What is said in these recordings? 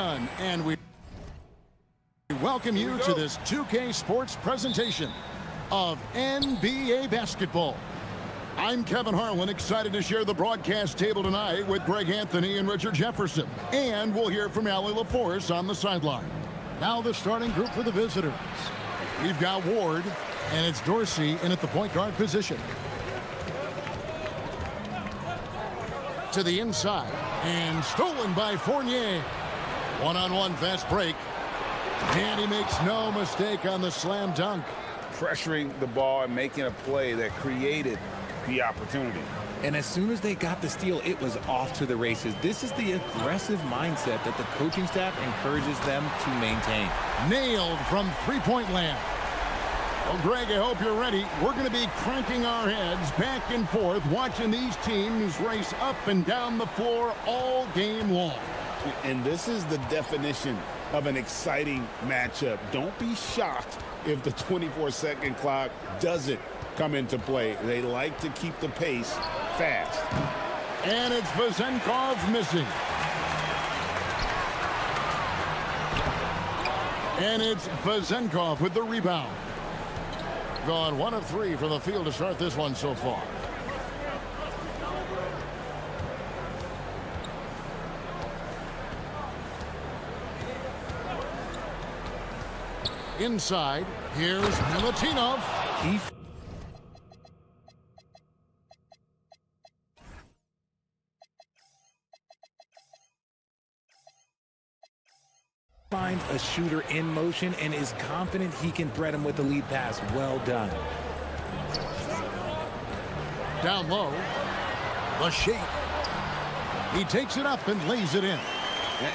And we welcome you to this 2K Sports presentation of NBA basketball. I'm Kevin Harlan, excited to share the broadcast table tonight with Greg Anthony and Richard Jefferson. And we'll hear from Allie LaForce on the sideline. Now the starting group for the visitors. We've got Ward, and it's Dorsey in at the point guard position. To the inside, and stolen by Fournier. One-on-one fast break. And he makes no mistake on the slam dunk. Pressuring the ball and making a play that created the opportunity. And as soon as they got the steal, it was off to the races. This is the aggressive mindset that the coaching staff encourages them to maintain. Nailed from three-point land. Well, Greg, I hope you're ready. We're going to be cranking our heads back and forth, watching these teams race up and down the floor all game long. And this is the definition of an exciting matchup. Don't be shocked if the 24-second clock doesn't come into play. They like to keep the pace fast. And it's Vezenkov missing. And it's Vezenkov with the rebound. Gone 1 of 3 from the field to start this one so far. Inside, here's Milutinov. He finds a shooter in motion and is confident he can thread him with the lead pass. Well done. Down low, the shake. He takes it up and lays it in.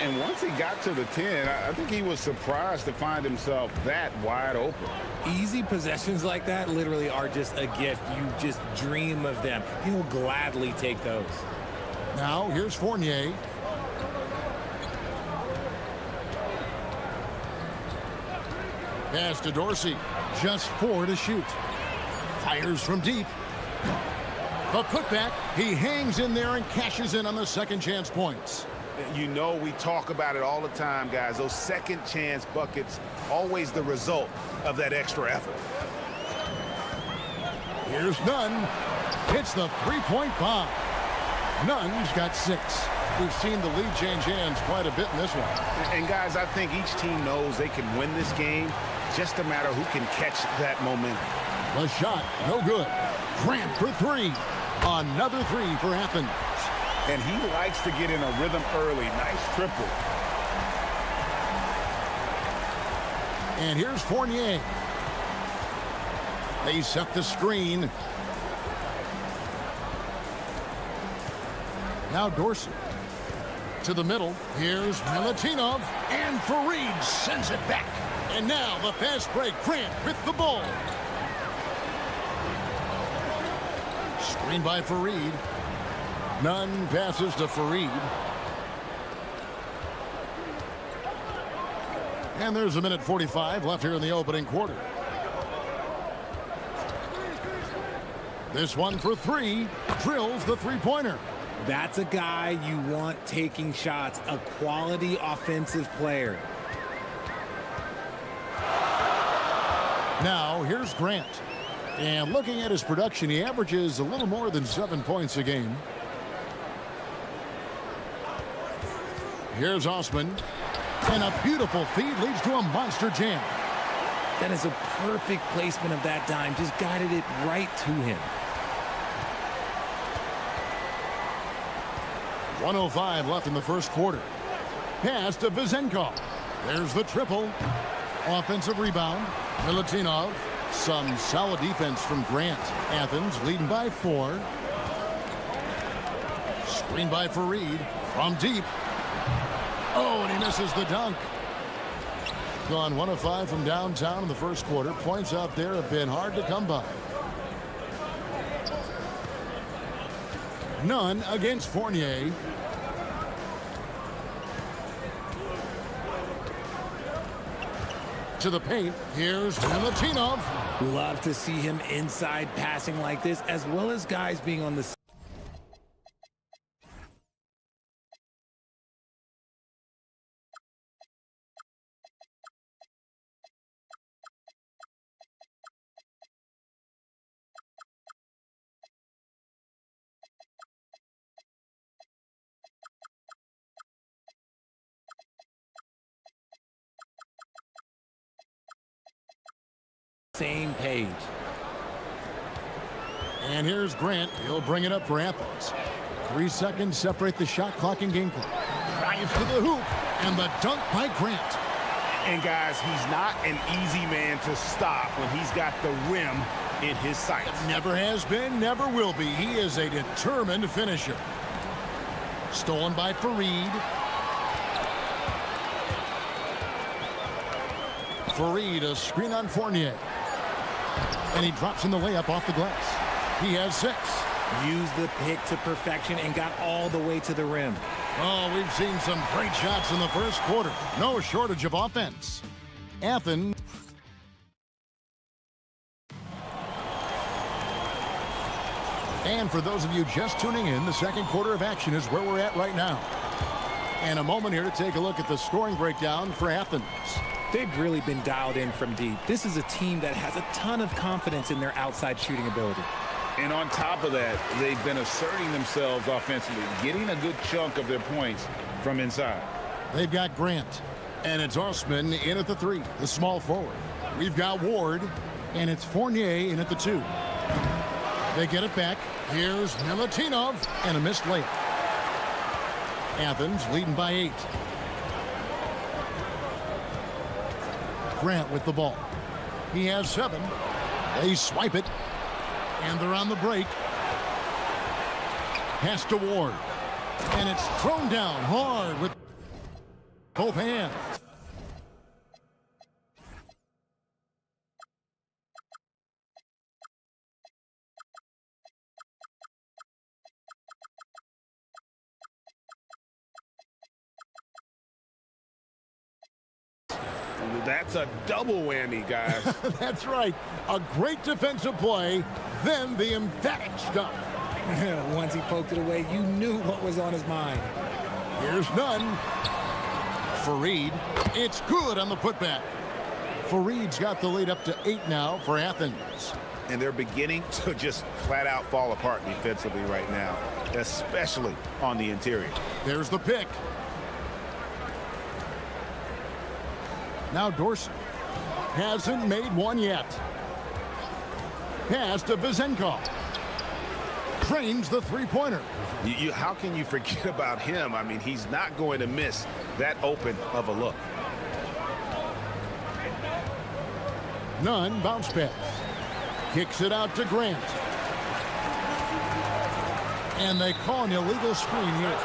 And once he got to the 10, I think he was surprised to find himself that wide open. Easy possessions like that literally are just a gift. You just dream of them. He'll gladly take those. Now, here's Fournier. Pass to Dorsey. Just 4 to shoot. Fires from deep. The putback. He hangs in there and cashes in on the second chance points. You know, we talk about it all the time, guys. Those second chance buckets, always the result of that extra effort. Here's Nunn. Hits the three-point bomb. Nunn's got 6. We've seen the lead change hands quite a bit in this one. And guys, I think each team knows they can win this game. Just a matter who can catch that momentum. The shot, no good. Grant for 3. Another 3 for Athens. And he likes to get in a rhythm early. Nice triple. And here's Fournier. They set the screen. Now Dorsey. To the middle. Here's Milutinov. And Fareed sends it back. And now the fast break. Grant with the ball. Screen by Fareed. Nunn passes to Fareed. And there's a minute 45 left here in the opening quarter. This one for 3. Drills the three-pointer. That's a guy you want taking shots, a quality offensive player. Now, here's Grant. And looking at his production, he averages a little more than 7 points a game. Here's Osman. And a beautiful feed leads to a monster jam. That is a perfect placement of that dime. Just guided it right to him. 1:05 left in the first quarter. Pass to Vezenkov. There's the triple. Offensive rebound. Milutinov. Some solid defense from Grant. Athens leading by 4. Screen by Fareed. From deep. Oh, and he misses the dunk. Gone 1 of 5 from downtown in the first quarter. Points out there have been hard to come by. Nunn against Fournier. To the paint. Here's Milutinov. Love to see him inside passing like this, as well as guys being on the same page. And here's Grant. He'll bring it up for Athens. 3 seconds separate the shot clock and game clock. Drives to the hoop, and the dunk by Grant. And guys, he's not an easy man to stop when he's got the rim in his sights. Never has been, never will be. He is a determined finisher. Stolen by Fareed. Fareed, a screen on Fournier. And he drops in the layup off the glass. He has 6. Used the pick to perfection and got all the way to the rim. Oh, we've seen some great shots in the first quarter. No shortage of offense. Athens. And for those of you just tuning in, the second quarter of action is where we're at right now. And a moment here to take a look at the scoring breakdown for Athens. They've really been dialed in from deep. This is a team that has a ton of confidence in their outside shooting ability. And on top of that, they've been asserting themselves offensively, getting a good chunk of their points from inside. They've got Grant, and it's Osman in at the 3, the small forward. We've got Ward, and it's Fournier in at the 2. They get it back. Here's Milutinov, and a missed layup. Athens leading by 8. Grant with the ball. He has 7. They swipe it. And they're on the break. Pass to Ward. And it's thrown down hard with both hands. That's a double whammy, guys. That's right. A great defensive play, then the emphatic stuff. Once he poked it away, you knew what was on his mind. Here's none. Fareed. It's good on the putback. Fareed's got the lead up to 8 now for Athens. And they're beginning to just flat out fall apart defensively right now, especially on the interior. There's the pick. Now Dorsey hasn't made one yet. Pass to Vezenkov. Trains the three-pointer. How can you forget about him? I mean, he's not going to miss that open of a look. None, bounce pass. Kicks it out to Grant. And they call an illegal screen here.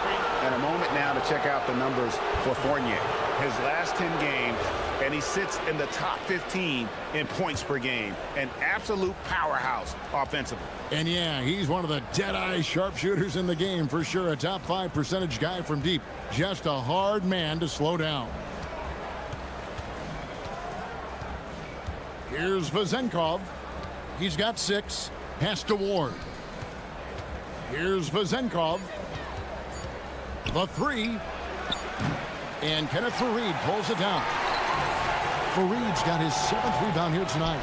And a moment now to check out the numbers for Fournier. His last 10 games, and he sits in the top 15 in points per game. An absolute powerhouse offensively. And yeah, he's one of the dead-eye sharpshooters in the game for sure. A top 5 percentage guy from deep. Just a hard man to slow down. Here's Vezenkov. He's got 6. Pass to Ward. Here's Vezenkov. The 3. And Kenneth Fareed pulls it down. Fareed's got his 7th rebound here tonight.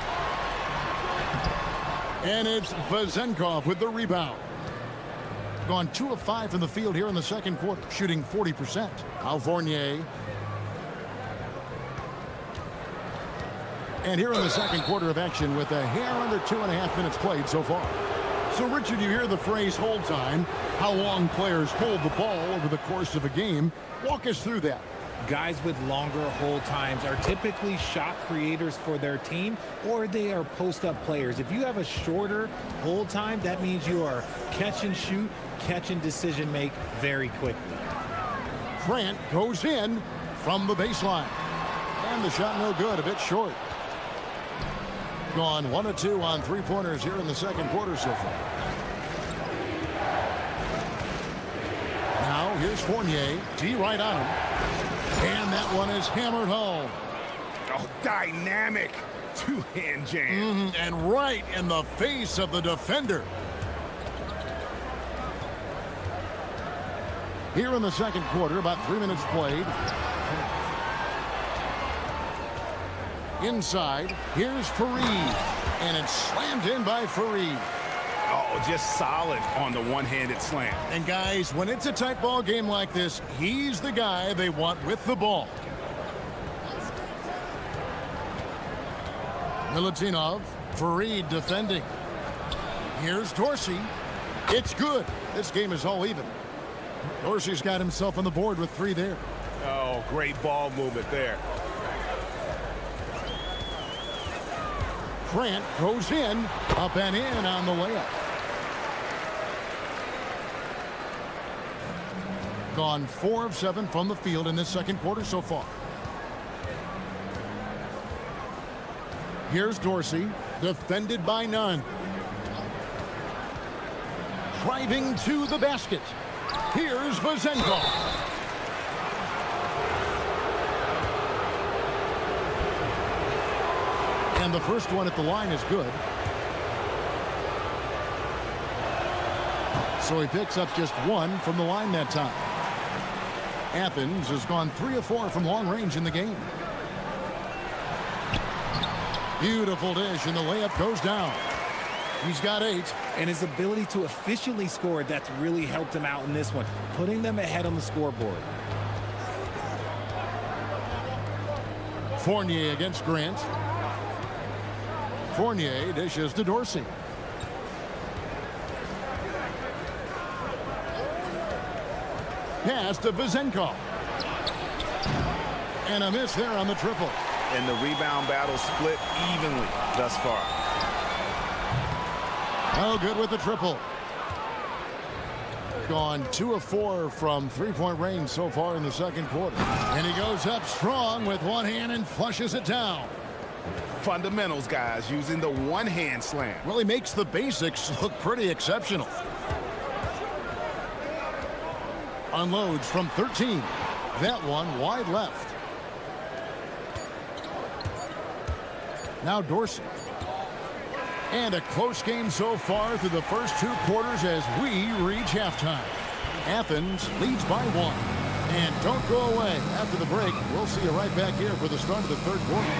And it's Vezenkov with the rebound. Gone 2 of 5 from the field here in the second quarter, shooting 40%. Now Fournier. And here in the second quarter of action with a hair under 2.5 minutes played so far. So, Richard, you hear the phrase hold time, how long players hold the ball over the course of a game. Walk us through that. Guys with longer hold times are typically shot creators for their team, or they are post-up players. If you have a shorter hold time, that means you are catch and shoot, catch and decision make very quickly. Grant goes in from the baseline. And the shot no good, a bit short. Gone 1 of 2 on three-pointers here in the second quarter so far. Now here's Fournier. D right on him. And that one is hammered home. Oh, dynamic two-hand jam. And right in the face of the defender. Here in the second quarter, about 3 minutes played. Inside, here's Fareed. And it's slammed in by Fareed. Oh, just solid on the one-handed slam. And guys, when it's a tight ball game like this, he's the guy they want with the ball. Milutinov, Fareed defending. Here's Dorsey. It's good. This game is all even. Dorsey's got himself on the board with 3 there. Oh, great ball movement there. Grant goes in, up and in on the layup. Gone 4 of 7 from the field in this second quarter so far. Here's Dorsey, defended by none. Driving to the basket. Here's Vazenko. And the first one at the line is good. So he picks up just 1 from the line that time. Athens has gone 3 of 4 from long range in the game. Beautiful dish, and the layup goes down. He's got 8. And his ability to efficiently score, that's really helped him out in this one, putting them ahead on the scoreboard. Fournier against Grant. Fournier dishes to Dorsey. Pass to Vazenko. And a miss there on the triple. And the rebound battle split evenly thus far. Oh, good with the triple. Gone 2 of 4 from 3-point range so far in the second quarter. And he goes up strong with one hand and flushes it down. Fundamentals, guys, using the one-hand slam. Well, he makes the basics look pretty exceptional. Unloads from 13. That one wide left. Now Dorsey. And a close game so far through the first 2 quarters as we reach halftime. Athens leads by 1. And don't go away. After the break, we'll see you right back here for the start of the third quarter.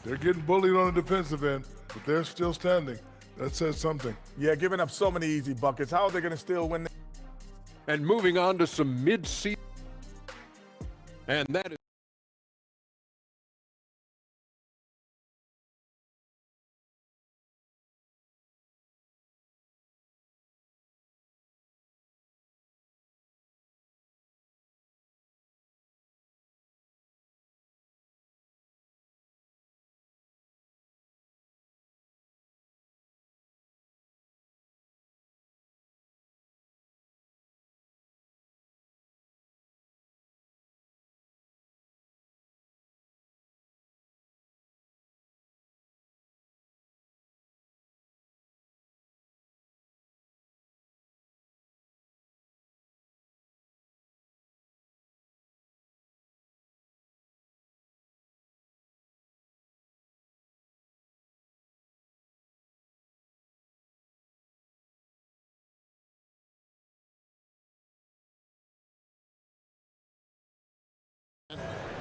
They're getting bullied on the defensive end, but they're still standing. That says something. Yeah, giving up so many easy buckets. How are they going to still win? And moving on to some mid-season. And that is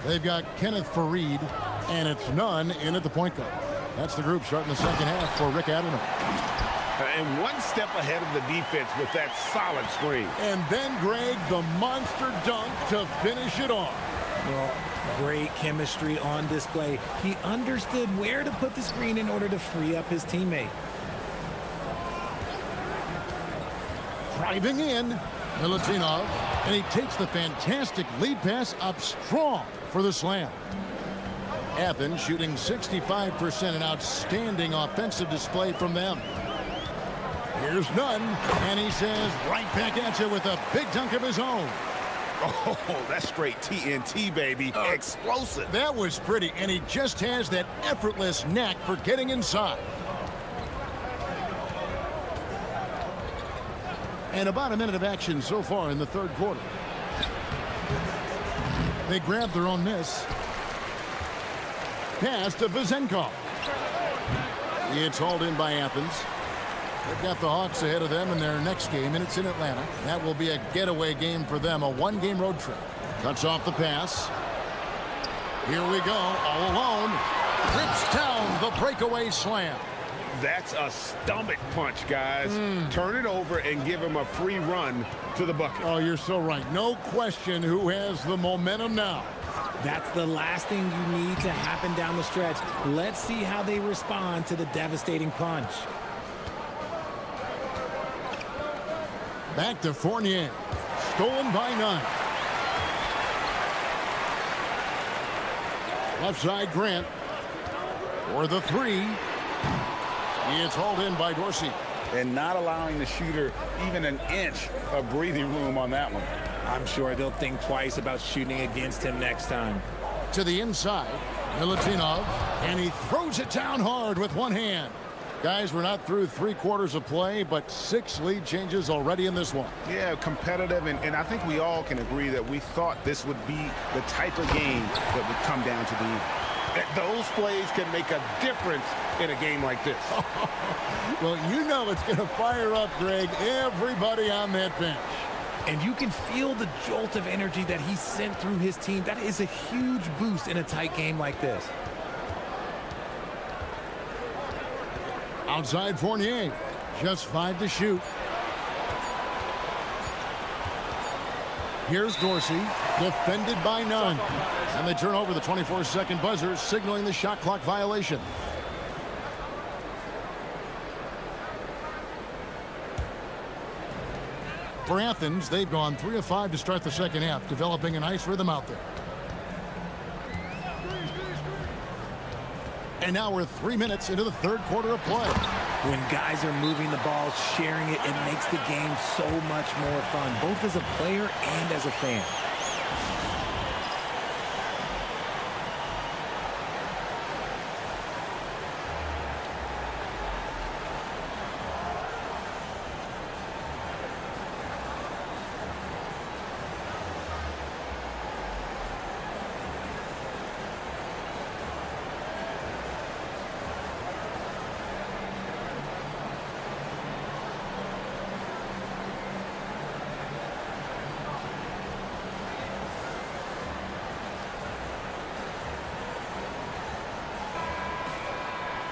They've got Kenneth Fareed, and it's none in at the point guard. That's the group starting the second half for Rick Adelman. And one step ahead of the defense with that solid screen. And then, Greg, the monster dunk to finish it off. Well, great chemistry on display. He understood where to put the screen in order to free up his teammate. Driving in, Milutinov, and he takes the fantastic lead pass up strong for the slam. Athens shooting 65%, an outstanding offensive display from them. Here's Nunn, and he says right back at you with a big dunk of his own. Oh, that's straight TNT, baby. Explosive. That was pretty, and he just has that effortless knack for getting inside. And about a minute of action so far in the third quarter. They grab their own miss. Pass to Vazenko. It's hauled in by Athens. They've got the Hawks ahead of them in their next game, and it's in Atlanta. That will be a getaway game for them, a one-game road trip. Cuts off the pass. Here we go, all alone. Rips down the breakaway slam. That's a stomach punch, guys. Turn it over and give him a free run to the bucket. Oh, you're so right. No question who has the momentum now. That's the last thing you need to happen down the stretch. Let's see how they respond to the devastating punch. Back to Fournier. Stolen by none. Left side, Grant. For the three. It's hauled in by Dorsey. And not allowing the shooter even an inch of breathing room on that one. I'm sure they'll think twice about shooting against him next time. To the inside, Milutinov, and he throws it down hard with one hand. Guys, we're not through 3 quarters of play, but 6 lead changes already in this one. Yeah, competitive, and I think we all can agree that we thought this would be the type of game that would come down to the end. Those plays can make a difference in a game like this. Well, you know it's going to fire up, Greg, everybody on that bench. And you can feel the jolt of energy that he sent through his team. That is a huge boost in a tight game like this. Outside Fournier, just 5 to shoot. Here's Dorsey, defended by none. And they turn over the 24-second buzzer, signaling the shot clock violation. For Athens, they've gone 3 of 5 to start the second half, developing a nice rhythm out there. And now we're 3 minutes into the third quarter of play. When guys are moving the ball, sharing it, it makes the game so much more fun, both as a player and as a fan.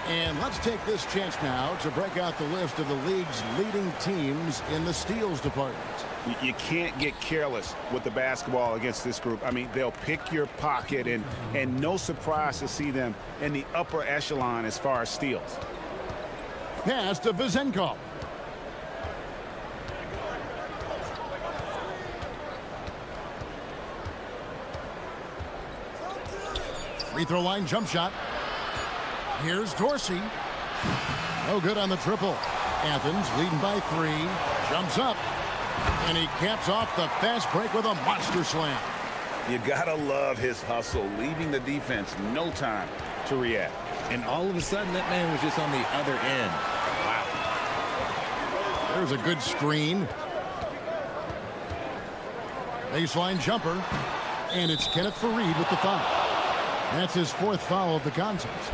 And let's take this chance now to break out the list of the league's leading teams in the steals department. You can't get careless with the basketball against this group. I mean, they'll pick your pocket, and no surprise to see them in the upper echelon as far as steals. Pass to Vizenko. Free throw line jump shot. Here's Dorsey. No good on the triple. Athens leading by 3. Jumps up. And he caps off the fast break with a monster slam. You gotta love his hustle, leaving the defense no time to react. And all of a sudden, that man was just on the other end. Wow. There's a good screen. Baseline jumper. And it's Kenneth Fareed with the foul. That's his 4th foul of the contest.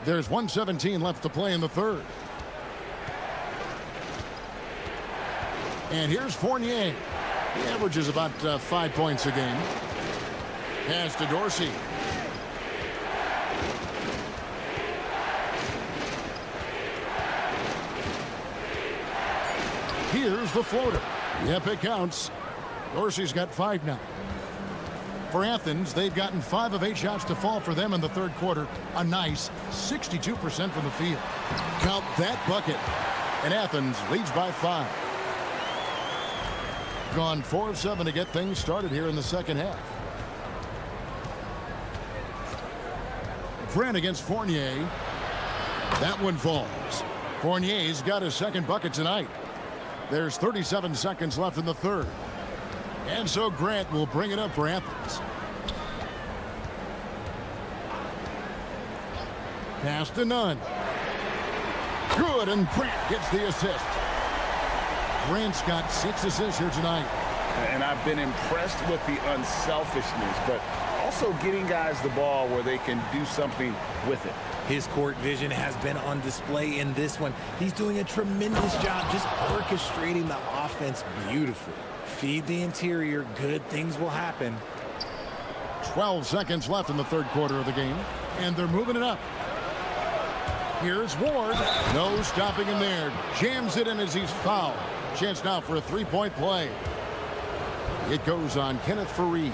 There's 1:17 left to play in the third. And here's Fournier. He averages about 5 points a game. Pass to Dorsey. Here's the floater. Yep, it counts. Dorsey's got 5 now. For Athens, they've gotten 5 of 8 shots to fall for them in the third quarter. A nice 62% from the field. Count that bucket. And Athens leads by 5. Gone 4 of 7 to get things started here in the second half. Grant against Fournier. That one falls. Fournier's got his second bucket tonight. There's 37 seconds left in the third. And so Grant will bring it up for Athens. Pass to Nunn. Good, and Grant gets the assist. Grant's got 6 assists here tonight. And I've been impressed with the unselfishness, but also getting guys the ball where they can do something with it. His court vision has been on display in this one. He's doing a tremendous job just orchestrating the offense beautifully. Feed the interior, good things will happen. 12 seconds left in the third quarter of the game, and they're moving it up. Here's Ward. No stopping him there. Jams it in as he's fouled. Chance now for a three-point play. It goes on Kenneth Fareed.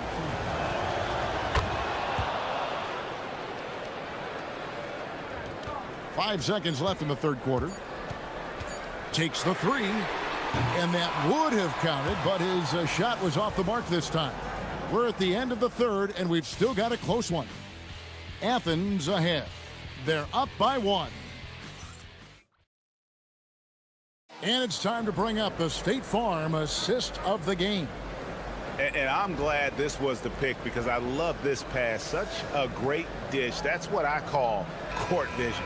Five seconds left in the third quarter. Takes the three, and that would have counted, but his shot was off the mark this time. We're at the end of the third, and we've still got a close one. Athens ahead. They're up by one. And it's time to bring up the State Farm assist of the game. And I'm glad this was the pick because I love this pass. Such a great dish. That's what I call court vision.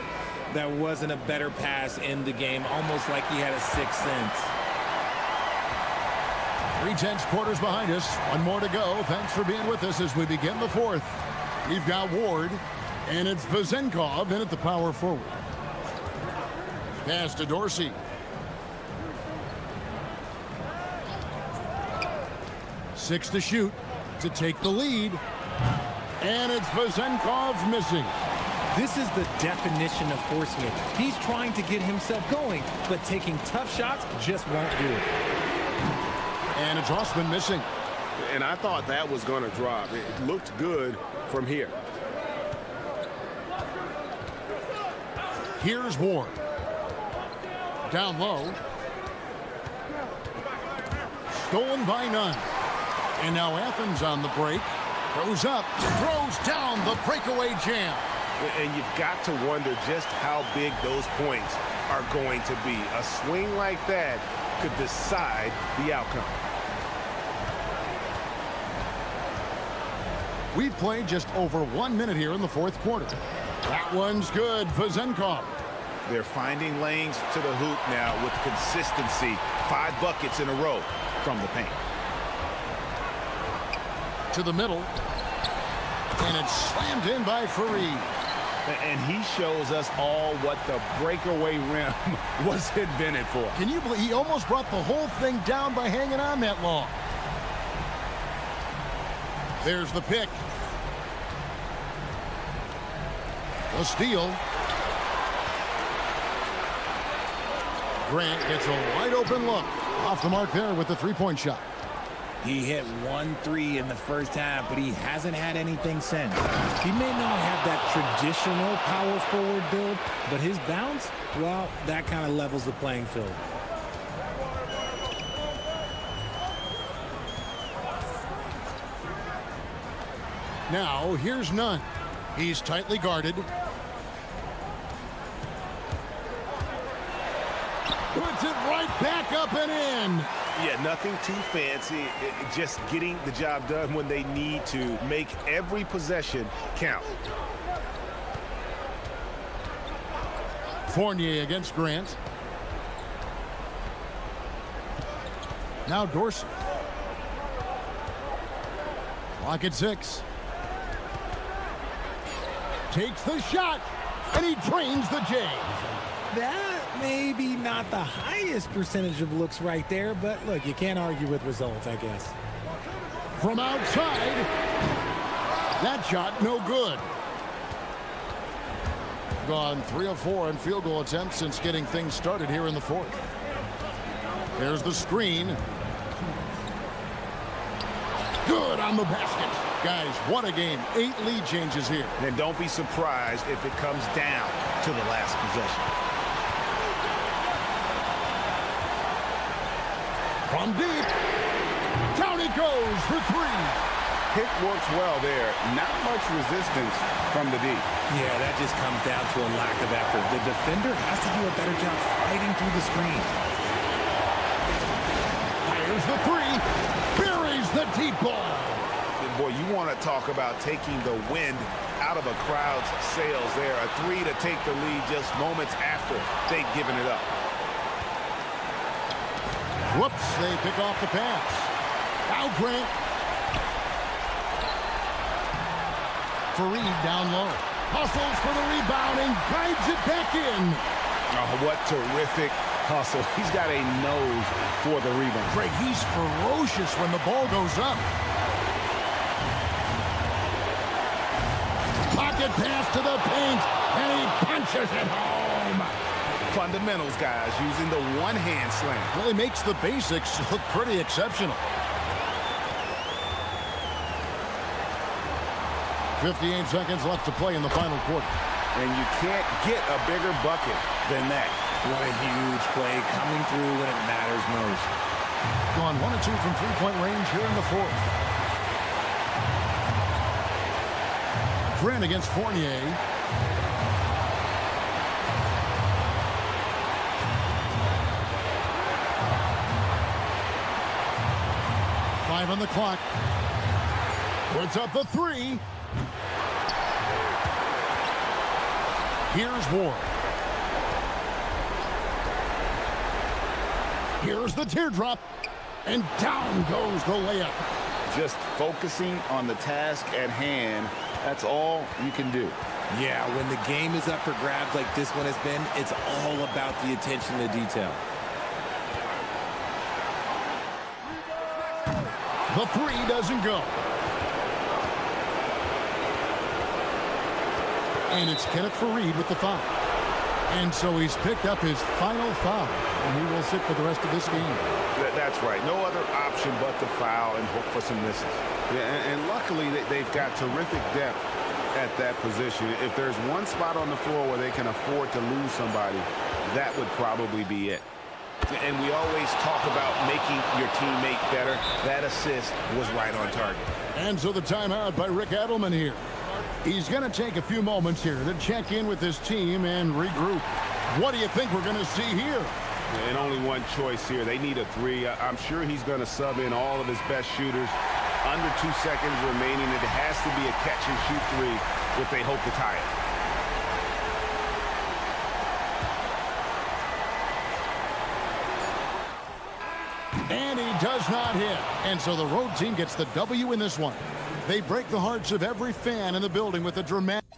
There wasn't a better pass in the game, almost like he had a sixth sense. 3/10 quarters behind us. One more to go. Thanks for being with us as we begin the fourth. We've got Ward, and it's Vezenkov in at the power forward. Pass to Dorsey. Six to shoot to take the lead. And it's Vezenkov missing. This is the definition of forcing it. He's trying to get himself going, but taking tough shots just won't do it. And it's Osman missing. And I thought that was going to drop. It looked good from here. Here's Ward. Down low. Stolen by none. And now Athens on the break. Goes up, throws down the breakaway jam. And you've got to wonder just how big those points are going to be. A swing like that could decide the outcome. We've played just over 1 minute here in the fourth quarter. That one's good. Vezenkov. They're finding lanes to the hoop now with consistency. 5 buckets in a row from the paint. To the middle. And it's slammed in by Fareed. And he shows us all what the breakaway rim was invented for. Can you believe he almost brought the whole thing down by hanging on that long? There's the pick. The steal. Grant gets a wide open look. Off the mark there with the three-point shot. He hit 1-3 in the first half, but he hasn't had anything since. He may not have that traditional power forward build, but his bounce, well, that kind of levels the playing field. Now, here's Nunn. He's tightly guarded. Puts it right back up and in. Yeah, nothing too fancy. Just getting the job done when they need to. Make every possession count. Fournier against Grant. Now Dorsey. Clock at 6. Takes the shot, and he drains the J. That may be not the highest percentage of looks right there, but look, you can't argue with results, I guess. From outside, that shot no good. Gone 3 of 4 on field goal attempts since getting things started here in the fourth. There's the screen. Good on the basket. Guys, what a game. 8 lead changes here. And don't be surprised if it comes down to the last possession. From deep, down he goes for 3. Pick works well there. Not much resistance from the D. Yeah, that just comes down to a lack of effort. The defender has to do a better job fighting through the screen. Fires the 3, buries the deep ball. And boy, you want to talk about taking the wind out of a crowd's sails there. A 3 to take the lead just moments after they'd given it up. Whoops, they pick off the pass. Now Grant. Fareed down low. Hustles for the rebound and guides it back in. Oh, what terrific hustle. He's got a nose for the rebound. Greg, he's ferocious when the ball goes up. Basket pass to the paint, and he punches it home. Fundamentals, guys, using the one-hand slam. Well, he makes the basics look pretty exceptional. 58 seconds left to play in the final quarter. And you can't get a bigger bucket than that. What a huge play coming through when it matters most. Gone 1 of 2 from three-point range here in the fourth. Grant against Fournier. Five on the clock. Puts up the three. Here's Ward. Here's the teardrop. And down goes the layup. Just focusing on the task at hand, that's all you can do. Yeah, when the game is up for grabs like this one has been, it's all about the attention to detail. The three doesn't go. And it's Kenneth Fareed with the foul. And so he's picked up his final foul, and he will sit for the rest of this game. That's right. No other option but to foul and hope for some misses. Yeah, and luckily they've got terrific depth at that position. If there's one spot on the floor where they can afford to lose somebody, that would probably be it. And we always talk about making your teammate better. That assist was right on target. And so the timeout by Rick Adelman here. He's going to take a few moments here to check in with his team and regroup. What do you think we're going to see here? And only one choice here. They need a three. I'm sure he's going to sub in all of his best shooters. Under 2 seconds remaining. It has to be a catch-and-shoot three if they hope to tie it. And he does not hit. And so the road team gets the W in this one. They break the hearts of every fan in the building with a dramatic...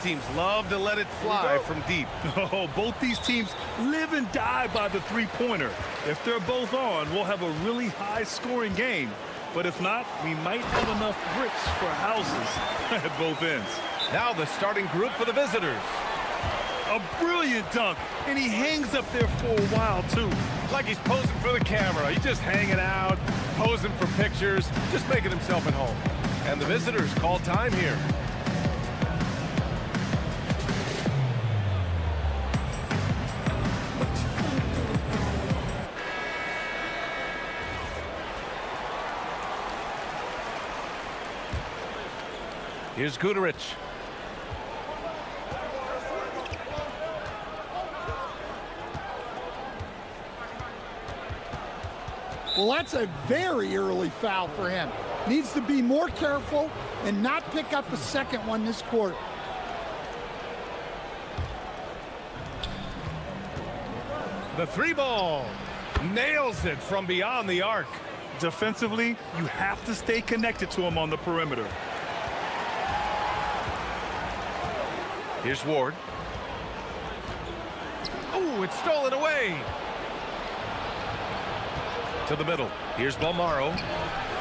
teams love to let it fly from deep. Oh, both these teams live and die by the three-pointer. If they're both on, we'll have a really high-scoring game. But if not, we might have enough bricks for houses at both ends. Now the starting group for the visitors. A brilliant dunk, and he hangs up there for a while, too. Like he's posing for the camera. He's just hanging out, posing for pictures, just making himself at home. And the visitors call time here. Here's Guterich. Well, that's a very early foul for him. Needs to be more careful and not pick up a second one this quarter. The three ball. Nails it from beyond the arc. Defensively, you have to stay connected to him on the perimeter. Here's Ward. Oh, it's stolen away. To the middle. Here's Balmaro.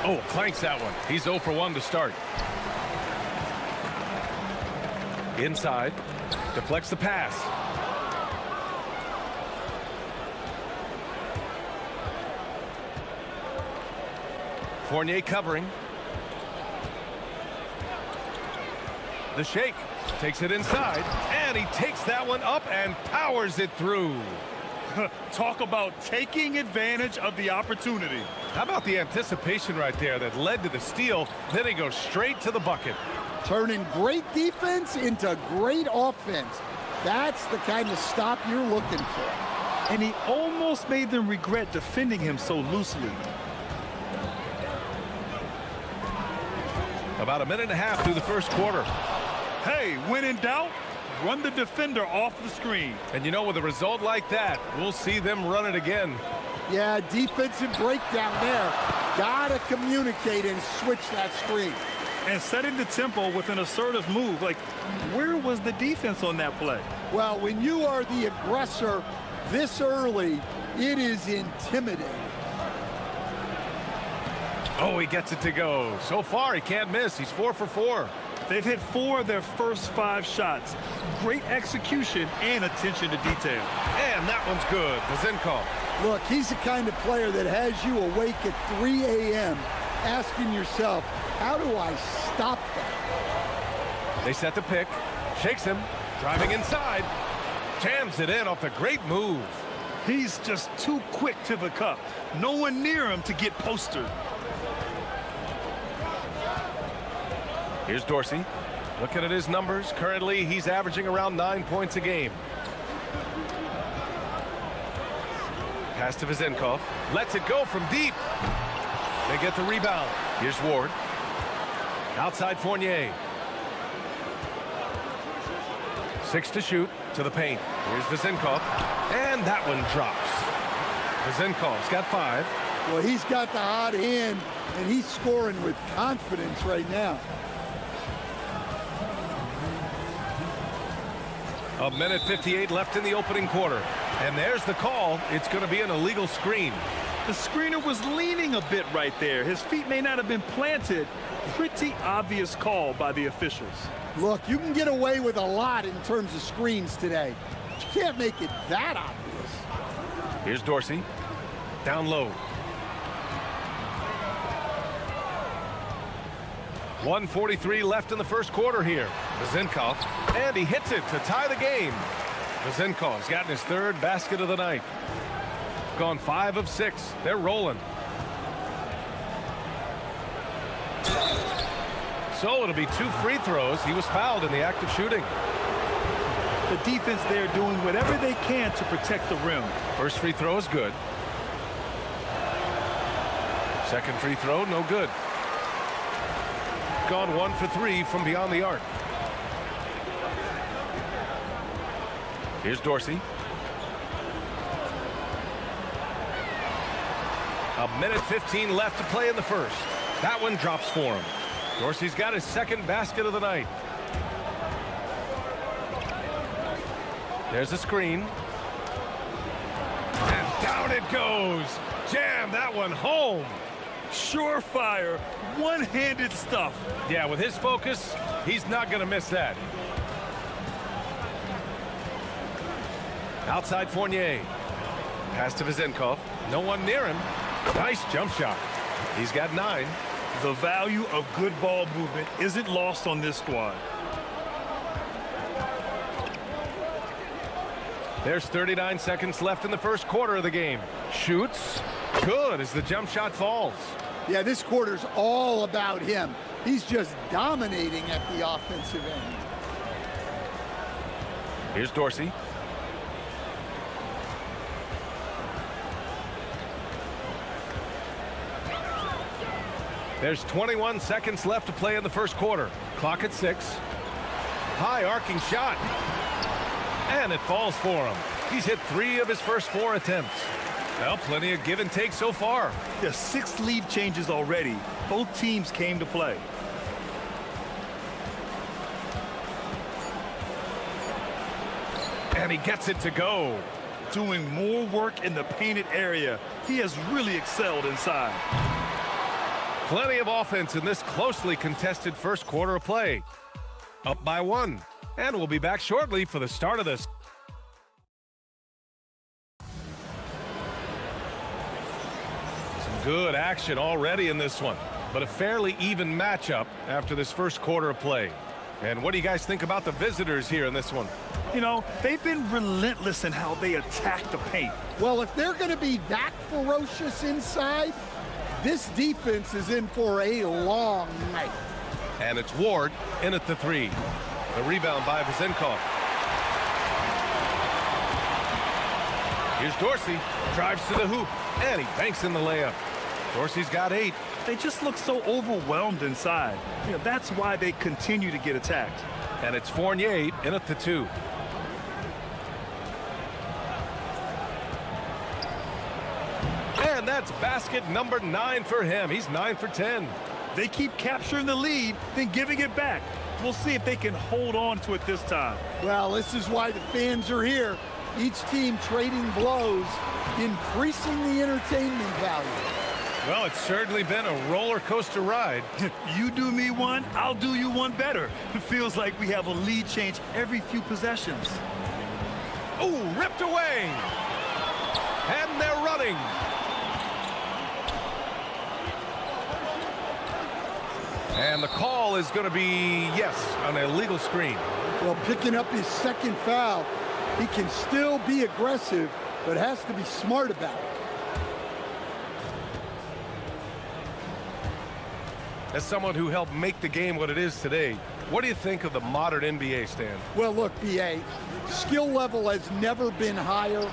Oh, clanks that one. He's 0 for 1 to start. Inside. Deflects the pass. Fournier covering. The shake. Takes it inside, and he takes that one up and powers it through. Talk about taking advantage of the opportunity. How about the anticipation right there that led to the steal? Then he goes straight to the bucket. Turning great defense into great offense. That's the kind of stop you're looking for. And he almost made them regret defending him so loosely. About a minute and a half through the first quarter. Hey, when in doubt, run the defender off the screen. And you know, with a result like that, we'll see them run it again. Yeah, defensive breakdown there. Gotta communicate and switch that screen. And setting the tempo with an assertive move. Like, where was the defense on that play? Well, when you are the aggressor this early, it is intimidating. Oh, he gets it to go. So far, he can't miss. He's 4 for 4. They've hit 4 of their first 5 shots. Great execution and attention to detail. And that one's good. Vezenkov. Look, he's the kind of player that has you awake at 3 a.m. asking yourself, how do I stop that? They set the pick. Shakes him. Driving inside. Jams it in off the great move. He's just too quick to the cup. No one near him to get postered. Here's Dorsey. Looking at his numbers. Currently, he's averaging around 9 points a game. Pass to Vezenkov. Lets it go from deep. They get the rebound. Here's Ward. Outside Fournier. 6 to shoot. To the paint. Here's Vezenkov. And that one drops. Vezenkov's got 5. Well, he's got the hot hand, and he's scoring with confidence right now. A minute 58 left in the opening quarter. And there's the call. It's going to be an illegal screen. The screener was leaning a bit right there. His feet may not have been planted. Pretty obvious call by the officials. Look, you can get away with a lot in terms of screens today. But you can't make it that obvious. Here's Dorsey. Down low. 1:43 left in the first quarter here. Vezenkov, and he hits it to tie the game. Vezenkov's gotten his 3rd basket of the night. Gone 5 of 6. They're rolling. So it'll be 2 free throws. He was fouled in the act of shooting. The defense there doing whatever they can to protect the rim. First free throw is good. Second free throw, no good. Gone 1 for 3 from beyond the arc. Here's Dorsey. A minute 15 left to play in the first. That one drops for him. Dorsey's got his 2nd basket of the night. There's a screen. And down it goes. Jam that one home. Surefire, one-handed stuff. Yeah, with his focus, he's not going to miss that. Outside Fournier. Pass to Vezenkov. No one near him. Nice jump shot. He's got 9. The value of good ball movement isn't lost on this squad. There's 39 seconds left in the first quarter of the game. Shoots. Good as the jump shot falls. Yeah, this quarter's all about him. He's just dominating at the offensive end. Here's Dorsey. There's 21 seconds left to play in the first quarter. Clock at 6. High arcing shot. And it falls for him. He's hit 3 of his first 4 attempts. Well, plenty of give and take so far. There's 6 lead changes already. Both teams came to play. And he gets it to go. Doing more work in the painted area. He has really excelled inside. Plenty of offense in this closely contested first quarter of play. Up by 1. And we'll be back shortly for the start of this. Some good action already in this one, but a fairly even matchup after this first quarter of play. And what do you guys think about the visitors here in this one? You know, they've been relentless in how they attack the paint. Well, if they're going to be that ferocious inside, this defense is in for a long night. And it's Ward in at the 3. The rebound by Vezenkov. Here's Dorsey. Drives to the hoop. And he banks in the layup. Dorsey's got 8. They just look so overwhelmed inside. You know, that's why they continue to get attacked. And it's Fournier in at the 2. And that's basket number 9 for him. He's 9 for 10. They keep capturing the lead, then giving it back. We'll see if they can hold on to it this time. Well, this is why the fans are here. Each team trading blows, increasing the entertainment value. Well, it's certainly been a roller coaster ride. You do me one, I'll do you one better. It feels like we have a lead change every few possessions. Oh, ripped away. And they're running. And the call is going to be, yes, an illegal screen. Well, picking up his second foul, he can still be aggressive, but has to be smart about it. As someone who helped make the game what it is today, what do you think of the modern NBA, Stan? Well, look, BA, skill level has never been higher.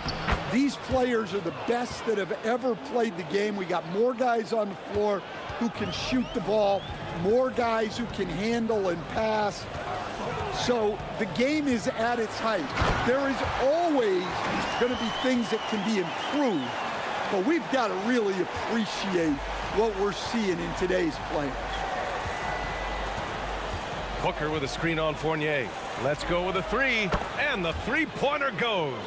These players are the best that have ever played the game. We got more guys on the floor who can shoot the ball, more guys who can handle and pass. So the game is at its height. There is always going to be things that can be improved, but we've got to really appreciate what we're seeing in today's players. Booker with a screen on Fournier. Let's go with a 3, and the three-pointer goes.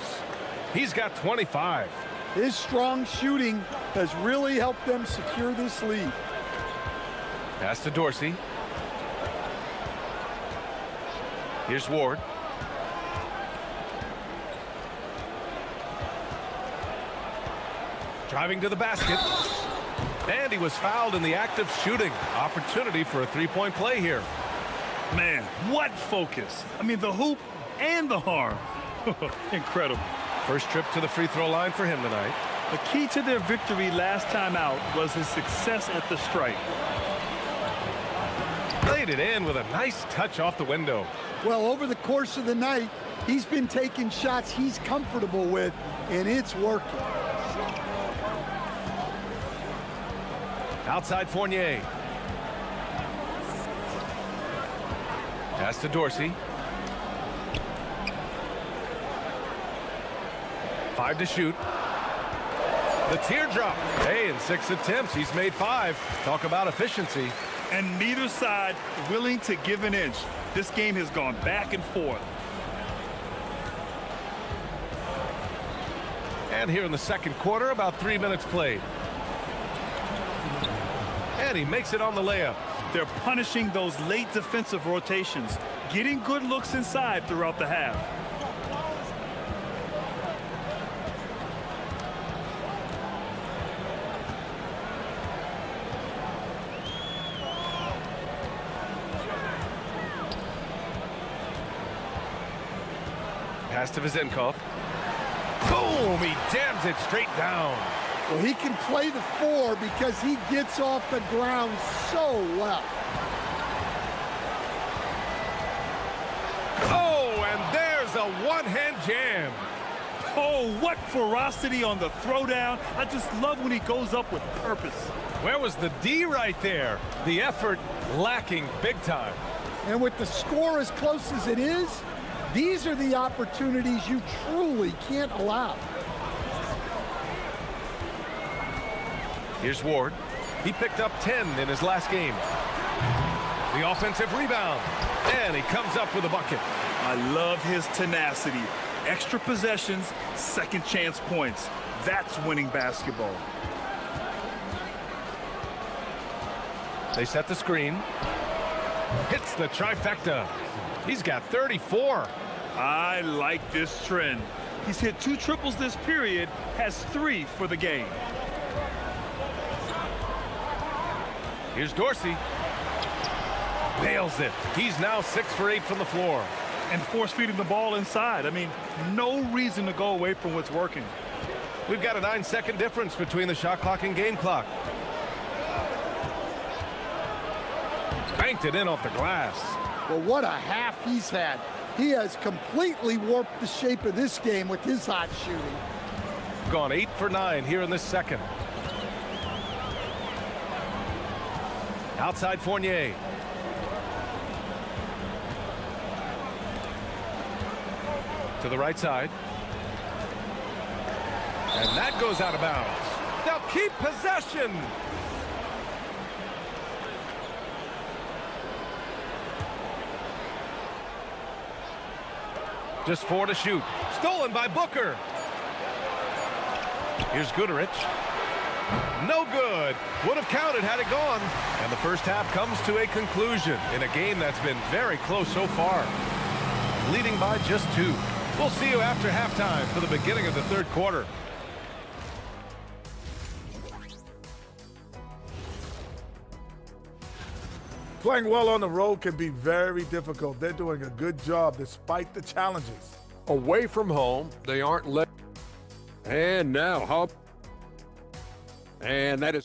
He's got 25. His strong shooting has really helped them secure this lead. Pass to Dorsey. Here's Ward. Driving to the basket. And he was fouled in the act of shooting. Opportunity for a three-point play here. Man, what focus. I mean, the hoop and the harm. Incredible. First trip to the free throw line for him tonight. The key to their victory last time out was his success at the stripe. Laid it in with a nice touch off the window. Well, over the course of the night, he's been taking shots he's comfortable with, and it's working. Outside Fournier. Pass to Dorsey. 5 to shoot. The teardrop. Hey, in 6 attempts, he's made 5. Talk about efficiency. And neither side willing to give an inch. This game has gone back and forth. And here in the second quarter, about 3 minutes played. And he makes it on the layup. They're punishing those late defensive rotations, getting good looks inside throughout the half. Pass to Vezenkov. Boom! He jams it straight down. Well, he can play the 4 because he gets off the ground so well. Oh, and there's a one-hand jam. Oh, what ferocity on the throwdown. I just love when he goes up with purpose. Where was the D right there? The effort lacking big time. And with the score as close as it is, these are the opportunities you truly can't allow. Here's Ward. He picked up 10 in his last game. The offensive rebound. And he comes up with a bucket. I love his tenacity. Extra possessions, second chance points. That's winning basketball. They set the screen. Hits the trifecta. He's got 34. I like this trend. He's hit 2 triples this period, has 3 for the game. Here's Dorsey. Nails it. He's now 6 for 8 from the floor. And force feeding the ball inside. I mean, no reason to go away from what's working. We've got a 9-second difference between the shot clock and game clock. Banked it in off the glass. Well, what a half he's had. He has completely warped the shape of this game with his hot shooting. Gone 8 for 9 here in this second. Outside Fournier. To the right side. And that goes out of bounds. They'll keep possession. Just 4 to shoot. Stolen by Booker. Here's Guterich. No good. Would have counted had it gone. And the first half comes to a conclusion in a game that's been very close so far. Leading by just 2. We'll see you after halftime for the beginning of the third quarter. Playing well on the road can be very difficult. They're doing a good job despite the challenges. Away from home, they aren't let. And now, Hub. And that is.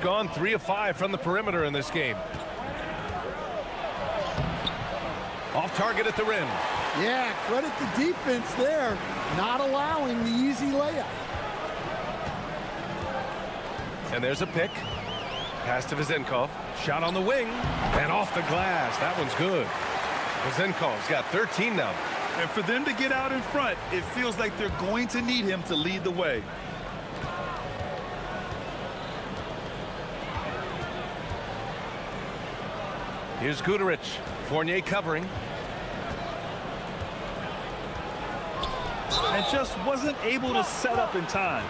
Gone 3 of 5 from the perimeter in this game. Off target at the rim. Yeah, credit the defense there, not allowing the easy layup. And there's a pick. Pass to Vezenkov. Shot on the wing. And off the glass. That one's good. Vezenkov's got 13 now. And for them to get out in front, it feels like they're going to need him to lead the way. Here's Guterich. Fournier covering. And just wasn't able to set up in time.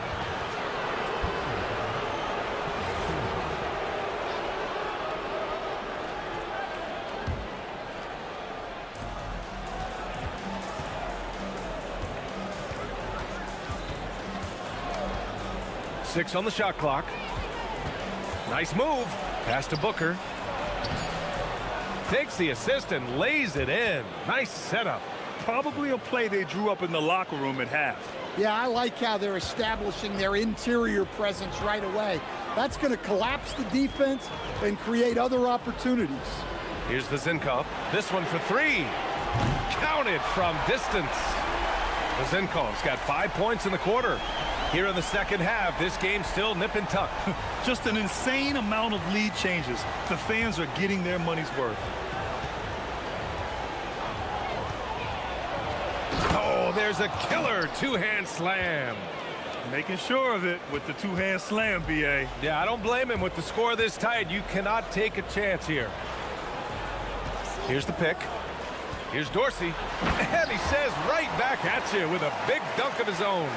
6 on the shot clock. Nice move. Pass to Booker. Takes the assist and lays it in. Nice setup. Probably a play they drew up in the locker room at half. Yeah, I like how they're establishing their interior presence right away. That's going to collapse the defense and create other opportunities. Here's Vezinkov. This one for 3. Counted from distance. Vezinkov's got 5 points in the quarter. Here in the second half, this game's still nip and tuck. Just an insane amount of lead changes. The fans are getting their money's worth. Oh, there's a killer two-hand slam. Making sure of it with the two-hand slam, B.A. Yeah, I don't blame him. With the score this tight, you cannot take a chance here. Here's the pick. Here's Dorsey. And he says right back at you with a big dunk of his own.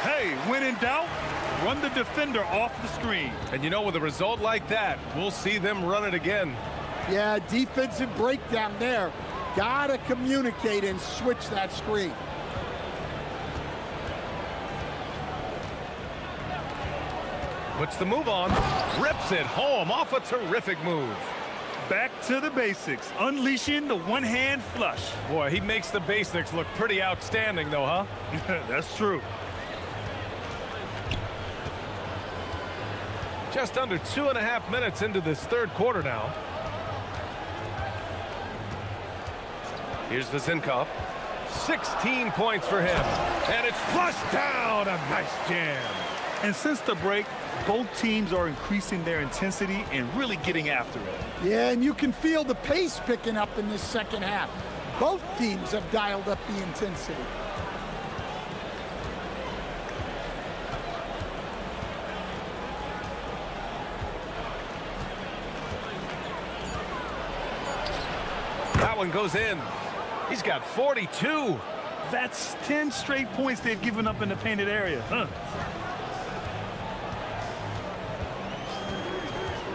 Hey, when in doubt, run the defender off the screen. And you know, with a result like that, we'll see them run it again. Yeah, defensive breakdown there. Gotta communicate and switch that screen. Puts the move on. Rips it home off a terrific move. Back to the basics, unleashing the one-hand flush. Boy, he makes the basics look pretty outstanding, though, huh? That's true. Just under 2.5 minutes into this third quarter now. Here's Vezinkov. 16 points for him. And it's flushed down. A nice jam. And since the break, both teams are increasing their intensity and really getting after it. Yeah, and you can feel the pace picking up in this second half. Both teams have dialed up the intensity. That one goes in. He's got 42. That's 10 straight points they've given up in the painted area, huh?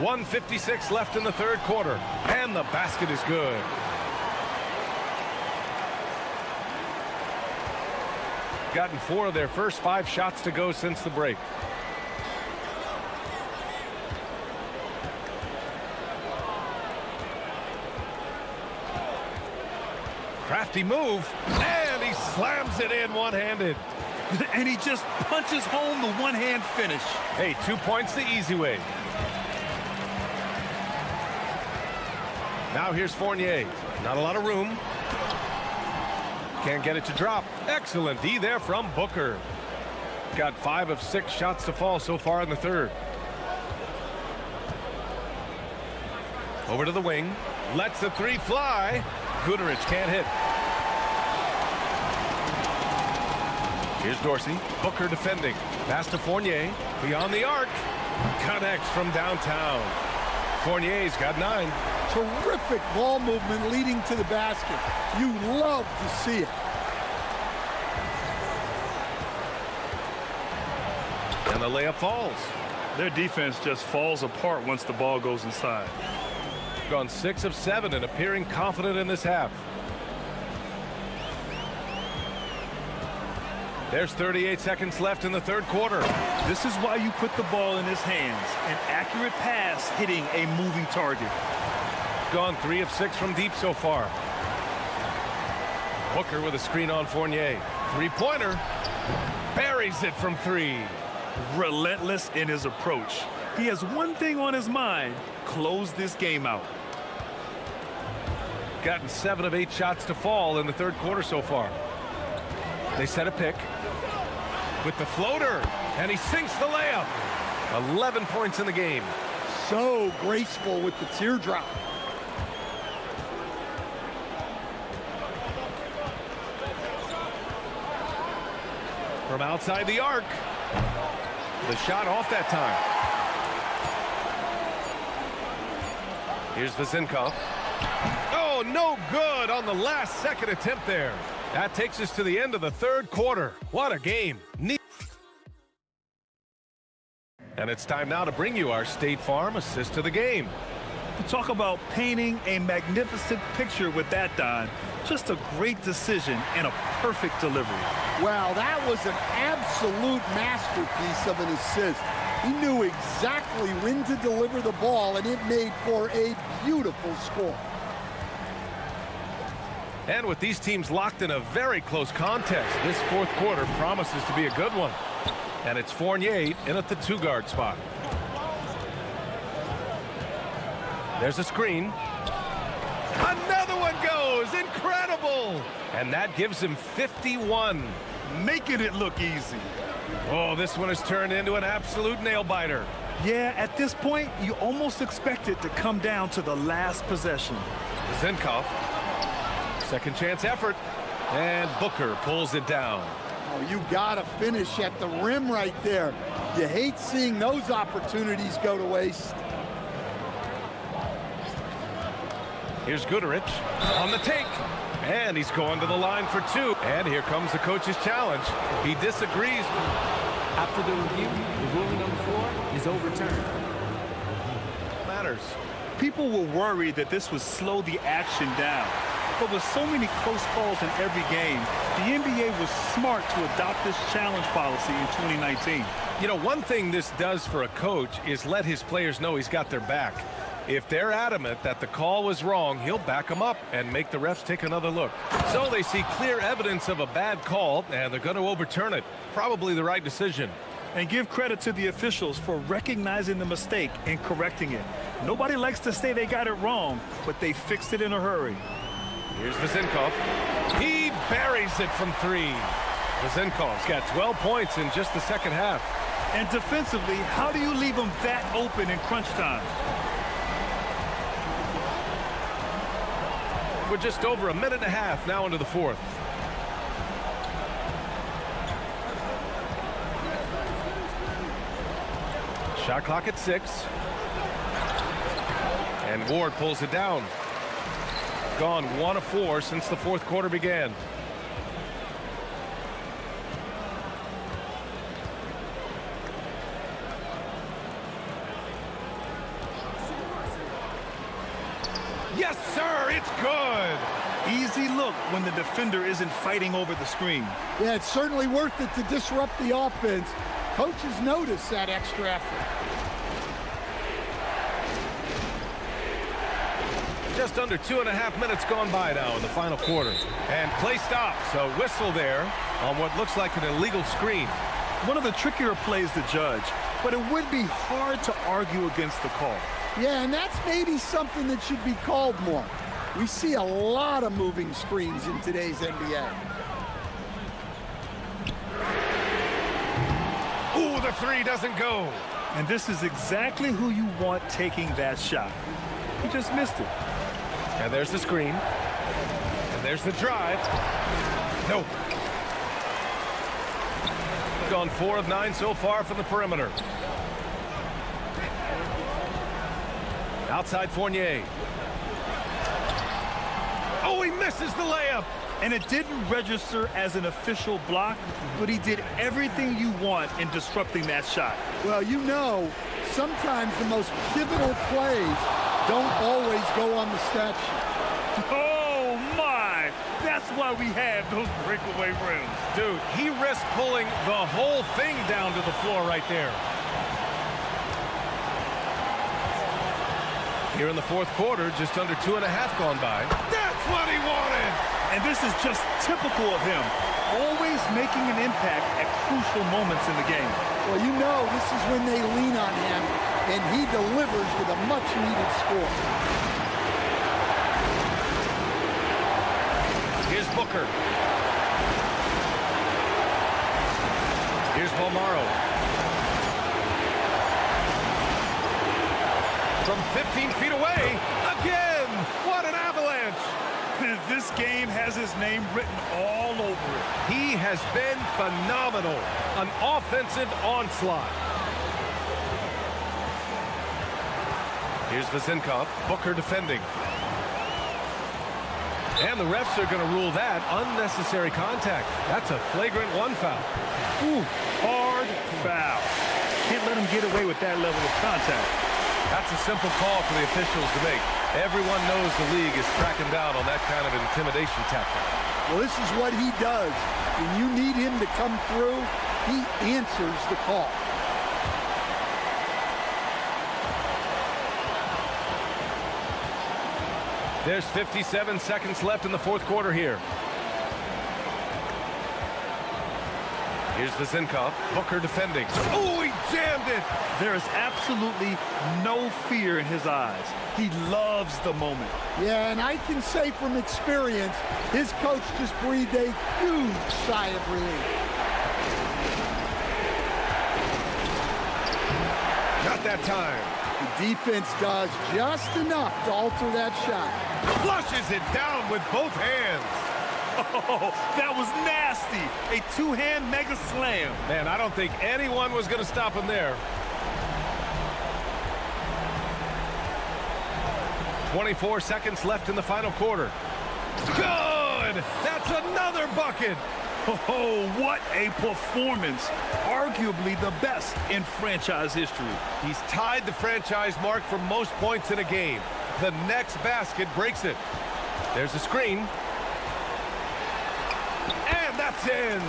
1:56 left in the third quarter, and the basket is good. Gotten 4 of their first 5 shots to go since the break. Crafty move, and he slams it in one-handed. And he just punches home the one-hand finish. Hey, 2 points the easy way. Now here's Fournier. Not a lot of room. Can't get it to drop. Excellent D there from Booker. Got 5 of 6 shots to fall so far in the third. Over to the wing. Lets the 3 fly. Guterich can't hit. Here's Dorsey. Booker defending. Pass to Fournier. Beyond the arc. Connects from downtown. Fournier's got 9. Terrific ball movement leading to the basket. You love to see it. And the layup falls. Their defense just falls apart once the ball goes inside. Gone 6 of 7 and appearing confident in this half. There's 38 seconds left in the third quarter. This is why you put the ball in his hands. An accurate pass hitting a moving target. Gone 3 of 6 from deep so far. Booker with a screen on Fournier. 3-pointer. Buries it from 3. Relentless in his approach. He has one thing on his mind. Close this game out. Gotten 7 of 8 shots to fall in the third quarter so far. They set a pick with the floater, and he sinks the layup. 11 points in the game. So graceful with the teardrop. From outside the arc. The shot off that time. Here's Vezinkov. Oh, no good on the last second attempt there. That takes us to the end of the third quarter. What a game. And it's time now to bring you our State Farm assist to the game. Talk about painting a magnificent picture with that, Don. Just a great decision and a perfect delivery. Well, that was an absolute masterpiece of an assist. He knew exactly when to deliver the ball, and it made for a beautiful score. And with these teams locked in a very close contest, this fourth quarter promises to be a good one. And it's Fournier in at the two-guard spot. There's a screen. Another one goes! Incredible! And that gives him 51. Making it look easy. Oh, this one has turned into an absolute nail-biter. Yeah, at this point, you almost expect it to come down to the last possession. Zinkov. Second chance effort. And Booker pulls it down. Oh, you gotta finish at the rim right there. You hate seeing those opportunities go to waste. Here's Goodrich on the take. And he's going to the line for two. And here comes the coach's challenge. He disagrees. After the review, the ruling on the floor is overturned. Matters. People were worried that this would slow the action down. But with so many close calls in every game, the NBA was smart to adopt this challenge policy in 2019. You know, one thing this does for a coach is let his players know he's got their back. If they're adamant that the call was wrong, he'll back them up and make the refs take another look. So they see clear evidence of a bad call, and they're going to overturn it. Probably the right decision. And give credit to the officials for recognizing the mistake and correcting it. Nobody likes to say they got it wrong, but they fixed it in a hurry. Here's Zinkov. He buries it from three. Zinkov's got 12 points in just the second half. And defensively, how do you leave them that open in crunch time? We're just over a minute and a half now into the fourth. Shot clock at 6. And Ward pulls it down. Gone 1 of 4 since the fourth quarter began. Yes, sir, it's good. Easy look when the defender isn't fighting over the screen. Yeah, it's certainly worth it to disrupt the offense. Coaches notice that extra effort. Just under 2.5 minutes gone by now in the final quarter. And play stops. A whistle there on what looks like an illegal screen. One of the trickier plays to judge, but it would be hard to argue against the call. Yeah, and that's maybe something that should be called more. We see a lot of moving screens in today's NBA. Ooh, the three doesn't go. And this is exactly who you want taking that shot. He just missed it. And there's the screen. And there's the drive. Nope. Gone 4 of 9 so far from the perimeter. Outside Fournier. Oh, he misses the layup. And it didn't register as an official block, but he did everything you want in disrupting that shot. Well, you know, sometimes the most pivotal plays don't always go on the stat sheet. Oh, my! That's why we have those breakaway rims. Dude, he risked pulling the whole thing down to the floor right there. Here in the fourth quarter, just under 2.5 gone by. That's what he wanted! And this is just typical of him. Always making an impact at crucial moments in the game. Well, you know this is when they lean on him, and he delivers with a much-needed score. Here's Booker. Here's Bolmaro. From 15 feet away, again! What an avalanche! This game has his name written all over it. He has been phenomenal. An offensive onslaught. Here's Zinkov. Booker defending. And the refs are going to rule that unnecessary contact. That's a flagrant 1 foul. Ooh, hard foul. Can't let him get away with that level of contact. That's a simple call for the officials to make. Everyone knows the league is cracking down on that kind of intimidation tactic. Well, this is what he does. When you need him to come through, he answers the call. There's 57 seconds left in the fourth quarter here. Here's Vezinkov. Booker defending. Oh, he jammed it! There is absolutely no fear in his eyes. He loves the moment. Yeah, and I can say from experience, his coach just breathed a huge sigh of relief. Not that time. The defense does just enough to alter that shot. Flushes it down with both hands. Oh, that was nasty. A two-hand mega slam. Man, I don't think anyone was going to stop him there. 24 seconds left in the final quarter. Good! That's another bucket! Oh, what a performance. Arguably the best in franchise history. He's tied the franchise mark for most points in a game. The next basket breaks it. There's a screen. And that's in.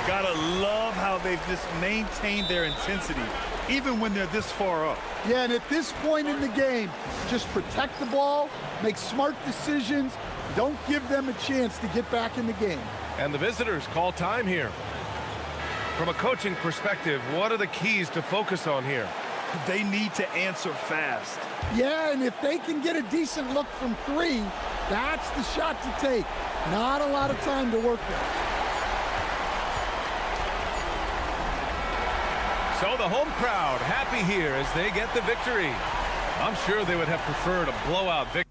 Gotta love how they've just maintained their intensity, even when they're this far up. Yeah, and at this point in the game, just protect the ball, make smart decisions, don't give them a chance to get back in the game. And the visitors call time here. From a coaching perspective, what are the keys to focus on here? They need to answer fast. Yeah, and if they can get a decent look from three, that's the shot to take. Not a lot of time to work with. So the home crowd happy here as they get the victory. I'm sure they would have preferred a blowout victory.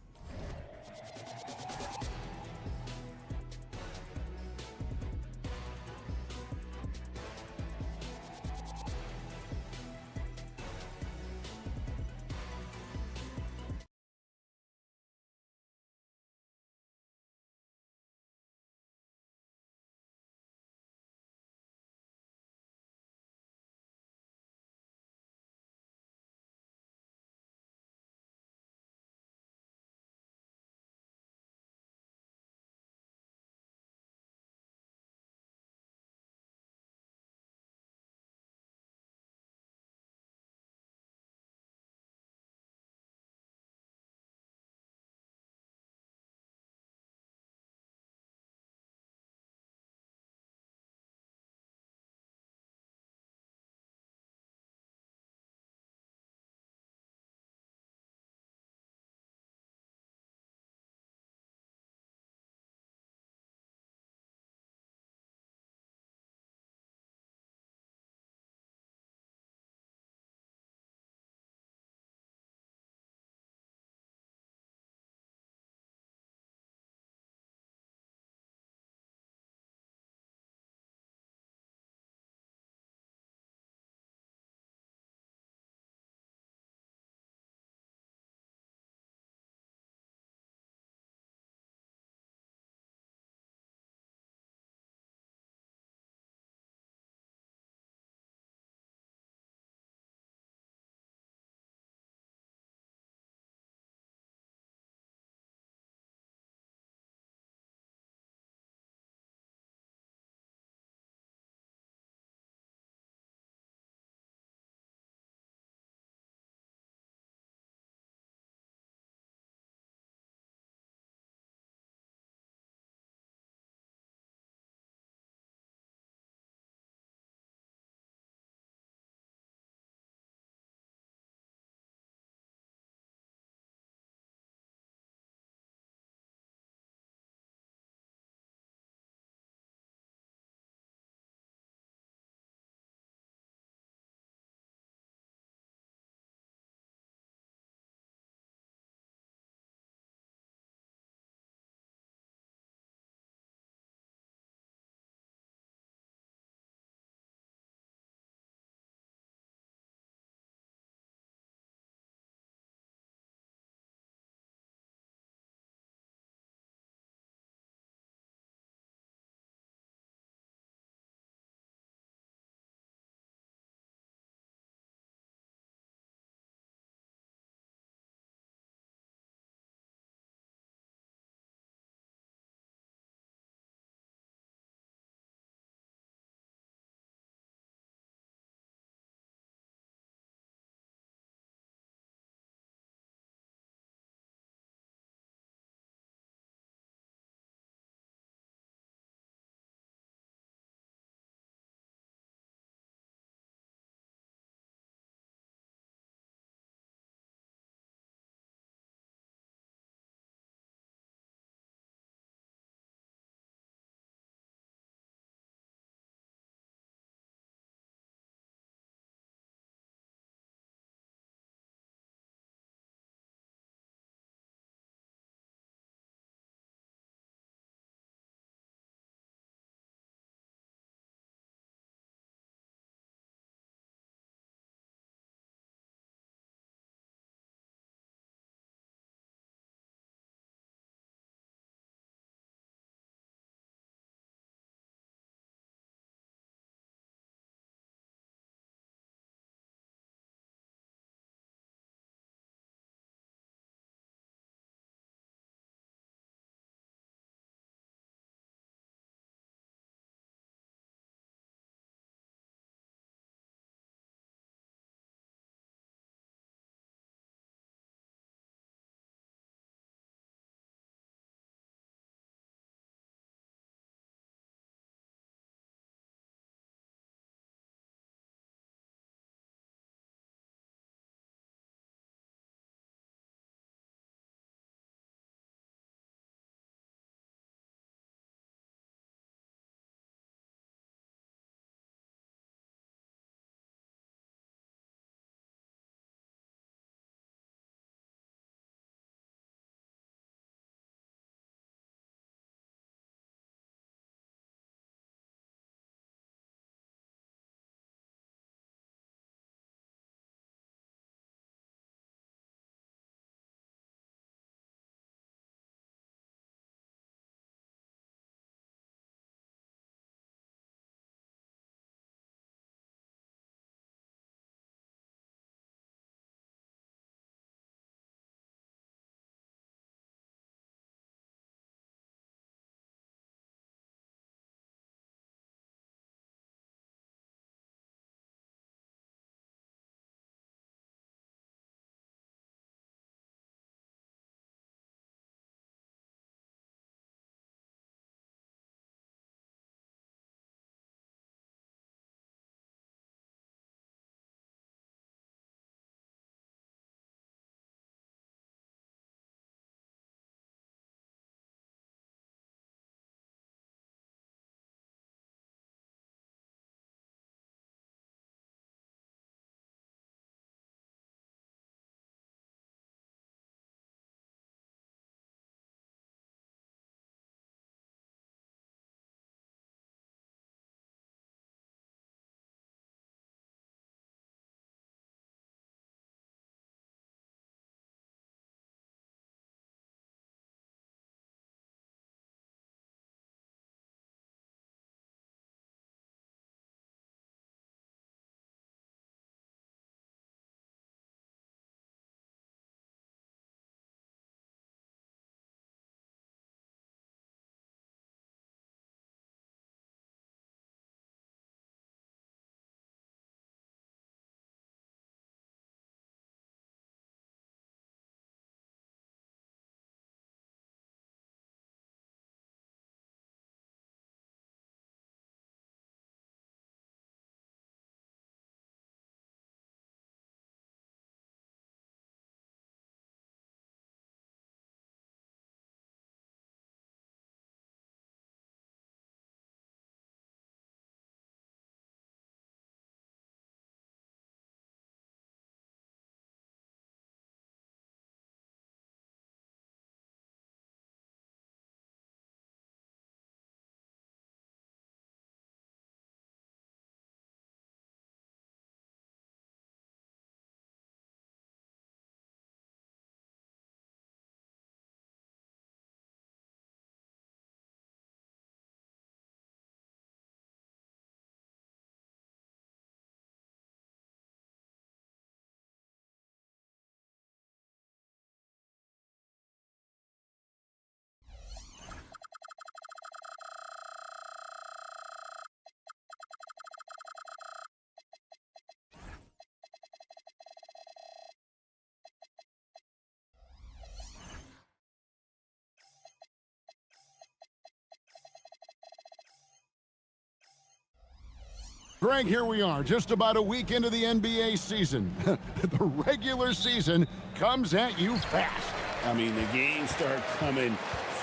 Greg, here we are, just about a week into the NBA season. The regular season comes at you fast. I mean, the games start coming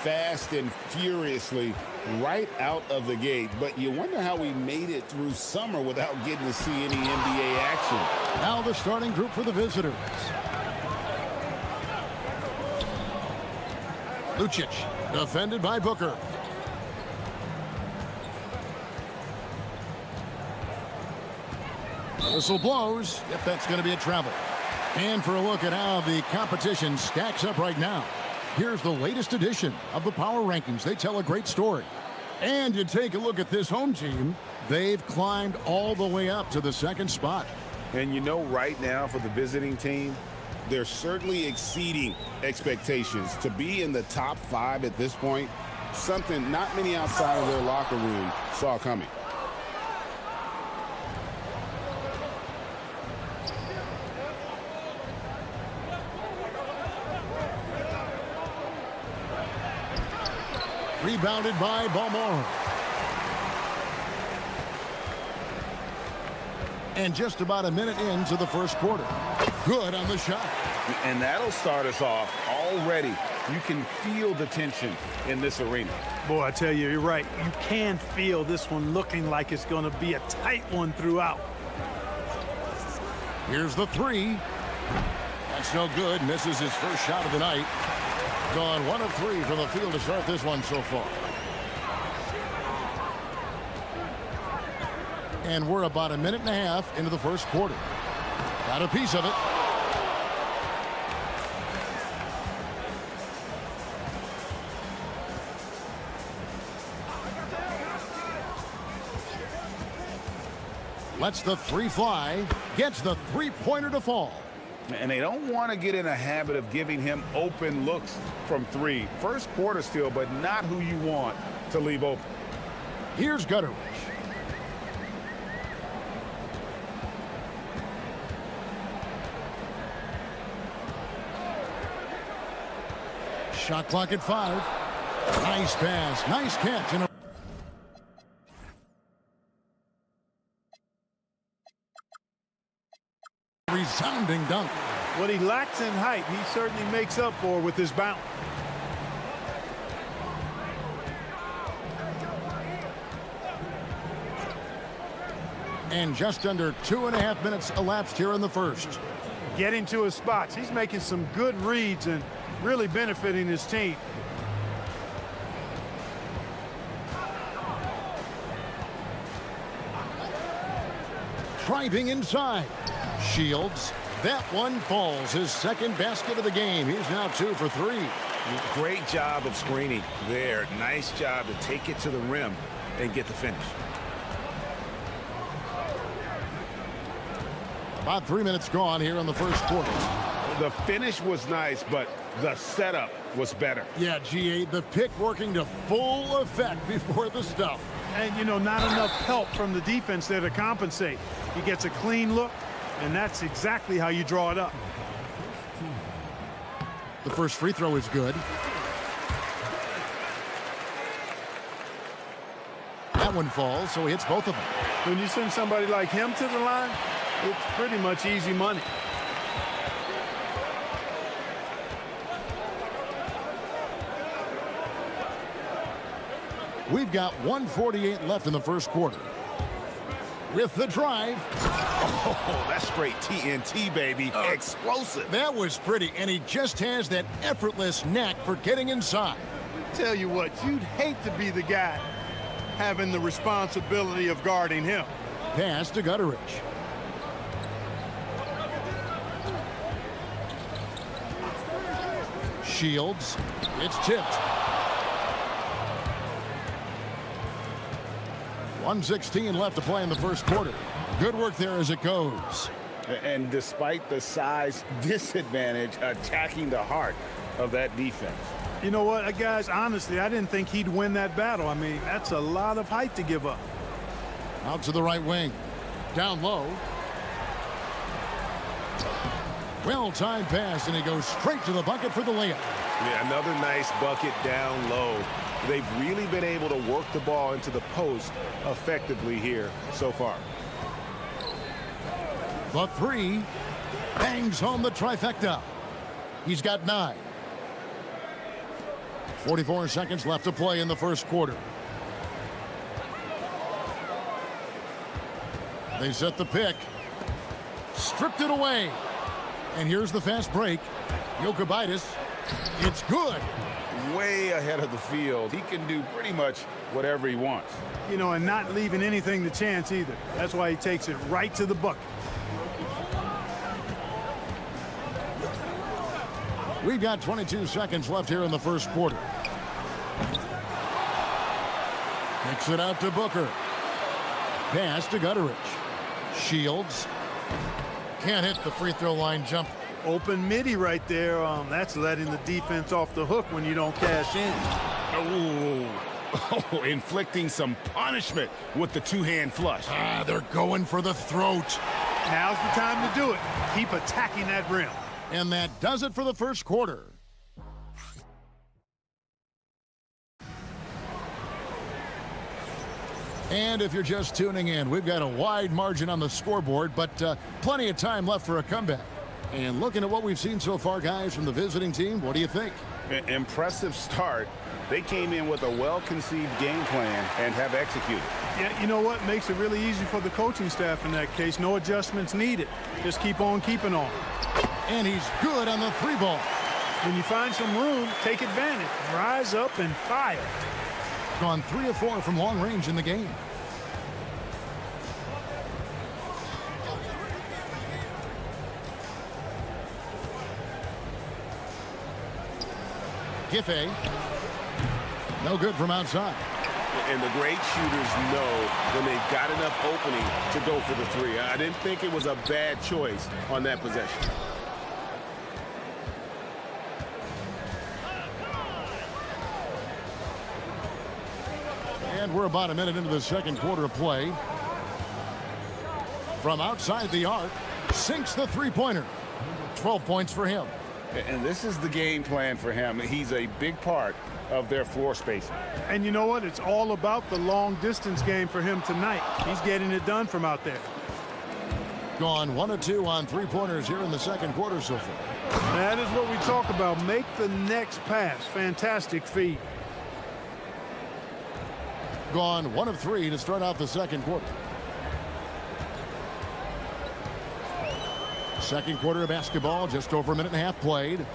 fast and furiously right out of the gate. But you wonder how we made it through summer without getting to see any NBA action. Now the starting group for the visitors. Lucic, defended by Booker. Whistle blows. Yep, that's going to be a travel. And for a look at how the competition stacks up right now, here's the latest edition of the Power Rankings. They tell a great story. And you take a look at this home team, they've climbed all the way up to the second spot. And you know, right now for the visiting team, they're certainly exceeding expectations. To be in the top 5 at this point, something not many outside of their locker room saw coming. Rebounded by Balmore. And just about a minute into the first quarter. Good on the shot. And that'll start us off already. You can feel the tension in this arena. Boy, I tell you, you're right. You can feel this one looking like it's going to be a tight one throughout. Here's the three. That's no good. Misses his first shot of the night. Gone 1 of 3 from the field to start this one so far. And we're about a minute and a half into the first quarter. Got a piece of it. Lets the three fly. Gets the three-pointer to fall. And they don't want to get in a habit of giving him open looks from 3. First quarter still, but not who you want to leave open. Here's Gutteridge. Shot clock at 5. Nice pass. Nice catch. And a resounding dunk. What he lacks in height, he certainly makes up for with his bounce. And just under 2.5 minutes elapsed here in the first. Getting to his spots. He's making some good reads and really benefiting his team. Driving inside. Shields. That one falls. His second basket of the game. He's now 2 for 3. Great job of screening there. Nice job to take it to the rim and get the finish. About 3 minutes gone here in the first quarter. The finish was nice, but the setup was better. Yeah, GA, the pick working to full effect before the stuff. And, you know, not enough help from the defense there to compensate. He gets a clean look, and that's exactly how you draw it up. The first free throw is good. That one falls, so he hits both of them. When you send somebody like him to the line, it's pretty much easy money. We've got 1:48 left in the first quarter. With the drive. Oh, that's straight TNT, baby. Explosive. That was pretty, and he just has that effortless knack for getting inside. Tell you what, you'd hate to be the guy having the responsibility of guarding him. Pass to Gutteridge. Shields. It's tipped. 1:16 left to play in the first quarter. Good work there as it goes. And despite the size disadvantage, attacking the heart of that defense. You know what, guys, honestly, I didn't think he'd win that battle. I mean, that's a lot of height to give up. Out to the right wing. Down low. Well-timed pass, and he goes straight to the bucket for the layup. Yeah, another nice bucket down low. They've really been able to work the ball into the post effectively here so far. The three bangs home the trifecta. He's got 9. 44 seconds left to play in the first quarter. They set the pick. Stripped it away. And here's the fast break. Jokibitis. It's good. Way ahead of the field. He can do pretty much whatever he wants. You know, and not leaving anything to chance either. That's why he takes it right to the bucket. We've got 22 seconds left here in the first quarter. Kicks it out to Booker. Pass to Gutteridge. Shields. Can't hit the free throw line jump. Open midi right there. That's letting the defense off the hook when you don't cash in. Oh, inflicting some punishment with the two-hand flush. They're going for the throat. Now's the time to do it. Keep attacking that rim. And that does it for the first quarter. And if you're just tuning in, we've got a wide margin on the scoreboard, but plenty of time left for a comeback. And looking at what we've seen so far, guys, from the visiting team, what do you think? Impressive start. They came in with a well-conceived game plan and have executed. Yeah, you know what? Makes it really easy for the coaching staff in that case. No adjustments needed. Just keep on keeping on. And he's good on the 3-ball. When you find some room, take advantage. Rise up and fire. Gone 3 of 4 from long range in the game. Giffey. No good from outside. And the great shooters know when they've got enough opening to go for the 3. I didn't think it was a bad choice on that possession. And we're about a minute into the second quarter of play. From outside the arc, sinks the three-pointer. 12 points for him. And this is the game plan for him. He's a big part of their floor spacing. And you know what? It's all about the long-distance game for him tonight. He's getting it done from out there. Gone 1 of 2 on three-pointers here in the second quarter so far. That is what we talk about. Make the next pass. Fantastic feed. Gone 1 of 3 to start out the second quarter. Second quarter of basketball, just over a minute and a half played.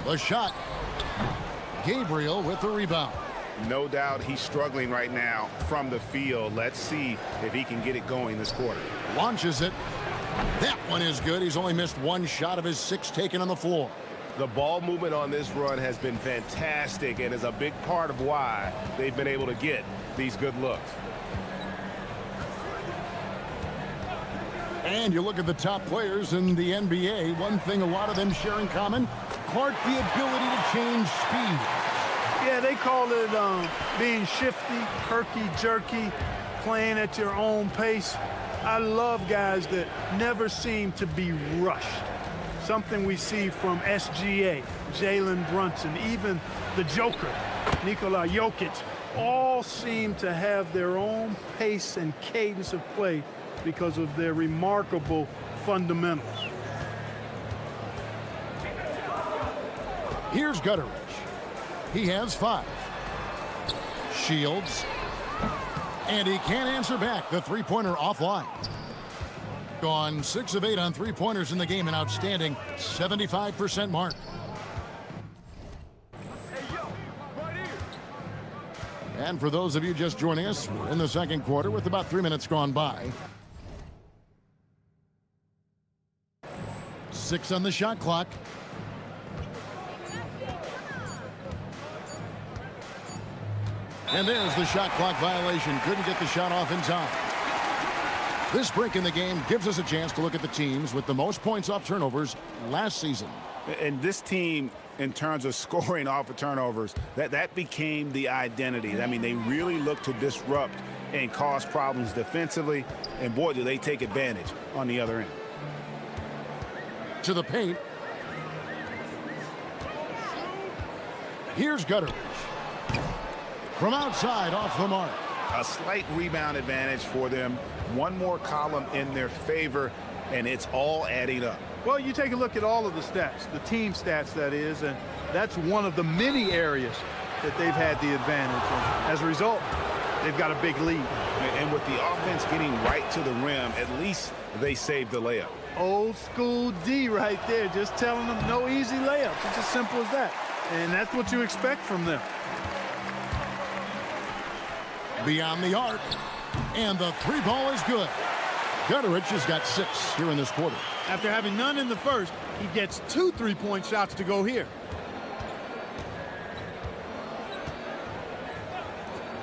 The shot. Gabriel with the rebound. No doubt he's struggling right now from the field. Let's see if he can get it going this quarter. Launches it. That one is good. He's only missed 1 shot of his 6 taken on the floor. The ball movement on this run has been fantastic and is a big part of why they've been able to get these good looks. And you look at the top players in the NBA, one thing a lot of them share in common, Clark, the ability to change speed. Yeah, they call it being shifty, herky-jerky, playing at your own pace. I love guys that never seem to be rushed. Something we see from SGA, Jalen Brunson, even the Joker, Nikola Jokic, all seem to have their own pace and cadence of play because of their remarkable fundamentals. Here's Gutteridge. He has 5. Shields. And he can't answer back. The three-pointer offline. Gone 6 of 8 on three-pointers in the game, an outstanding 75% mark. And for those of you just joining us, we're in the second quarter with about 3 minutes gone by. 6 on the shot clock. And there's the shot clock violation. Couldn't get the shot off in time. This break in the game gives us a chance to look at the teams with the most points off turnovers last season. And this team, in terms of scoring off of turnovers, that became the identity. I mean, they really look to disrupt and cause problems defensively. And boy, do they take advantage on the other end. To the paint. Here's Gutteridge. From outside, off the mark. A slight rebound advantage for them. One more column in their favor, and it's all adding up. Well, you take a look at all of the stats, the team stats, that is, and that's one of the many areas that they've had the advantage. And as a result, they've got a big lead. And with the offense getting right to the rim, at least they saved the layup. Old school D right there, just telling them no easy layups. It's as simple as that. And that's what you expect from them. Beyond the arc, and the three ball is good. Gutterich has got 6 here in this quarter. After having none in the first, he gets 2 3-point shots to go here.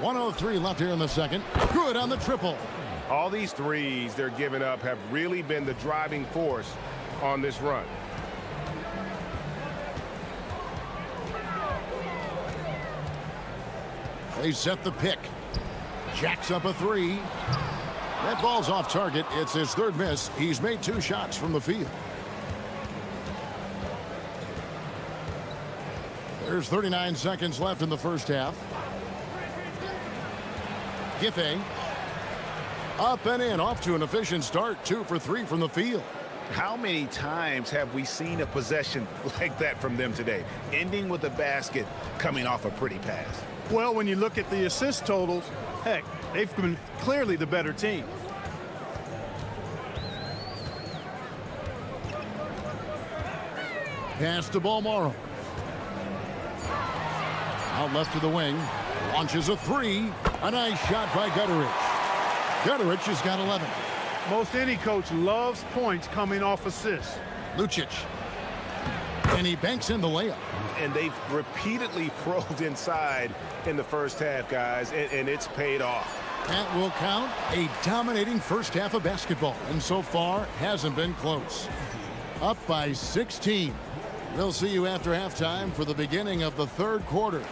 1:03 left here in the second. Good on the triple. All these threes they're giving up have really been the driving force on this run. They set the pick. Jacks up a 3. That ball's off target. It's his 3rd miss. He's made 2 shots from the field. There's 39 seconds left in the first half. Giffey. Up and in, off to an efficient start. 2 for 3 from the field. How many times have we seen a possession like that from them today? Ending with a basket, coming off a pretty pass. Well, when you look at the assist totals, heck, they've been clearly the better team. Pass to Balmoro. Out left to the wing. Launches a 3. A nice shot by Gutterich. Gutterich has got 11. Most any coach loves points coming off assists. Lucic. And he banks in the layup. And they've repeatedly probed inside in the first half, guys, and it's paid off. That will count. A dominating first half of basketball, and so far hasn't been close. Up by 16. We'll see you after halftime for the beginning of the 3rd quarter.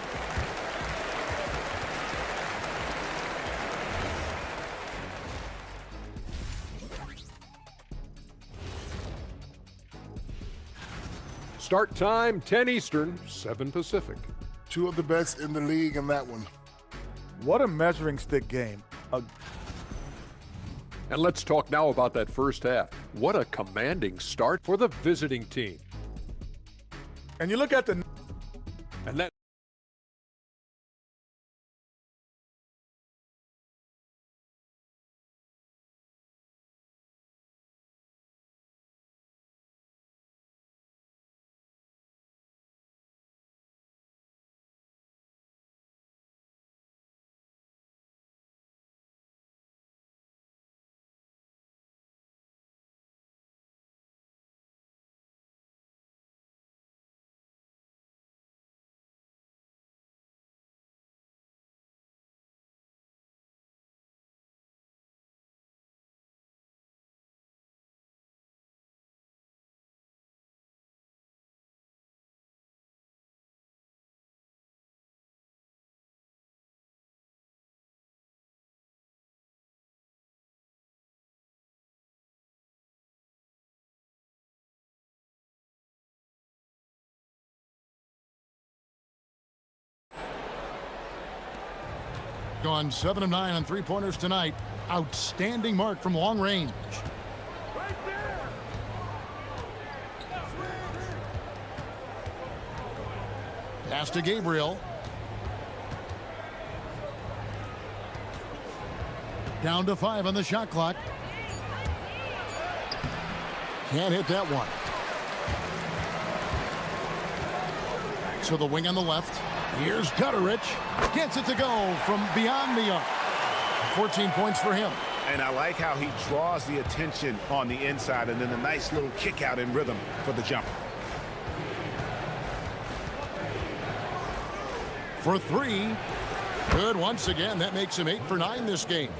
Start time 10 Eastern, 7 Pacific. 2 of the best in the league in that one. What a measuring stick game. And let's talk now about that first half. What a commanding start for the visiting team. And you look at the... And that... Gone 7 of 9 on 3-pointers tonight. Outstanding mark from long range. Pass to Gabriel. Down to 5 on the shot clock. Can't hit that one. So the wing on the left. Here's Gutterich. Gets it to go from beyond the arc. 14 points for him. And I like how he draws the attention on the inside and then a nice little kick out in rhythm for the jumper. For 3. Good once again. That makes him 8 for 9 this game.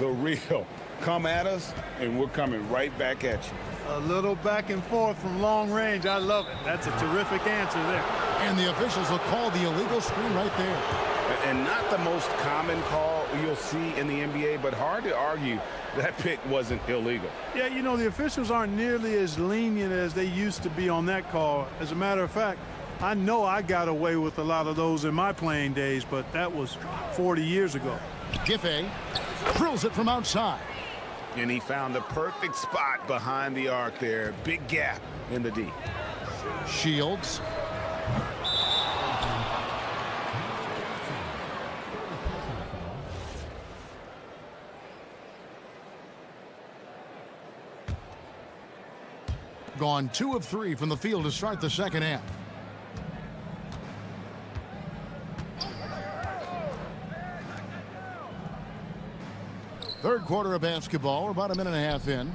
The real. Come at us, and we're coming right back at you. A little back and forth from long range. I love it. That's a terrific answer there. And the officials will call the illegal screen right there. And not the most common call you'll see in the NBA, but hard to argue that pick wasn't illegal. Yeah, you know, the officials aren't nearly as lenient as they used to be on that call. As a matter of fact, I know I got away with a lot of those in my playing days, but that was 40 years ago. Giffey drills it from outside. And he found the perfect spot behind the arc there. Big gap in the D. Shields. Gone 2 of 3 from the field to start the second half. Third quarter of basketball. We're about a minute and a half in.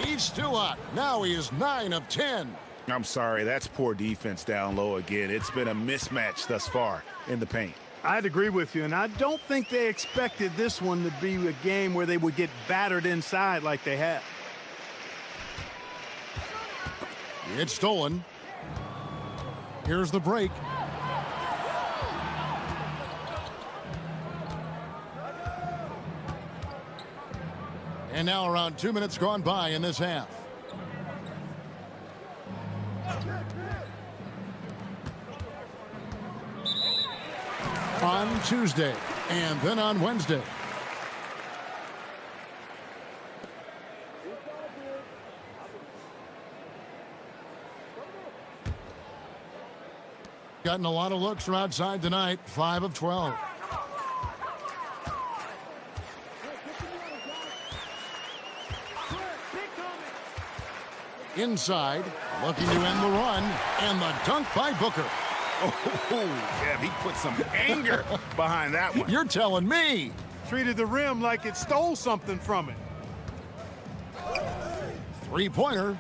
He's still hot. Now he is 9 of 10. I'm sorry, that's poor defense down low again. It's been a mismatch thus far in the paint. I'd agree with you, and I don't think they expected this one to be a game where they would get battered inside like they have. It's stolen. Here's the break. And now around 2 minutes gone by in this half. On Tuesday and then on Wednesday. Gotten a lot of looks from outside tonight. 5 of 12. Inside, looking to end the run, and the dunk by Booker. Oh, yeah, he put some anger behind that one. You're telling me. Treated the rim like it stole something from it. Three-pointer.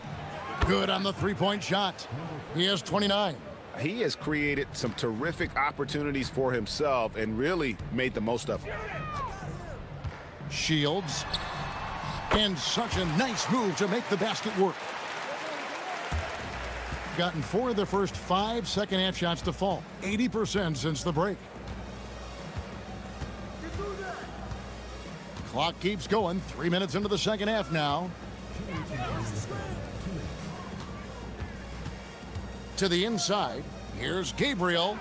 Good on the three-point shot. He has 29. He has created some terrific opportunities for himself and really made the most of them. Shields. And such a nice move to make the basket work. Gotten 4 of the first 5 second-half shots to fall. 80% since the break. Clock keeps going. 3 minutes into the second half now. To the inside. Here's Gabriel.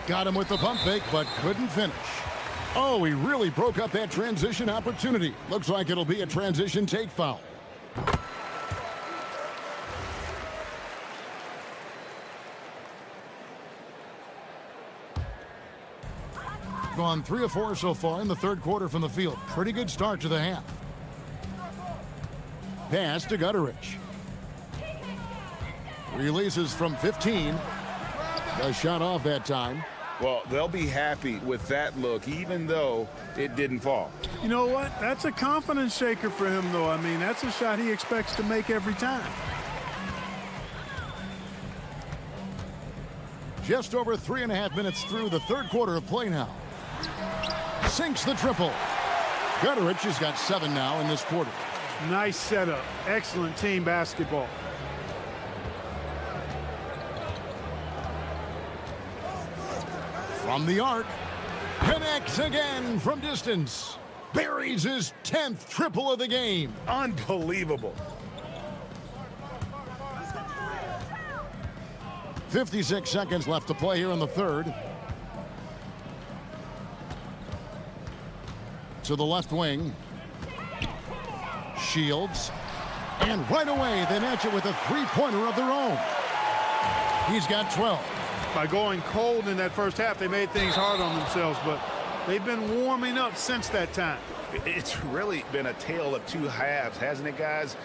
Got him with the pump fake, but couldn't finish. Oh, he really broke up that transition opportunity. Looks like it'll be a transition take foul. Gone 3 of 4 so far in the third quarter from the field. Pretty good start to the half. Pass to Gutterich. Releases from 15. A shot off that time. Well, they'll be happy with that look, even though it didn't fall. You know what? That's a confidence shaker for him, though. I mean, that's a shot he expects to make every time. Just over 3.5 minutes through the third quarter of play now. Sinks the triple. Gutterich has got 7 now in this quarter. Nice setup. Excellent team basketball. From the arc. Connects again from distance. Buries his 10th triple of the game. Unbelievable. 56 seconds left to play here in the third. To the left wing. Shields. And right away, they match it with a three-pointer of their own. He's got 12. By going cold in that first half, they made things hard on themselves, but they've been warming up since that time. It's really been a tale of 2 halves, hasn't it, guys?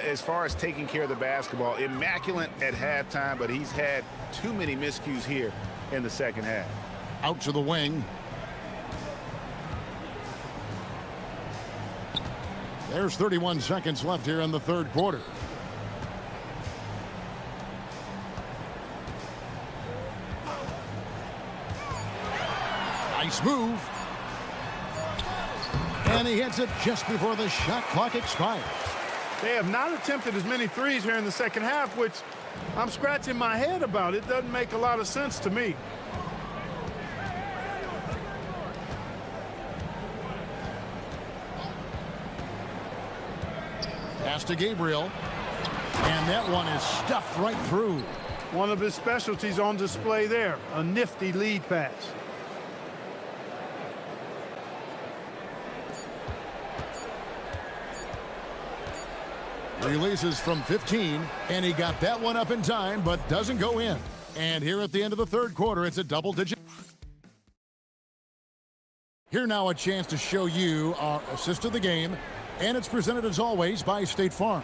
As far as taking care of the basketball, immaculate at halftime, but he's had too many miscues here in the second half. Out to the wing. There's 31 seconds left here in the third quarter. Nice move. And he hits it just before the shot clock expires. They have not attempted as many threes here in the second half, which I'm scratching my head about. It doesn't make a lot of sense to me. Pass to Gabriel. And that one is stuffed right through. One of his specialties on display there. A nifty lead pass. Releases from 15, and he got that one up in time, but doesn't go in. And here at the end of the third quarter, it's a double-digit. Here now a chance to show you our assist of the game, and it's presented as always by State Farm.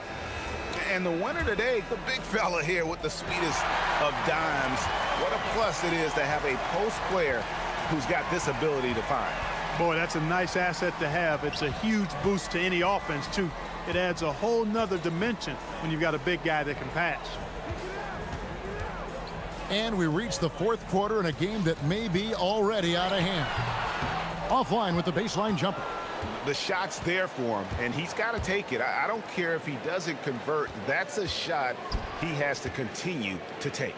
And the winner today, the big fella here with the sweetest of dimes. What a plus it is to have a post player who's got this ability to find. Boy, that's a nice asset to have. It's a huge boost to any offense, too. It adds a whole nother dimension when you've got a big guy that can pass. And we reach the fourth quarter in a game that may be already out of hand. Offline with the baseline jumper. The shot's there for him, and he's got to take it. I don't care if he doesn't convert. That's a shot he has to continue to take.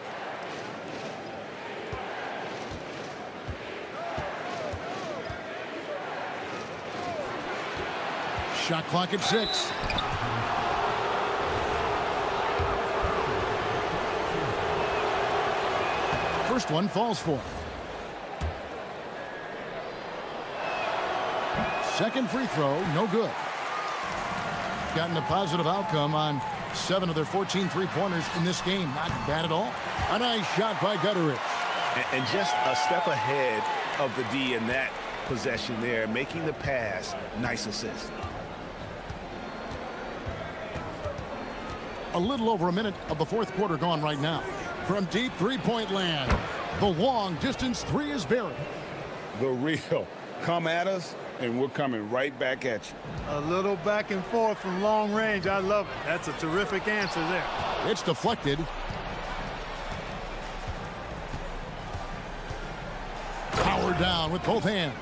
Shot clock at 6. First one falls for him. Second free throw, no good. Gotten a positive outcome on 7 of their 14 three-pointers in this game. Not bad at all. A nice shot by Gutteridge. And just a step ahead of the D in that possession there, making the pass. Nice assist. A little over a minute of the fourth quarter gone right now. From deep three-point land, the long-distance three is buried. The real. Come at us, and we're coming right back at you. A little back and forth from long range. I love it. That's a terrific answer there. It's deflected. Powered down with both hands.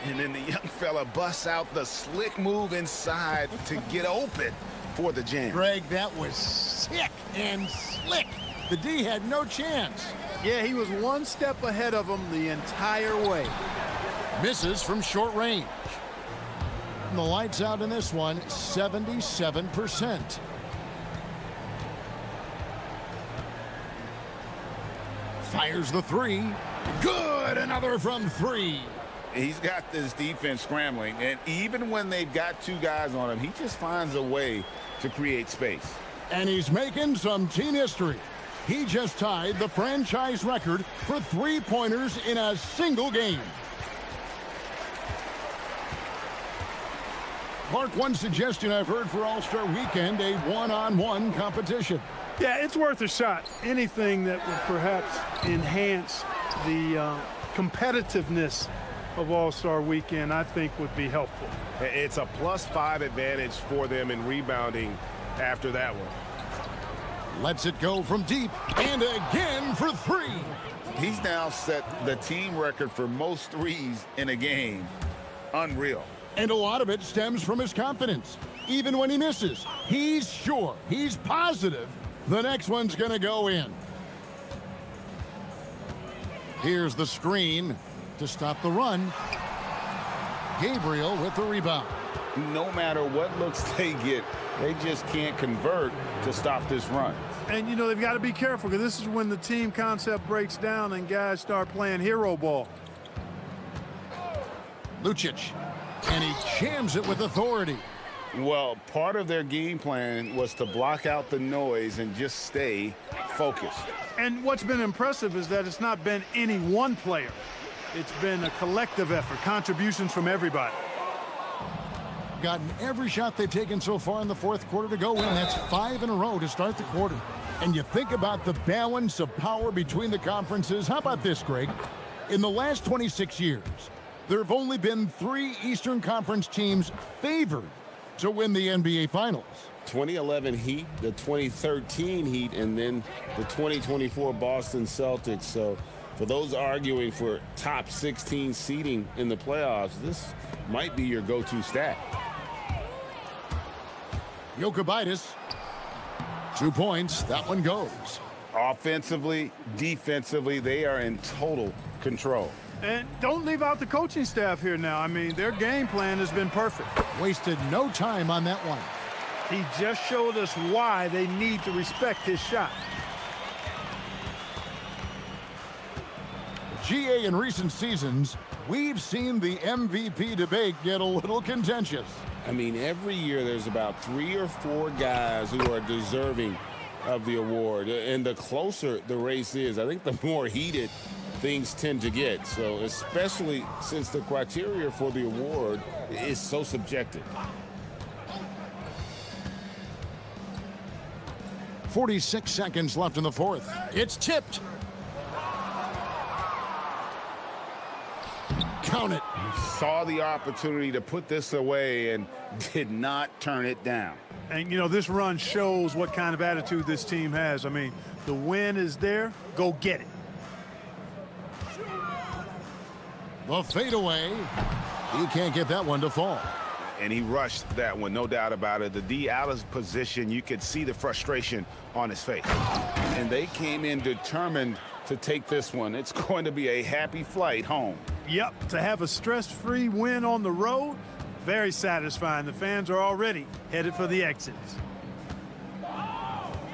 And then the young fella busts out the slick move inside to get open for the jam. Greg, that was sick and slick. The D had no chance. Yeah, he was one step ahead of him the entire way. Misses from short range. And the lights out in this one, 77%. Fires the three. Good, another from 3. He's got this defense scrambling, and even when they've got 2 guys on him, he just finds a way to create space. And he's making some team history. He just tied the franchise record for three-pointers in a single game. Clark, one suggestion I've heard for All-Star Weekend, a one-on-one competition. Yeah, it's worth a shot. Anything that would perhaps enhance the competitiveness of All-Star Weekend, I think, would be helpful. It's a +5 advantage for them in rebounding after that one. Lets it go from deep, and again for 3. He's now set the team record for most threes in a game. Unreal. And a lot of it stems from his confidence. Even when he misses, he's sure, he's positive the next one's going to go in. Here's the screen to stop the run. Gabriel with the rebound. No matter what looks they get, they just can't convert to stop this run. And, you know, they've got to be careful because this is when the team concept breaks down and guys start playing hero ball. Lucic, and he jams it with authority. Well, part of their game plan was to block out the noise and just stay focused. And what's been impressive is that it's not been any one player. It's been a collective effort, contributions from everybody. Gotten every shot they've taken so far in the fourth quarter to go in. That's 5 in a row to start the quarter. And you think about the balance of power between the conferences. How about this, Greg? In the last 26 years, there have only been 3 Eastern Conference teams favored to win the NBA Finals. 2011 Heat, the 2013 Heat, and then the 2024 Boston Celtics. So for those arguing for top 16 seeding in the playoffs, this might be your go-to stat. Jokic, 2 points. That one goes. Offensively, defensively, they are in total control. And don't leave out the coaching staff here now. I mean, their game plan has been perfect. Wasted no time on that one. He just showed us why they need to respect his shot. GA, in recent seasons, we've seen the MVP debate get a little contentious. I mean, every year there's about 3 or 4 guys who are deserving of the award. And the closer the race is, I think the more heated things tend to get. So especially since the criteria for the award is so subjective. 46 seconds left in the fourth. It's tipped. Count it. Saw the opportunity to put this away and did not turn it down. And, you know, this run shows what kind of attitude this team has. I mean, the win is there. Go get it. The fadeaway. He can't get that one to fall. And he rushed that one, no doubt about it. The D out of position, you could see the frustration on his face. And they came in determined to take this one. It's going to be a happy flight home. Yep, to have a stress-free win on the road, very satisfying. The fans are already headed for the exits.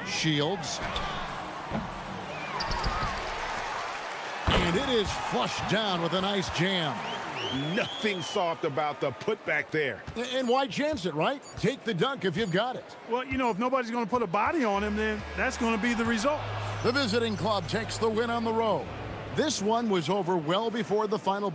Shields. And it is flushed down with a nice jam. Nothing soft about the putback there. And why chance it, right? Take the dunk if you've got it. Well, you know, if nobody's going to put a body on him, then that's going to be the result. The visiting club takes the win on the road. This one was over well before the final.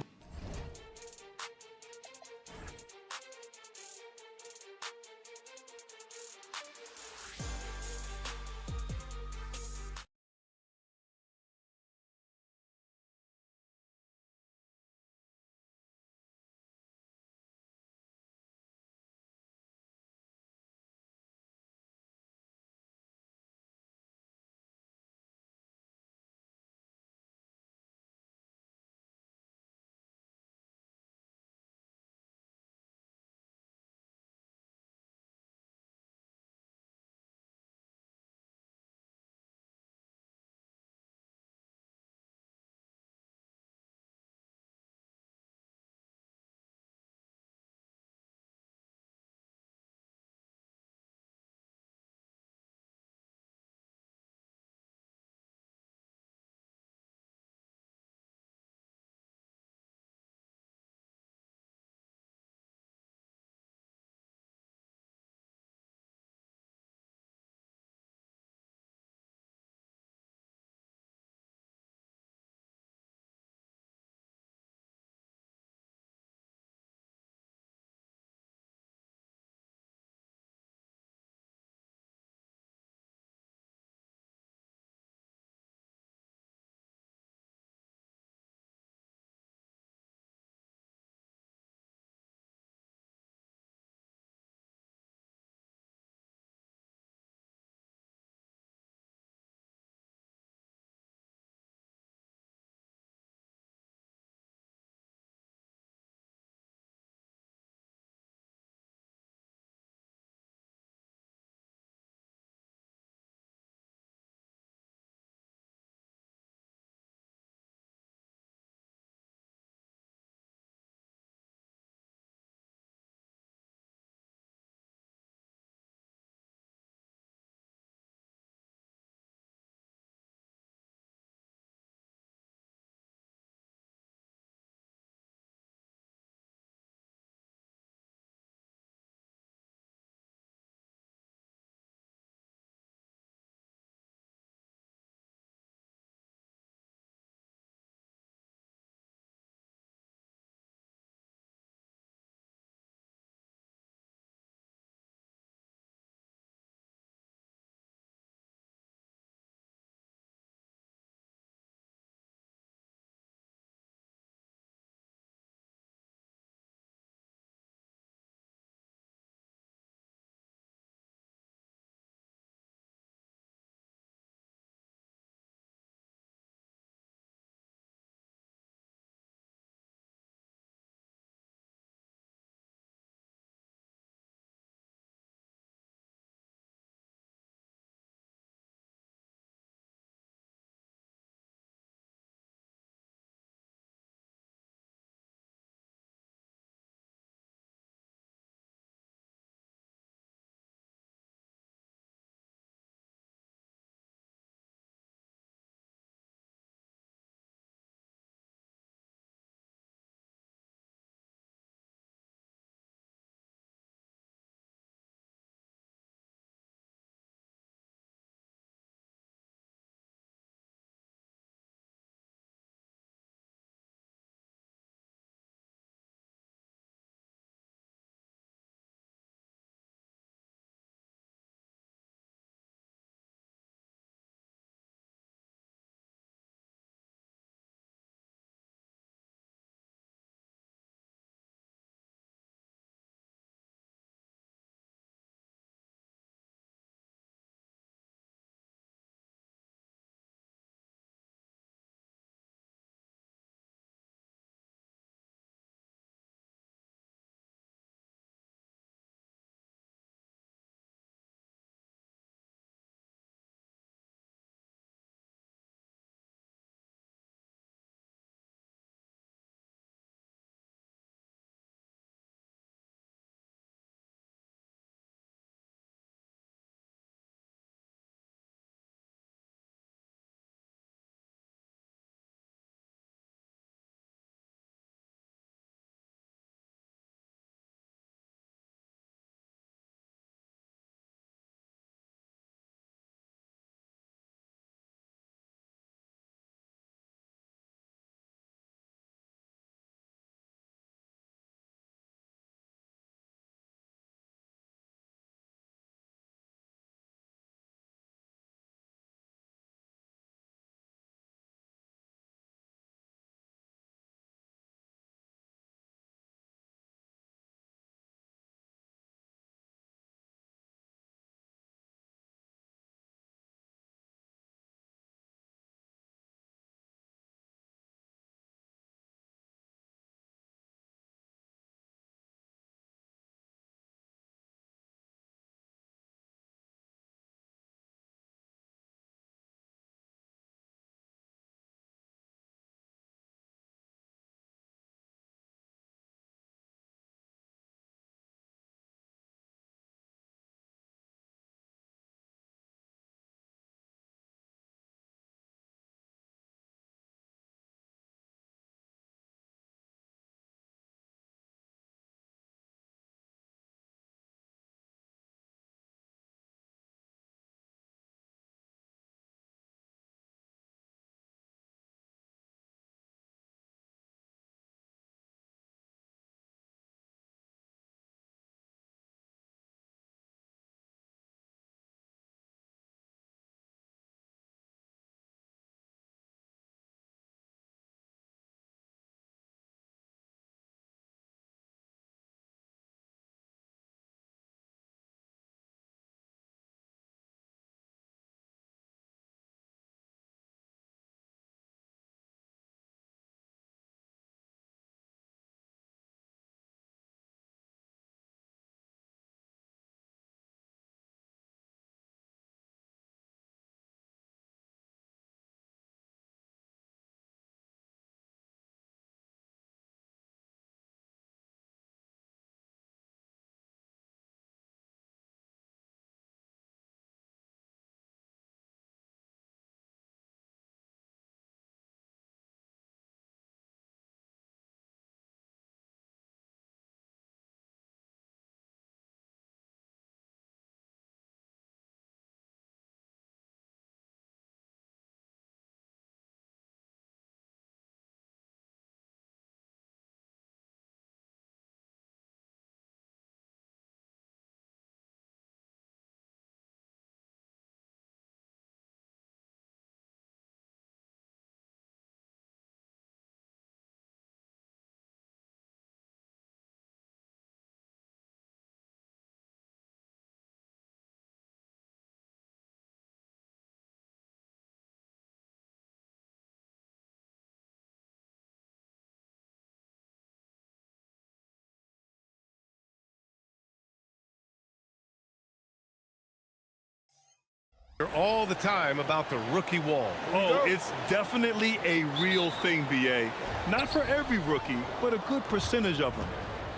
all the time about the rookie wall. Oh, it's definitely a real thing, BA. Not for every rookie, but a good percentage of them.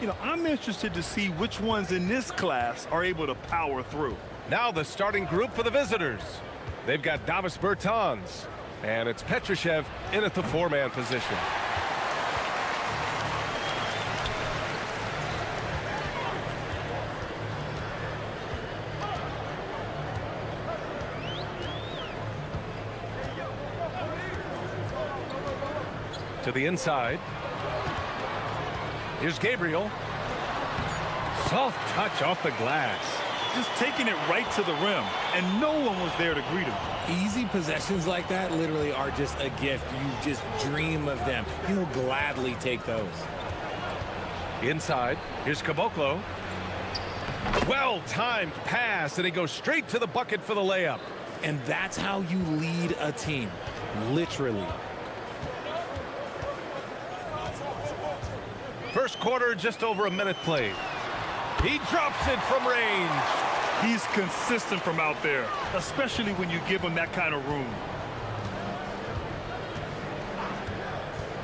You know, I'm interested to see which ones in this class are able to power through. Now the starting group for the visitors. They've got Davis Bertans, and it's Petrushev in at the four-man position. To the inside. Here's Gabriel. Soft touch off the glass. Just taking it right to the rim, and no one was there to greet him. Easy possessions like that literally are just a gift. You just dream of them. He'll gladly take those. Inside. Here's Caboclo. Well-timed pass, and he goes straight to the bucket for the layup. And that's how you lead a team. Literally. First quarter, just over a minute played. He drops it from range. He's consistent from out there, especially when you give him that kind of room.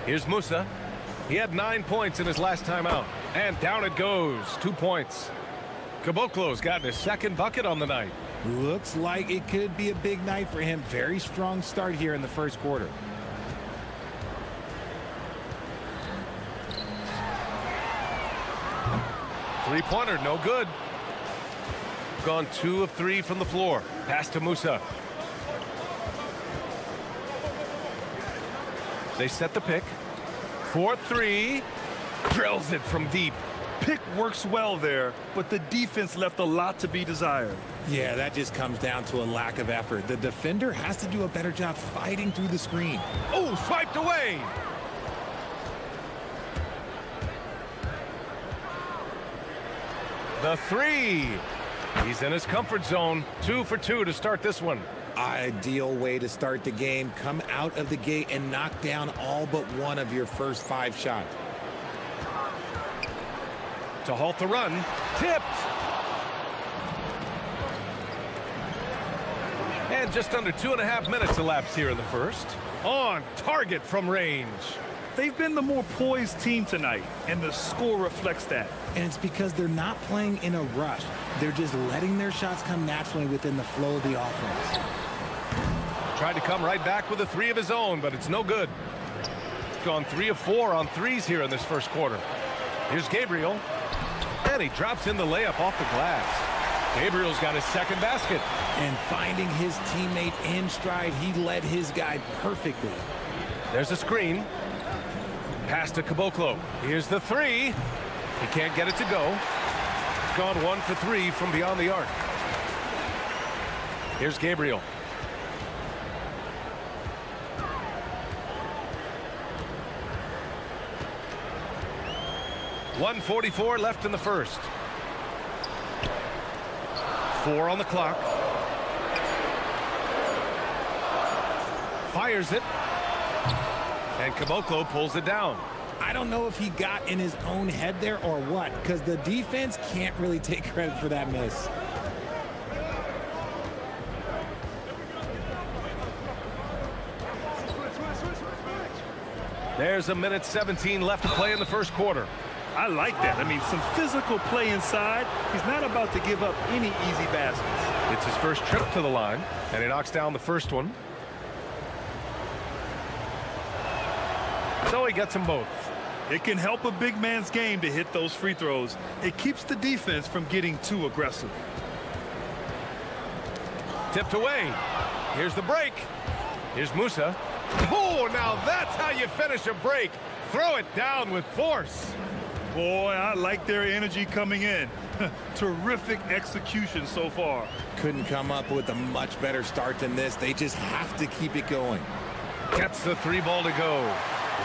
Here's Musa. He had 9 points in his last time out. And down it goes. 2 points. Caboclo's gotten his second bucket on the night. Looks like it could be a big night for him. Very strong start here in the first quarter. Three-pointer, no good. Gone 2 of 3 from the floor. Pass to Musa. They set the pick. 4-3. Drills it from deep. Pick works well there, but the defense left a lot to be desired. Yeah, that just comes down to a lack of effort. The defender has to do a better job fighting through the screen. Oh, swiped away. The three. He's in his comfort zone. 2 for 2 to start this one. Ideal way to start the game. Come out of the gate and knock down all but one of your first 5 shots. To halt the run. Tipped. And just under 2.5 minutes elapsed here in the first. On target from range. They've been the more poised team tonight, and the score reflects that. And it's because they're not playing in a rush. They're just letting their shots come naturally within the flow of the offense. Tried to come right back with a 3 of his own, but it's no good. Gone 3 of 4 on threes here in this first quarter. Here's Gabriel. And he drops in the layup off the glass. Gabriel's got his second basket. And finding his teammate in stride, he led his guy perfectly. There's a screen. Pass to Caboclo. Here's the 3. He can't get it to go. Gone 1 for 3 from beyond the arc. Here's Gabriel. .144 left in the first. 4 on the clock. Fires it. And Caboclo pulls it down. I don't know if he got in his own head there or what, because the defense can't really take credit for that miss. There's 1:17 left to play in the first quarter. I like that. I mean, some physical play inside. He's not about to give up any easy baskets. It's his first trip to the line, and he knocks down the first one. So he gets them both. It can help a big man's game to hit those free throws. It keeps the defense from getting too aggressive. Tipped away. Here's the break. Here's Musa. Oh, now that's how you finish a break. Throw it down with force. Boy, I like their energy coming in. Terrific execution so far. Couldn't come up with a much better start than this. They just have to keep it going. Gets the 3 ball to go.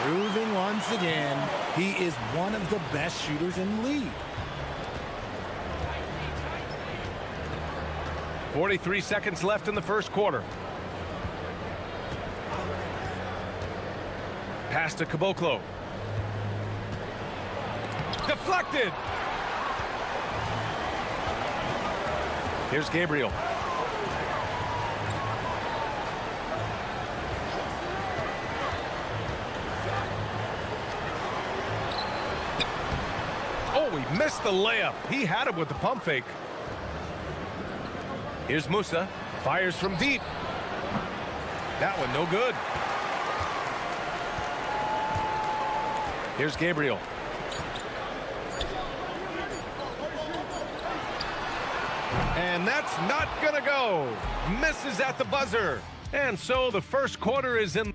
Proving once again, he is one of the best shooters in the league. 43 seconds left in the first quarter. Pass to Caboclo. Deflected. Here's Gabriel. Missed the layup. He had it with the pump fake. Here's Musa. Fires from deep. That one no good. Here's Gabriel. And that's not gonna go. Misses at the buzzer. And so the first quarter is in.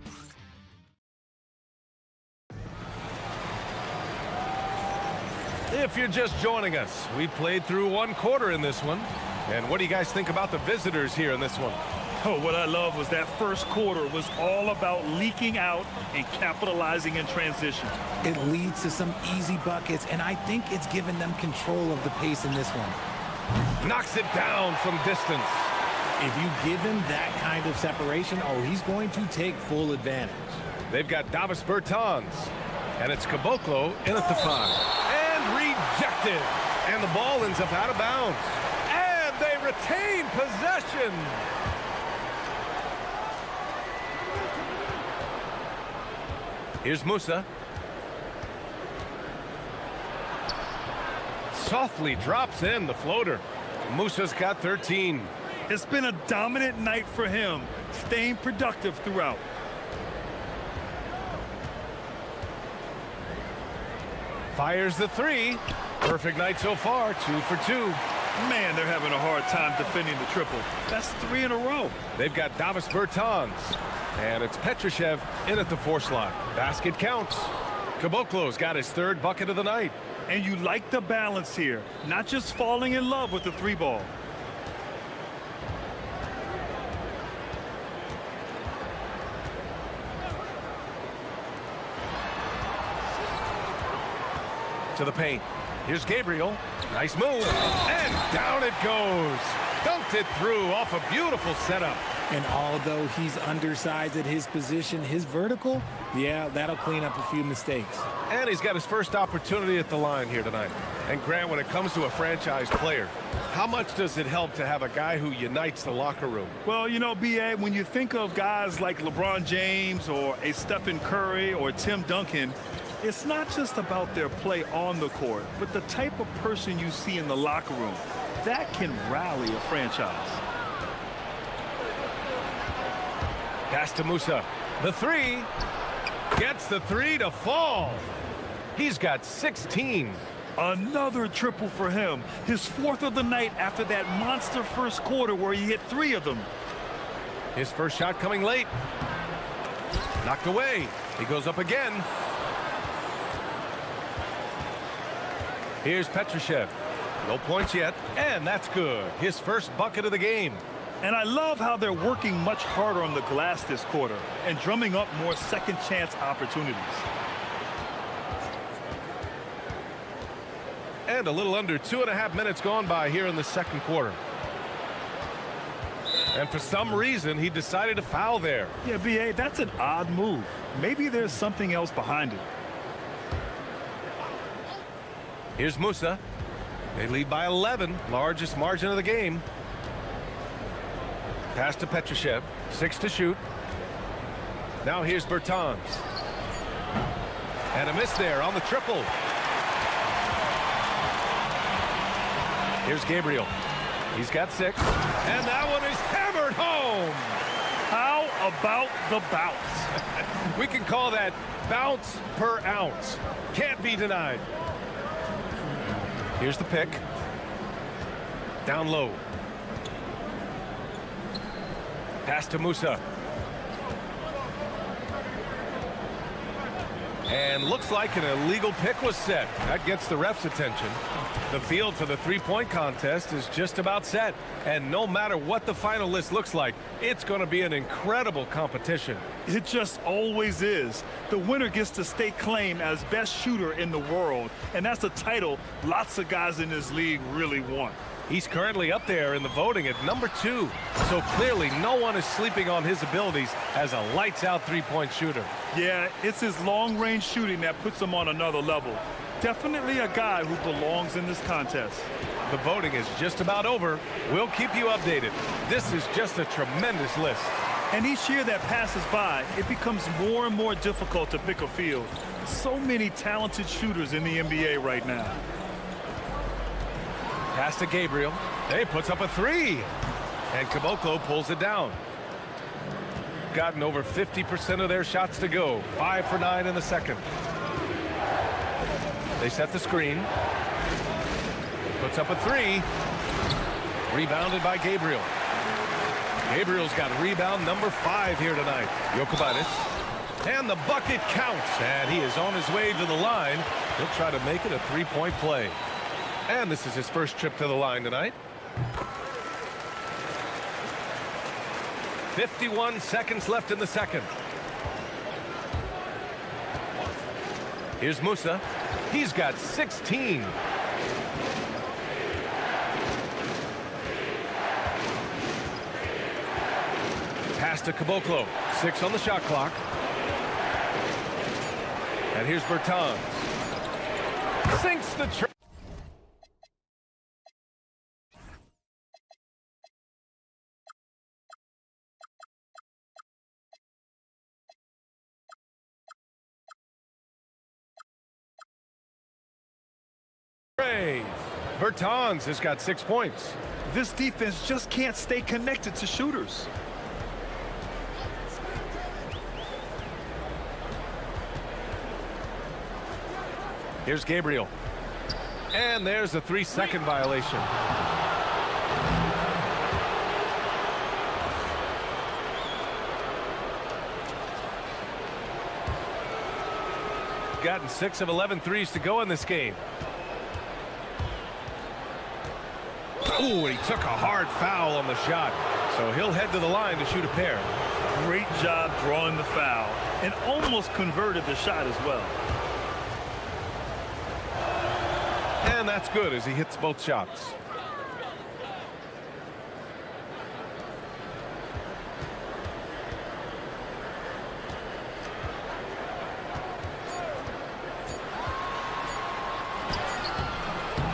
If you're just joining us, we played through one quarter in this one. And what do you guys think about the visitors here in this one? Oh, what I love was that first quarter was all about leaking out and capitalizing in transition. It leads to some easy buckets, and I think it's given them control of the pace in this one. Knocks it down from distance. If you give him that kind of separation, oh, he's going to take full advantage. They've got Davis Bertans, and it's Caboclo in at the 5. And rejected. And the ball ends up out of bounds. And they retain possession. Here's Musa. Softly drops in the floater. Musa's got 13. It's been a dominant night for him, staying productive throughout. Fires the 3. Perfect night so far, 2 for 2. Man, they're having a hard time defending the triple. That's 3 in a row. They've got Davis Bertans. And it's Petrushev in at the 4 slot. Basket counts. Caboclo's got his 3rd bucket of the night. And you like the balance here, not just falling in love with the 3 ball. To the paint. Here's Gabriel. Nice move. And down it goes. Dunked it through off a beautiful setup. And although he's undersized at his position, his vertical, yeah, that'll clean up a few mistakes. And he's got his first opportunity at the line here tonight. And Grant, when it comes to a franchise player, how much does it help to have a guy who unites the locker room? Well, you know, B.A., when you think of guys like LeBron James or a Stephen Curry or Tim Duncan, it's not just about their play on the court, but the type of person you see in the locker room. That can rally a franchise. Pass to Musa. The 3. Gets the 3 to fall. He's got 16. Another triple for him. His 4th of the night after that monster first quarter where he hit 3 of them. His first shot coming late. Knocked away. He goes up again. Here's Petrushev. No points yet, and that's good. His first bucket of the game. And I love how they're working much harder on the glass this quarter and drumming up more second chance opportunities. And a little under 2.5 minutes gone by here in the second quarter. And for some reason, he decided to foul there. Yeah, B.A., that's an odd move. Maybe there's something else behind it. Here's Musa. They lead by 11, largest margin of the game. Pass to Petrushev, 6 to shoot. Now here's Bertans. And a miss there on the triple. Here's Gabriel. He's got 6. And that one is hammered home. How about the bounce? We can call that bounce per ounce. Can't be denied. Here's the pick. Down low. Pass to Musa. And looks like an illegal pick was set. That gets the ref's attention. The field for the three-point contest is just about set. And no matter what the final list looks like, it's going to be an incredible competition. It just always is. The winner gets to stake claim as best shooter in the world. And that's a title lots of guys in this league really want. He's currently up there in the voting at number 2. So clearly no one is sleeping on his abilities as a lights-out three-point shooter. Yeah, it's his long-range shooting that puts him on another level. Definitely a guy who belongs in this contest. The voting is just about over. We'll keep you updated. This is just a tremendous list. And each year that passes by, it becomes more and more difficult to pick a field. So many talented shooters in the NBA right now. Pass to Gabriel. He puts up a three. And Caboclo pulls it down. Gotten over 50% of their shots to go. 5 for 9 in the second. They set the screen. Puts up a three. Rebounded by Gabriel. Gabriel's got rebound number 5 here tonight. Jokubaitis. And the bucket counts. And he is on his way to the line. He'll try to make it a three-point play. And this is his first trip to the line tonight. 51 seconds left in the second. Here's Musa. He's got 16. Pass to Caboclo. 6 on the shot clock. And here's Bertans. Sinks the trap. Bertans has got 6 points. This defense just can't stay connected to shooters. Here's Gabriel. And there's a 3-second violation. Gotten 6 of 11 threes to go in this game. Oh, he took a hard foul on the shot. So he'll head to the line to shoot a pair. Great job drawing the foul and almost converted the shot as well. And that's good as he hits both shots.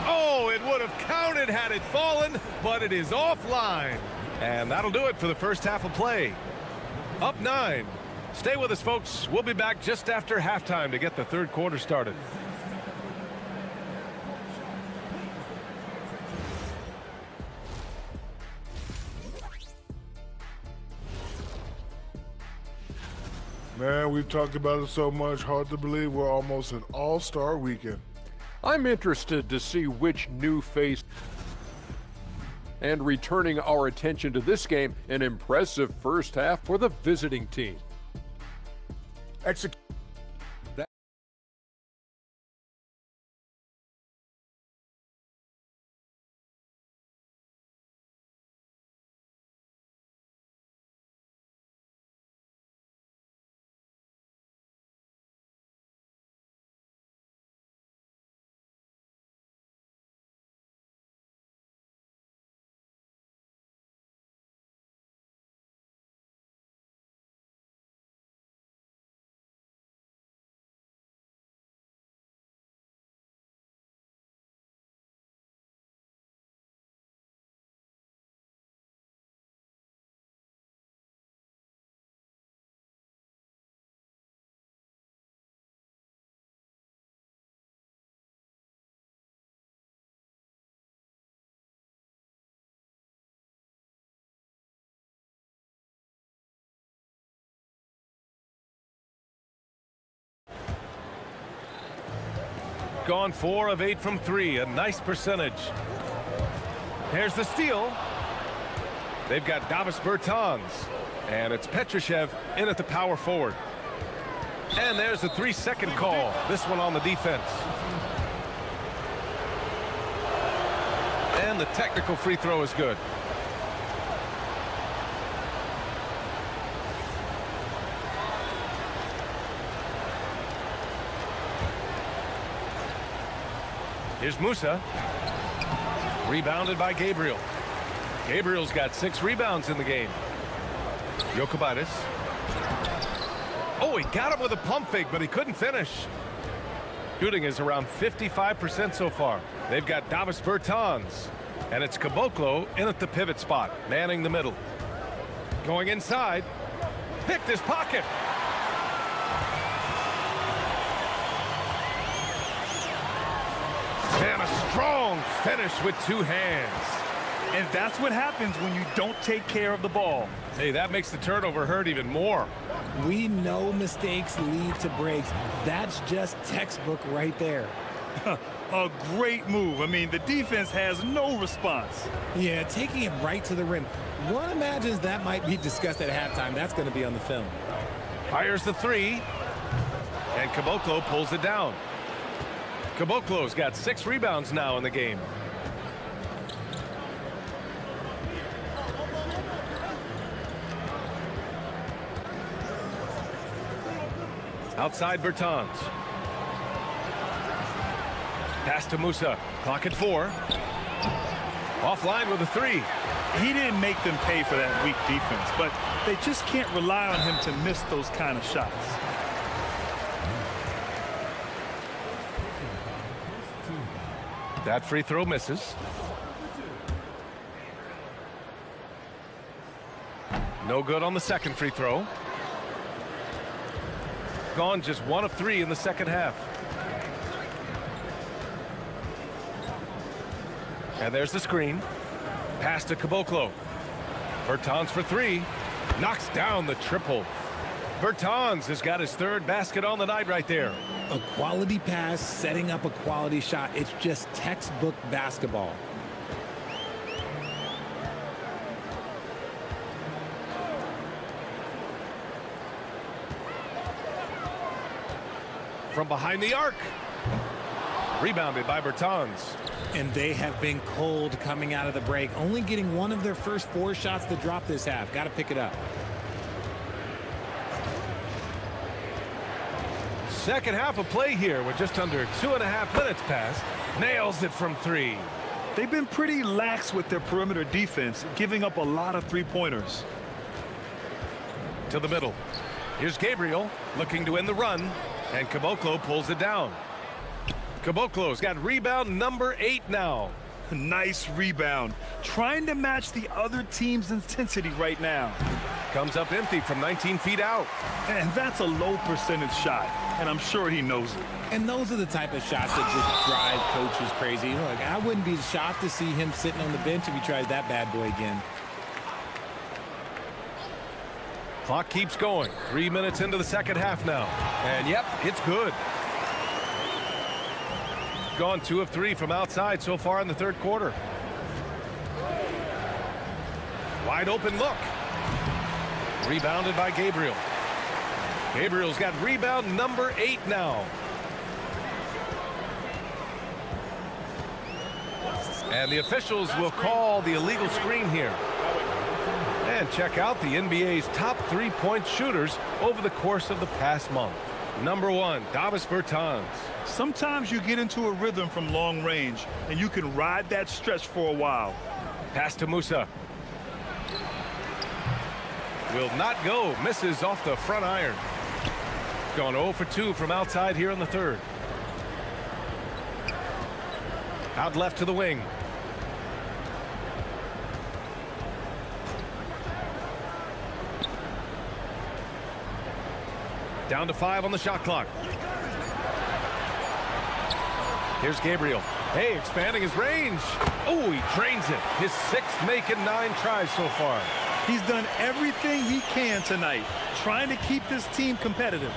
Oh, it would have counted had it fallen, but it is offline. And that'll do it for the first half of play. Up 9. Stay with us, folks. We'll be back just after halftime to get the third quarter started. Man, we've talked about it so much, hard to believe we're almost an all-star weekend. I'm interested to see which new face. And returning our attention to this game, an impressive first half for the visiting team. Execute. Gone 4 of 8 from 3, a nice percentage. Here's the steal. They've got Davis Bertans, and it's Petrushev in at the power forward. And there's a 3-second call, this one on the defense. And the technical free throw is good. Here's Musa. Rebounded by Gabriel. Gabriel's got 6 rebounds in the game. Jokubaitis. Oh, he got him with a pump fake, but he couldn't finish. Shooting is around 55% so far. They've got Davis Bertans. And it's Caboclo in at the pivot spot, manning the middle. Going inside. Picked his pocket. And a a strong finish with two hands. And that's what happens when you don't take care of the ball. Hey, that makes the turnover hurt even more. We know mistakes lead to breaks. That's just textbook right there. A great move. I mean, the defense has no response. Yeah, taking it right to the rim. One imagines that might be discussed at halftime. That's going to be on the film. Fires the three. And Caboclo pulls it down. Caboclo's got 6 rebounds now in the game. Outside Bertans. Pass to Musa. Clock at 4. Offline with a 3. He didn't make them pay for that weak defense, but they just can't rely on him to miss those kind of shots. That free throw misses. No good on the second free throw. Gone just 1 of 3 in the second half. And there's the screen. Pass to Caboclo. Bertans for 3. Knocks down the triple. Bertans has got his 3rd basket on the night right there. A quality pass, setting up a quality shot. It's just textbook basketball. From behind the arc. Rebounded by Bertans. And they have been cold coming out of the break. Only getting 1 of their first 4 shots to drop this half. Got to pick it up. Second half of play here with just under 2.5 minutes passed. Nails it from 3. They've been pretty lax with their perimeter defense, giving up a lot of three-pointers. To the middle. Here's Gabriel looking to end the run. And Caboclo pulls it down. Caboclo's got rebound number 8 now. Nice rebound. Trying to match the other team's intensity right now. Comes up empty from 19 feet out. And that's a low percentage shot. And I'm sure he knows it. And those are the type of shots that just drive coaches crazy. Look, I wouldn't be shocked to see him sitting on the bench if he tries that bad boy again. Clock keeps going. 3 minutes into the second half now. And yep, it's good. Gone 2 of 3 from outside so far in the third quarter. Wide open look. Rebounded by Gabriel. Gabriel's got rebound number 8 now. And the officials will call the illegal screen here. And check out the NBA's top 3-point shooters over the course of the past month. Number 1, Davis Bertans. Sometimes you get into a rhythm from long range, and you can ride that stretch for a while. Pass to Musa. Will not go. Misses off the front iron. Gone 0 for 2 from outside here in the third. Out left to the wing. Down to 5 on the shot clock. Here's Gabriel. Hey, expanding his range. Oh, he drains it. His 6th making 9 tries so far. He's done everything he can tonight, trying to keep this team competitive.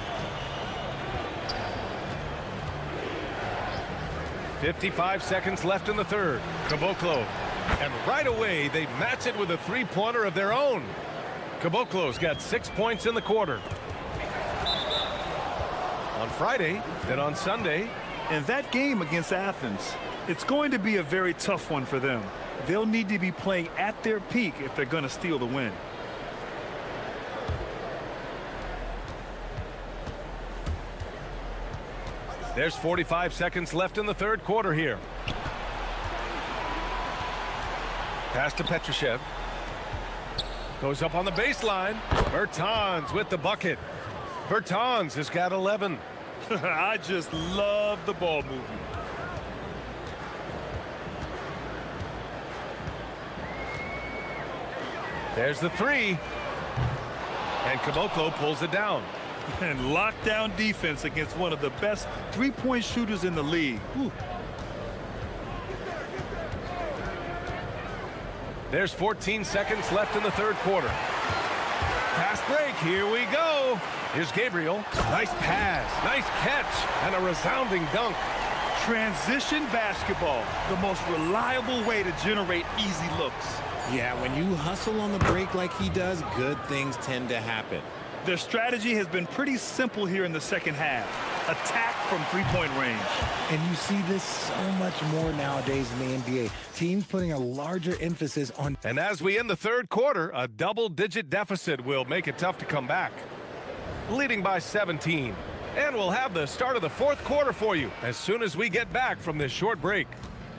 55 seconds left in the third. Caboclo. And right away, they match it with a 3-pointer of their own. Caboclo's got 6 points in the quarter. On Friday, then on Sunday. And that game against Athens, it's going to be a very tough one for them. They'll need to be playing at their peak if they're going to steal the win. There's 45 seconds left in the third quarter here. Pass to Petrushev. Goes up on the baseline. Bertans with the bucket. Bertans has got 11. I just love the ball movement. There's the 3. And Caboclo pulls it down. And lockdown defense against one of the best 3-point shooters in the league. Whew. There's 14 seconds left in the third quarter. Fast break, here we go. Here's Gabriel. Nice pass, nice catch, and a resounding dunk. Transition basketball, the most reliable way to generate easy looks. Yeah, when you hustle on the break like he does, good things tend to happen. Their strategy has been pretty simple here in the second half. Attack from three-point range. And you see this so much more nowadays in the NBA. Teams putting a larger emphasis on... And as we end the third quarter, a double-digit deficit will make it tough to come back. Leading by 17. And we'll have the start of the fourth quarter for you as soon as we get back from this short break.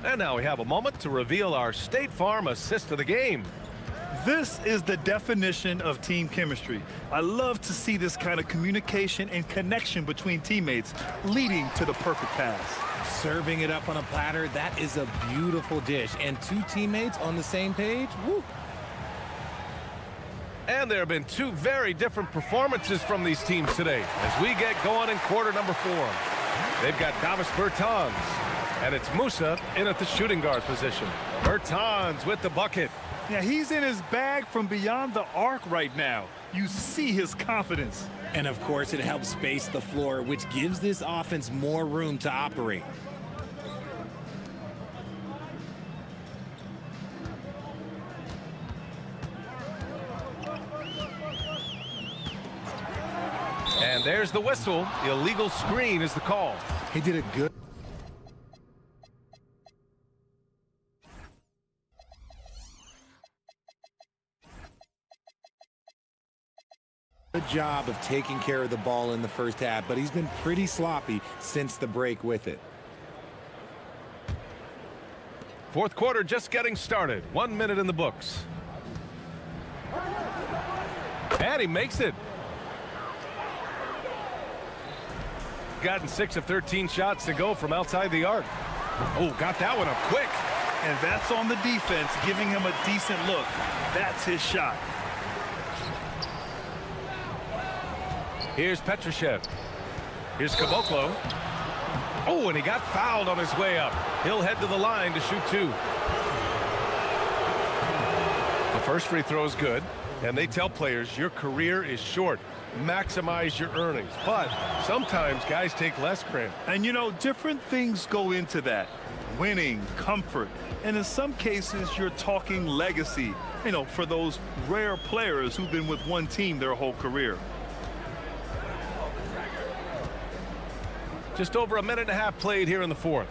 And now we have a moment to reveal our State Farm assist of the game. This is the definition of team chemistry. I love to see this kind of communication and connection between teammates leading to the perfect pass. Serving it up on a platter, that is a beautiful dish. And two teammates on the same page, woo. And there have been two very different performances from these teams today as we get going in quarter number 4. They've got Davis Bertans, and it's Musa in at the shooting guard position. Bertans with the bucket. Yeah, he's in his bag from beyond the arc right now. You see his confidence. And of course, it helps space the floor, which gives this offense more room to operate. And there's the whistle. Illegal screen is the call. He did a good job of taking care of the ball in the first half, but he's been pretty sloppy since the break with it. Fourth quarter just getting started. 1 minute in the books. And he makes it. Gotten 6 of 13 shots to go from outside the arc. Oh, got that one up quick. And that's on the defense, giving him a decent look. That's his shot. Here's Petrushev. Here's Caboclo. Oh, and he got fouled on his way up. He'll head to the line to shoot 2. The first free throw is good, and they tell players your career is short. Maximize your earnings. But sometimes guys take less, Grant. And you know, different things go into that. Winning, comfort, and in some cases you're talking legacy, you know, for those rare players who've been with one team their whole career. Just over a minute and a half played here in the fourth.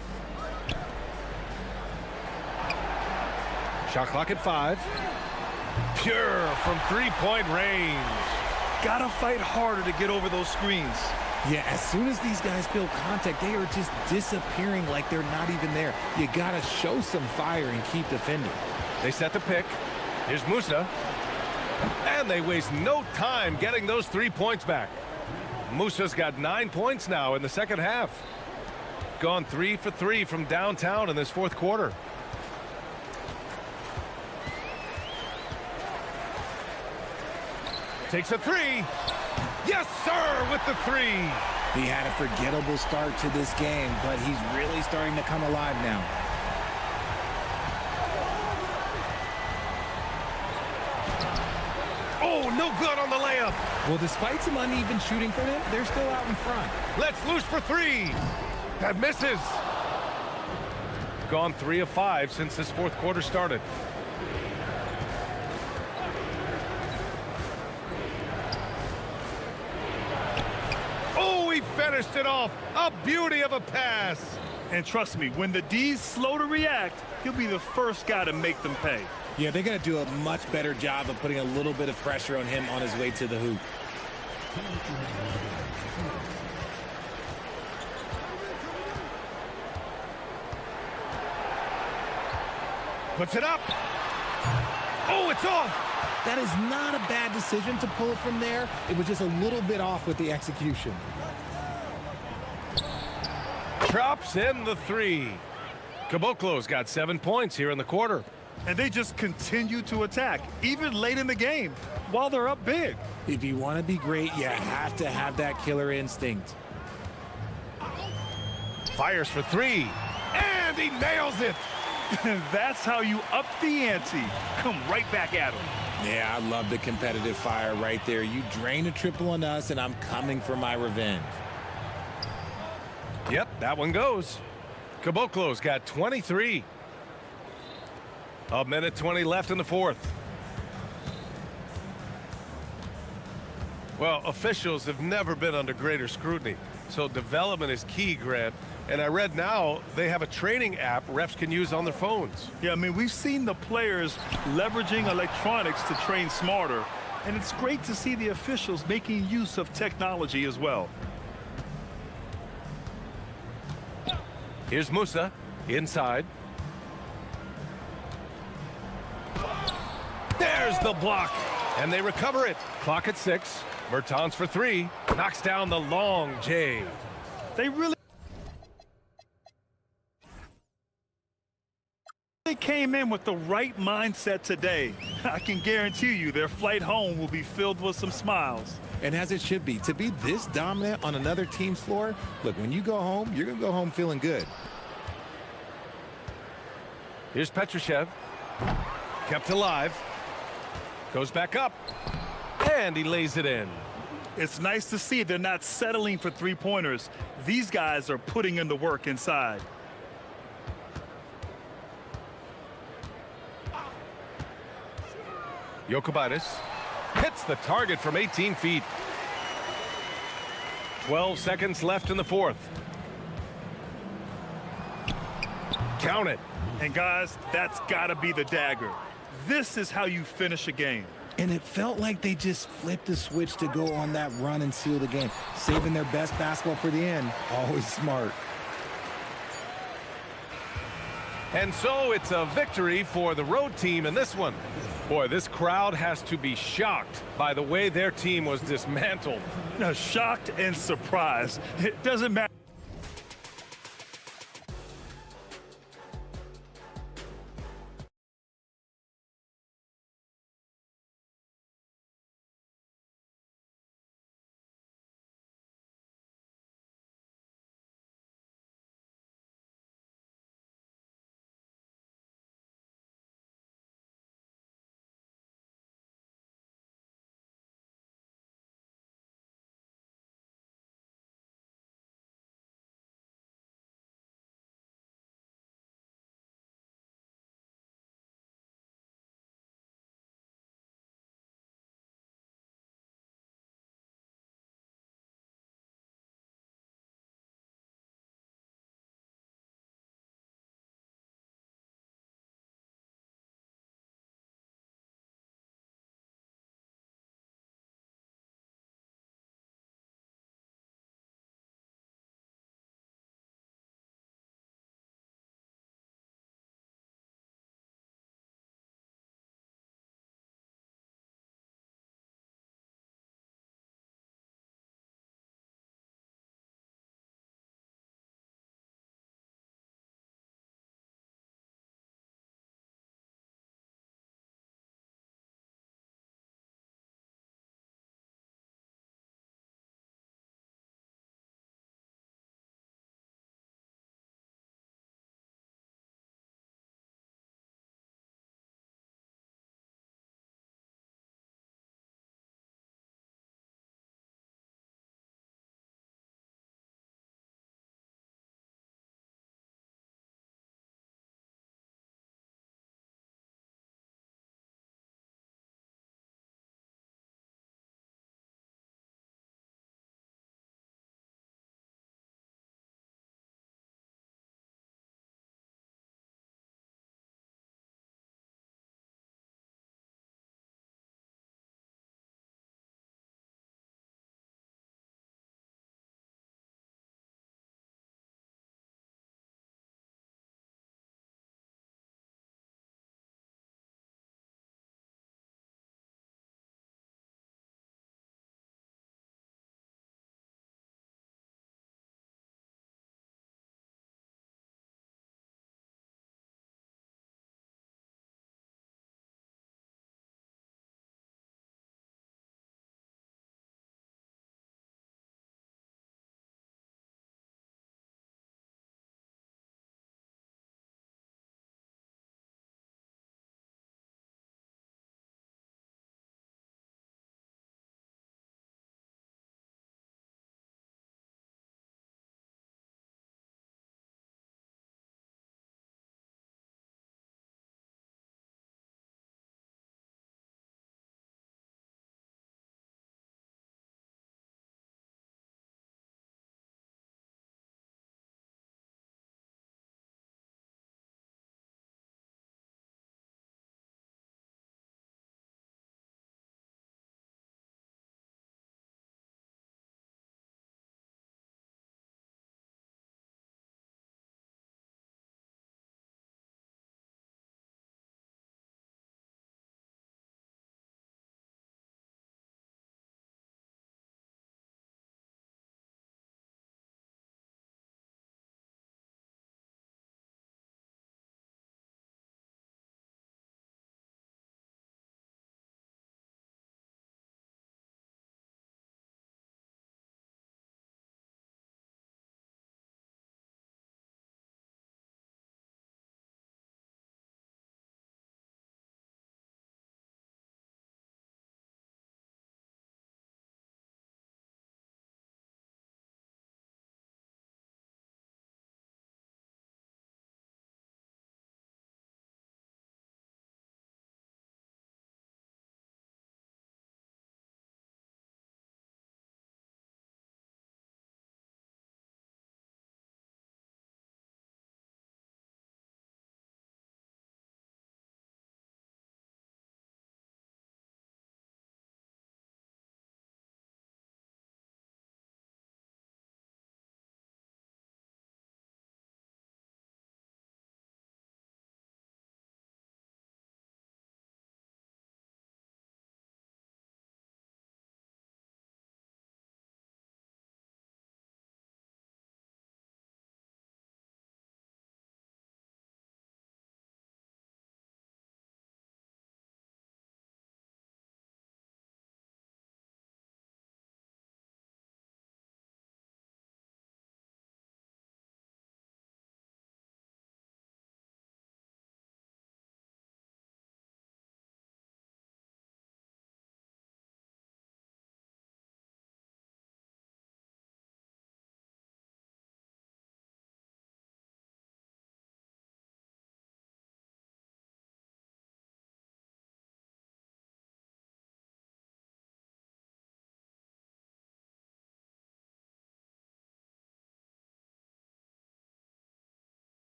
Shot clock at 5. Pure from three-point range. Gotta fight harder to get over those screens. Yeah, as soon as these guys feel contact, they are just disappearing like they're not even there. You gotta show some fire and keep defending. They set the pick. Here's Musa. And they waste no time getting those 3 points back. Musa's got 9 points now in the second half. Gone 3 for 3 from downtown in this fourth quarter. Takes a 3. Yes, sir, with the 3. He had a forgettable start to this game, but he's really starting to come alive now. Oh, no good on the layup. Well, despite some uneven shooting for him, they're still out in front. Let's loose for 3. That misses. Gone 3 of 5 since this fourth quarter started. Oh, he finished it off. A beauty of a pass. And trust me, when the D's slow to react, he'll be the first guy to make them pay. Yeah, they're going to do a much better job of putting a little bit of pressure on him on his way to the hoop. Puts it up. Oh, it's off. That is not a bad decision to pull it from there. It was just a little bit off with the execution. Drops in the 3. Caboclo's got 7 points here in the quarter. And they just continue to attack, even late in the game, while they're up big. If you want to be great, you have to have that killer instinct. Fires for 3. And he nails it. That's how you up the ante. Come right back at them. Yeah, I love the competitive fire right there. You drain a triple on us, and I'm coming for my revenge. Yep, that one goes. Caboclo's got 23. A minute 20 left in the fourth. Well, officials have never been under greater scrutiny, so development is key, Grant. And I read now they have a training app refs can use on their phones. Yeah, I mean, we've seen the players leveraging electronics to train smarter, and it's great to see the officials making use of technology as well. Here's Musa, inside. There's the block, and they recover it. Clock at 6. Bertans for 3. Knocks down the long J. They really came in with the right mindset today. I can guarantee you their flight home will be filled with some smiles. And as it should be, to be this dominant on another team's floor, look, when you go home, you're going to go home feeling good. Here's Petrushev. Kept alive. Goes back up. And he lays it in. It's nice to see they're not settling for three-pointers. These guys are putting in the work inside. Jokubaitis hits the target from 18 feet. 12 seconds left in the fourth. Count it. And guys, that's got to be the dagger. This is how you finish a game. And it felt like they just flipped the switch to go on that run and seal the game. Saving their best basketball for the end. Always smart. And so it's a victory for the road team in this one. Boy, this crowd has to be shocked by the way their team was dismantled. Now, shocked and surprised. It doesn't matter.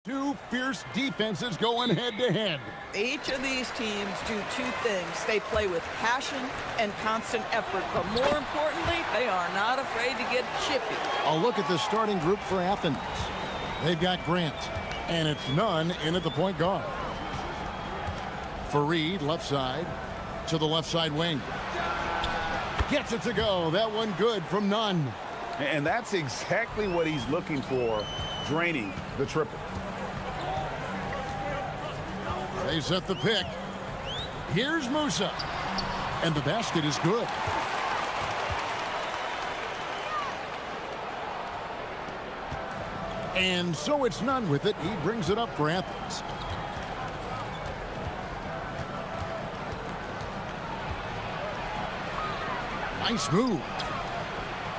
Two fierce defenses going head-to-head. Each of these teams do two things. They play with passion and constant effort, but more importantly, they are not afraid to get chippy. A look at the starting group for Athens. They've got Grant, and it's Nunn in at the point guard. Fareed, left side, to the left side wing. Gets it to go. That one good from Nunn. And that's exactly what he's looking for, draining the triple. They set the pick. Here's Musa. And the basket is good. And so it's Nunn with it. He brings it up for Athens. Nice move.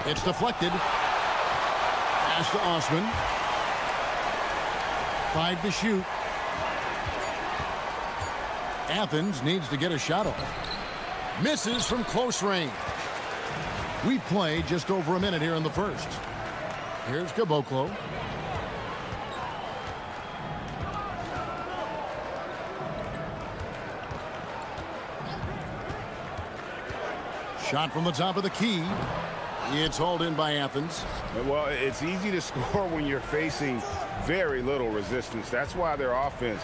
It's deflected. Pass to Osman. 5 to shoot. Athens needs to get a shot off. Misses from close range. We've played just over a minute here in the first. Here's Caboclo. Shot from the top of the key. It's hauled in by Athens. Well, it's easy to score when you're facing very little resistance. That's why their offense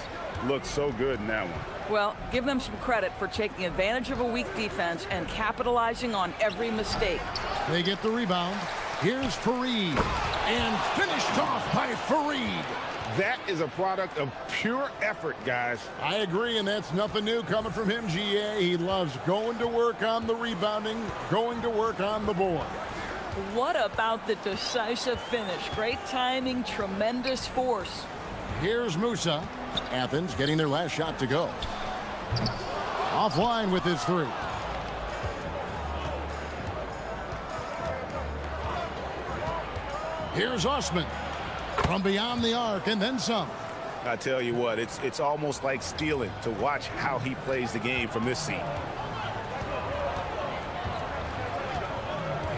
looks so good in that one. Well, give them some credit for taking advantage of a weak defense and capitalizing on every mistake. They get the rebound. Here's Fareed. And finished off by Fareed. That is a product of pure effort, guys. I agree, and that's nothing new coming from him, GA. He loves going to work on the rebounding, going to work on the board. What about the decisive finish? Great timing, tremendous force. Here's Musa. Athens getting their last shot to go. Offline with his three. Here's Osman. From beyond the arc and then some. I tell you what, it's almost like stealing to watch how he plays the game from this seat.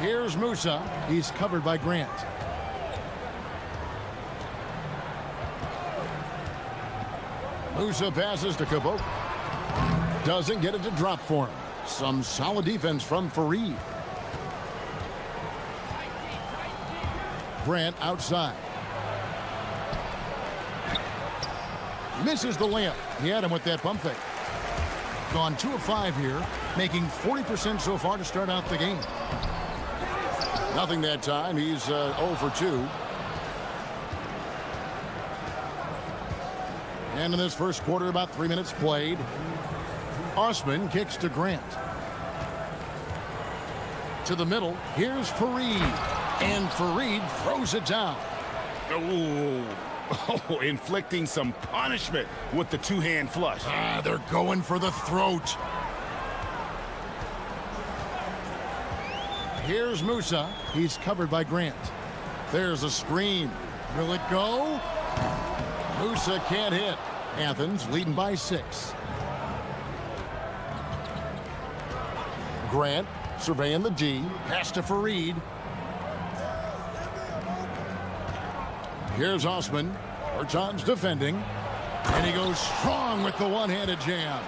Here's Musa. He's covered by Grant. Musa passes to Caboclo. Doesn't get it to drop for him. Some solid defense from Fareed. Grant outside. Misses the layup. He had him with that pump fake. Gone 2 of 5 here, making 40% so far to start out the game. Nothing that time. He's 0 for 2. And in this first quarter, about 3 minutes played. Osman kicks to Grant. To the middle. Here's Fareed. And Fareed throws it down. Oh, inflicting some punishment with the two-hand flush. They're going for the throat. Here's Musa. He's covered by Grant. There's a screen. Will it go? Musa can't hit. Athens leading by 6. Grant surveying the D. Pass to Fareed. Here's Osman. Berton's defending. And he goes strong with the one-handed jam.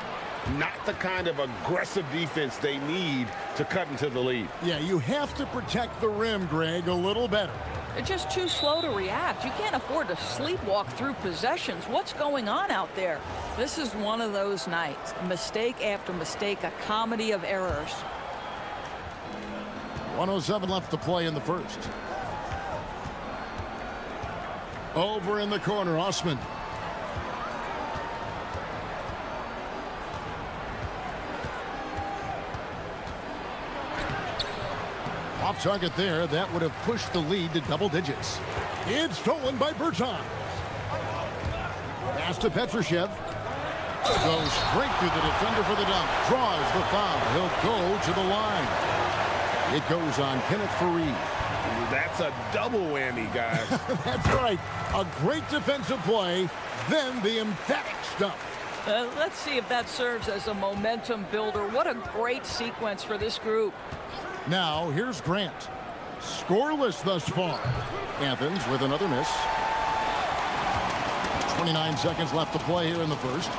Not the kind of aggressive defense they need to cut into the lead. Yeah, you have to protect the rim, Greg, a little better. They're just too slow to react. You can't afford to sleepwalk through possessions. What's going on out there? This is one of those nights. Mistake after mistake, a comedy of errors. 1:07 left to play in the first. Over in the corner, Osman. Off target there. That would have pushed the lead to double digits. It's stolen by Berton. Pass to Petrushev. Goes straight through the defender for the dunk. Draws the foul. He'll go to the line. It goes on Kenneth Fareed. That's a double whammy, guys. That's right. A great defensive play, then the emphatic stuff. Let's see if that serves as a momentum builder. What a great sequence for this group. Now, here's Grant. Scoreless thus far. Athens with another miss. 29 seconds left to play here in the first.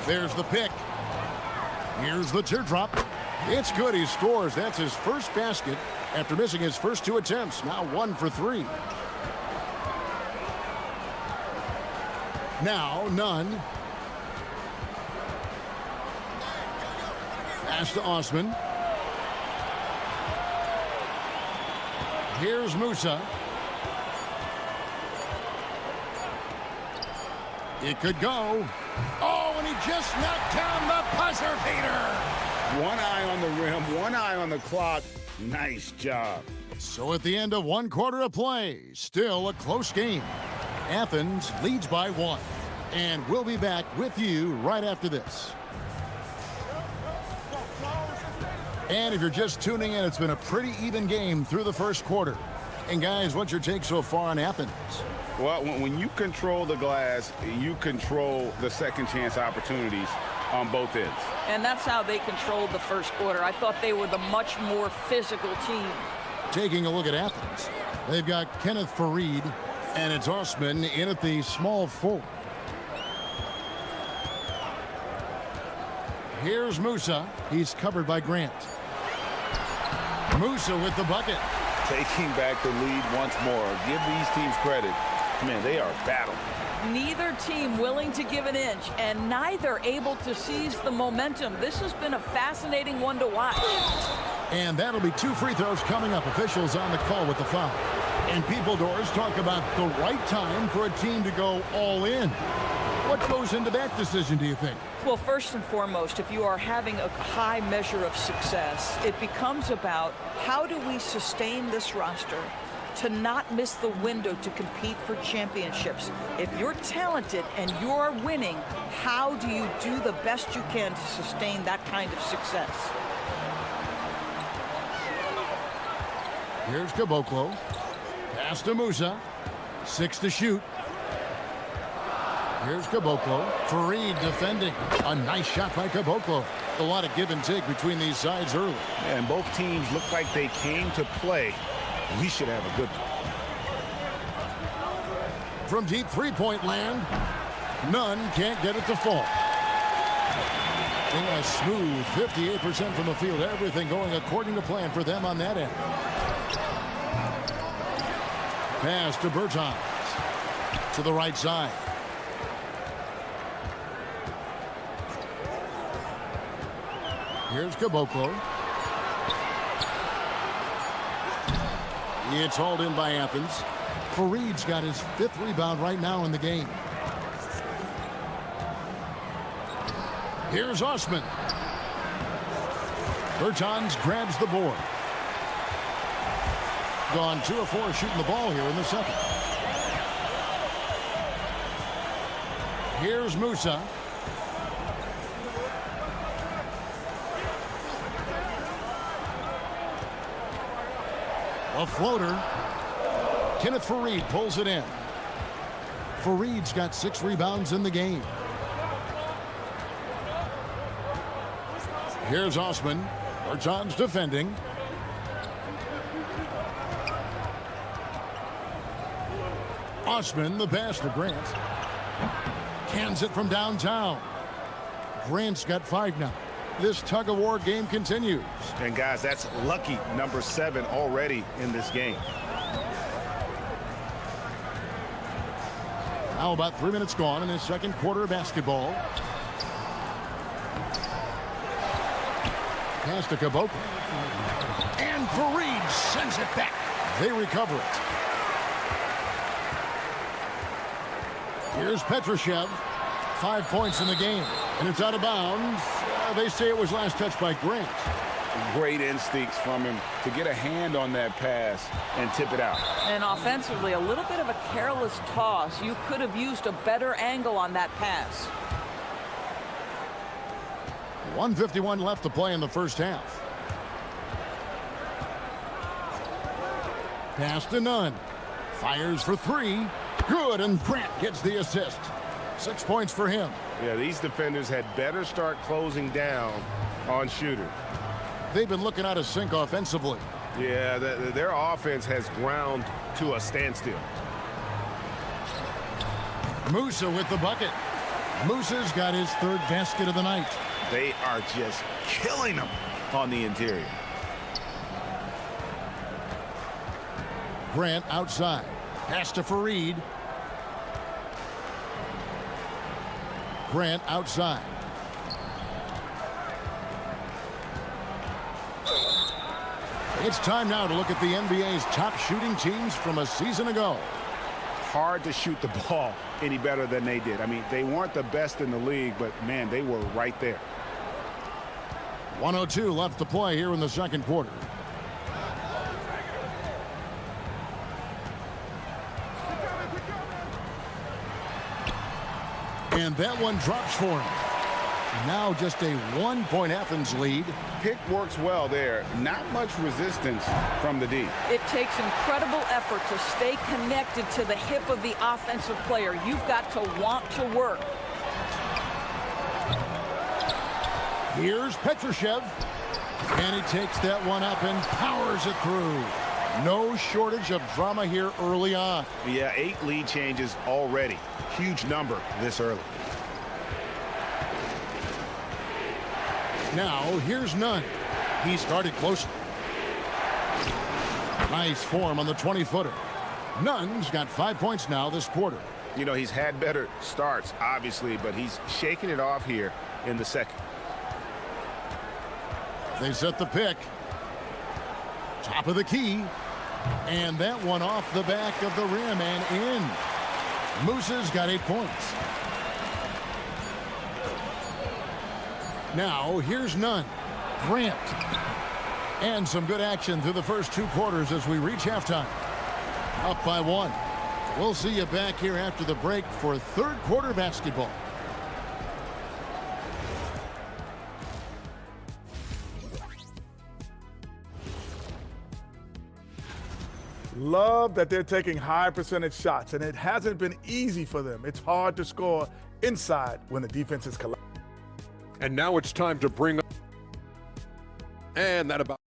There's the pick. Here's the teardrop. It's good. He scores. That's his first basket after missing his first 2 attempts. Now 1 for 3. Now none. Pass to Osman. Here's Musa. It could go. Oh, and he just knocked down the buzzer beater. One eye on the rim, one eye on the clock. Nice job. So at the end of 1 quarter of play, still a close game. Athens leads by 1. And we'll be back with you right after this. And if you're just tuning in, it's been a pretty even game through the first quarter. And guys, what's your take so far on Athens? Well, when you control the glass, you control the second chance opportunities on both ends. And that's how they controlled the first quarter. I thought they were the much more physical team. Taking a look at Athens, they've got Kenneth Farid, and it's Osman in at the small forward. Here's Musa. He's covered by Grant. Musa with the bucket. Taking back the lead once more. Give these teams credit. Man, they are battling. Neither team willing to give an inch, and neither able to seize the momentum. This has been a fascinating one to watch. And that'll be 2 free throws coming up. Officials on the call with the foul. And People Doors talk about the right time for a team to go all in. What goes into that decision, do you think? Well, first and foremost, if you are having a high measure of success, it becomes about how do we sustain this roster to not miss the window to compete for championships. If you're talented and you're winning, how do you do the best you can to sustain that kind of success? Here's Caboclo. Pass to Musa. 6 to shoot. Here's Caboclo. Farid defending. A nice shot by Caboclo. A lot of give and take between these sides early. And both teams look like they came to play. We should have a good one. From deep three-point land, none can't get it to fall. In a smooth 58% from the field. Everything going according to plan for them on that end. Pass to Bertans. To the right side. Here's Caboclo. It's hauled in by Athens. Farid's got his 5th rebound right now in the game. Here's Osman. Bertans grabs the board. Gone 2 of 4 shooting the ball here in the second. Here's Musa. A floater. Kenneth Farid pulls it in. Farid's got 6 rebounds in the game. Here's Osman. Bertans defending. Osman, the pass to Grant. Cans it from downtown. Grant's got 5 now. This tug-of-war game continues. And guys, that's lucky number 7 already in this game. Now about 3 minutes gone in this second quarter of basketball. Pass to Caboclo. And Farid sends it back. They recover it. Here's Petrushev. 5 points in the game. And it's out of bounds. They say it was last touched by Grant. Great instincts from him to get a hand on that pass and tip it out. And offensively, a little bit of a careless toss. You could have used a better angle on that pass. 1:51 left to play in the first half. Pass to Nunn. Fires for 3. Good, and Grant gets the assist. 6 points for him. Yeah, these defenders had better start closing down on shooters. They've been looking out of sync offensively. Yeah, their offense has ground to a standstill. Musa with the bucket. Musa's got his third basket of the night. They are just killing them on the interior. Grant outside. Pass to Fareed. Grant outside. It's time now to look at the NBA's top shooting teams from a season ago. Hard to shoot the ball any better than they did. I mean, they weren't the best in the league, but, man, they were right there. 1:02 left to play here in the second quarter. And that one drops for him. Now just a 1-point Athens lead. Pick works well there. Not much resistance from the D. It takes incredible effort to stay connected to the hip of the offensive player. You've got to want to work. Here's Petrushev. And he takes that one up and powers it through. No shortage of drama here early on. Yeah, 8 lead changes already. Huge number this early. Now, here's Nunn. He started close. Nice form on the 20-footer. Nunn's got 5 points now this quarter. You know, he's had better starts, obviously, but he's shaking it off here in the second. They set the pick. Top of the key. And that one off the back of the rim and in. Musa's got 8 points. Now, here's Nunn. Grant. And some good action through the first 2 quarters as we reach halftime. Up by 1. We'll see you back here after the break for third quarter basketball. Love that they're taking high percentage shots, and it hasn't been easy for them. It's hard to score inside when the defense is collapsed. And now it's time to bring up. And that about.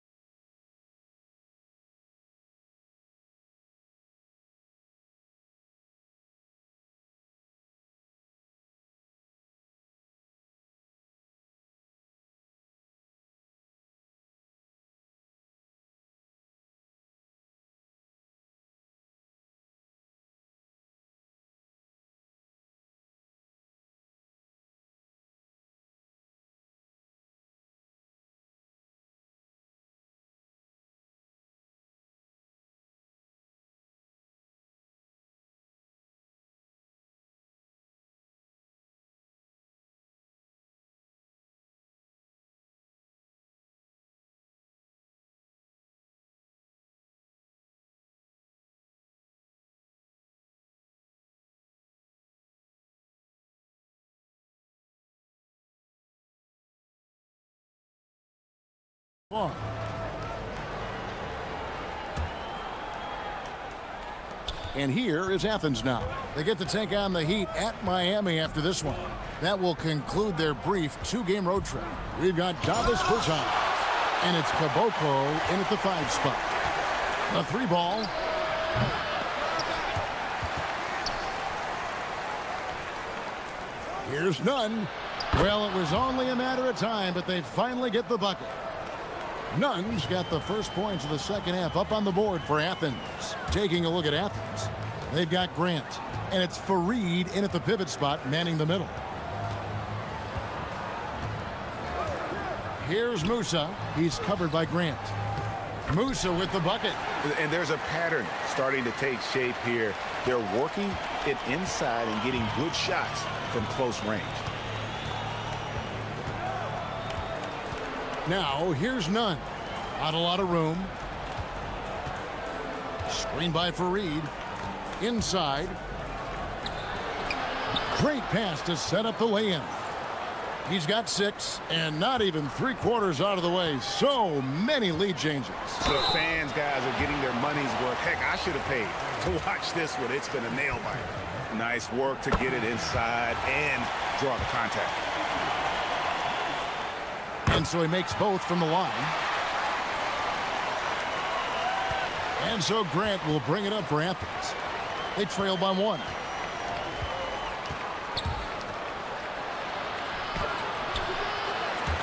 And here is Athens now. They get to take on the Heat at Miami after this one. That will conclude their brief 2-game road trip. We've got Davis Bertans, and it's Caboclo in at the 5 spot. The 3 ball. Here's Nunn. Well, it was only a matter of time, but they finally get the bucket. Nunn's got the first points of the second half up on the board for Athens. Taking a look at Athens, they've got Grant, and it's Fareed in at the pivot spot, manning the middle. Here's Musa. He's covered by Grant. Musa with the bucket. And there's a pattern starting to take shape here. They're working it inside and getting good shots from close range. Now, here's Nunn. Not a lot of room. Screen by Fareed. Inside. Great pass to set up the lay-in. He's got 6, and not even 3/4 out of the way. So many lead changes. The fans, guys, are getting their money's worth. Heck, I should have paid to watch this one. It's been a nail-biter. Nice work to get it inside and draw the contact. And so he makes both from the line. And so Grant will bring it up for Athens. They trail by 1.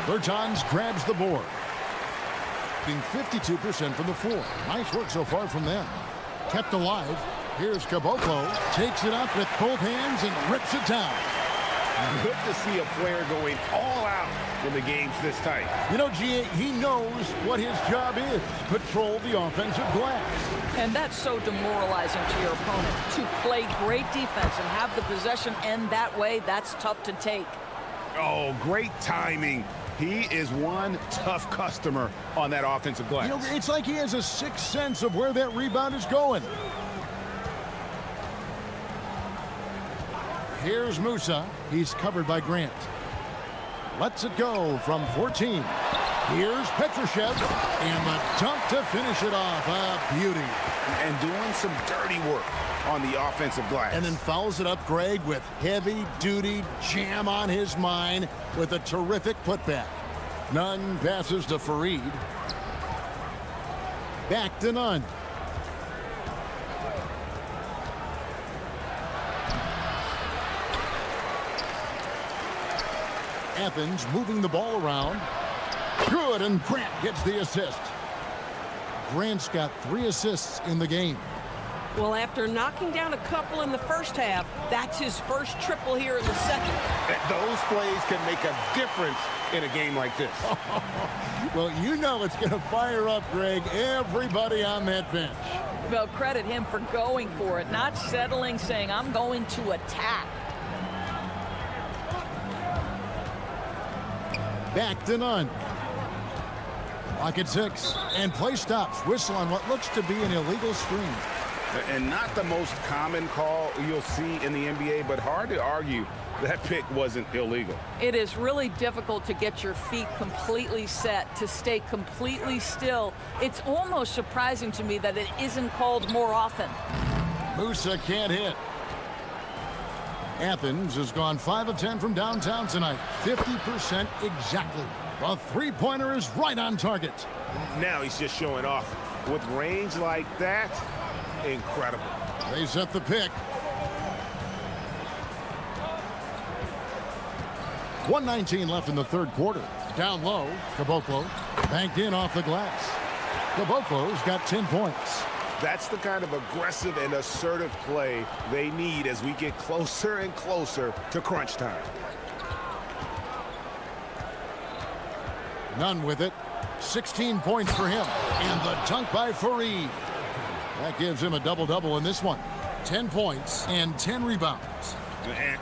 Bertans grabs the board. Being 52% from the floor. Nice work so far from them. Kept alive. Here's Caboclo. Takes it up with both hands and rips it down. Good to see a player going all out when the game's this tight. You know, G.A., he knows what his job is. Patrol the offensive glass. And that's so demoralizing to your opponent. To play great defense and have the possession end that way, that's tough to take. Oh, great timing. He is one tough customer on that offensive glass. You know, it's like he has a sixth sense of where that rebound is going. Here's Musa. He's covered by Grant. Lets it go from 14. Here's Petrushev. And the dunk to finish it off. A beauty. And doing some dirty work on the offensive glass. And then fouls it up, Greg, with heavy-duty jam on his mind with a terrific putback. Nunn passes to Fareed. Back to Nunn. Athens moving the ball around. Good, and Grant gets the assist. Grant's got 3 assists in the game. Well, after knocking down a couple in the first half, that's his first triple here in the second. Those plays can make a difference in a game like this. Well, you know it's going to fire up, Greg, everybody on that bench. Well, credit him for going for it, not settling, saying, I'm going to attack. Back to Nunn. Clock at 6, and play stops. Whistle on what looks to be an illegal screen. And not the most common call you'll see in the NBA, but hard to argue that pick wasn't illegal. It is really difficult to get your feet completely set, to stay completely still. It's almost surprising to me that it isn't called more often. Musa can't hit. Athens has gone 5 of 10 from downtown tonight. 50% exactly. The three-pointer is right on target. Now he's just showing off. With range like that, incredible. They set the pick. 1:19 left in the third quarter. Down low, Caboclo banked in off the glass. Caboclo's got 10 points. That's the kind of aggressive and assertive play they need as we get closer and closer to crunch time. Nunn with it. 16 points for him. And the dunk by Fareed. That gives him a double-double in this one. 10 points and 10 rebounds.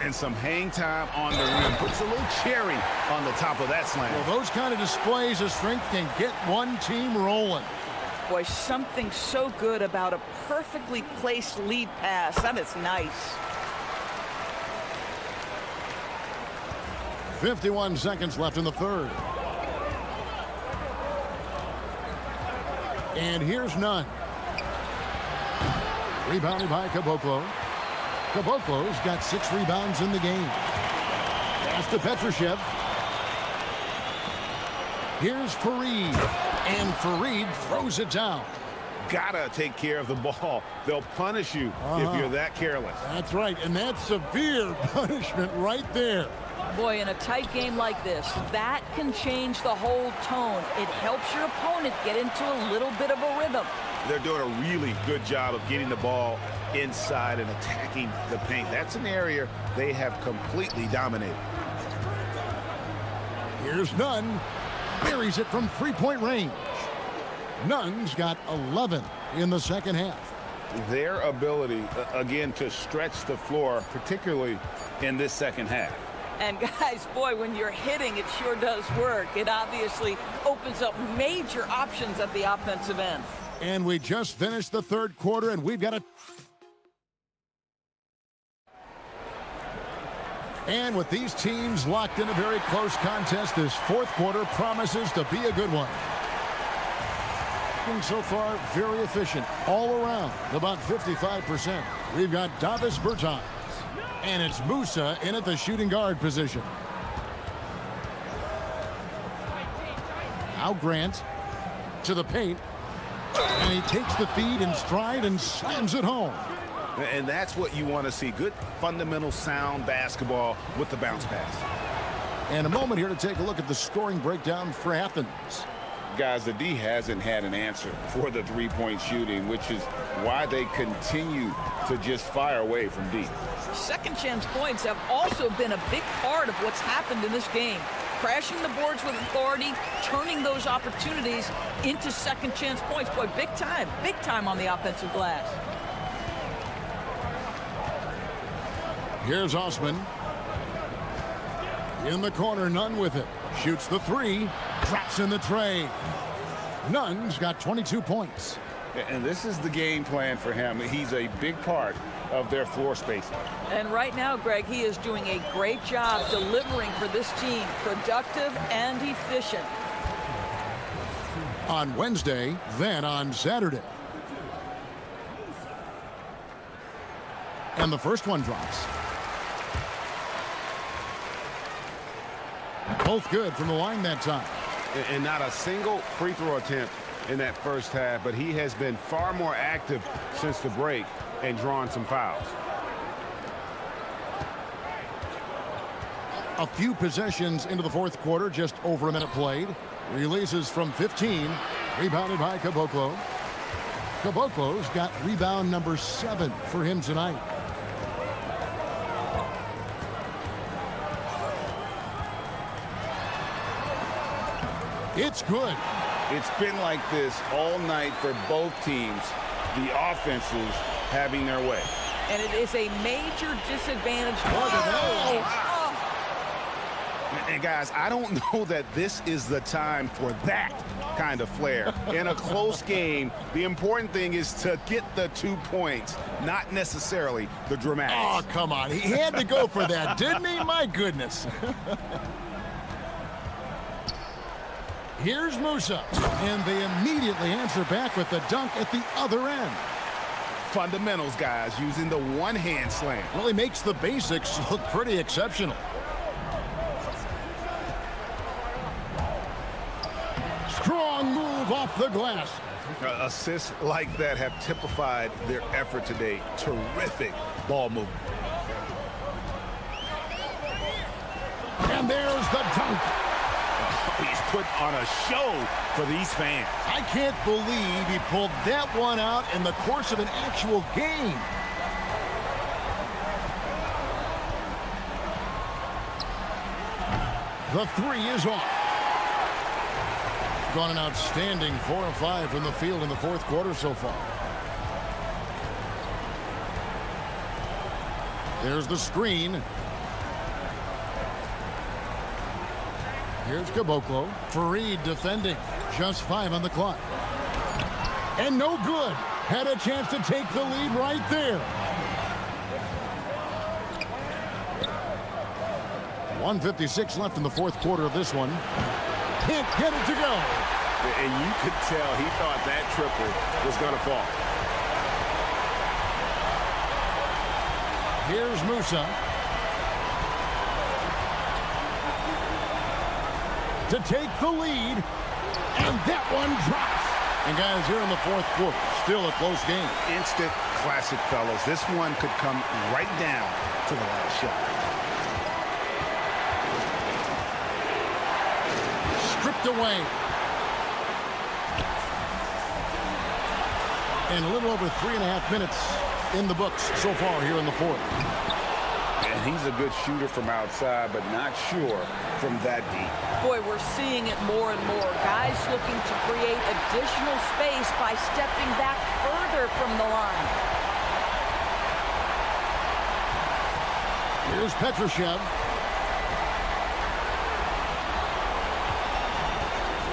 And some hang time on the rim. Puts a little cherry on the top of that slam. Well, those kind of displays of strength can get one team rolling. Boy, something so good about a perfectly placed lead pass. That is nice. 51 seconds left in the third. And here's Nunn. Rebounded by Caboclo. Caboclo's got 6 rebounds in the game. Pass to Petrushev. Here's Fareed. And Fareed throws it down. Gotta take care of the ball. They'll punish you if you're that careless. That's right, and that's severe punishment right there. Boy, in a tight game like this, that can change the whole tone. It helps your opponent get into a little bit of a rhythm. They're doing a really good job of getting the ball inside and attacking the paint. That's an area they have completely dominated. Here's Nunn. Buries it from three-point range. Nunn's got 11 in the second half. Their ability, again, to stretch the floor, particularly in this second half. And guys, boy, when you're hitting, it sure does work. It obviously opens up major options at the offensive end. And we just finished the third quarter, and we've got a... And with these teams locked in a very close contest, this fourth quarter promises to be a good one. And so far, very efficient all around, about 55%. We've got Davis Bertans, and it's Musa in at the shooting guard position. Now Grant to the paint, and he takes the feed in stride and slams it home. And that's what you want to see. Good fundamental sound basketball with the bounce pass. And a moment here to take a look at the scoring breakdown for Athens. Guys, the D hasn't had an answer for the three-point shooting, which is why they continue to just fire away from deep. Second chance points have also been a big part of what's happened in this game. Crashing the boards with authority, turning those opportunities into second chance points. Boy, big time on the offensive glass. Here's Osman. In the corner, Nunn with it. Shoots the three, drops in the tray. Nunn's got 22 points. And this is the game plan for him. He's a big part of their floor spacing. And right now, Greg, he is doing a great job delivering for this team, productive and efficient. On Wednesday, then on Saturday. And the first one drops. Both good from the line that time. And not a single free throw attempt in that first half, but he has been far more active since the break and drawn some fouls. A few possessions into the fourth quarter, just over a minute played. Releases from 15, rebounded by Caboclo. Caboclo's got rebound number 7 for him tonight. It's good. It's been like this all night for both teams. The offenses having their way. And it is a major disadvantage. And guys, I don't know that this is the time for that kind of flair. In a close game, the important thing is to get the 2 points, not necessarily the dramatics. Oh, come on. He had to go for that, didn't he? My goodness. Here's Musa, and they immediately answer back with the dunk at the other end. Fundamentals, guys, using the one-hand slam. Really makes the basics look pretty exceptional. Strong move off the glass. Assists like that have typified their effort today. Terrific ball movement. And there's the dunk. He's put on a show for these fans. I can't believe he pulled that one out in the course of an actual game. The three is off. Gone an outstanding 4 of 5 from the field in the fourth quarter so far. There's the screen. Here's Caboclo. Fareed defending. Just 5 on the clock. And no good. Had a chance to take the lead right there. 1:56 left in the fourth quarter of this one. Can't get it to go. And you could tell he thought that triple was going to fall. Here's Musa. To take the lead, and that one drops. And guys, here in the fourth quarter, still a close game. Instant classic, fellas. This one could come right down to the last shot. Stripped away. And a little over 3.5 minutes in the books so far here in the fourth. And he's a good shooter from outside, but not sure from that deep. Boy, we're seeing it more and more. Guys looking to create additional space by stepping back further from the line. Here's Petrushev.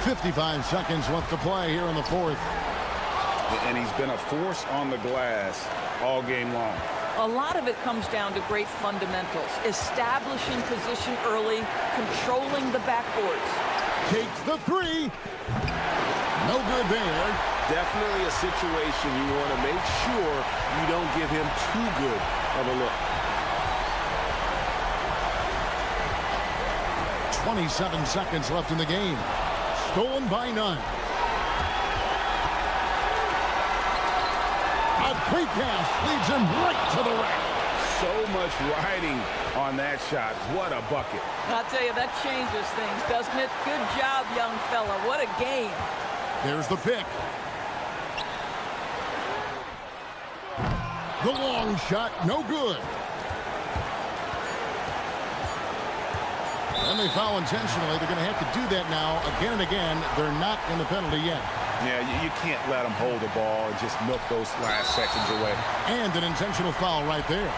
55 seconds left to play here in the fourth. And he's been a force on the glass all game long. A lot of it comes down to great fundamentals. Establishing position early, controlling the backboards. Takes the three. No good there. Definitely a situation you want to make sure you don't give him too good of a look. 27 seconds left in the game. Stolen by Nunn. A quick pass leads him right to the rack. So much riding on that shot. What a bucket. I'll tell you, that changes things, doesn't it? Good job, young fella. What a game. There's the pick. The long shot, no good. And they foul intentionally. They're going to have to do that now again and again. They're not in the penalty yet. Yeah, you can't let them hold the ball and just milk those last seconds away. And an intentional foul right there.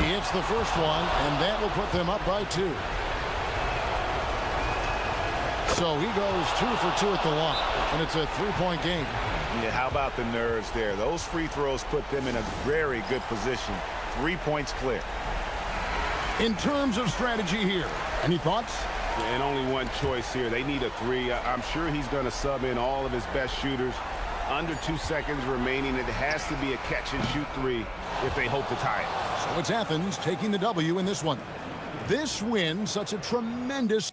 He hits the first one, and that will put them up by 2. So he goes 2 for 2 at the line, and it's a 3-point game. Yeah, how about the nerves there? Those free throws put them in a very good position. 3 points clear. In terms of strategy here, any thoughts? Yeah, and only one choice here. They need a 3. I'm sure he's going to sub in all of his best shooters. Under 2 seconds remaining. It has to be a catch-and-shoot 3 if they hope to tie it. So it's Athens taking the W in this one. This win, such a tremendous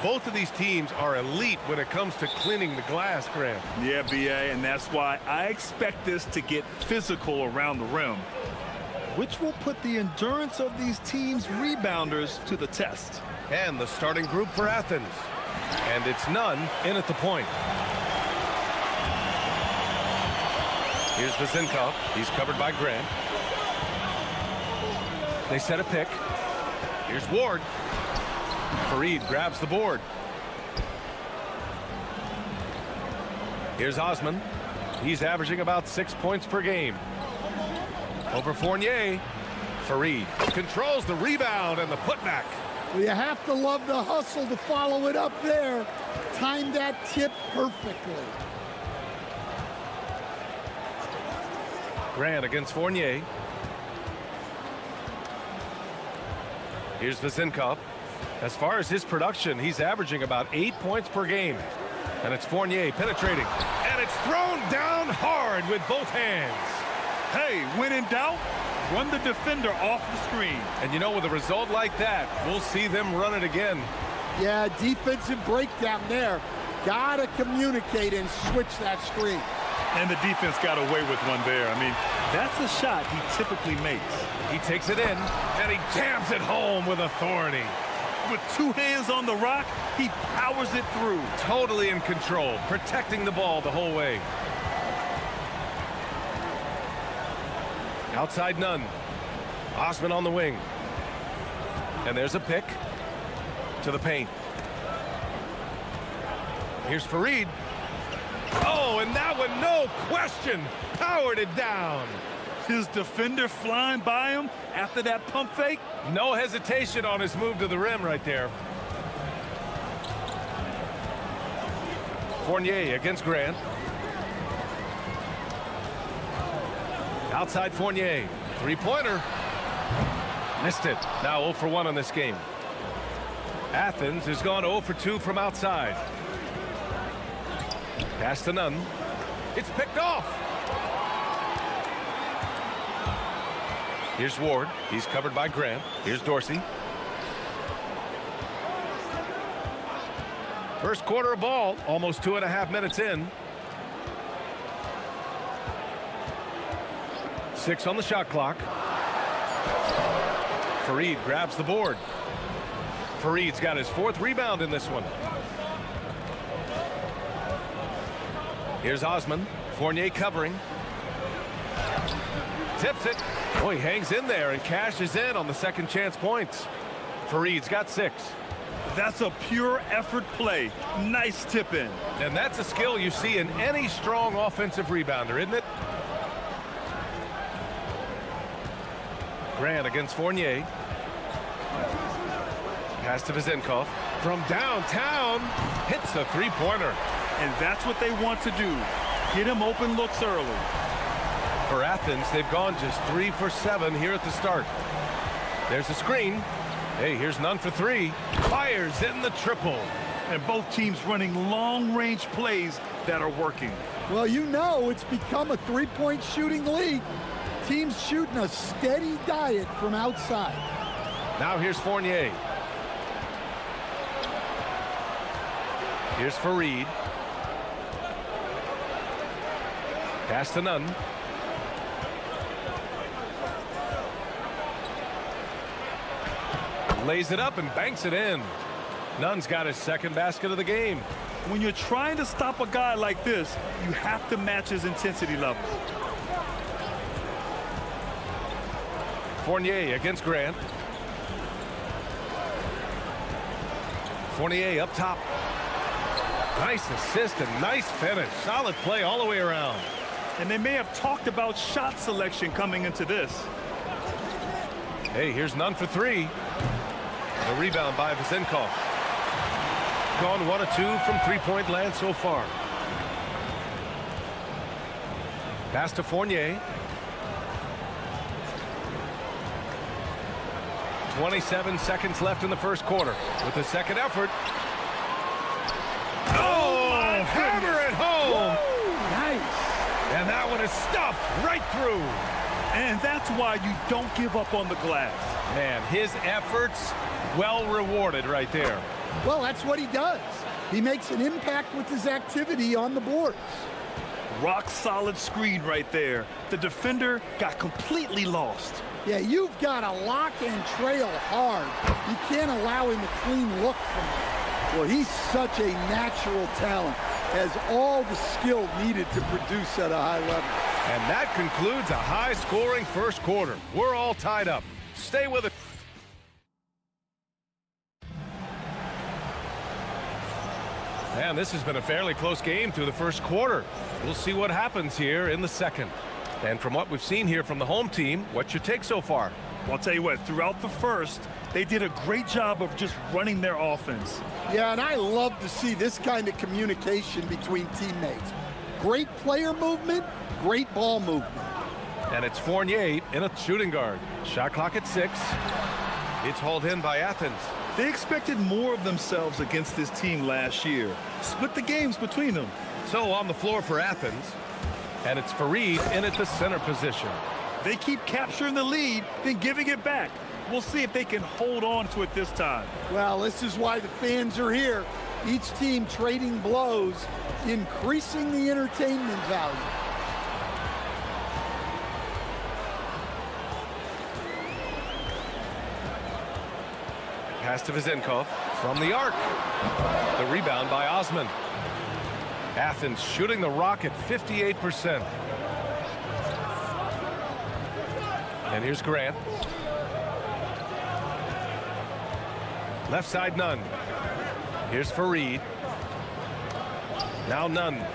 Both of these teams are elite when it comes to cleaning the glass, Grant. Yeah, B.A., and that's why I expect this to get physical around the rim, which will put the endurance of these teams' rebounders to the test. And the starting group for Athens. And it's none in at the point. Here's Vezinkov. He's covered by Grant. They set a pick. Here's Ward. Fareed grabs the board. Here's Osman. He's averaging about 6 points per game. Over Fournier. Fareed controls the rebound and the putback. Well, you have to love the hustle to follow it up there. Timed that tip perfectly. Grant against Fournier. Here's Vezinkov. As far as his production, he's averaging about 8 points per game. And it's Fournier penetrating. And it's thrown down hard with both hands. Hey, when in doubt, run the defender off the screen. And you know, with a result like that, we'll see them run it again. Yeah, defensive breakdown there. Gotta communicate and switch that screen. And the defense got away with one there. I mean, that's a shot he typically makes. He takes it in, and he jams it home with authority. With 2 hands on the rock, he powers it through. Totally in control, protecting the ball the whole way. Outside none. Osman on the wing. And there's a pick to the paint. Here's Fareed. Oh, and that one, no question, powered it down. His defender flying by him after that pump fake. No hesitation on his move to the rim right there. Fournier against Grant. Outside Fournier. Three-pointer. Missed it. Now 0 for 1 on this game. Athens has gone 0 for 2 from outside. Pass to none. It's picked off. Here's Ward. He's covered by Grant. Here's Dorsey. First quarter of ball, almost 2.5 minutes in. 6 on the shot clock. Fareed grabs the board. Fareed's got his 4th rebound in this one. Here's Osman. Fournier covering. Tips it. Oh, he hangs in there and cashes in on the second chance points. Fareed's got 6. That's a pure effort play. Nice tip in. And that's a skill you see in any strong offensive rebounder, isn't it? Grant against Fournier. Pass to Vezinkov. From downtown, hits a three-pointer. And that's what they want to do. Get him open looks early. For Athens, they've gone just 3 for 7 here at the start. There's a screen. Hey, here's none for 3. Fires in the triple. And both teams running long-range plays that are working. Well, you know it's become a three-point shooting league. Teams shooting a steady diet from outside. Now here's Fournier. Here's Fareed. Pass to none. Lays it up and banks it in. Nunn's got his 2nd basket of the game. When you're trying to stop a guy like this, you have to match his intensity level. Fournier against Grant. Fournier up top. Nice assist and nice finish. Solid play all the way around. And they may have talked about shot selection coming into this. Hey, here's none for 3. The rebound by Vezinkov. Gone 1 of 2 from three-point land so far. Pass to Fournier. 27 seconds left in the first quarter. With the second effort. Oh, hammer it home. Nice. And that one is stuffed right through. And that's why you don't give up on the glass. Man, his efforts well rewarded right there. Well, that's what he does. He makes an impact with his activity on the boards. Rock solid screen right there. The defender got completely lost. Yeah, you've got to lock and trail hard. You can't allow him a clean look from there. Well, he's such a natural talent, has all the skill needed to produce at a high level. And that concludes a high-scoring first quarter. We're all tied up. Stay with it. And this has been a fairly close game through the first quarter. We'll see what happens here in the second. And from what we've seen here from the home team, what's your take so far? Well, I'll tell you what, throughout the first, they did a great job of just running their offense. Yeah, and I love to see this kind of communication between teammates. Great player movement, great ball movement. And it's Fournier in a shooting guard. Shot clock at 6. It's hauled in by Athens. They expected more of themselves against this team last year. Split the games between them. So on the floor for Athens, and it's Fareed in at the center position. They keep capturing the lead, then giving it back. We'll see if they can hold on to it this time. Well, this is why the fans are here. Each team trading blows, increasing the entertainment value. Pass to Vizenkov from the arc. The rebound by Osman. Athens shooting the rock at 58%. And here's Grant. Left side, Nunn. Here's Fareed. Now Nunn.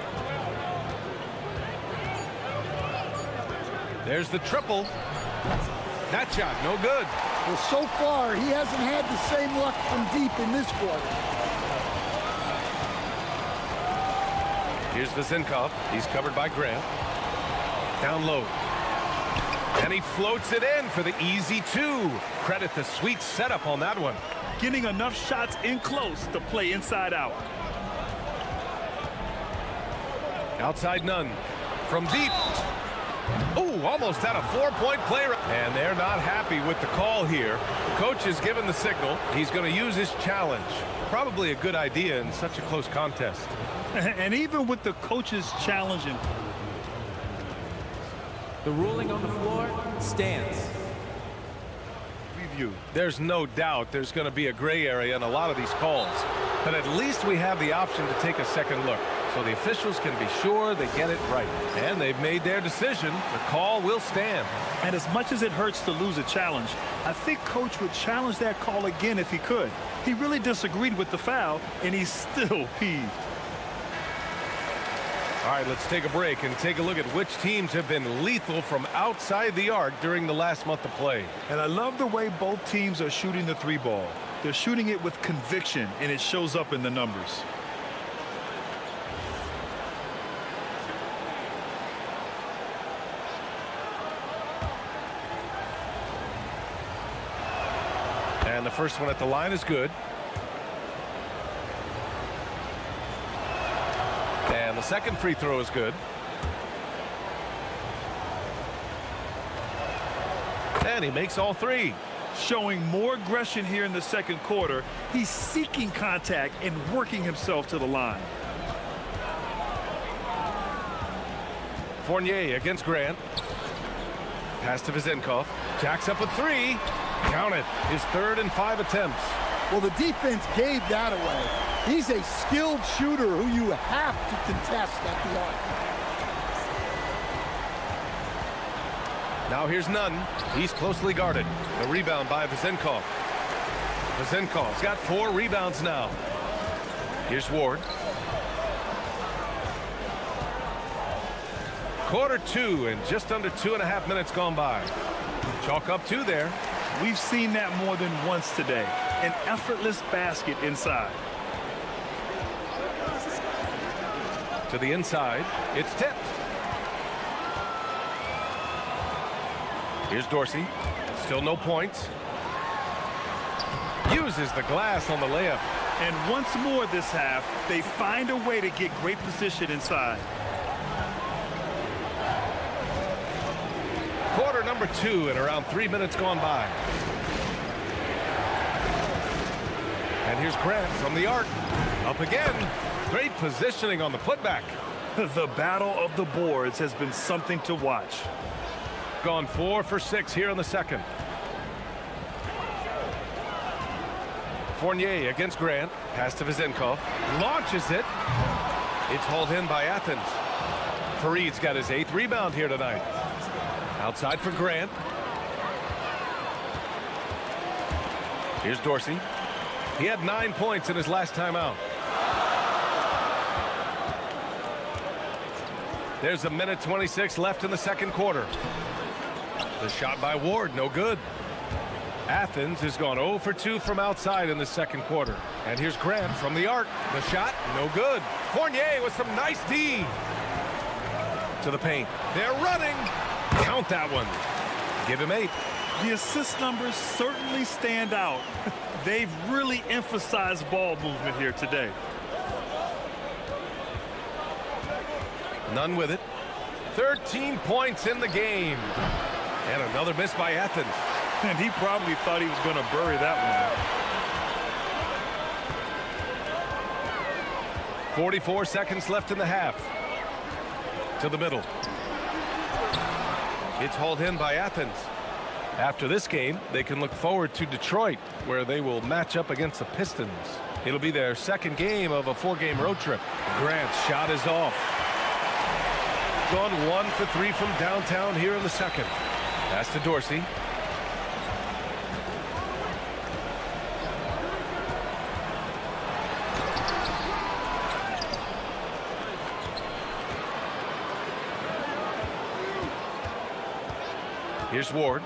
There's the triple. That shot, no good. Well, so far, he hasn't had the same luck from deep in this quarter. Here's Vizenkov. He's covered by Grant. Down low. And he floats it in for the easy 2. Credit the sweet setup on that one. Getting enough shots in close to play inside out. Outside Nunn. From deep. Oh, almost had a 4-point play. And they're not happy with the call here. The coach has given the signal. He's going to use his challenge. Probably a good idea in such a close contest. And even with the coach's challenging. The ruling on the floor stands. Review. There's no doubt there's going to be a gray area in a lot of these calls. But at least we have the option to take a second look. So the officials can be sure they get it right. And they've made their decision. The call will stand. And as much as it hurts to lose a challenge, I think Coach would challenge that call again if he could. He really disagreed with the foul, and he's still peeved. All right, let's take a break and take a look at which teams have been lethal from outside the arc during the last month of play. And I love the way both teams are shooting the 3 ball. They're shooting it with conviction, and it shows up in the numbers. And the first one at the line is good. And the second free throw is good. And he makes all 3. Showing more aggression here in the second quarter. He's seeking contact and working himself to the line. Fournier against Grant. Pass to Vizenkov. Jacks up a 3. Count it. His 3rd and 5 attempts. Well, the defense gave that away. He's a skilled shooter who you have to contest at the arc. Now here's Nunn. He's closely guarded. The rebound by Vizenkov. Vizenkov's got 4 rebounds now. Here's Ward. Quarter 2 and just under 2.5 minutes gone by. Chalk up 2 there. We've seen that more than once today. An effortless basket inside. To the inside. It's tipped. Here's Dorsey. Still no points. Uses the glass on the layup. And once more this half, they find a way to get great position inside. Quarter number 2 and around 3 minutes gone by. And here's Grant from the arc. Up again. Great positioning on the putback. The battle of the boards has been something to watch. Gone 4 for 6 here in the second. Fournier against Grant. Pass to Vezenkov. Launches it. It's hauled in by Athens. Fareed's got his 8th rebound here tonight. Outside for Grant. Here's Dorsey. He had 9 points in his last time out. There's 1:26 left in the second quarter. The shot by Ward, no good. Athens has gone 0 for 2 from outside in the second quarter. And here's Grant from the arc. The shot, no good. Fournier with some nice D. To the paint. They're running. Count that one. Give him 8. The assist numbers certainly stand out. They've really emphasized ball movement here today. None with it. 13 points in the game. And another miss by Athens. And he probably thought he was going to bury that one. 44 seconds left in the half. To the middle. It's hauled in by Athens. After this game, they can look forward to Detroit, where they will match up against the Pistons. It'll be their second game of a 4-game road trip. Grant's shot is off. Gone 1 for 3 from downtown here in the second. Pass to Dorsey. Here's Ward.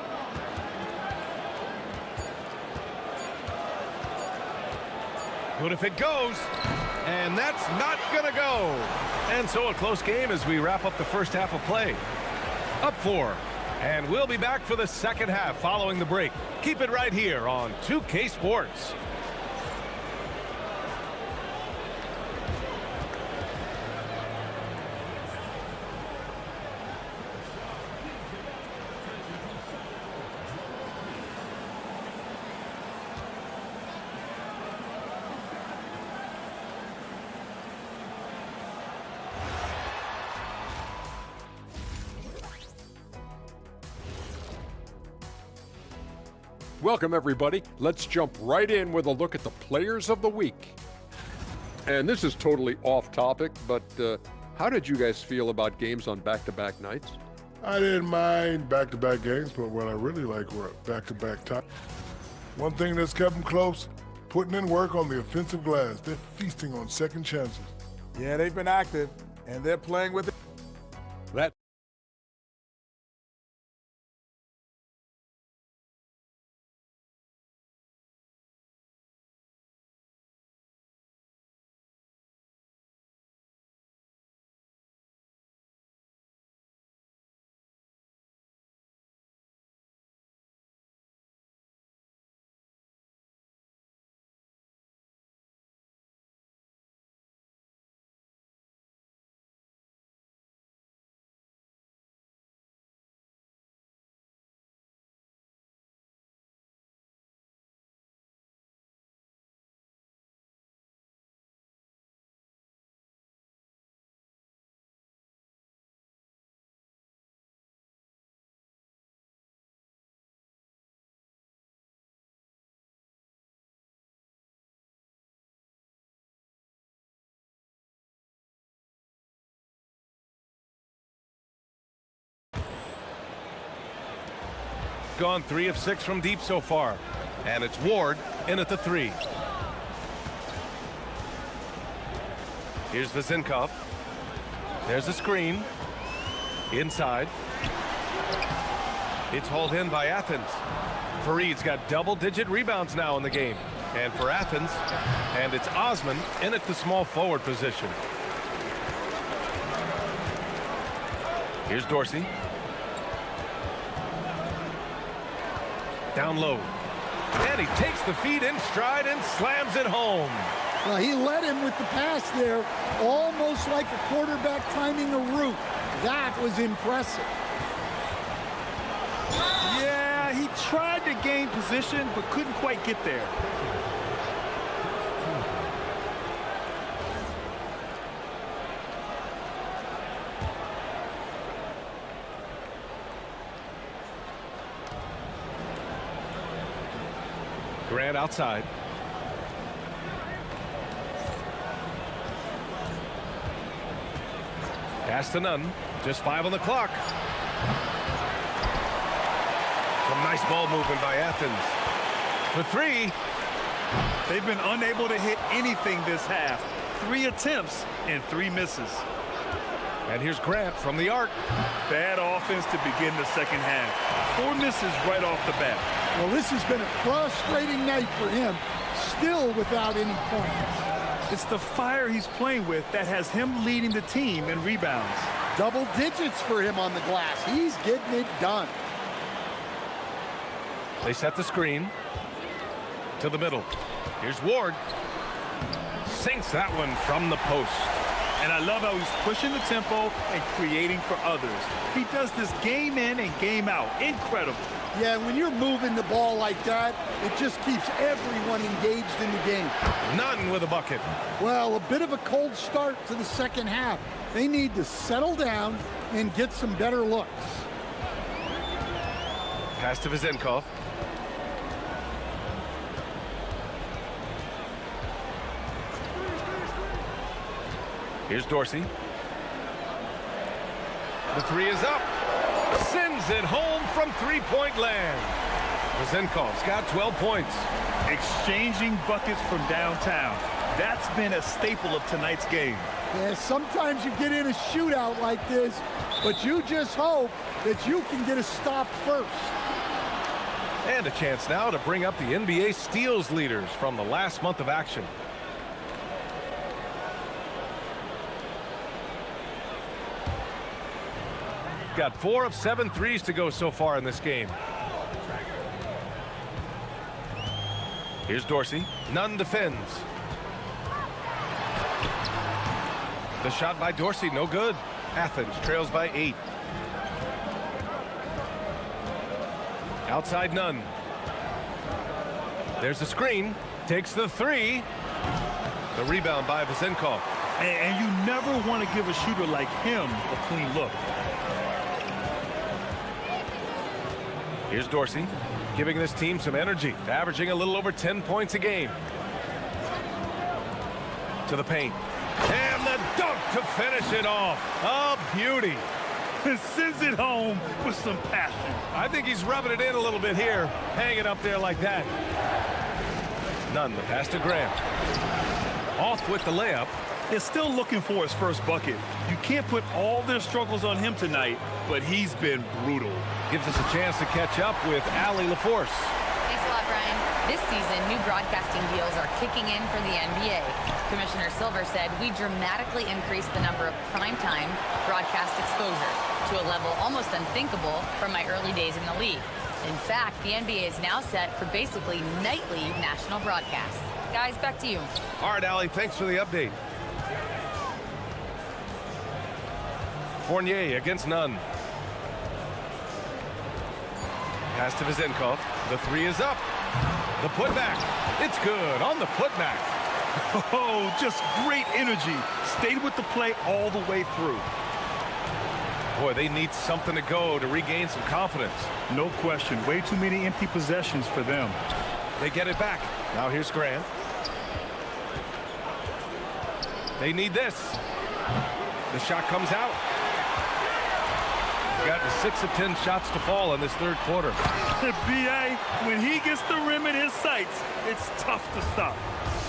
Good if it goes. And that's not going to go. And so a close game as we wrap up the first half of play. Up 4. And we'll be back for the second half following the break. Keep it right here on 2K Sports. Welcome, everybody. Let's jump right in with a look at the players of the week. And this is totally off topic, but how did you guys feel about games on back-to-back nights? I didn't mind back-to-back games, but what I really like were back-to-back time. One thing that's kept them close, putting in work on the offensive glass. They're feasting on second chances. Yeah, they've been active, and they're playing with it. That Gone 3 of 6 from deep so far. And it's Ward in at the 3. Here's Vezenkov. There's a screen. Inside. It's hauled in by Athens. Fareed's got double-digit rebounds now in the game. And for Athens, and it's Osman in at the small forward position. Here's Dorsey. Down low. And he takes the feed in stride and slams it home. Well, he led him with the pass there, almost like a quarterback timing a route. That was impressive. Yeah, he tried to gain position, but couldn't quite get there. Grant outside. Pass to Nunn. Just 5 on the clock. Some nice ball movement by Athens. For 3. They've been unable to hit anything this half. 3 attempts and 3 misses. And here's Grant from the arc. Bad offense to begin the second half. 4 misses right off the bat. Well, this has been a frustrating night for him, still without any points. It's the fire he's playing with that has him leading the team in rebounds. Double digits for him on the glass. He's getting it done. They set the screen to the middle. Here's Ward. Sinks that one from the post. And I love how he's pushing the tempo and creating for others. He does this game in and game out. Incredible. Yeah, when you're moving the ball like that, it just keeps everyone engaged in the game. Nunn with a bucket. Well, a bit of a cold start to the second half. They need to settle down and get some better looks. Pass to Vezenkov. Here's Dorsey. The 3 is up. Sends it home from three-point land. Vezenkov's got 12 points. Exchanging buckets from downtown. That's been a staple of tonight's game. Yeah, sometimes you get in a shootout like this, but you just hope that you can get a stop first. And a chance now to bring up the NBA steals leaders from the last month of action. Got 4 of 7 threes to go so far in this game. Here's Dorsey. Nunn defends. The shot by Dorsey, no good. Athens trails by 8. Outside Nunn. There's the screen. Takes the 3. The rebound by Vezenkov. And you never want to give a shooter like him a clean look. Here's Dorsey, giving this team some energy, averaging a little over 10 points a game. To the paint. And the dunk to finish it off. A beauty. Sends it home with some passion. I think he's rubbing it in a little bit here, hanging up there like that. Nunn, the pass to Graham. Off with the layup. They're still looking for his first bucket. You can't put all their struggles on him tonight, but he's been brutal. Gives us a chance to catch up with Allie LaForce. Thanks a lot, Brian. This season, new broadcasting deals are kicking in for the NBA. Commissioner Silver said we dramatically increased the number of primetime broadcast exposures to a level almost unthinkable from my early days in the league. In fact, the NBA is now set for basically nightly national broadcasts. Guys, back to you. All right, Allie, thanks for the update. Fournier against Nunn. Pass to Vezenkov. The 3 is up. The putback. It's good on the putback. Oh, just great energy. Stayed with the play all the way through. Boy, they need something to go to regain some confidence. No question. Way too many empty possessions for them. They get it back. Now here's Grant. They need this. The shot comes out. Gotten 6 of 10 shots to fall in this third quarter. B.A., when he gets the rim in his sights, it's tough to stop.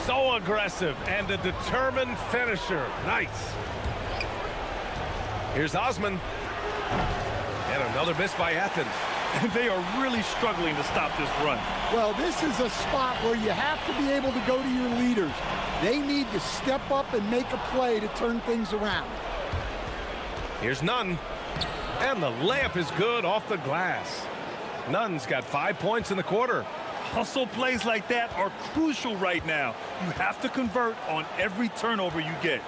So aggressive and a determined finisher. Nice. Here's Osman. And another miss by Athens. And they are really struggling to stop this run. Well, this is a spot where you have to be able to go to your leaders. They need to step up and make a play to turn things around. Here's Nunn. And the layup is good off the glass. Nunn's got 5 points in the quarter. Hustle plays like that are crucial right now. You have to convert on every turnover you get.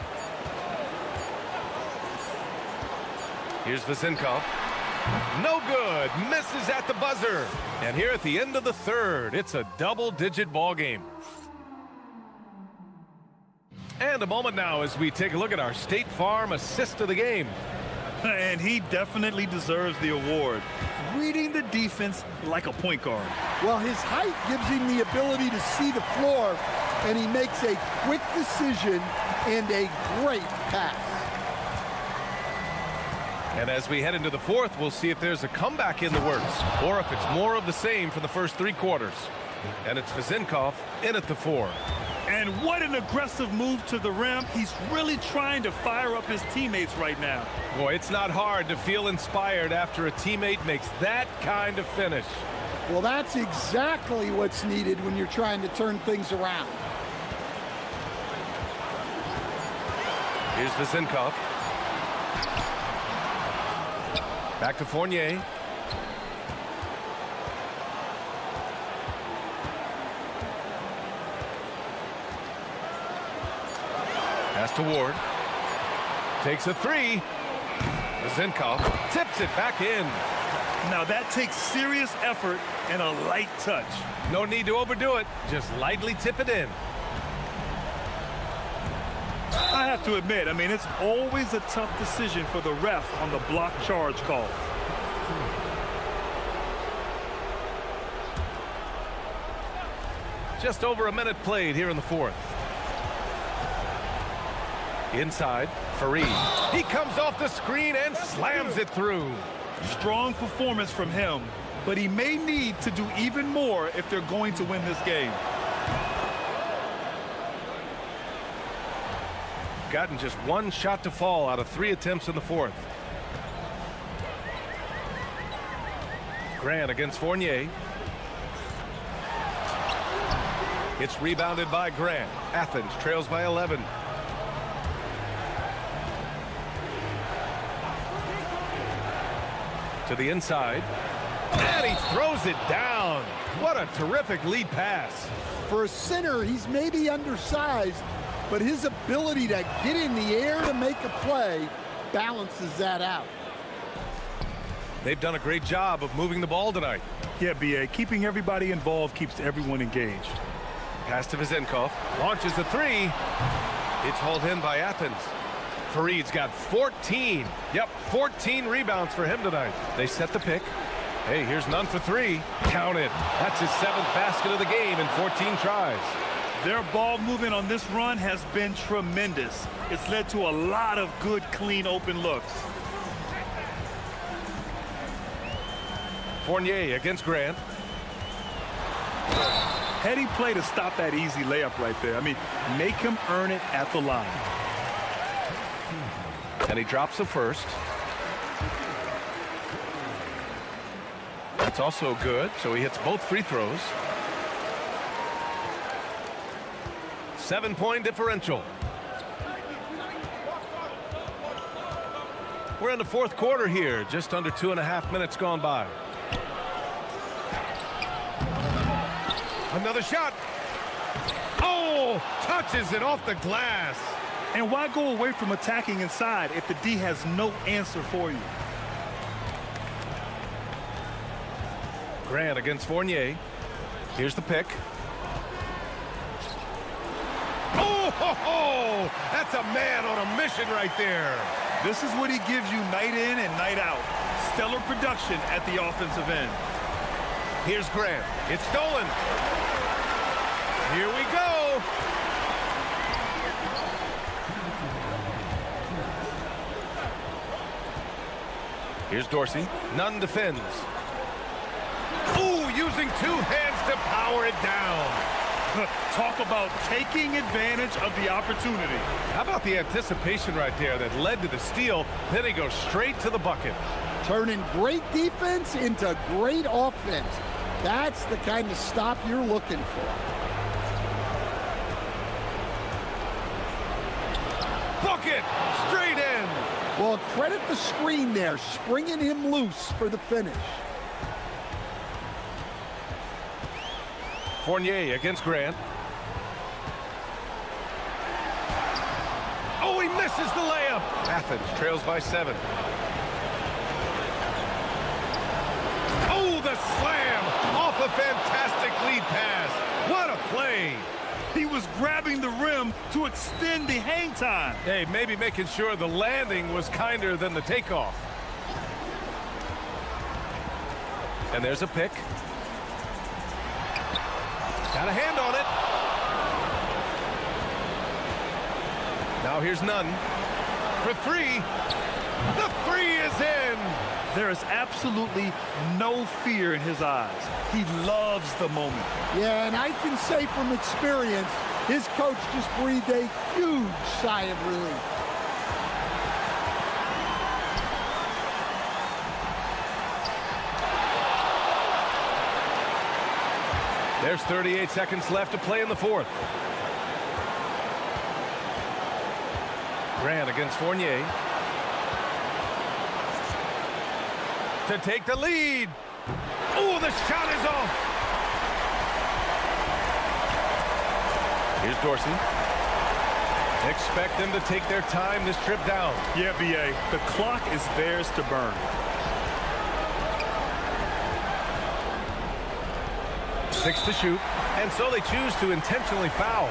Here's Vezenkov. No good. Misses at the buzzer. And here at the end of the third, it's a double-digit ball game. And a moment now as we take a look at our State Farm assist of the game. And he definitely deserves the award. Reading the defense like a point guard. Well, his height gives him the ability to see the floor, and he makes a quick decision and a great pass. And as we head into the fourth, we'll see if there's a comeback in the works or if it's more of the same for the first 3 quarters. And it's Vezinkov in at the 4. And what an aggressive move to the rim. He's really trying to fire up his teammates right now. Boy, it's not hard to feel inspired after a teammate makes that kind of finish. Well, that's exactly what's needed when you're trying to turn things around. Here's Vezinkov. Back to Fournier. Pass to Ward. Takes a 3. Vezinkov tips it back in. Now that takes serious effort and a light touch. No need to overdo it. Just lightly tip it in. I have to admit, I mean, it's always a tough decision for the ref on the block charge call. Just over a minute played here in the fourth. Inside, Fareed. He comes off the screen and slams it through. Strong performance from him, but he may need to do even more if they're going to win this game. Gotten just 1 shot to fall out of 3 attempts in the fourth. Grant against Fournier. It's rebounded by Grant. Athens trails by 11. To the inside. And he throws it down. What a terrific lead pass. For a center, he's maybe undersized, but his ability to get in the air to make a play balances that out. They've done a great job of moving the ball tonight. Yeah, B.A., keeping everybody involved keeps everyone engaged. Pass to Vezinkov. Launches the 3. It's hauled in by Athens. Fareed's got 14. Yep, 14 rebounds for him tonight. They set the pick. Hey, here's none for 3. Counted. That's his 7th basket of the game in 14 tries. Their ball movement on this run has been tremendous. It's led to a lot of good, clean, open looks. Fournier against Grant. Heady play to stop that easy layup right there. I mean, make him earn it at the line. And he drops the first. That's also good, so he hits both free throws. 7-point differential. We're in the fourth quarter here, just under 2.5 minutes gone by. Another shot. Oh, touches it off the glass. And why go away from attacking inside if the D has no answer for you? Grant against Fournier. Here's the pick. Oh, that's a man on a mission right there. This is what he gives you night in and night out. Stellar production at the offensive end. Here's Grant. It's stolen. Here we go. Here's Dorsey. Nunn defends. Ooh, using 2 hands to power it down. Talk about taking advantage of the opportunity. How about the anticipation right there that led to the steal? Then he goes straight to the bucket. Turning great defense into great offense. That's the kind of stop you're looking for. Bucket! Straight in! Well, credit the screen there, springing him loose for the finish. Fournier against Grant. Oh, he misses the layup. Athens trails by 7. Oh, the slam off a fantastic lead pass. What a play. He was grabbing the rim to extend the hang time. Hey, maybe making sure the landing was kinder than the takeoff. And there's a pick. Got a hand on it. Now here's Nunn for three. The three is in. There is absolutely no fear in his eyes. He loves the moment. Yeah, and I can say from experience, his coach just breathed a huge sigh of relief. There's 38 seconds left to play in the fourth. Grant against Fournier. To take the lead. Oh, the shot is off. Here's Dorsey. Expect them to take their time this trip down. Yeah, B.A., the clock is theirs to burn. 6 to shoot, and so they choose to intentionally foul.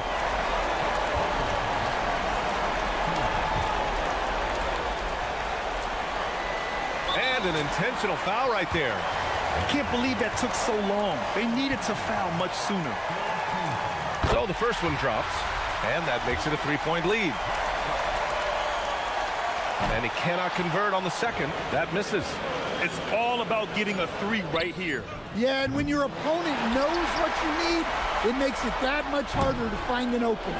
And an intentional foul right there. I can't believe that took so long. They needed to foul much sooner. So the first one drops, and that makes it a three-point lead. And he cannot convert on the second. That misses. It's all about getting a three right here. Yeah, and when your opponent knows what you need, it makes it that much harder to find an opening.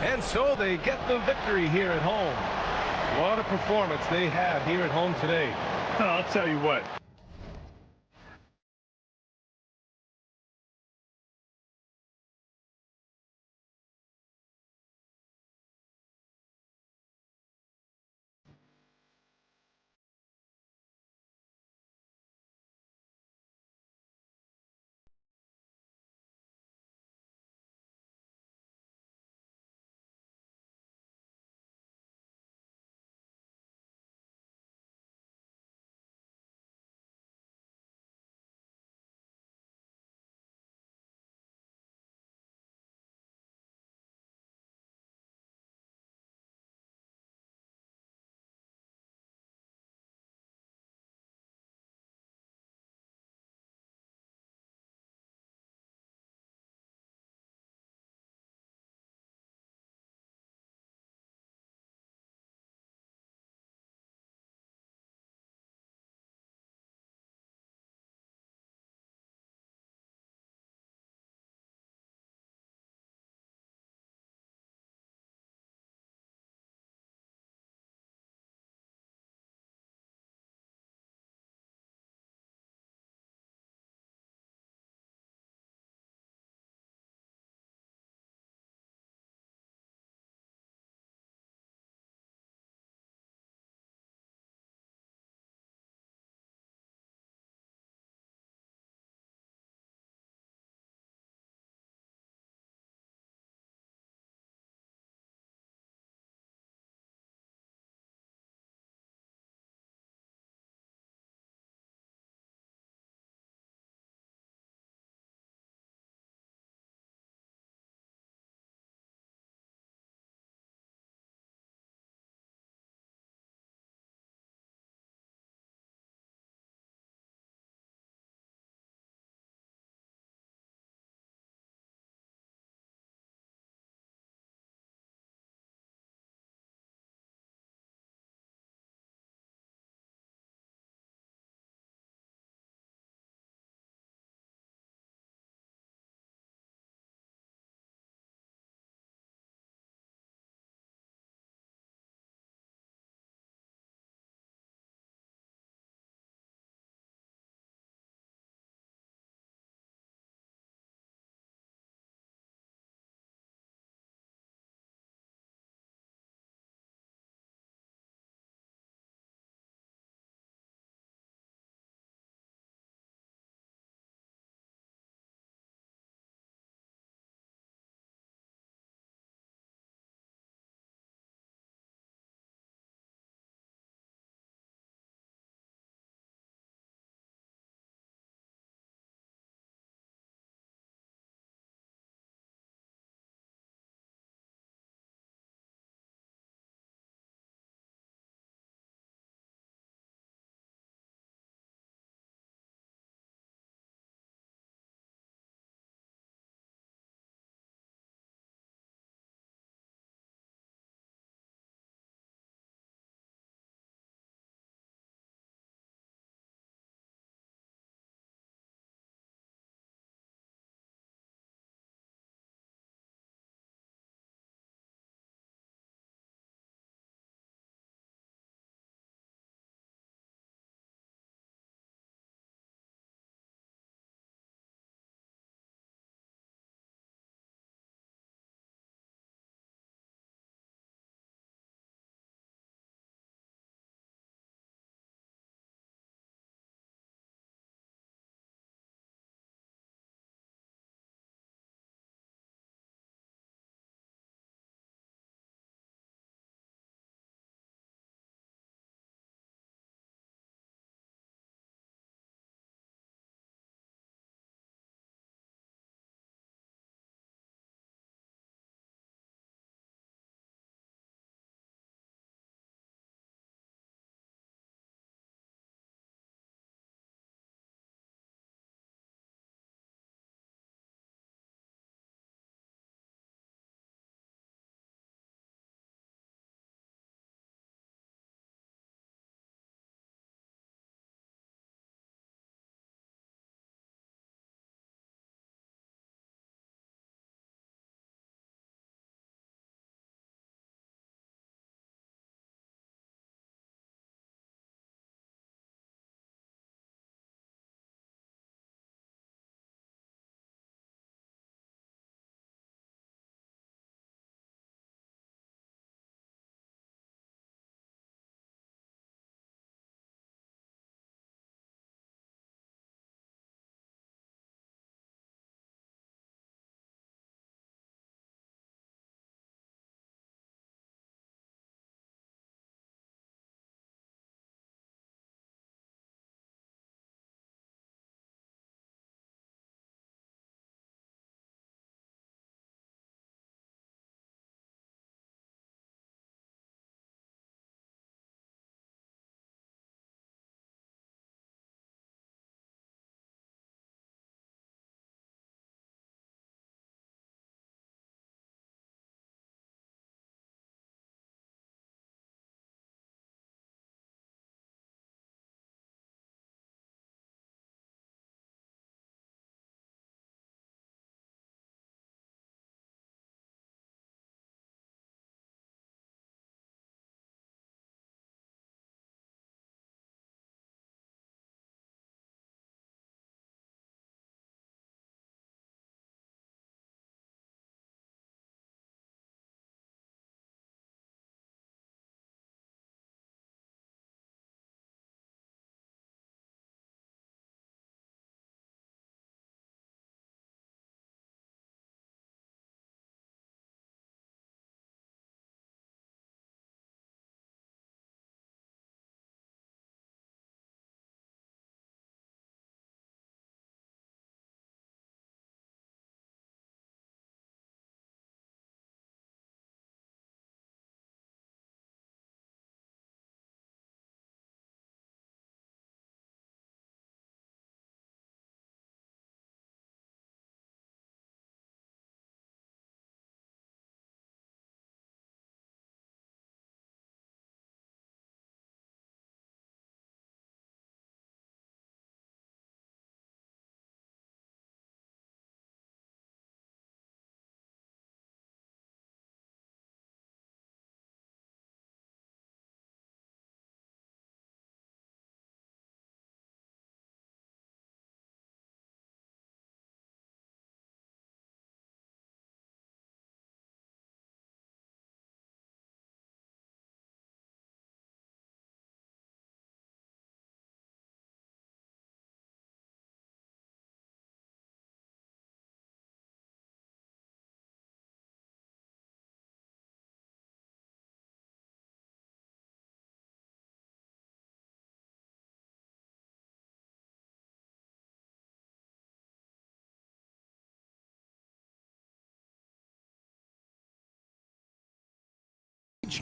And so they get the victory here at home. What a performance they had here at home today. I'll tell you what.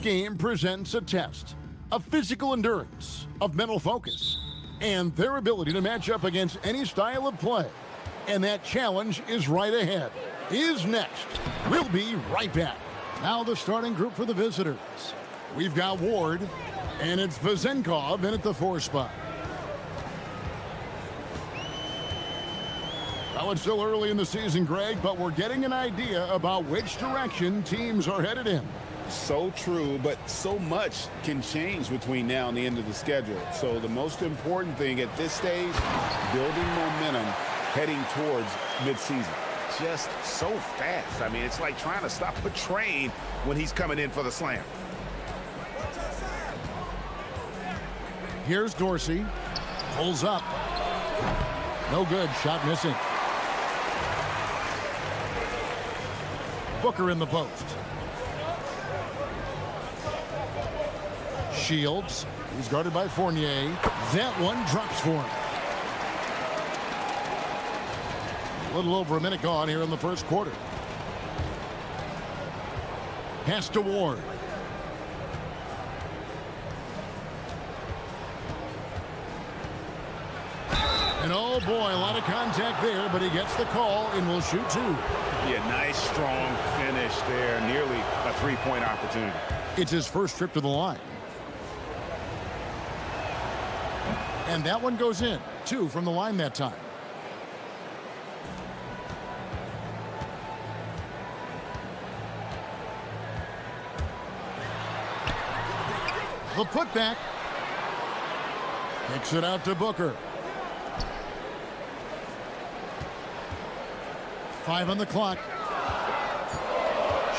game presents a test of physical endurance, of mental focus, and their ability to match up against any style of play. And that challenge is right ahead. Is next. We'll be right back. Now the starting group for the visitors. We've got Ward, and it's Vezenkov in at the 4 spot. Well, it's still early in the season, Greg, but we're getting an idea about which direction teams are headed in. So true, but so much can change between now and the end of the schedule. So the most important thing at this stage, building momentum heading towards midseason. Just so fast. I mean, it's like trying to stop a train when he's coming in for the slam. Here's Dorsey. Pulls up. No good. Shot missing. Booker in the post. Shields. He's guarded by Fournier. That one drops for him. A little over a minute gone here in the first quarter. Pass to Ward. And oh boy, a lot of contact there, but he gets the call and will shoot 2. Yeah, nice, strong finish there. Nearly a 3-point opportunity. It's his first trip to the line. And that one goes in. 2 from the line that time. The putback. Kicks it out to Booker. 5 on the clock.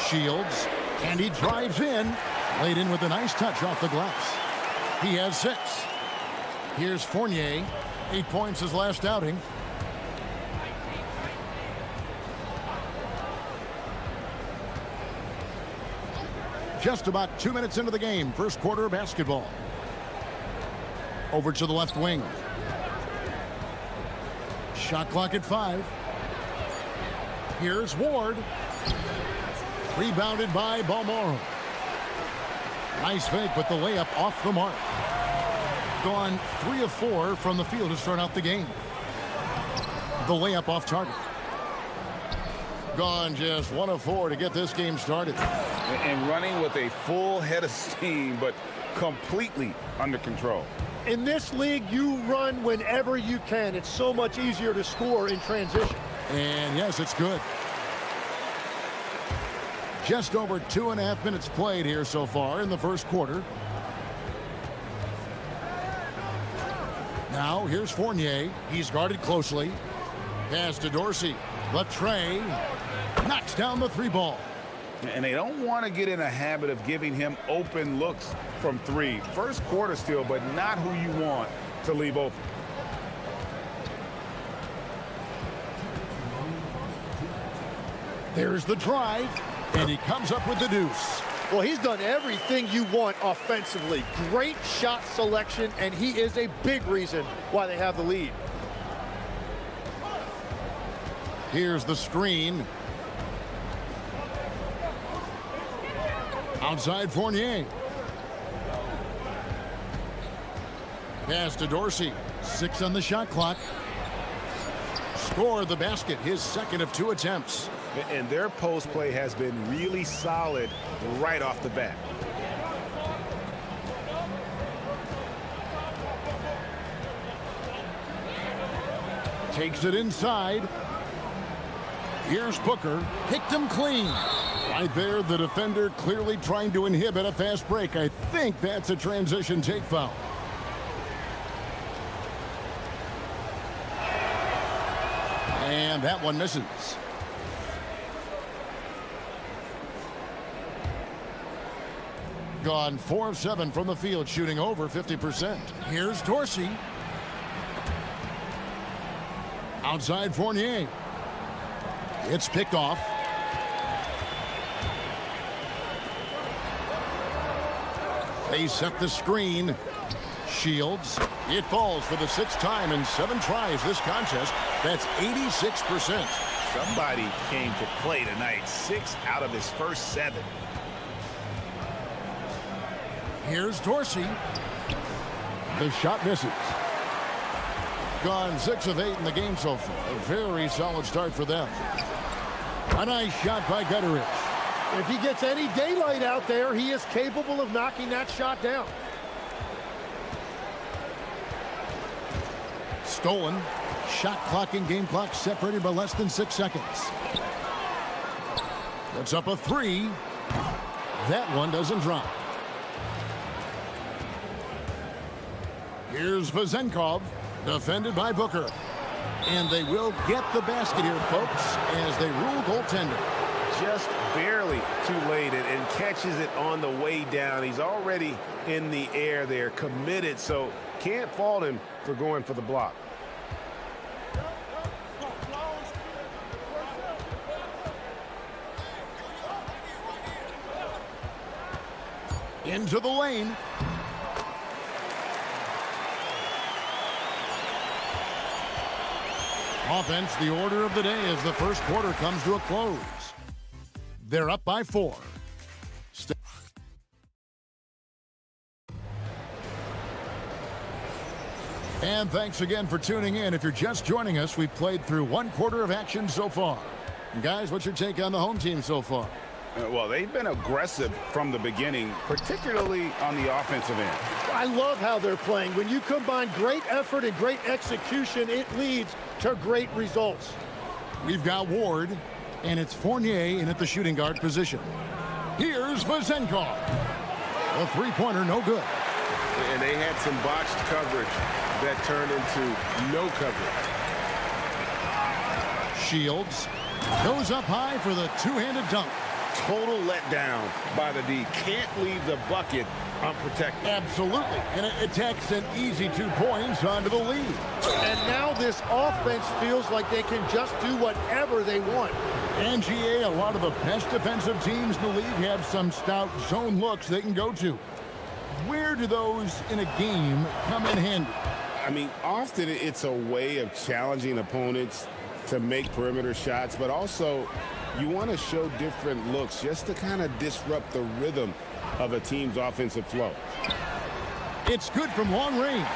Shields. And he drives in. Laid in with a nice touch off the glass. He has 6. Here's Fournier. 8 points his last outing. Just about 2 minutes into the game. First quarter of basketball. Over to the left wing. Shot clock at 5. Here's Ward. Rebounded by Balmoro. Nice fake, but the layup off the mark. Gone 3 of 4 from the field to start out the game. The layup off target. Gone just 1 of 4 to get this game started. And running with a full head of steam, but completely under control. In this league, you run whenever you can. It's so much easier to score in transition. And yes, it's good. Just over 2.5 minutes played here so far in the first quarter. Now here's Fournier. He's guarded closely. Pass to Dorsey. Latre knocks down the 3 ball. And they don't want to get in a habit of giving him open looks from 3. First quarter still, but not who you want to leave open. There's the drive, and he comes up with the deuce. Well, he's done everything you want offensively. Great shot selection, and he is a big reason why they have the lead. Here's the screen. Outside Fournier. Pass to Dorsey. 6 on the shot clock. Scored the basket, his second of 2 attempts. And their post play has been really solid right off the bat. Takes it inside. Here's Booker. Picked him clean. Right there, the defender clearly trying to inhibit a fast break. I think that's a transition take foul. And that one misses. Gone 4 of 7 from the field, shooting over 50%. Here's Dorsey. Outside Fournier. It's picked off. They set the screen. Shields. It falls for the 6th time in 7 tries this contest. That's 86%. Somebody came to play tonight. 6 out of his first 7. Here's Dorsey. The shot misses. Gone 6 of 8 in the game so far. A very solid start for them. A nice shot by Gutteridge. If he gets any daylight out there, he is capable of knocking that shot down. Stolen. Shot clock and game clock separated by less than 6 seconds. Puts up a 3. That one doesn't drop. Here's Vezenkov, defended by Booker. And they will get the basket here, folks, as they rule goaltender. Just barely too late and catches it on the way down. He's already in the air there, committed, so can't fault him for going for the block. Into the lane. Offense, the order of the day as the first quarter comes to a close. They're up by 4. And thanks again for tuning in. If you're just joining us, we've played through 1 quarter of action so far. And guys, what's your take on the home team so far? Well, they've been aggressive from the beginning, particularly on the offensive end. I love how they're playing. When you combine great effort and great execution, it leads to great results. We've got Ward, and it's Fournier in at the shooting guard position. Here's Vezenkov. A three-pointer, no good. And they had some botched coverage that turned into no coverage. Shields goes up high for the two-handed dunk. Total letdown by the D. Can't leave the bucket unprotected. Absolutely. And it takes an easy 2 points onto the lead. And now this offense feels like they can just do whatever they want. And GA, a lot of the best defensive teams in the league have some stout zone looks they can go to. Where do those in a game come in handy? I mean, often it's a way of challenging opponents to make perimeter shots, but also you want to show different looks just to kind of disrupt the rhythm of a team's offensive flow. It's good from long range.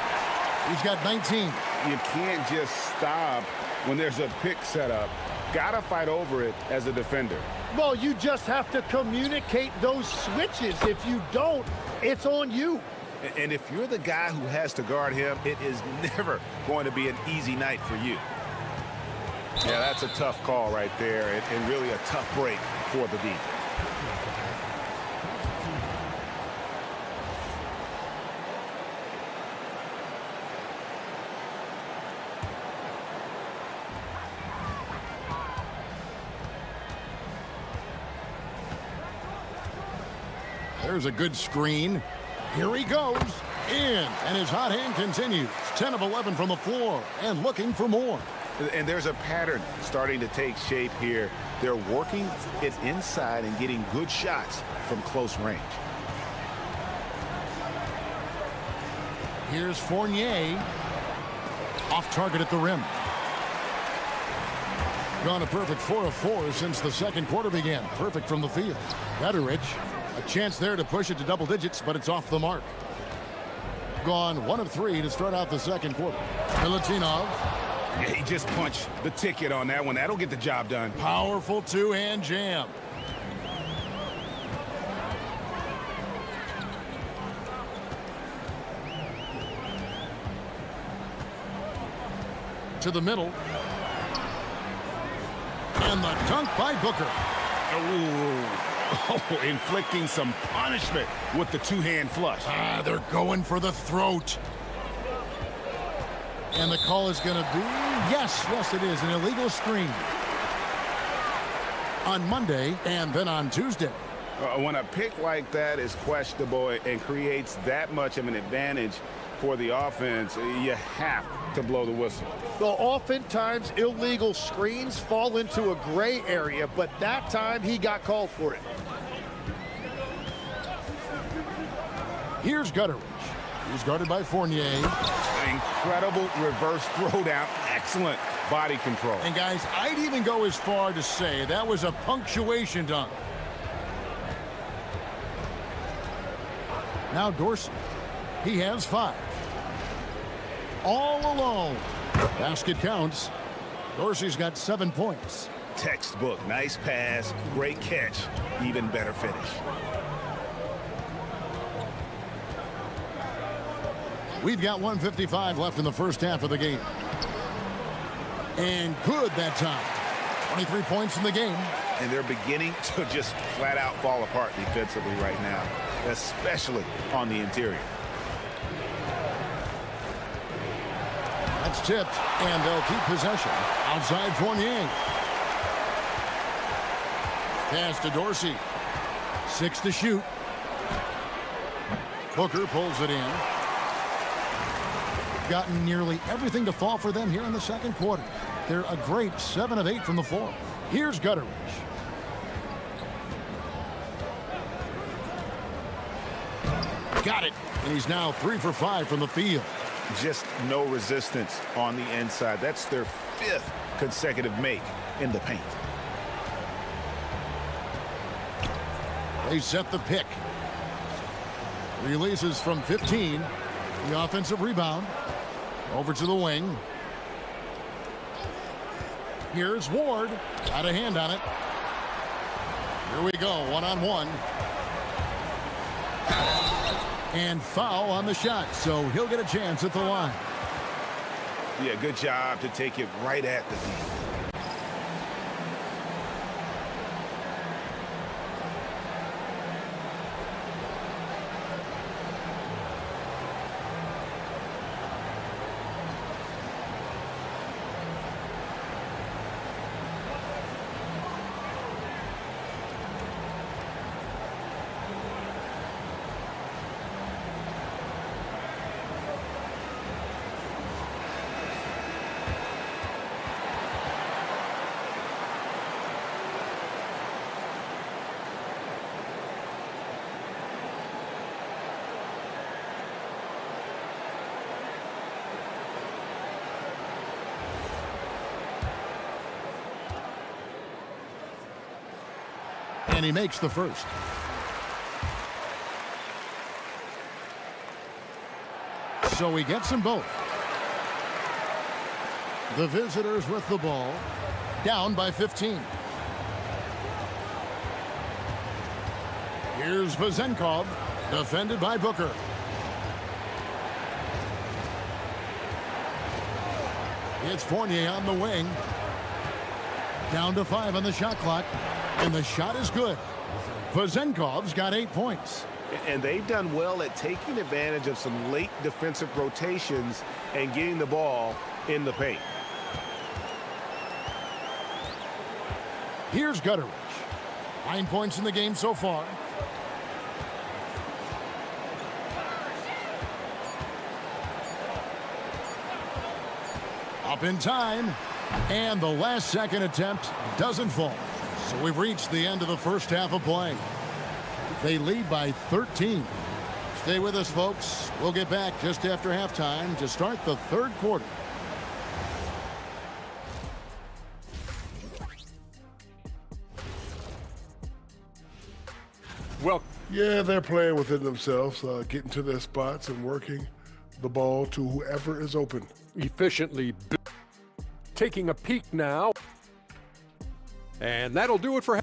He's got 19. You can't just stop when there's a pick set up. Gotta fight over it as a defender. Well, you just have to communicate those switches. If you don't, it's on you. And if you're the guy who has to guard him, it is never going to be an easy night for you. Yeah, that's a tough call right there, and really a tough break for the D. There's a good screen. Here he goes. In. And his hot hand continues. 10 of 11 from the floor and looking for more. And there's a pattern starting to take shape here. They're working it inside and getting good shots from close range. Here's Fournier. Off target at the rim. Gone a perfect 4 of 4 since the second quarter began. Perfect from the field. Gutteridge. A chance there to push it to double digits, but it's off the mark. Gone 1 of 3 to start out the second quarter. Milutinov. Yeah, he just punched the ticket on that one. That'll get the job done. Powerful two-hand jam. To the middle. And the dunk by Booker. Oh, inflicting some punishment with the two-hand flush. They're going for the throat. And the call is going to be, yes, it is, an illegal screen. On Monday and then on Tuesday. When a pick like that is questionable and creates that much of an advantage for the offense, you have to blow the whistle. Well, oftentimes illegal screens fall into a gray area, but that time he got called for it. Here's Gutteridge. He's guarded by Fournier. Incredible reverse throwdown. Excellent body control. And guys, I'd even go as far to say that was a punctuation dunk. Now Dorsey. He has 5. All alone. Basket counts. Dorsey's got 7 points. Textbook. Nice pass. Great catch. Even better finish. We've got 1:55 left in the first half of the game. And good that time. 23 points in the game. And they're beginning to just flat out fall apart defensively right now, especially on the interior. That's tipped, and they'll keep possession. Outside Fournier. Pass to Dorsey. 6 to shoot. Booker pulls it in. Gotten nearly everything to fall for them here in the second quarter. They're a great 7 of 8 from the floor. Here's Gutteridge. Got it. And he's now 3 for 5 from the field. Just no resistance on the inside. That's their 5th consecutive make in the paint. They set the pick. Releases from 15. The offensive rebound. Over to the wing. Here's Ward. Got a hand on it. Here we go. 1-on-1. And foul on the shot, so he'll get a chance at the line. Yeah, good job to take it right at the D. And he makes the first. So he gets them both. The visitors with the ball, down by 15. Here's Vezenkov, defended by Booker. It's Fournier on the wing. Down to 5 on the shot clock. And the shot is good. Vezenkov's got 8 points. And they've done well at taking advantage of some late defensive rotations and getting the ball in the paint. Here's Gutteridge. 9 points in the game so far. Up in time. And the last second attempt doesn't fall. So we've reached the end of the first half of play. They lead by 13. Stay with us, folks. We'll get back just after halftime to start the third quarter. Well, yeah, they're playing within themselves, getting to their spots and working the ball to whoever is open. Efficiently taking a peek now. And that'll do it for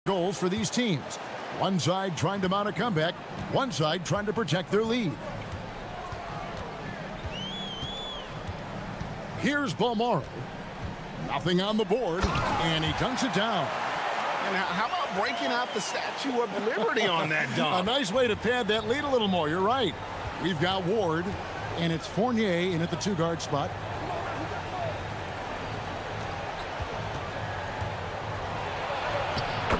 goals for these teams. One side trying to mount a comeback, one side trying to protect their lead. Here's Balmaro. Nothing on the board, and he dunks it down. And how about breaking out the Statue of Liberty on that dunk? A nice way to pad that lead a little more. You're right. We've got Ward, and it's Fournier in at the two-guard spot.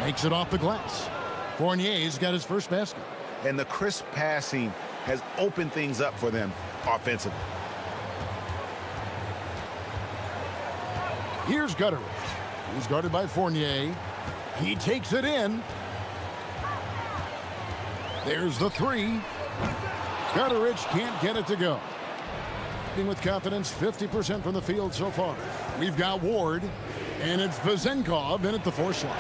Makes it off the glass. Fournier's got his first basket. And the crisp passing has opened things up for them offensively. Here's Gutteridge. He's guarded by Fournier. He takes it in. There's the three. Gutteridge can't get it to go. With confidence, 50% from the field so far. We've got Ward, and it's Vezenkov in at the 4 slot.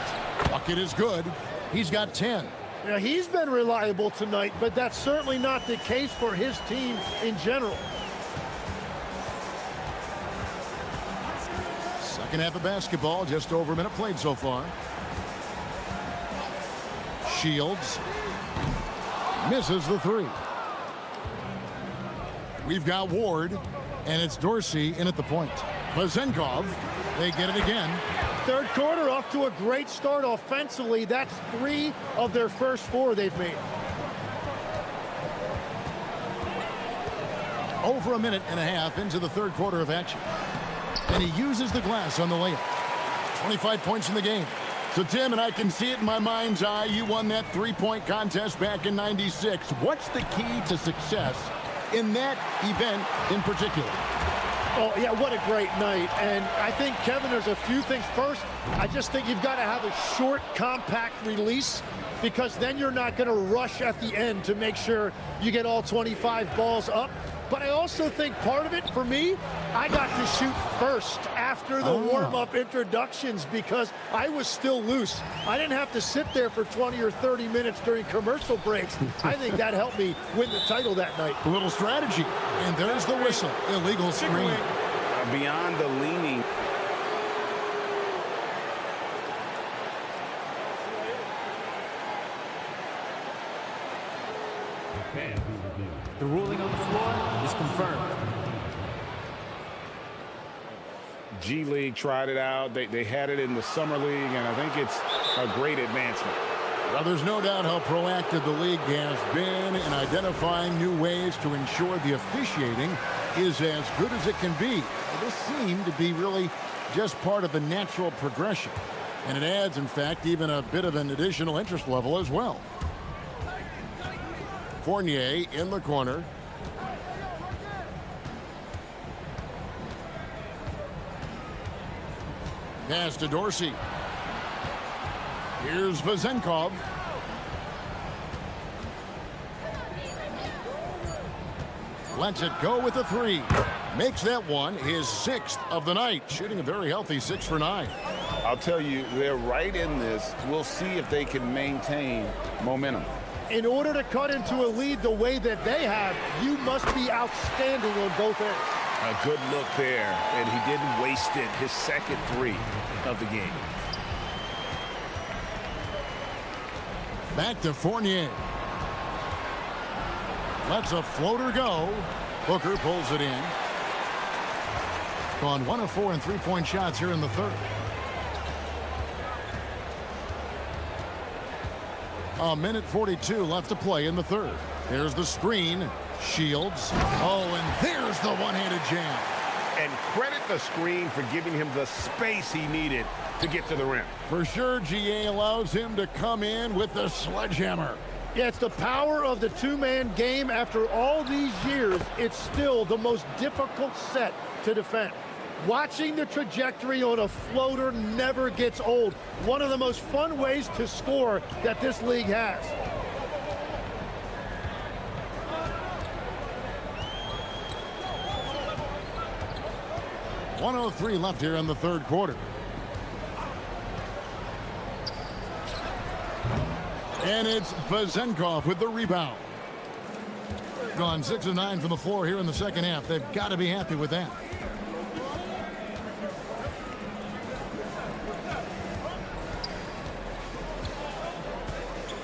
Bucket is good. He's got 10. Now, he's been reliable tonight, but that's certainly not the case for his team in general. Second half of basketball, just over a minute played so far. Shields misses the 3. We've got Ward, and it's Dorsey in at the point. Vezenkov, they get it again. Third quarter off to a great start offensively. That's 3 of their first 4 they've made. Over a minute and a half into the third quarter of action. And he uses the glass on the layup. 25 points in the game. So, Tim, and I can see it in my mind's eye, you won that 3-point contest back in '96. What's the key to success in that event in particular? Oh, yeah, what a great night. And I think, Kevin, there's a few things. First, I just think you've got to have a short, compact release, because then you're not going to rush at the end to make sure you get all 25 balls up. But I also think part of it, for me, I got to shoot first after the warm-up introductions because I was still loose. I didn't have to sit there for 20 or 30 minutes during commercial breaks. I think that helped me win the title that night. A little strategy. And there's the whistle. Illegal screen. Beyond the leaning. The ruling on the floor is confirmed. G League tried it out. They had it in the Summer League, and I think it's a great advancement. Well, there's no doubt how proactive the league has been in identifying new ways to ensure the officiating is as good as it can be. This seemed to be really just part of the natural progression. And it adds, in fact, even a bit of an additional interest level as well. Fournier in the corner. Pass to Dorsey. Here's Vezenkov. Lets it go with a 3. Makes that one his 6th of the night. Shooting a very healthy 6 for 9. I'll tell you, they're right in this. We'll see if they can maintain momentum. In order to cut into a lead the way that they have, you must be outstanding on both ends. A good look there, and he didn't waste it. His second 3 of the game. Back to Fournier. Lets a floater go. Booker pulls it in. Gone 1 of 4 in 3-point shots here in the third. A minute 42 left to play in the third. There's the screen. Shields. Oh, and there's the one-handed jam. And credit the screen for giving him the space he needed to get to the rim. For sure, GA allows him to come in with the sledgehammer. Yeah, it's the power of the two-man game. After all these years, it's still the most difficult set to defend. Watching the trajectory on a floater never gets old. One of the most fun ways to score that this league has. .103 left here in the third quarter. And it's Vezenkov with the rebound. Gone 6 of 9 from the floor here in the second half. They've got to be happy with that.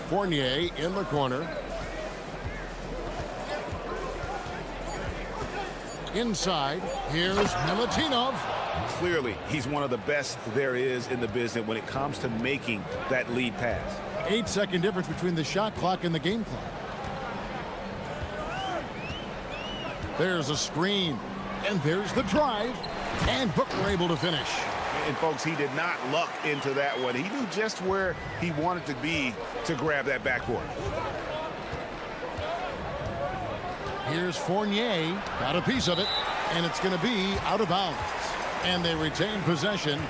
Fournier in the corner. Inside, here's Milutinov. Clearly, he's one of the best there is in the business when it comes to making that lead pass. 8-second difference between the shot clock and the game clock. There's a screen, and there's the drive, and Booker able to finish. And folks, he did not luck into that one. He knew just where he wanted to be to grab that backboard. Here's Fournier, got a piece of it, and it's going to be out of bounds. And they retain possession.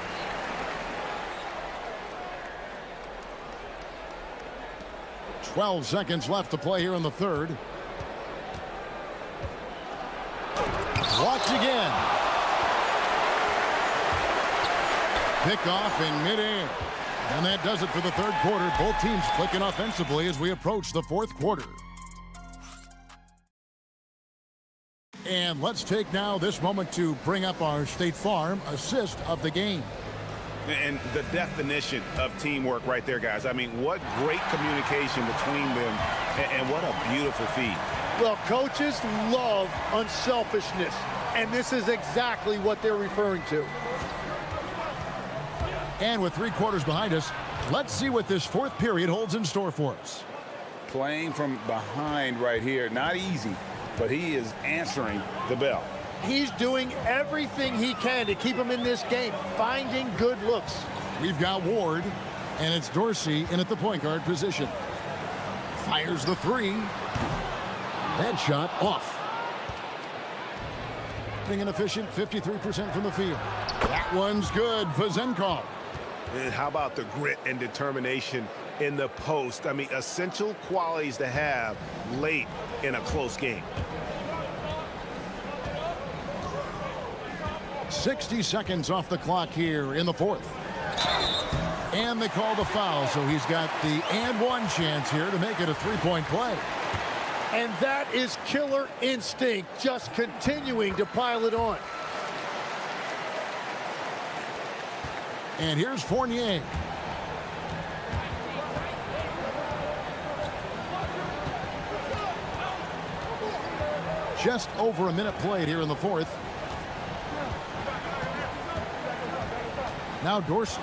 "12 seconds left to play here in the third. Blocked again. Pick off in midair. And that does it for the third quarter. Both teams clicking offensively as we approach the fourth quarter. And let's take now this moment to bring up our State Farm assist of the game. And the definition of teamwork right there, guys. I mean, what great communication between them, and what a beautiful feed. Well, coaches love unselfishness, and this is exactly what they're referring to. And with 3 quarters behind us, let's see what this fourth period holds in store for us. Playing from behind right here, not easy, but he is answering the bell. He's doing everything he can to keep him in this game, finding good looks. We've got Ward, and it's Dorsey in at the point guard position. Fires the three. That shot off. Being an efficient 53% from the field. That one's good for Zenkov. And how about the grit and determination in the post? I mean, essential qualities to have late in a close game. 60 seconds off the clock here in the fourth. And they call the foul, so he's got the and one chance here to make it a three-point play. And that is killer instinct, just continuing to pile it on. And here's Fournier. Just over a minute played here in the fourth. Now Dorsey.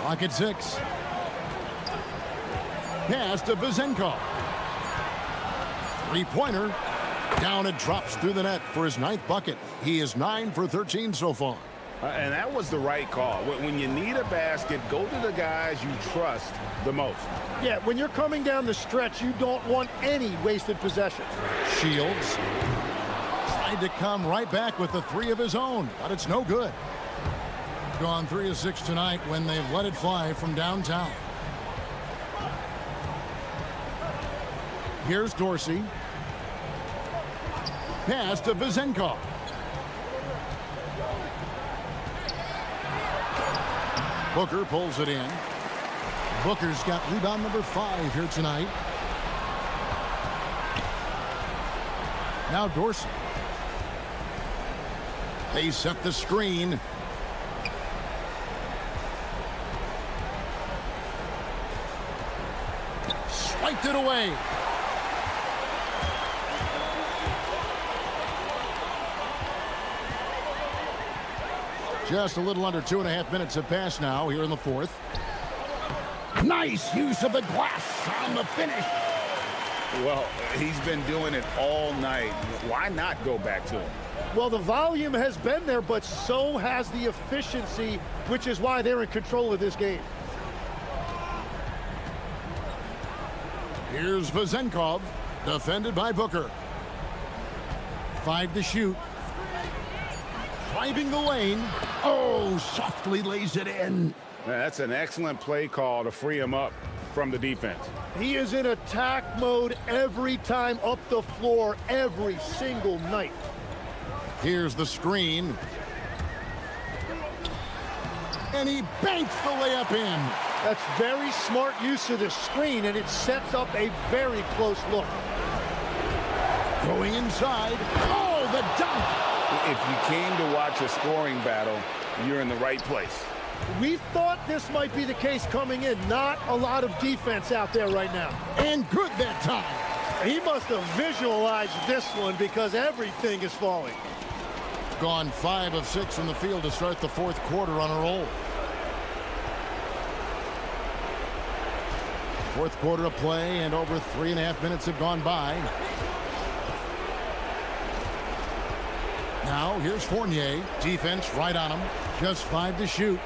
Clock at 6. Pass to Vezenkov. Three-pointer. Down it drops through the net for his 9th bucket. He is 9 for 13 so far. And that was the right call. When you need a basket, go to the guys you trust the most. Yeah, when you're coming down the stretch, you don't want any wasted possession. Shields tried to come right back with the 3 of his own, but it's no good. Gone 3 of 6 tonight when they've let it fly from downtown. Here's Dorsey. Pass to Vezenkov. Booker pulls it in. Booker's got rebound number 5 here tonight. Now Dorsey. They set the screen. Swiped it away. Just a little under 2.5 minutes have passed now here in the fourth. Nice use of the glass on the finish. Well, he's been doing it all night. Why not go back to him? Well, the volume has been there, but so has the efficiency, which is why they're in control of this game. Here's Vezenkov, defended by Booker. 5 to shoot. Driving the lane. Oh, softly lays it in. That's an excellent play call to free him up from the defense. He is in attack mode every time up the floor, every single night. Here's the screen. And he banks the layup in. That's very smart use of the screen, and it sets up a very close look. Going inside. Oh, the dunk. If you came to watch a scoring battle, you're in the right place. We thought this might be the case coming in. Not a lot of defense out there right now. And good that time. He must have visualized this one because everything is falling. Gone 5 of 6 from the field to start the fourth quarter on a roll. Fourth quarter of play, and over 3.5 minutes have gone by. Now here's Fournier. Defense right on him. Just 5 to shoot.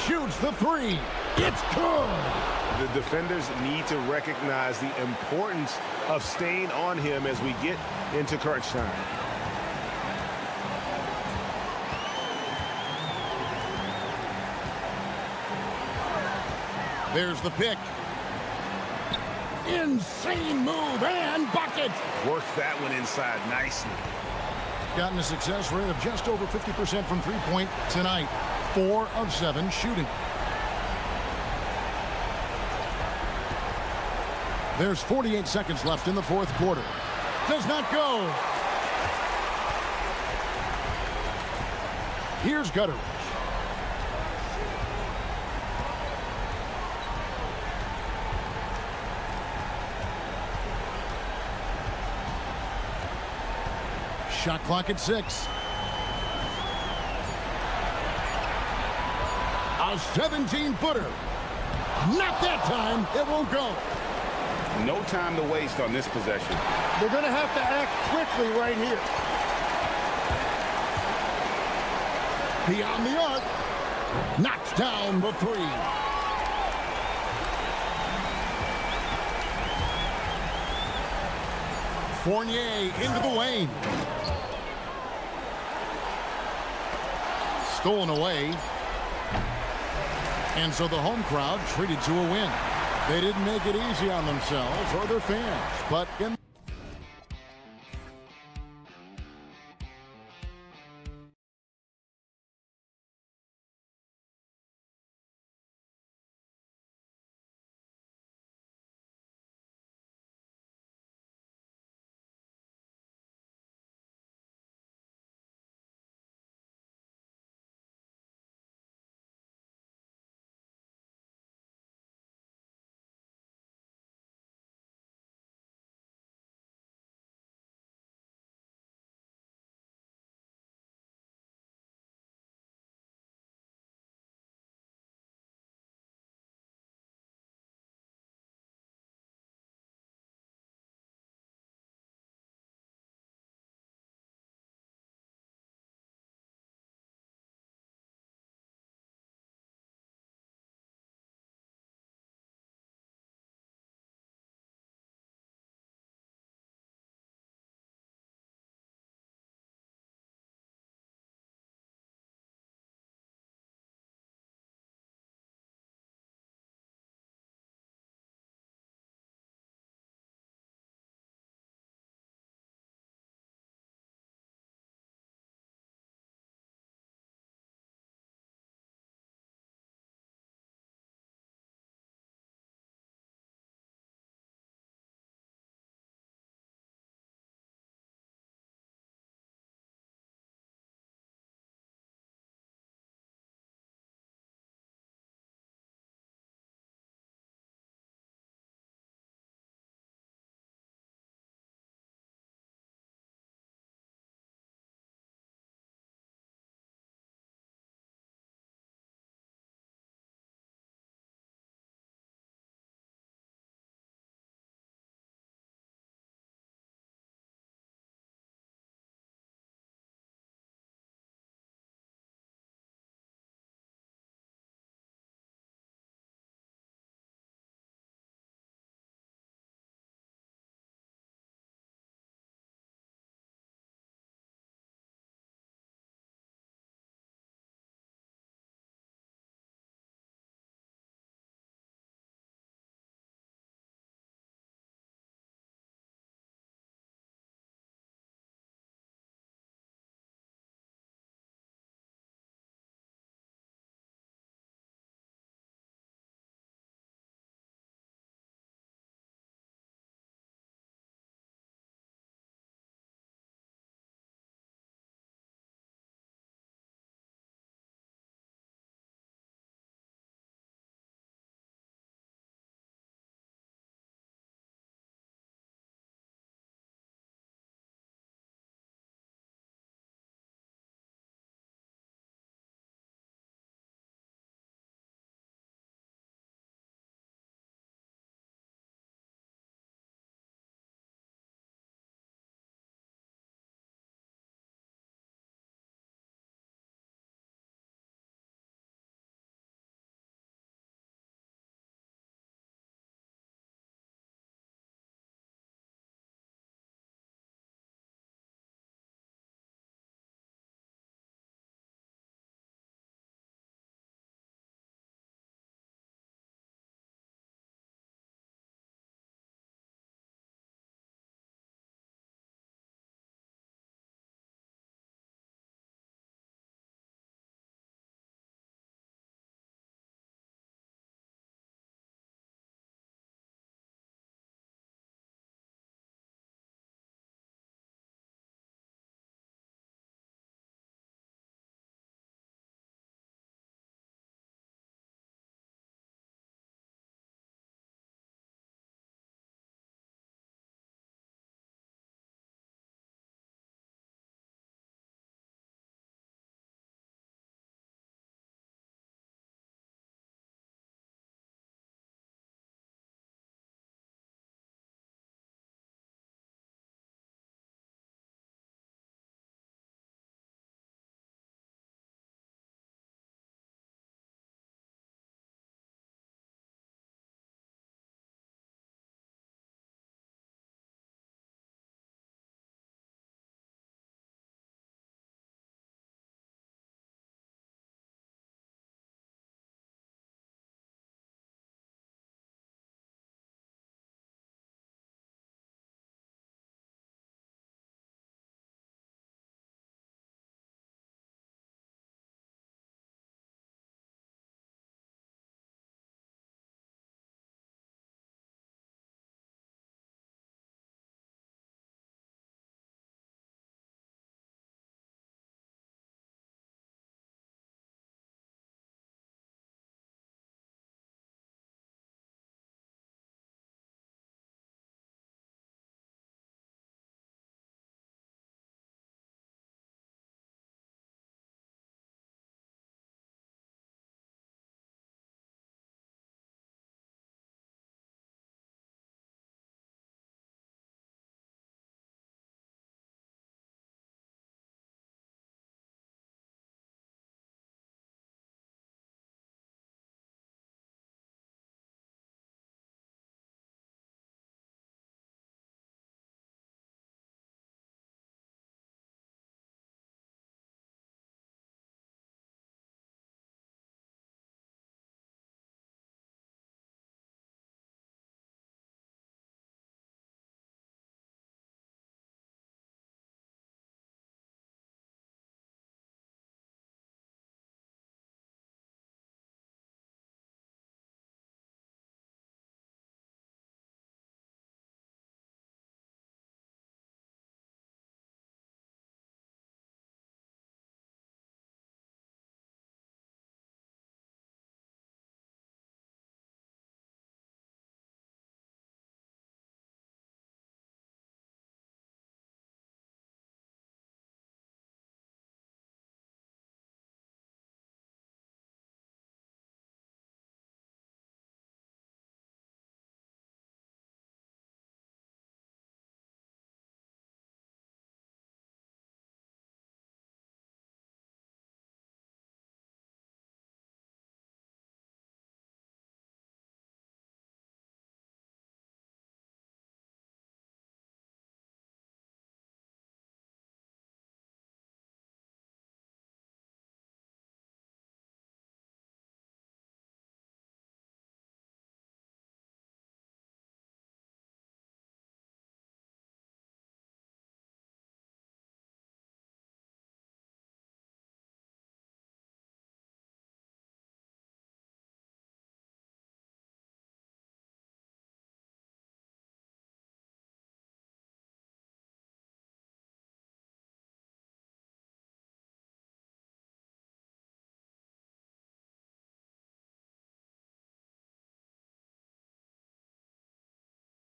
Shoots the 3. It's good. The defenders need to recognize the importance of staying on him as we get into crunch time. There's the pick. Insane move and bucket. Worked that one inside nicely. Gotten a success rate of just over 50% from three-point tonight. 4 of 7 shooting. There's 48 seconds left in the fourth quarter. Does not go. Here's Gutteridge. Shot clock at 6. A 17-footer. Not that time. It won't go. No time to waste on this possession. They're going to have to act quickly right here. Beyond the arc. Knocks down the 3. Fournier into the lane. Stolen away. And so the home crowd treated to a win. They didn't make it easy on themselves or their fans, but in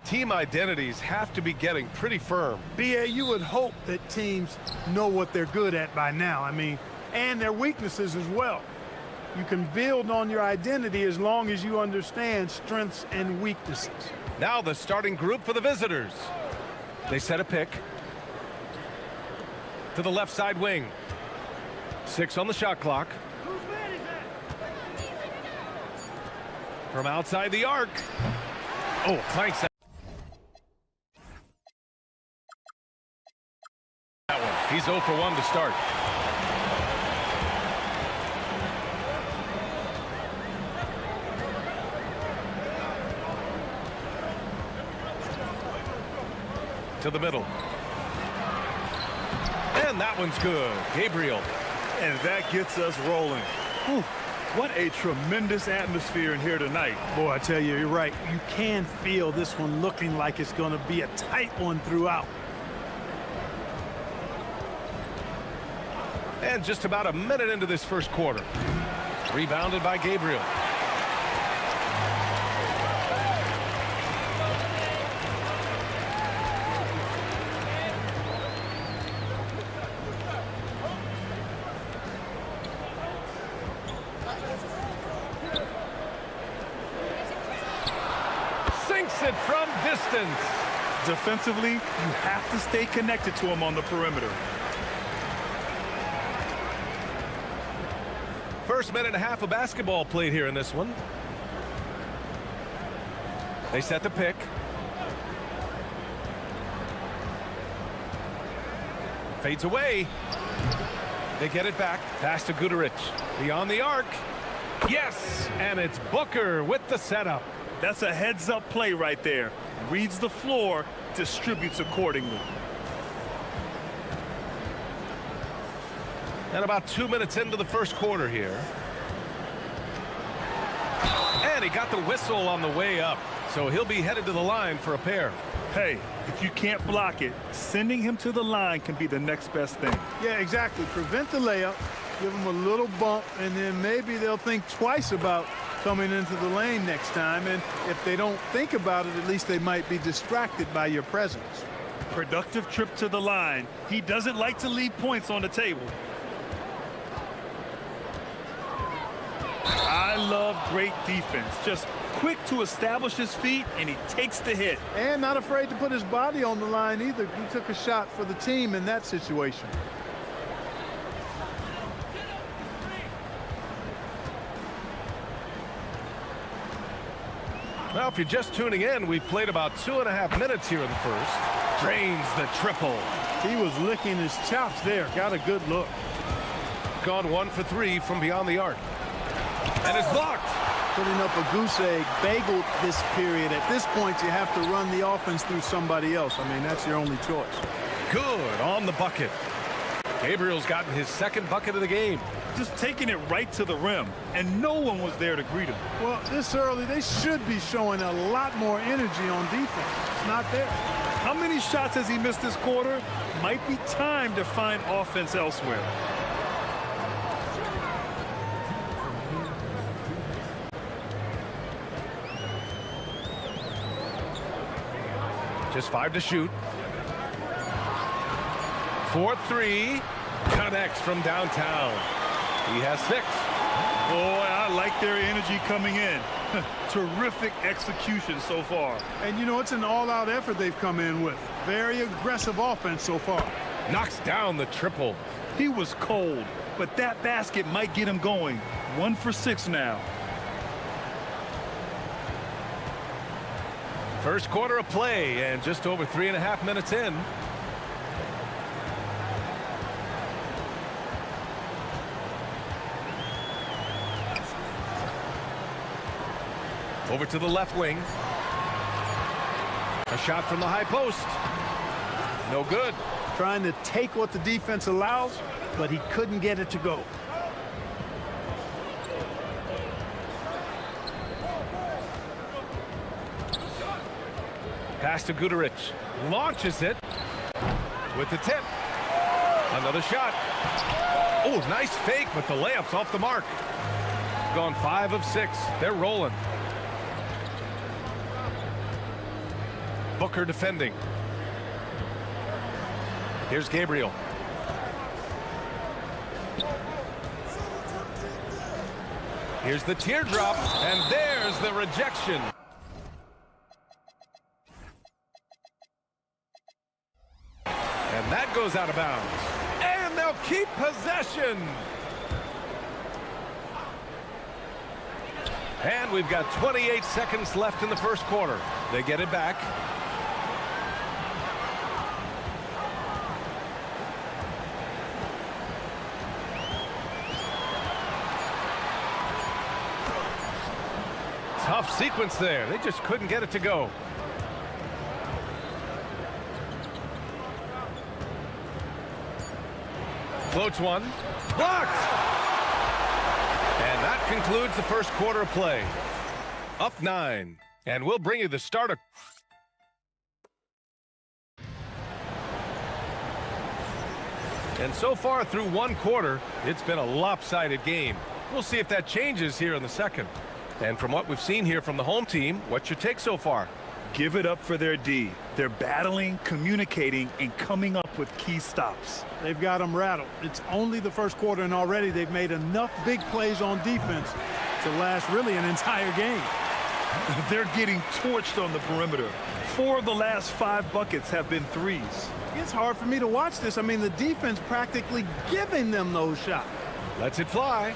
team identities have to be getting pretty firm. BA, you would hope that teams know what they're good at by now. I mean, and their weaknesses as well. You can build on your identity as long as you understand strengths and weaknesses. Now the starting group for the visitors. They set a pick to the left side wing. 6 on the shot clock. From outside the arc. Oh, clanks that one. He's 0 for 1 to start. To the middle. And that one's good. Gabriel. And that gets us rolling. Whew. What a tremendous atmosphere in here tonight. Boy, I tell you, you're right. You can feel this one looking like it's going to be a tight one throughout. And just about a minute into this first quarter. Rebounded by Gabriel. Sinks it from distance. Defensively, you have to stay connected to him on the perimeter. First minute and a half of basketball played here in this one. They set the pick. Fades away. They get it back. Pass to Guterich. Beyond the arc. Yes! And it's Booker with the setup. That's a heads-up play right there. Reads the floor, distributes accordingly. And about 2 minutes into the first quarter here. And he got the whistle on the way up. So he'll be headed to the line for a pair. Hey, if you can't block it, sending him to the line can be the next best thing. Yeah, exactly. Prevent the layup, give them a little bump, and then maybe they'll think twice about coming into the lane next time. And if they don't think about it, at least they might be distracted by your presence. Productive trip to the line. He doesn't like to leave points on the table. I love great defense. Just quick to establish his feet, and he takes the hit. And not afraid to put his body on the line either. He took a shot for the team in that situation. Well, if you're just tuning in, we've played about 2.5 minutes here in the first. Drains the triple. He was licking his chops there. Got a good look. Gone 1 for 3 from beyond the arc. And it's blocked. Putting up a goose egg, bageled this period. At this point, you have to run the offense through somebody else. I mean, that's your only choice. Good on the bucket. Gabriel's gotten his second bucket of the game. Just taking it right to the rim, and no one was there to greet him. Well, this early, they should be showing a lot more energy on defense. It's not there. How many shots has he missed this quarter? Might be time to find offense elsewhere. Just 5 to shoot. 4-3. Connects from downtown. He has 6. Boy, I like their energy coming in. Terrific execution so far. And, you know, it's an all-out effort they've come in with. Very aggressive offense so far. Knocks down the triple. He was cold, but that basket might get him going. 1 for 6 now. First quarter of play, and just over 3.5 minutes in. Over to the left wing. A shot from the high post. No good. Trying to take what the defense allows, but he couldn't get it to go. Pass to Guterich. Launches it with the tip. Another shot. Oh, nice fake, but the layup's off the mark. Gone 5 of 6. They're rolling. Booker defending. Here's Gabriel. Here's the teardrop, and there's the rejection. And that goes out of bounds. And they'll keep possession. And we've got 28 seconds left in the first quarter. They get it back. Tough sequence there. They just couldn't get it to go. Floats one. Blocked! And that concludes the first quarter of play. Up 9. And we'll bring you the starter. And so far through one quarter, it's been a lopsided game. We'll see if that changes here in the second. And from what we've seen here from the home team, what's your take so far? Give it up for their D. They're battling, communicating, and coming up with key stops. They've got them rattled. It's only the first quarter, and already they've made enough big plays on defense to last really an entire game. They're getting torched on the perimeter. 4 of the last 5 buckets have been threes. It's hard for me to watch this. I mean, the defense practically giving them those shots. Lets it fly.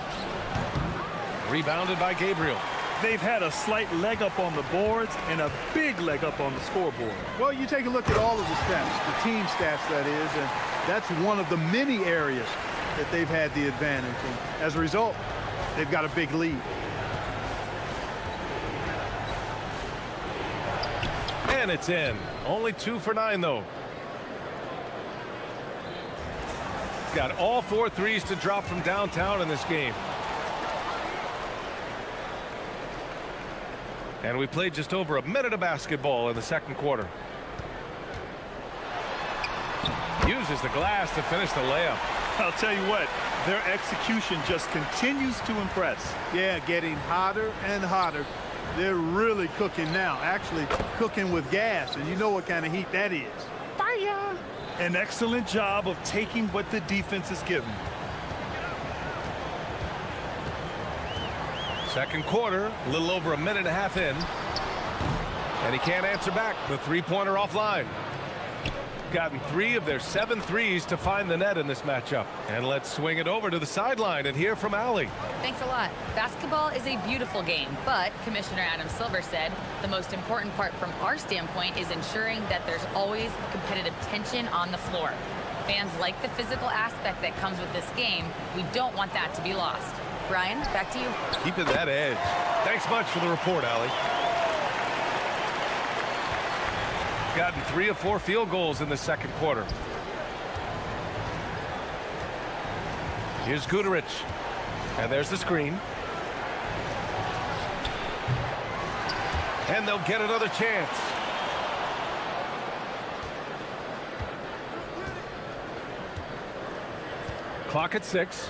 Rebounded by Gabriel. They've had a slight leg up on the boards and a big leg up on the scoreboard. Well, you take a look at all of the stats, the team stats that is, and that's one of the many areas that they've had the advantage. And as a result, they've got a big lead. And it's in. Only 2 for 9, though. Got all 4 threes to drop from downtown in this game. And we played just over a minute of basketball in the second quarter. Uses the glass to finish the layup. I'll tell you what, their execution just continues to impress. Yeah, getting hotter and hotter. They're really cooking now, actually cooking with gas, and you know what kind of heat that is. Fire! An excellent job of taking what the defense is given. Second quarter, a little over a minute and a half in. And he can't answer back. The three-pointer offline. Gotten 3 of their 7 threes to find the net in this matchup. And let's swing it over to the sideline and hear from Allie. Thanks a lot. Basketball is a beautiful game, but Commissioner Adam Silver said the most important part from our standpoint is ensuring that there's always competitive tension on the floor. Fans like the physical aspect that comes with this game. We don't want that to be lost. Brian, back to you. Keeping that edge. Thanks much for the report, Allie. Gotten 3 of 4 field goals in the second quarter. Here's Guterich. And there's the screen. And they'll get another chance. Clock at 6.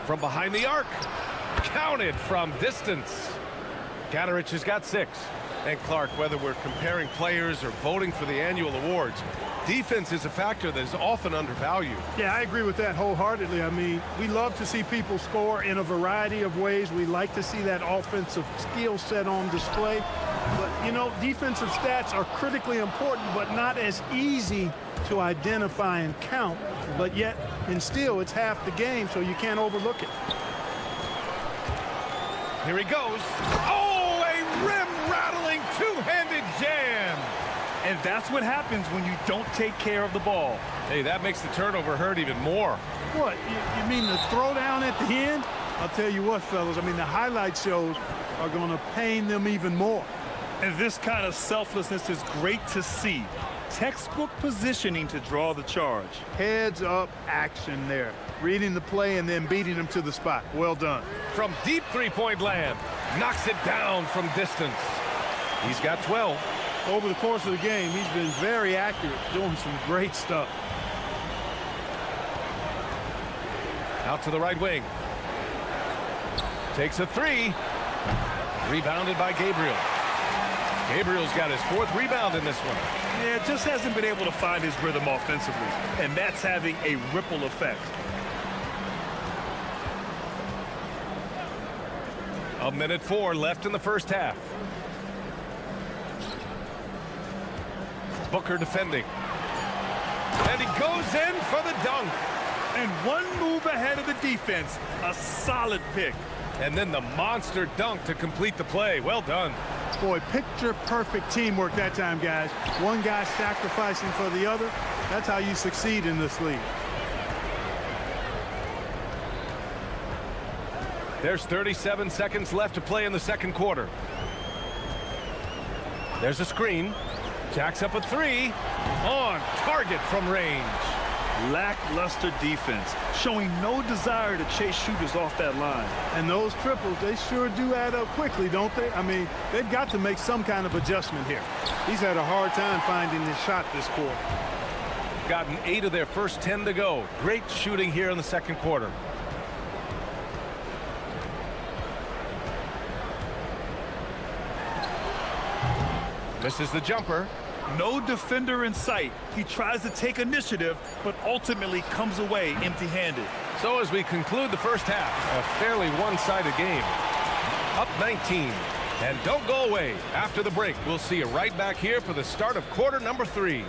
From behind the arc. Counted from distance. Gaterich has got 6. And Clark, whether we're comparing players or voting for the annual awards, defense is a factor that is often undervalued. Yeah, I agree with that wholeheartedly. I mean, we love to see people score in a variety of ways. We like to see that offensive skill set on display. But, you know, defensive stats are critically important, but not as easy to identify and count. But yet, and still, it's half the game, so you can't overlook it. Here he goes. Oh, a rim-rattling two-handed jam. And that's what happens when you don't take care of the ball. Hey, that makes the turnover hurt even more. What, you mean the throwdown at the end? I'll tell you what, fellas, I mean, the highlight shows are going to pain them even more. And this kind of selflessness is great to see. Textbook positioning to draw the charge. Heads up action there. Reading the play and then beating them to the spot. Well done. From deep three-point land. Knocks it down from distance. He's got 12. Over the course of the game, he's been very accurate, doing some great stuff. Out to the right wing. Takes a 3. Rebounded by Gabriel. Gabriel's got his 4th rebound in this one. Yeah, just hasn't been able to find his rhythm offensively, and that's having a ripple effect. A minute 4 left in the first half. Booker defending. And he goes in for the dunk. And one move ahead of the defense. A solid pick. And then the monster dunk to complete the play. Well done. Boy, picture-perfect teamwork that time, guys. One guy sacrificing for the other. That's how you succeed in this league. There's 37 seconds left to play in the second quarter. There's a screen. Jacks up a 3. On target from range. Lackluster defense, showing no desire to chase shooters off that line. And those triples, they sure do add up quickly, don't they? I mean, they've got to make some kind of adjustment here. He's had a hard time finding his shot this quarter. Gotten 8 of their first 10 to go. Great shooting here in the second quarter. Misses the jumper. No defender in sight. He tries to take initiative, but ultimately comes away empty-handed. So as we conclude the first half, a fairly one-sided game. Up 19. And don't go away. After the break, we'll see you right back here for the start of quarter number 3.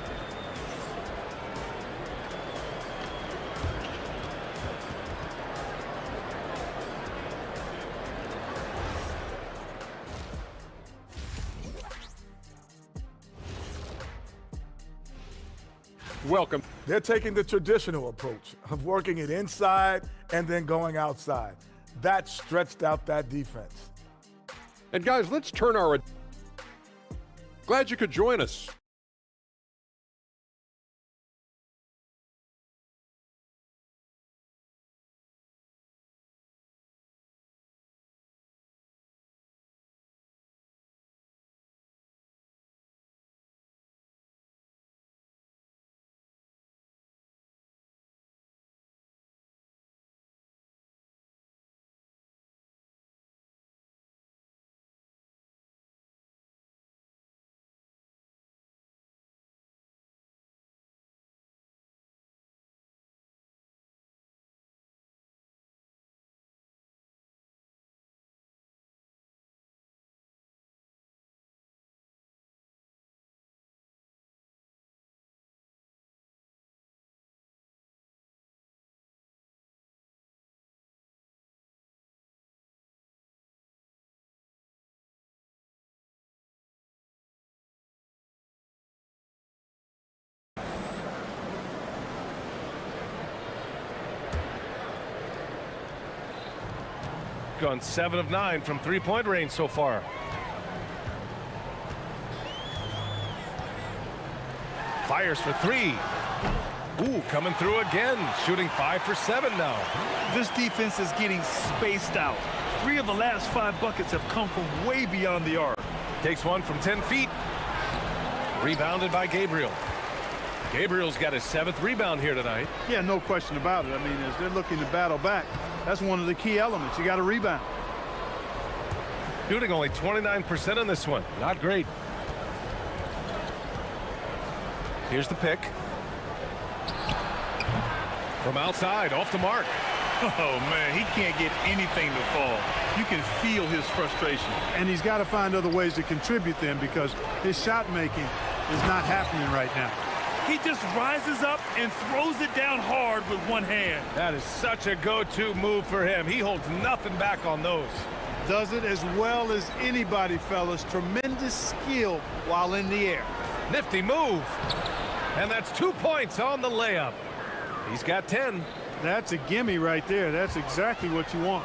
Welcome. They're taking the traditional approach of working it inside and then going outside. That stretched out that defense. And guys, let's turn our... Glad you could join us. Gone 7 of 9 from three-point range so far. Fires for 3. Ooh, coming through again. Shooting 5 for 7 now. This defense is getting spaced out. 3 of the last 5 buckets have come from way beyond the arc. Takes one from 10 feet. Rebounded by Gabriel. Gabriel's got his 7th rebound here tonight. Yeah, no question about it. I mean, as they're looking to battle back, that's one of the key elements. You got to rebound. Shooting only 29% on this one. Not great. Here's the pick. From outside, off the mark. Oh, man, he can't get anything to fall. You can feel his frustration. And he's got to find other ways to contribute them because his shot making is not happening right now. He just rises up and throws it down hard with one hand. That is such a go-to move for him. He holds nothing back on those. Does it as well as anybody, fellas. Tremendous skill while in the air. Nifty move. And that's 2 points on the layup. He's got 10. That's a gimme right there. That's exactly what you want.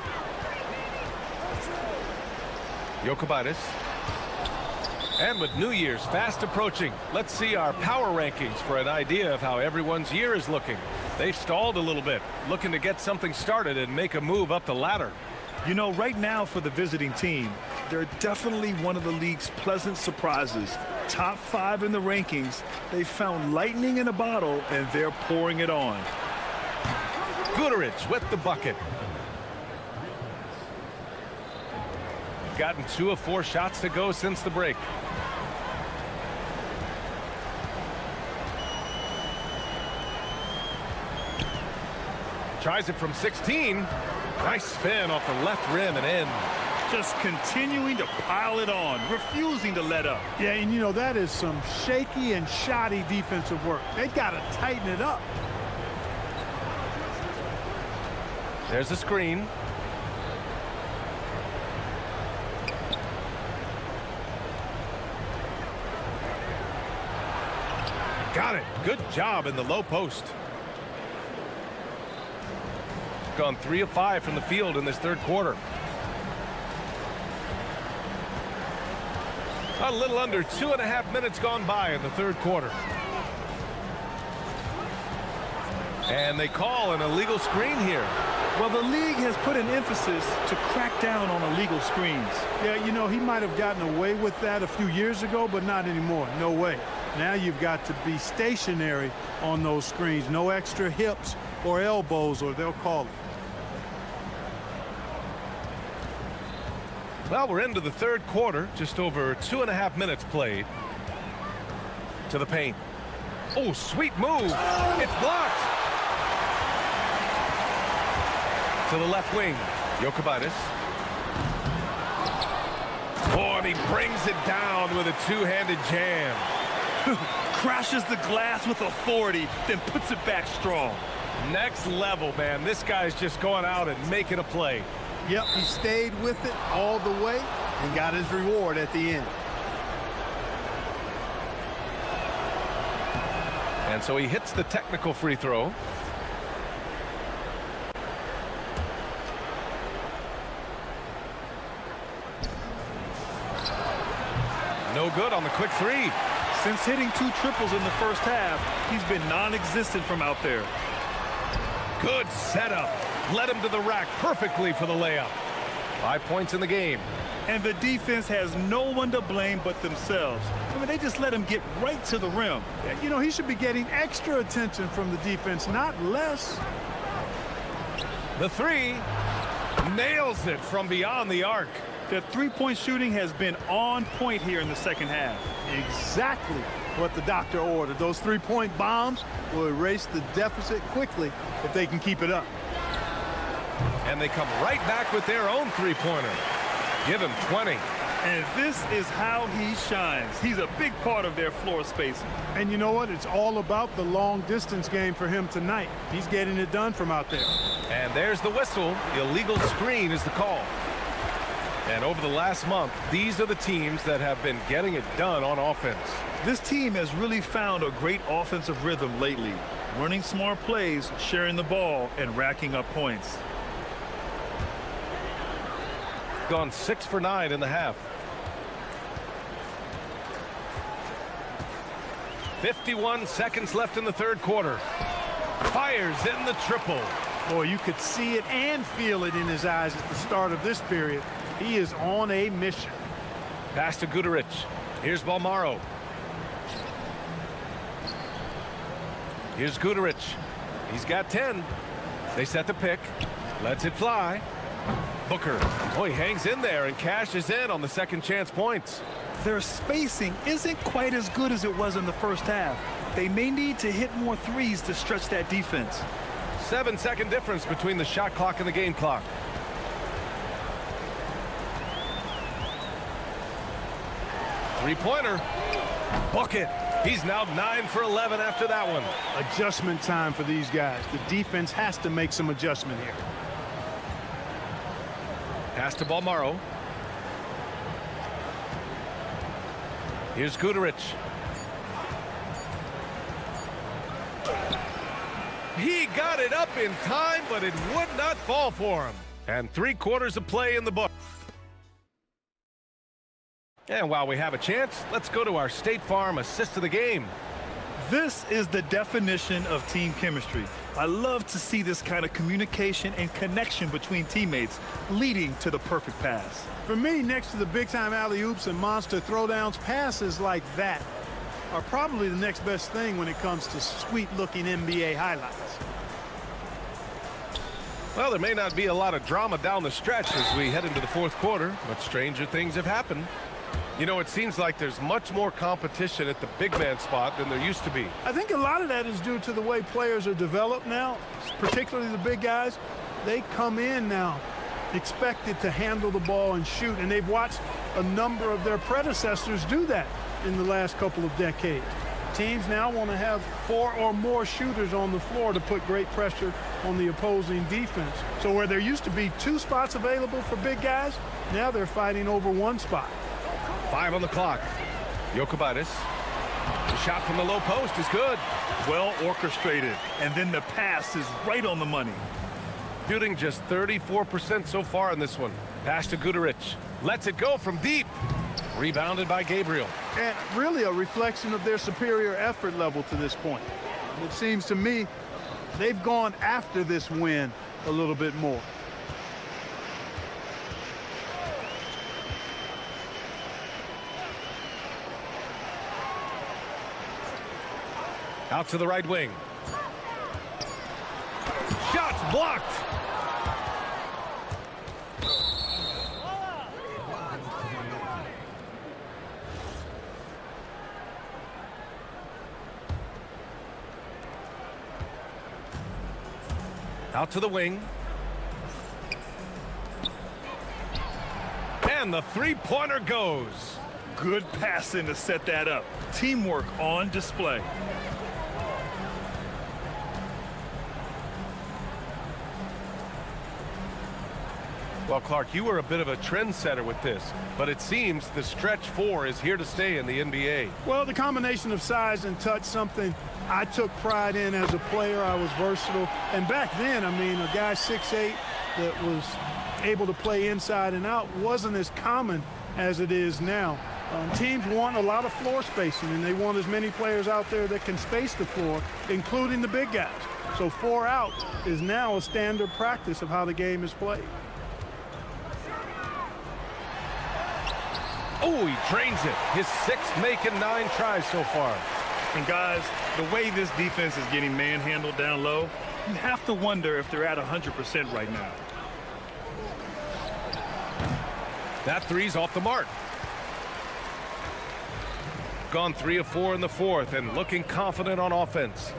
Jokic. And with New Year's fast approaching, let's see our power rankings for an idea of how everyone's year is looking. They've stalled a little bit, looking to get something started and make a move up the ladder. You know, right now for the visiting team, they're definitely one of the league's pleasant surprises. Top 5 in the rankings. They found lightning in a bottle, and they're pouring it on. Guterich with the bucket. gotten 2 of 4 shots to go since the break. Tries it from 16. Nice spin off the left rim and in. Just continuing to pile it on, refusing to let up. Yeah, and you know, that is some shaky and shoddy defensive work. They got to tighten it up. There's a screen. Got it. Good job in the low post. Gone 3 of 5 from the field in this third quarter. A little under 2.5 minutes gone by in the third quarter. And they call an illegal screen here. Well, the league has put an emphasis to crack down on illegal screens. Yeah, you know, he might have gotten away with that a few years ago, but not anymore. No way. Now you've got to be stationary on those screens. No extra hips or elbows, or they'll call it. Well, we're into the third quarter, just over 2.5 minutes played. To the paint. Oh, sweet move. It's blocked. To the left wing. Jokic. Oh, and he brings it down with a two-handed jam. Crashes the glass with authority, then puts it back strong. Next level, man. This guy's just going out and making a play. Yep, he stayed with it all the way and got his reward at the end. And so he hits the technical free throw. No good on the quick three. Since hitting 2 triples in the first half, he's been non-existent from out there. Good setup. Led him to the rack perfectly for the layup. 5 points in the game. And the defense has no one to blame but themselves. I mean, they just let him get right to the rim. You know, he should be getting extra attention from the defense, not less. The three nails it from beyond the arc. The three-point shooting has been on point here in the second half. Exactly what the doctor ordered. Those 3-point bombs will erase the deficit quickly if they can keep it up. And they come right back with their own three-pointer. Give him 20. And this is how he shines. He's a big part of their floor spacing. And you know what? It's all about the long-distance game for him tonight. He's getting it done from out there. And there's the whistle. Illegal screen is the call. And over the last month, these are the teams that have been getting it done on offense. This team has really found a great offensive rhythm lately. Running smart plays, sharing the ball, and racking up points. Gone 6 for 9 in the half. 51 seconds left in the third quarter. Fires in the triple. Boy, you could see it and feel it in his eyes at the start of this period. He is on a mission. Pass to Guduric. Here's Balmaro. Here's Guduric. He's got 10. They set the pick. Lets it fly. Booker. Oh, he hangs in there and cashes in on the second chance points. Their spacing isn't quite as good as it was in the first half. They may need to hit more threes to stretch that defense. 7-second difference between the shot clock and the game clock. Three-pointer. Bucket. He's now 9 for 11 after that one. Adjustment time for these guys. The defense has to make some adjustment here. Pass to Balmaro. Here's Guduric. He got it up in time, but it would not fall for him. And 3 quarters of play in the book. And while we have a chance, let's go to our State Farm assist of the game. This is the definition of team chemistry. I love to see this kind of communication and connection between teammates leading to the perfect pass. For me, next to the big-time alley-oops and monster throwdowns, passes like that are probably the next best thing when it comes to sweet-looking NBA highlights. Well, there may not be a lot of drama down the stretch as we head into the fourth quarter, but stranger things have happened. You know, it seems like there's much more competition at the big man spot than there used to be. I think a lot of that is due to the way players are developed now, particularly the big guys. They come in now expected to handle the ball and shoot, and they've watched a number of their predecessors do that in the last couple of decades. Teams now want to have 4 or more shooters on the floor to put great pressure on the opposing defense. So where there used to be 2 spots available for big guys, now they're fighting over 1 spot. 5 on the clock. Jokic. The shot from the low post is good. Well orchestrated, and then the pass is right on the money. Shooting just 34% so far in this one. Pass to Guduric. Lets it go from deep. Rebounded by Gabriel. And really a reflection of their superior effort level to this point. It seems to me they've gone after this win a little bit more. Out to the right wing. Shots blocked. Out to the wing. And the three-pointer goes. Good passing to set that up. Teamwork on display. Well, Clark, you were a bit of a trendsetter with this, but it seems the stretch 4 is here to stay in the NBA. Well, the combination of size and touch, something I took pride in as a player. I was versatile. And back then, I mean, a guy 6'8" that was able to play inside and out wasn't as common as it is now. Teams want a lot of floor spacing, and they want as many players out there that can space the floor, including the big guys. So 4 out is now a standard practice of how the game is played. Oh, he drains it. His 6th make and 9 tries so far. And guys, the way this defense is getting manhandled down low, you have to wonder if they're at 100% right now. That 3's off the mark. Gone 3 of 4 in the fourth and looking confident on offense.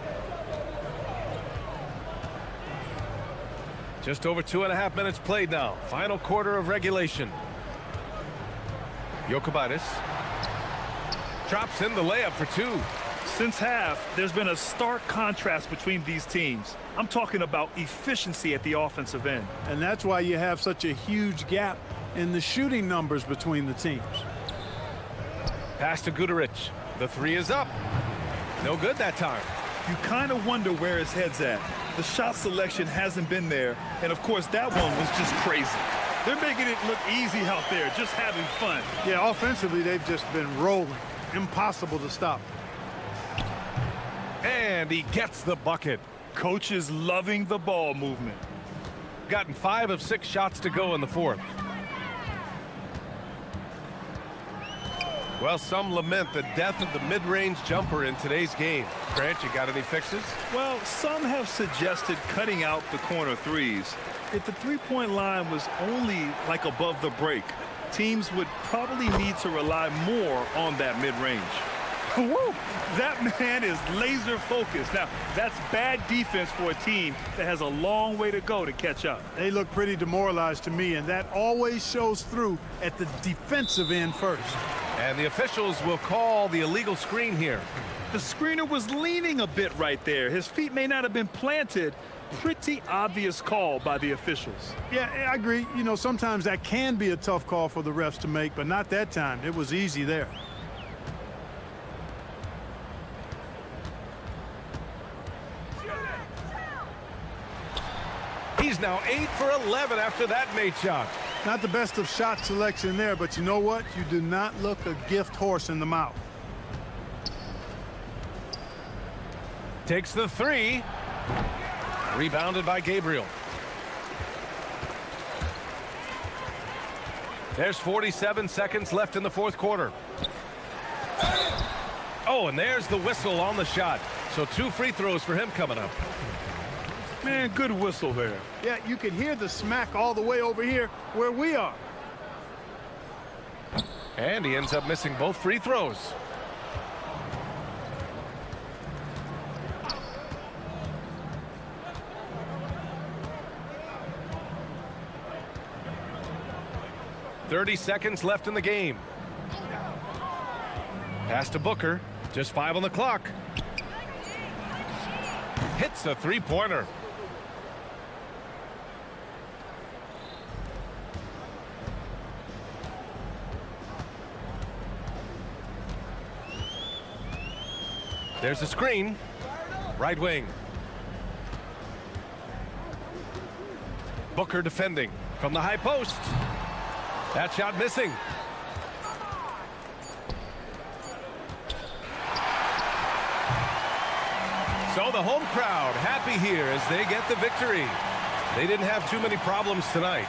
Just over 2.5 minutes played now. Final quarter of regulation. Jokic drops in the layup for 2. Since half, there's been a stark contrast between these teams. I'm talking about efficiency at the offensive end. And that's why you have such a huge gap in the shooting numbers between the teams. Pass to Guduric. The 3 is up. No good that time. You kind of wonder where his head's at. The shot selection hasn't been there. And, of course, that one was just crazy. They're making it look easy out there, just having fun. Yeah, offensively, they've just been rolling. Impossible to stop. And he gets the bucket. Coach is loving the ball movement. Gotten 5 of 6 shots to go in the fourth. Well, some lament the death of the mid-range jumper in today's game. Grant, you got any fixes? Well, some have suggested cutting out the corner 3s. If the three-point line was only like above the break, teams would probably need to rely more on that mid-range. Woo! That man is laser focused. Now, that's bad defense for a team that has a long way to go to catch up. They look pretty demoralized to me, and that always shows through at the defensive end first. And the officials will call the illegal screen here. The screener was leaning a bit right there. His feet may not have been planted. Pretty obvious call by the officials. Yeah, I agree. You know, sometimes that can be a tough call for the refs to make, but not that time. It was easy there. He's now 8 for 11 after that made shot. Not the best of shot selection there, but you know what? You do not look a gift horse in the mouth. Takes the 3. Rebounded by Gabriel. There's 47 seconds left in the fourth quarter. Oh, and there's the whistle on the shot. So 2 free throws for him coming up. Man, good whistle there. Yeah, you can hear the smack all the way over here where we are. And he ends up missing both free throws. "30 seconds left in the game. Pass to Booker. Just 5 on the clock. Hits a three-pointer. There's a screen. Right wing. Booker defending from the high post. That shot missing. So the home crowd happy here as they get the victory. They didn't have too many problems tonight.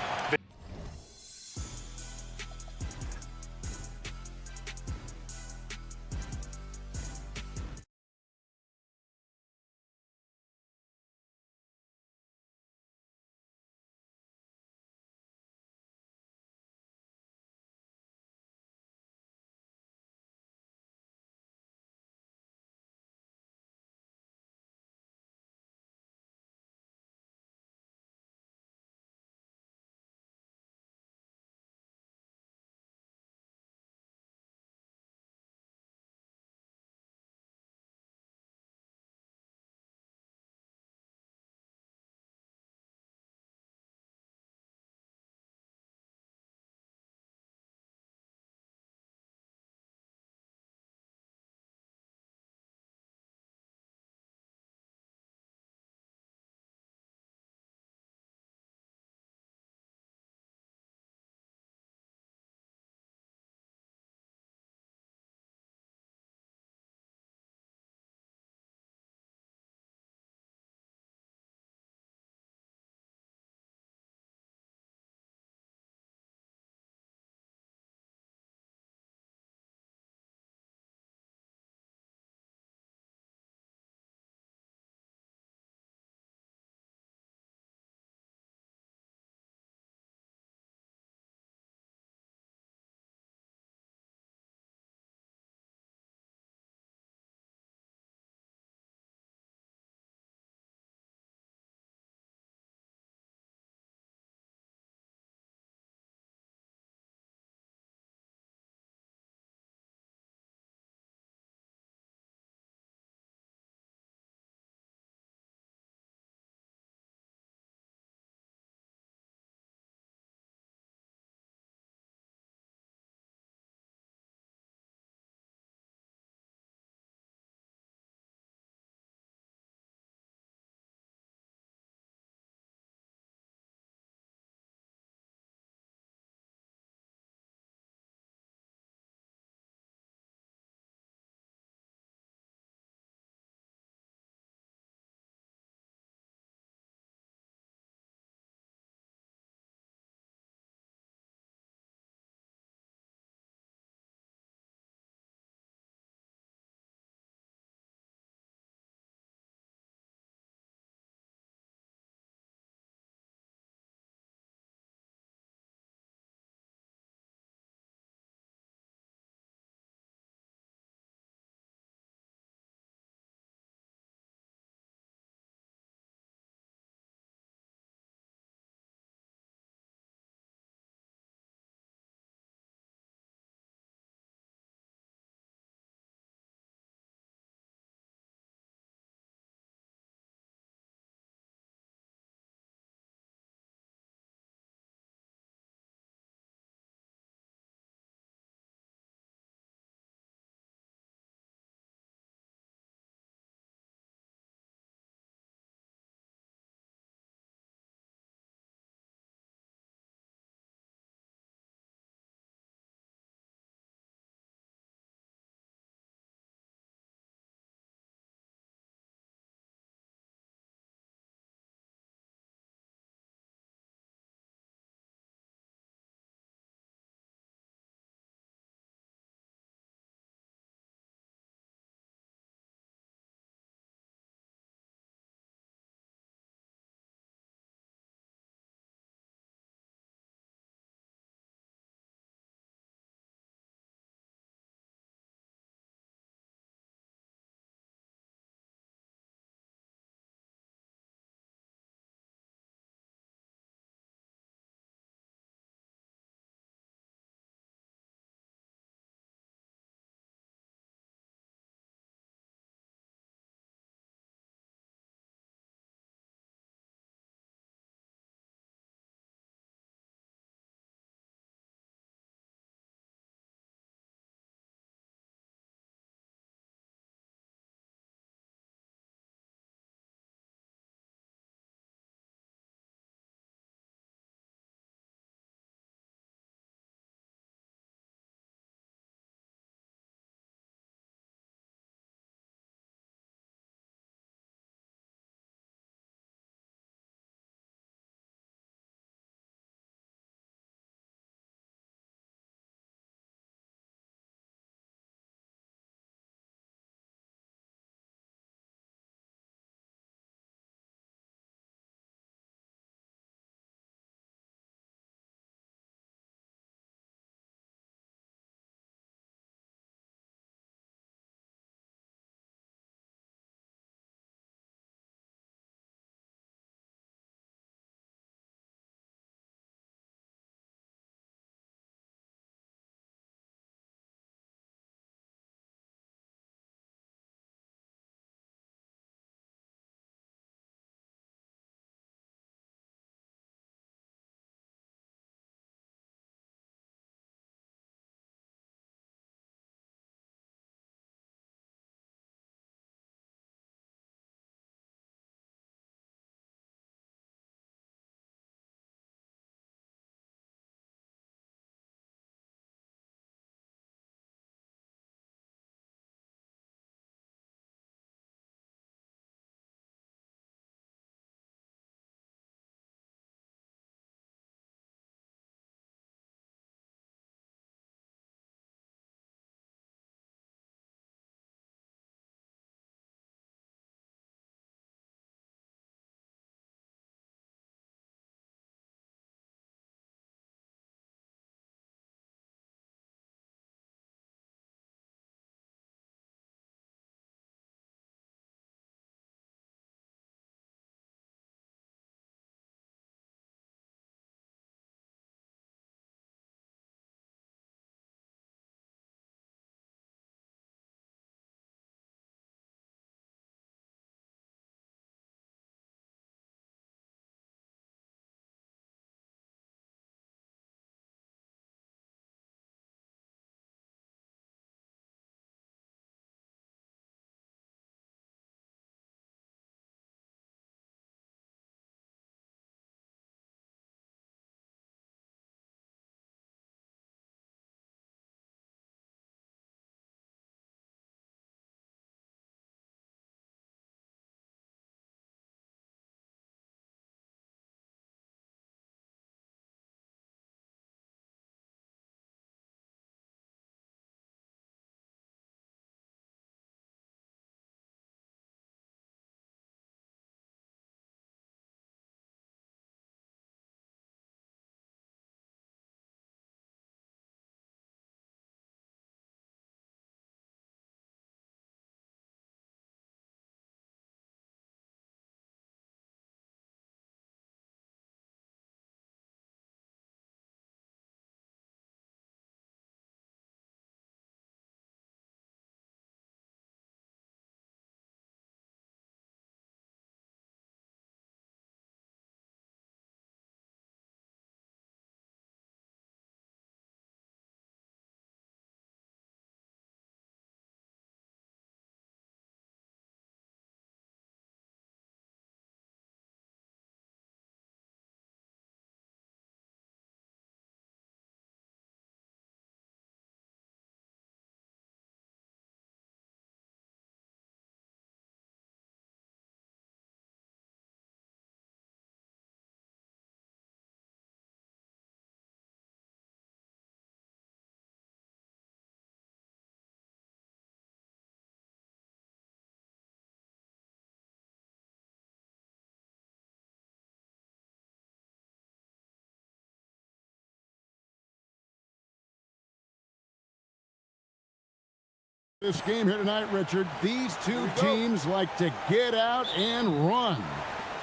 This game here tonight, Richard, these two teams like to get out and run.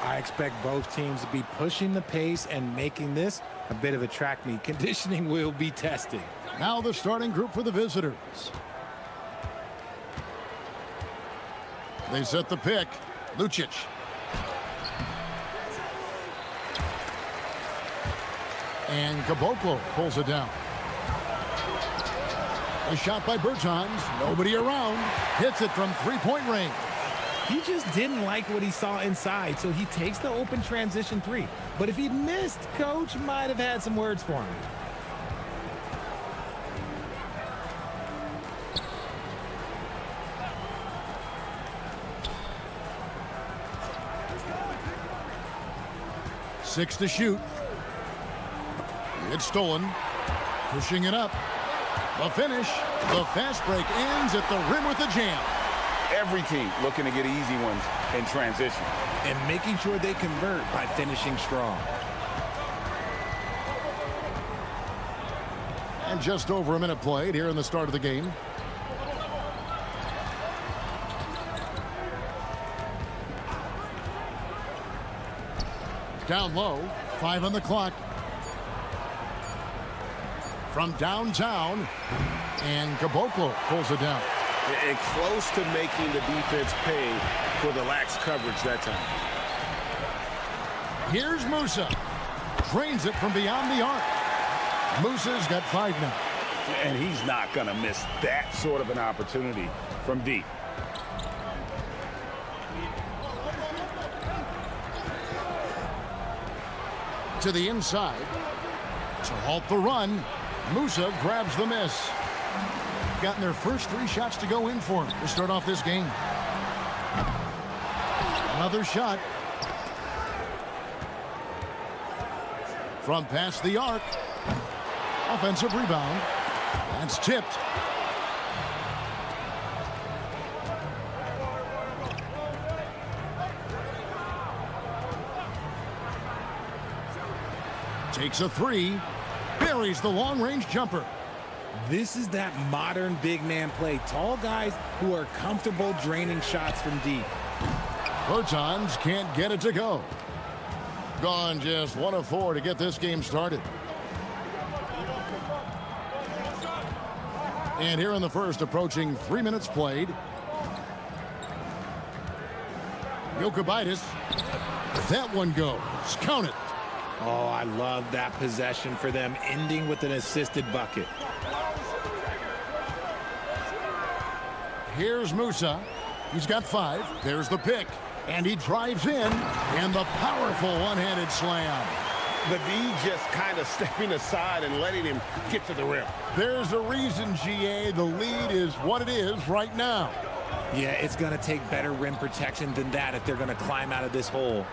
I expect both teams to be pushing the pace and making this a bit of a track meet. Conditioning will be tested. Now the starting group for the visitors. They set the pick. Lucic. And Caboclo pulls it down. A shot by Bertans. Nobody around. Hits it from three-point range. He just didn't like what he saw inside, so he takes the open transition three. But if he missed, Coach might have had some words for him. Six to shoot. It's stolen. Pushing it up. The finish. The fast break ends at the rim with a jam. Every team looking to get easy ones in transition. And making sure they convert by finishing strong. And just over a minute played here in the start of the game. Down low, 5 on the clock. From downtown, and Caboclo pulls it down. And close to making the defense pay for the lax coverage that time. Here's Musa. Drains it from beyond the arc. Musa's got 5 now. And he's not going to miss that sort of an opportunity from deep. To the inside. To halt the run. Musa grabs the miss. Gotten their first 3 shots to go in for him to start off this game. Another shot. From past the arc. Offensive rebound. That's tipped. Takes a 3. Buries the long-range jumper. This is that modern big man play. Tall guys who are comfortable draining shots from deep. Bertans can't get it to go. Gone just 1 of 4 to get this game started. And here in the first, approaching 3 minutes played. Jokubaitis. That one goes. Count it. Oh, I love that possession for them, ending with an assisted bucket. Here's Musa. He's got 5. There's the pick. And he drives in. And the powerful one-handed slam. The D just kind of stepping aside and letting him get to the rim. There's a reason, GA. The lead is what it is right now. Yeah, it's going to take better rim protection than that if they're going to climb out of this hole.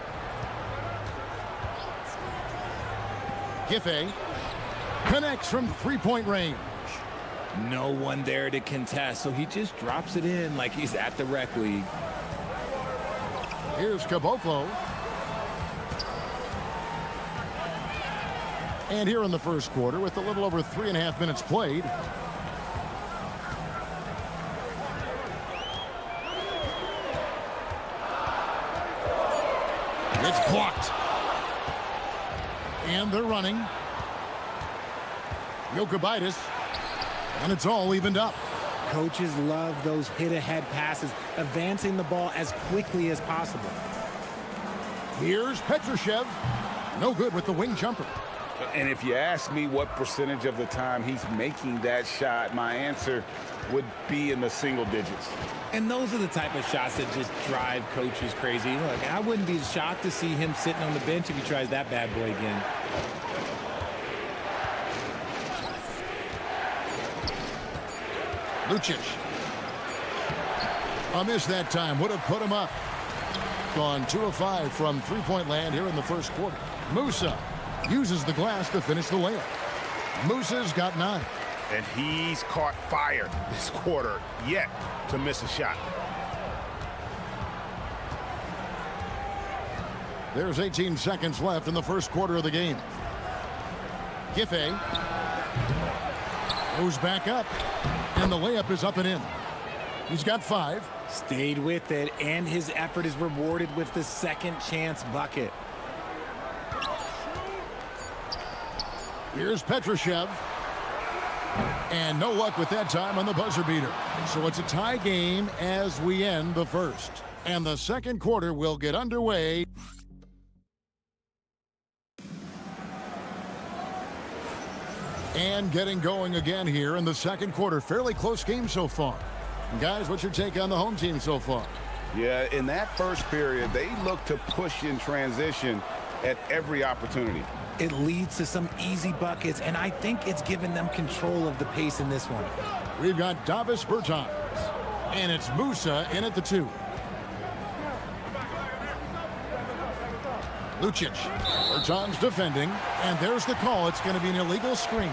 Giffey connects from three-point range. No one there to contest, so he just drops it in like he's at the rec league. Here's Caboclo. And here in the first quarter, with a little over 3.5 minutes played. It's blocked. And they're running. Jokubaitis. And it's all evened up. Coaches love those hit-ahead passes, advancing the ball as quickly as possible. Here's Petrushev. No good with the wing jumper. And if you ask me what percentage of the time he's making that shot, my answer would be in the single digits. And those are the type of shots that just drive coaches crazy. Look, I wouldn't be shocked to see him sitting on the bench if he tries that bad boy again. Lucic. A miss that time. Would have put him up. Gone 2 of 5 from three-point land here in the first quarter. Musa uses the glass to finish the layup. Musa's got 9. And he's caught fire this quarter, yet to miss a shot. There's 18 seconds left in the first quarter of the game. Giffey goes back up, and the layup is up and in. He's got 5. Stayed with it, and his effort is rewarded with the second chance bucket. Here's Petrushev. And no luck with that time on the buzzer beater. So it's a tie game as we end the first. And the second quarter will get underway. And getting going again here in the second quarter. Fairly close game so far. Guys, what's your take on the home team so far? Yeah, in that first period, they look to push in transition at every opportunity. It leads to some easy buckets, and I think it's given them control of the pace in this one. We've got Davis Bertans, and it's Musa in at the 2. Lucic, Bertans defending, and there's the call. It's going to be an illegal screen.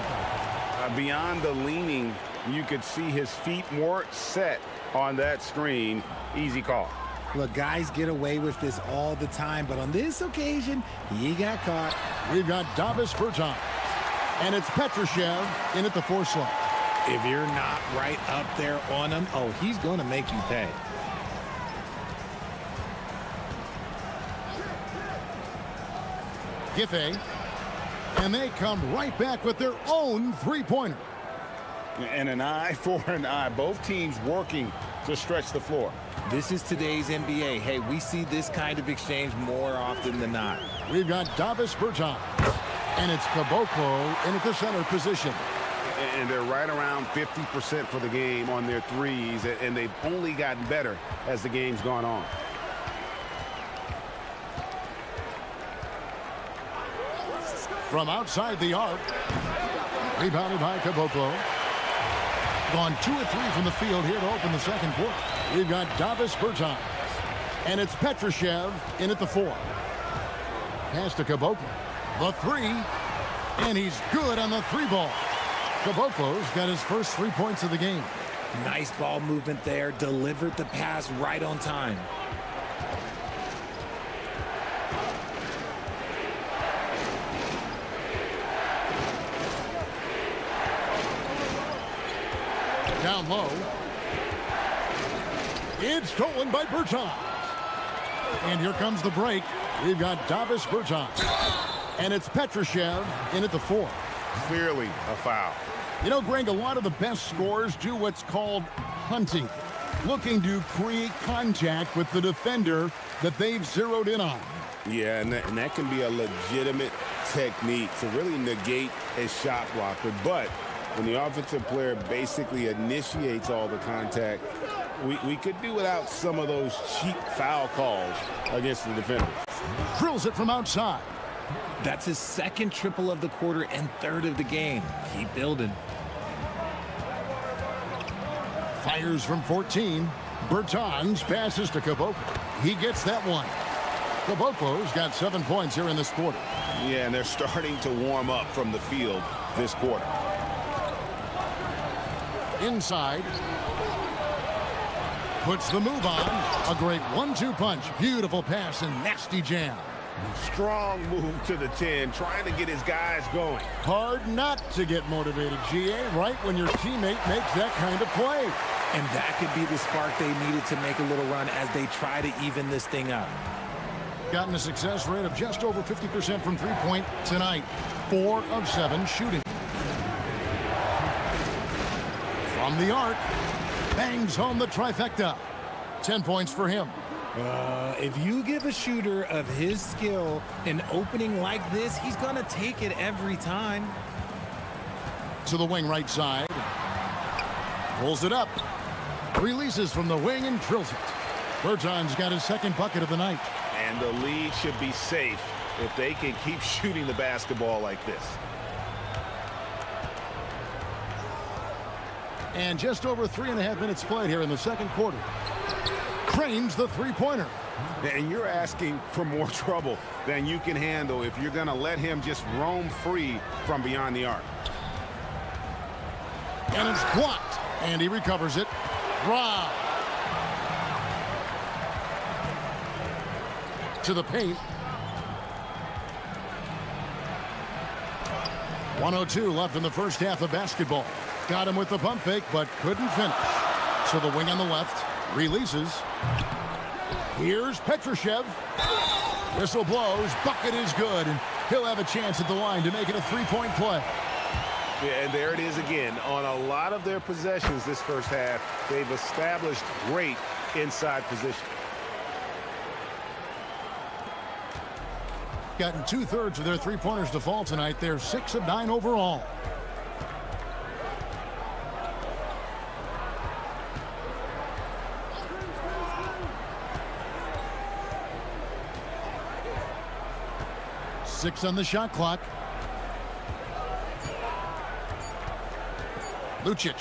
Beyond the leaning, you could see his feet more set on that screen. Easy call. Look, guys get away with this all the time, but on this occasion, he got caught. We've got Davis Bertans, and it's Petrushev in at the 4 slot. If you're not right up there on him, oh, he's going to make you pay. Giffey, and they come right back with their own 3-pointer. And an eye for an eye. Both teams working to stretch the floor. This is today's NBA. Hey, we see this kind of exchange more often than not. We've got Davis Bertans, and it's Caboclo in at the center position. And they're right around 50% for the game on their threes, and they've only gotten better as the game's gone on. From outside the arc, rebounded by Caboclo. Gone 2 of 3 from the field here to open the second quarter. We've got Davis Bertans, and it's Petrushev in at the 4. Pass to Caboclo. The 3, and he's good on the 3-ball. Caboclo's got his first 3 points of the game. Nice ball movement there. Delivered the pass right on time. Down low. It's stolen by Bertans. And here comes the break. We've got Davis Bertans. And it's Petrushev in at the 4. Clearly a foul. You know, Greg, a lot of the best scorers do what's called hunting. Looking to create contact with the defender that they've zeroed in on. Yeah, and that can be a legitimate technique to really negate a shot blocker. But when the offensive player basically initiates all the contact, we could do without some of those cheap foul calls against the defender. Drills it from outside. That's his second triple of the quarter and third of the game. Keep building. Fires from 14. Bertans passes to Caboclo. He gets that one. Caboclo's got 7 points here in this quarter. Yeah, and they're starting to warm up from the field this quarter. Inside. Puts the move on. A great 1-2 punch. Beautiful pass and nasty jam. Strong move to the 10, trying to get his guys going. Hard not to get motivated, GA, right when your teammate makes that kind of play. And that could be the spark they needed to make a little run as they try to even this thing up. Gotten a success rate of just over 50% from three-point tonight. 4 of 7 shooting. From the arc, bangs home the trifecta. 10 points for him. If you give a shooter of his skill an opening like this, he's going to take it every time. To the wing right side. Pulls it up. Releases from the wing and drills it. Bertans got his second bucket of the night. And the lead should be safe if they can keep shooting the basketball like this. And just over 3.5 minutes played here in the second quarter. Cranes the three-pointer. And you're asking for more trouble than you can handle if you're going to let him just roam free from beyond the arc. And it's blocked. And he recovers it. Rob. To the paint. 1:02 left in the first half of basketball. Got him with the pump fake, but couldn't finish. to the wing on the left. Releases. Here's Petrushev. Whistle blows. Bucket is good. And he'll have a chance at the line to make it a three-point play. Yeah, and there it is again. On a lot of their possessions this first half, they've established great inside position. Gotten 2/3 of their three-pointers to fall tonight. They're 6 of 9 overall. Six on the shot clock. Lucic.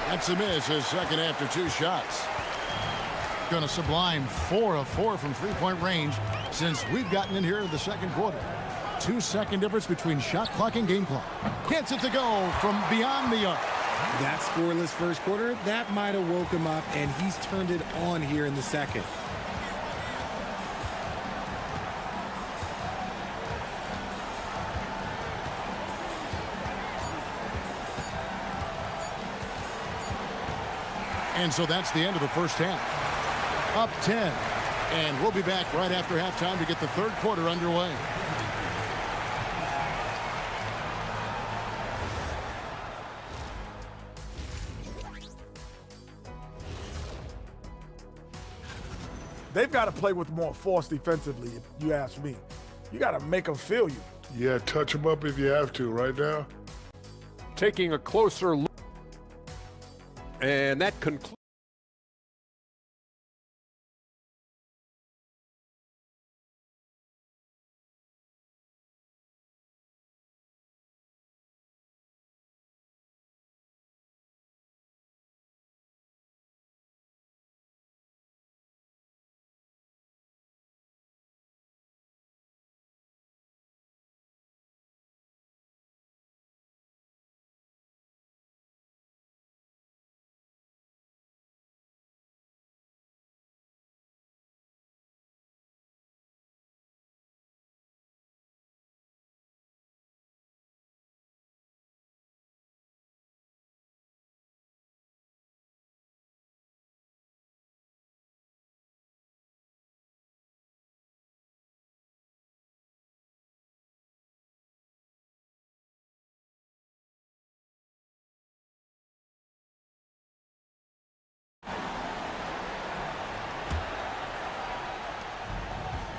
That's a miss, his second after 2 shots. Going to sublime 4 of 4 from three-point range since we've gotten in here in the second quarter. 2-second difference between shot clock and game clock. Gets it to go from beyond the arc. That scoreless first quarter, that might have woke him up, and he's turned it on here in the second. And so that's the end of the first half. Up 10. And we'll be back right after halftime to get the third quarter underway. They've got to play with more force defensively, if you ask me. You got to make them feel you. Yeah, touch them up if you have to right now. Taking a closer look. And that concludes.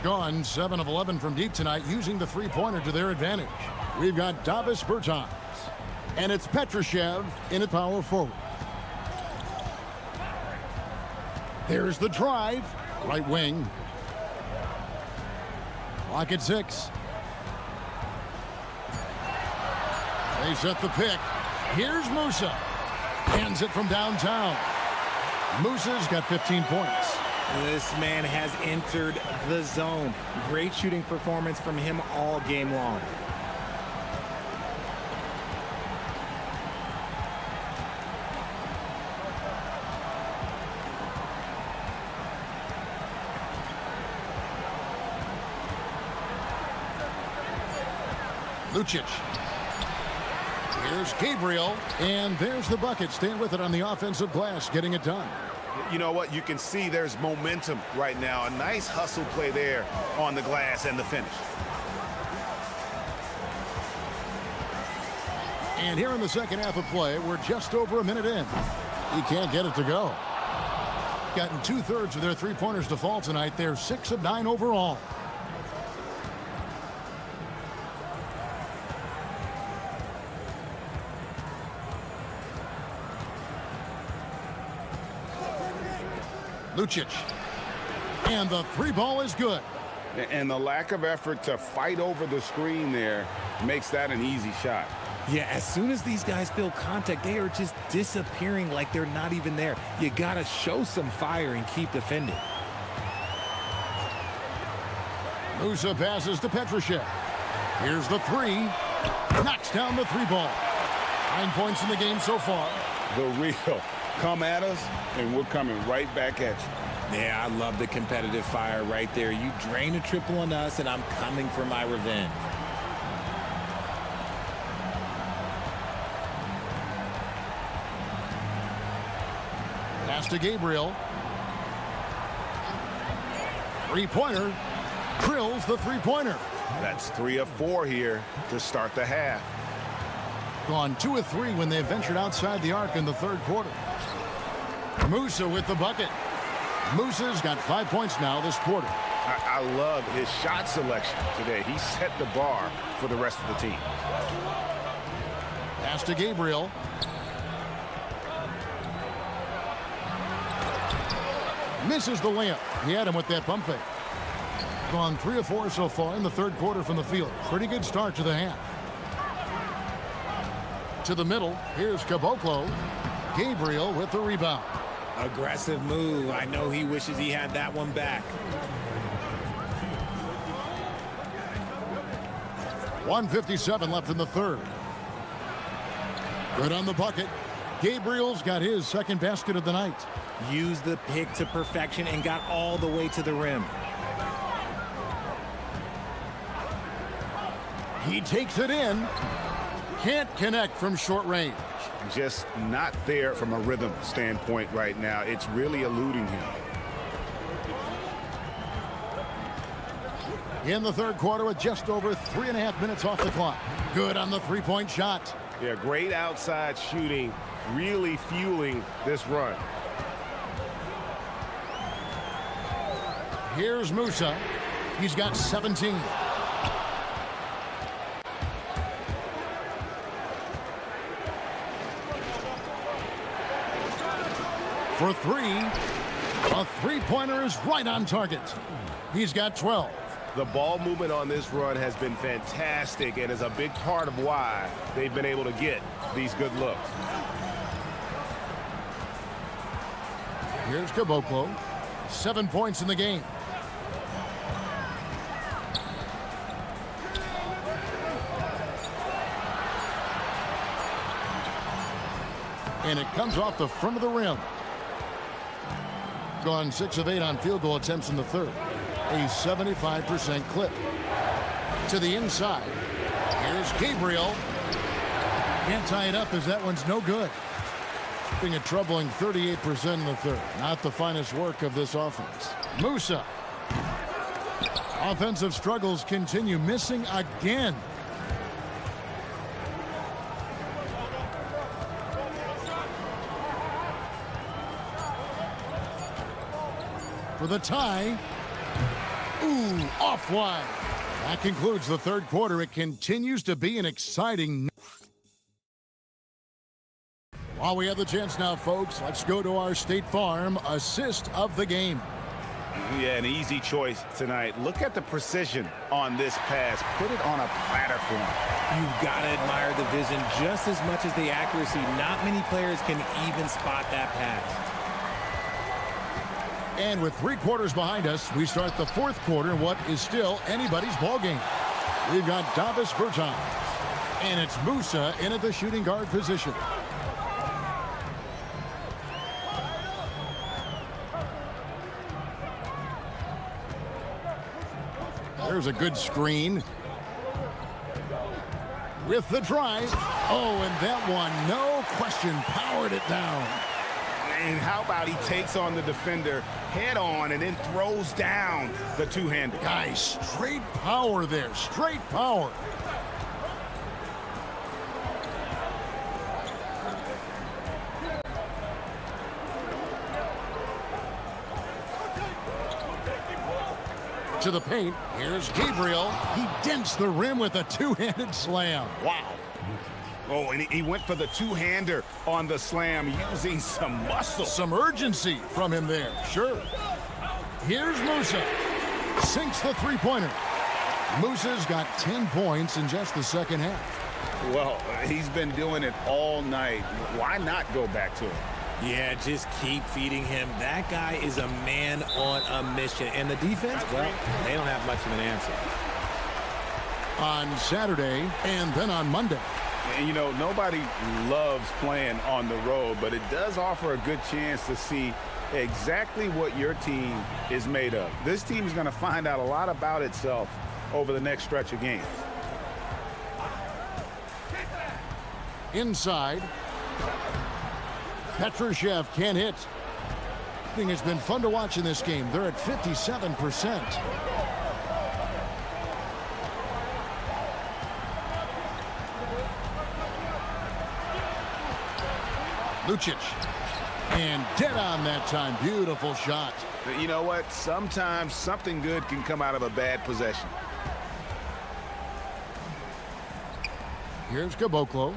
Gone 7 of 11 from deep tonight, using the three-pointer to their advantage. We've got Davis Bertans, and it's Petrushev in at power forward. There's the drive, right wing. Clock at 6. They set the pick. Here's Musa. Hands it from downtown. Musa's got 15 points. This man has entered the zone. Great shooting performance from him all game long. Lucic. Here's Gabriel, and there's the bucket. Staying with it on the offensive glass, getting it done. You know what? You can see there's momentum right now. A nice hustle play there on the glass and the finish. And here in the second half of play, we're just over a minute in. He can't get it to go. Gotten 2/3 of their three-pointers to fall tonight. They're 6 of 9 overall. Lucic. And the three ball is good. And the lack of effort to fight over the screen there makes that an easy shot. Yeah, as soon as these guys feel contact, they are just disappearing like they're not even there. You got to show some fire and keep defending. Musa passes to Petrushev. Here's the three. Knocks down the three ball. 9 points in the game so far. The real. Come at us, and we're coming right back at you. Yeah, I love the competitive fire right there. You drain a triple on us, and I'm coming for my revenge. Pass to Gabriel. Three-pointer. Drills the three-pointer. That's 3 of 4 here to start the half. Gone 2 of 3 when they ventured outside the arc in the third quarter. Musa with the bucket. Musa's got 5 points now this quarter. I love his shot selection today. He set the bar for the rest of the team. Pass to Gabriel. Misses the layup. He had him with that pump fake. Gone 3 of 4 so far in the third quarter from the field. Pretty good start to the half. To the middle. Here's Caboclo. Gabriel with the rebound. Aggressive move. I know he wishes he had that one back. 1:57 left in the third. Good on the bucket. Gabriel's got his second basket of the night. Used the pick to perfection and got all the way to the rim. He takes it in. Can't connect from short range. Just not there from a rhythm standpoint right now. It's really eluding him. In the third quarter with just over 3.5 minutes off the clock. Good on the three-point shot. Yeah, great outside shooting, really fueling this run. Here's Musa. He's got 17. For 3. A three-pointer is right on target. He's got 12. The ball movement on this run has been fantastic and is a big part of why they've been able to get these good looks. Here's Caboclo. 7 points in the game. And it comes off the front of the rim. Gone 6 of 8 on field goal attempts in the third. A 75% clip. To the inside. Here's Gabriel. Can't tie it up as that one's no good. Being a troubling 38% in the third. Not the finest work of this offense. Musa. Offensive struggles continue. Missing again. For the tie. Ooh, off wide. That concludes the third quarter. It continues to be an exciting. While we have the chance now, folks, let's go to our State Farm assist of the game. Yeah, an easy choice tonight. Look at the precision on this pass. Put it on a platter for him. You've got to admire the vision just as much as the accuracy. Not many players can even spot that pass. And with 3 quarters behind us, we start the fourth quarter in what is still anybody's ball game. We've got Davis Bertans, and it's Musa in at the shooting guard position. There's a good screen. With the drive. Oh, and that one, no question, powered it down. And how about he takes on the defender head on and then throws down the two-handed. Guys, straight power there, straight power. To the paint, here's Gabriel. He dents the rim with a two-handed slam. Wow. Oh, and he went for the two-hander on the slam, using some muscle. Some urgency from him there, sure. Here's Musa. Sinks the three-pointer. Musa's got 10 points in just the second half. Well, he's been doing it all night. Why not go back to him? Yeah, just keep feeding him. That guy is a man on a mission. And the defense, well, they don't have much of an answer. On Saturday and then on Monday. And, you know, nobody loves playing on the road, but it does offer a good chance to see exactly what your team is made of. This team is going to find out a lot about itself over the next stretch of games. Inside. Petrushev can't hit. Shooting has been fun to watch in this game. They're at 57%. Lucic. And dead on that time. Beautiful shot. But you know what? Sometimes something good can come out of a bad possession. Here's Caboclo.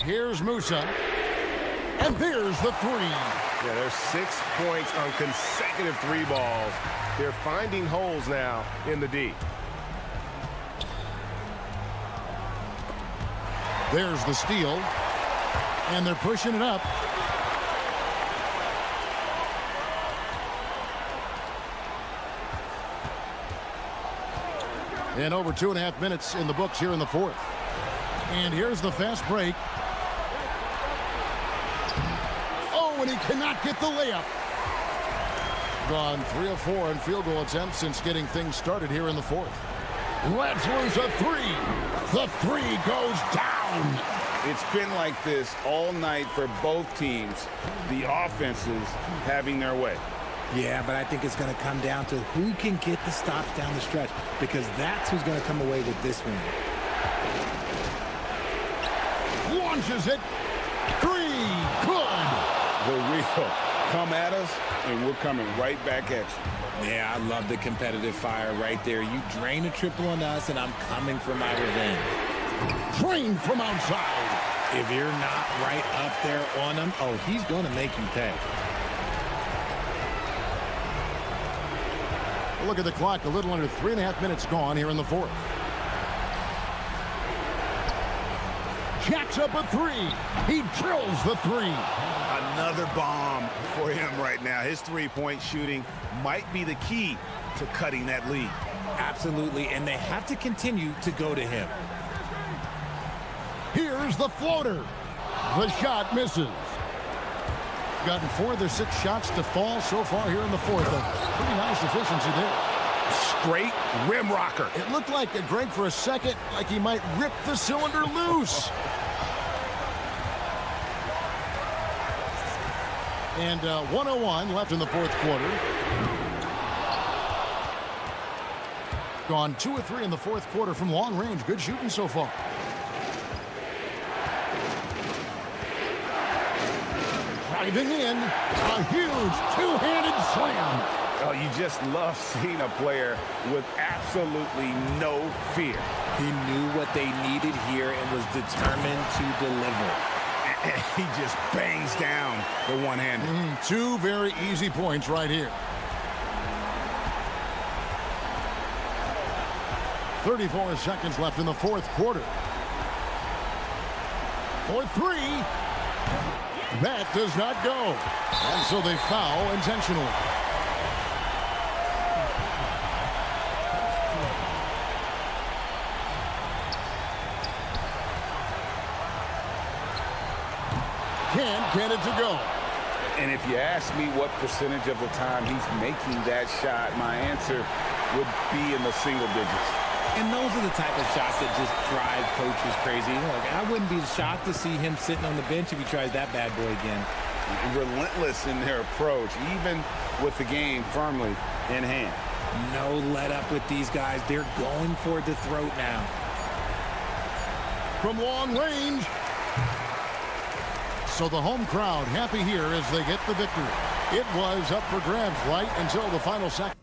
Here's Musa. And there's the three. Yeah, there's 6 points on consecutive three balls. They're finding holes now in the D. There's the steal. And they're pushing it up. And over 2.5 minutes in the books here in the fourth. And here's the fast break. Oh, and he cannot get the layup. Gone 3 of 4 in field goal attempts since getting things started here in the fourth. Let's lose a three. The three goes down. It's been like this all night for both teams. The offenses having their way. Yeah, but I think it's going to come down to who can get the stops down the stretch, because that's who's going to come away with this win. Launches it. Three. Good. The real come at us, and we're coming right back at you. Yeah, I love the competitive fire right there. You drain a triple on us, and I'm coming for my revenge. Drain from outside. If you're not right up there on him, oh, he's going to make you pay. Look at the clock. A little under 3.5 minutes gone here in the fourth. Jacks up a three. He drills the three. Another bomb for him right now. His three-point shooting might be the key to cutting that lead. Absolutely, and they have to continue to go to him. Here's the floater. The shot misses. Gotten 4 of their 6 shots to fall so far here in the fourth. A pretty nice efficiency there. Straight rim rocker. It looked like Greg for a second, like he might rip the cylinder loose. And 1:01 left in the fourth quarter. Gone 2 of 3 in the fourth quarter from long range. Good shooting so far. Driving in, a huge two-handed slam. Oh, you just love seeing a player with absolutely no fear. He knew what they needed here and was determined to deliver. And he just bangs down the one-handed. 2 very easy points right here. 34 seconds left in the fourth quarter. For 3. That does not go. And so they foul intentionally. Can't get it to go. And if you ask me what percentage of the time he's making that shot, my answer would be in the single digits. And those are the type of shots that just drive coaches crazy. Look, I wouldn't be shocked to see him sitting on the bench if he tries that bad boy again. Relentless in their approach, even with the game firmly in hand. No let up with these guys. They're going for the throat now. From long range. So the home crowd happy here as they get the victory. It was up for grabs right until the final second.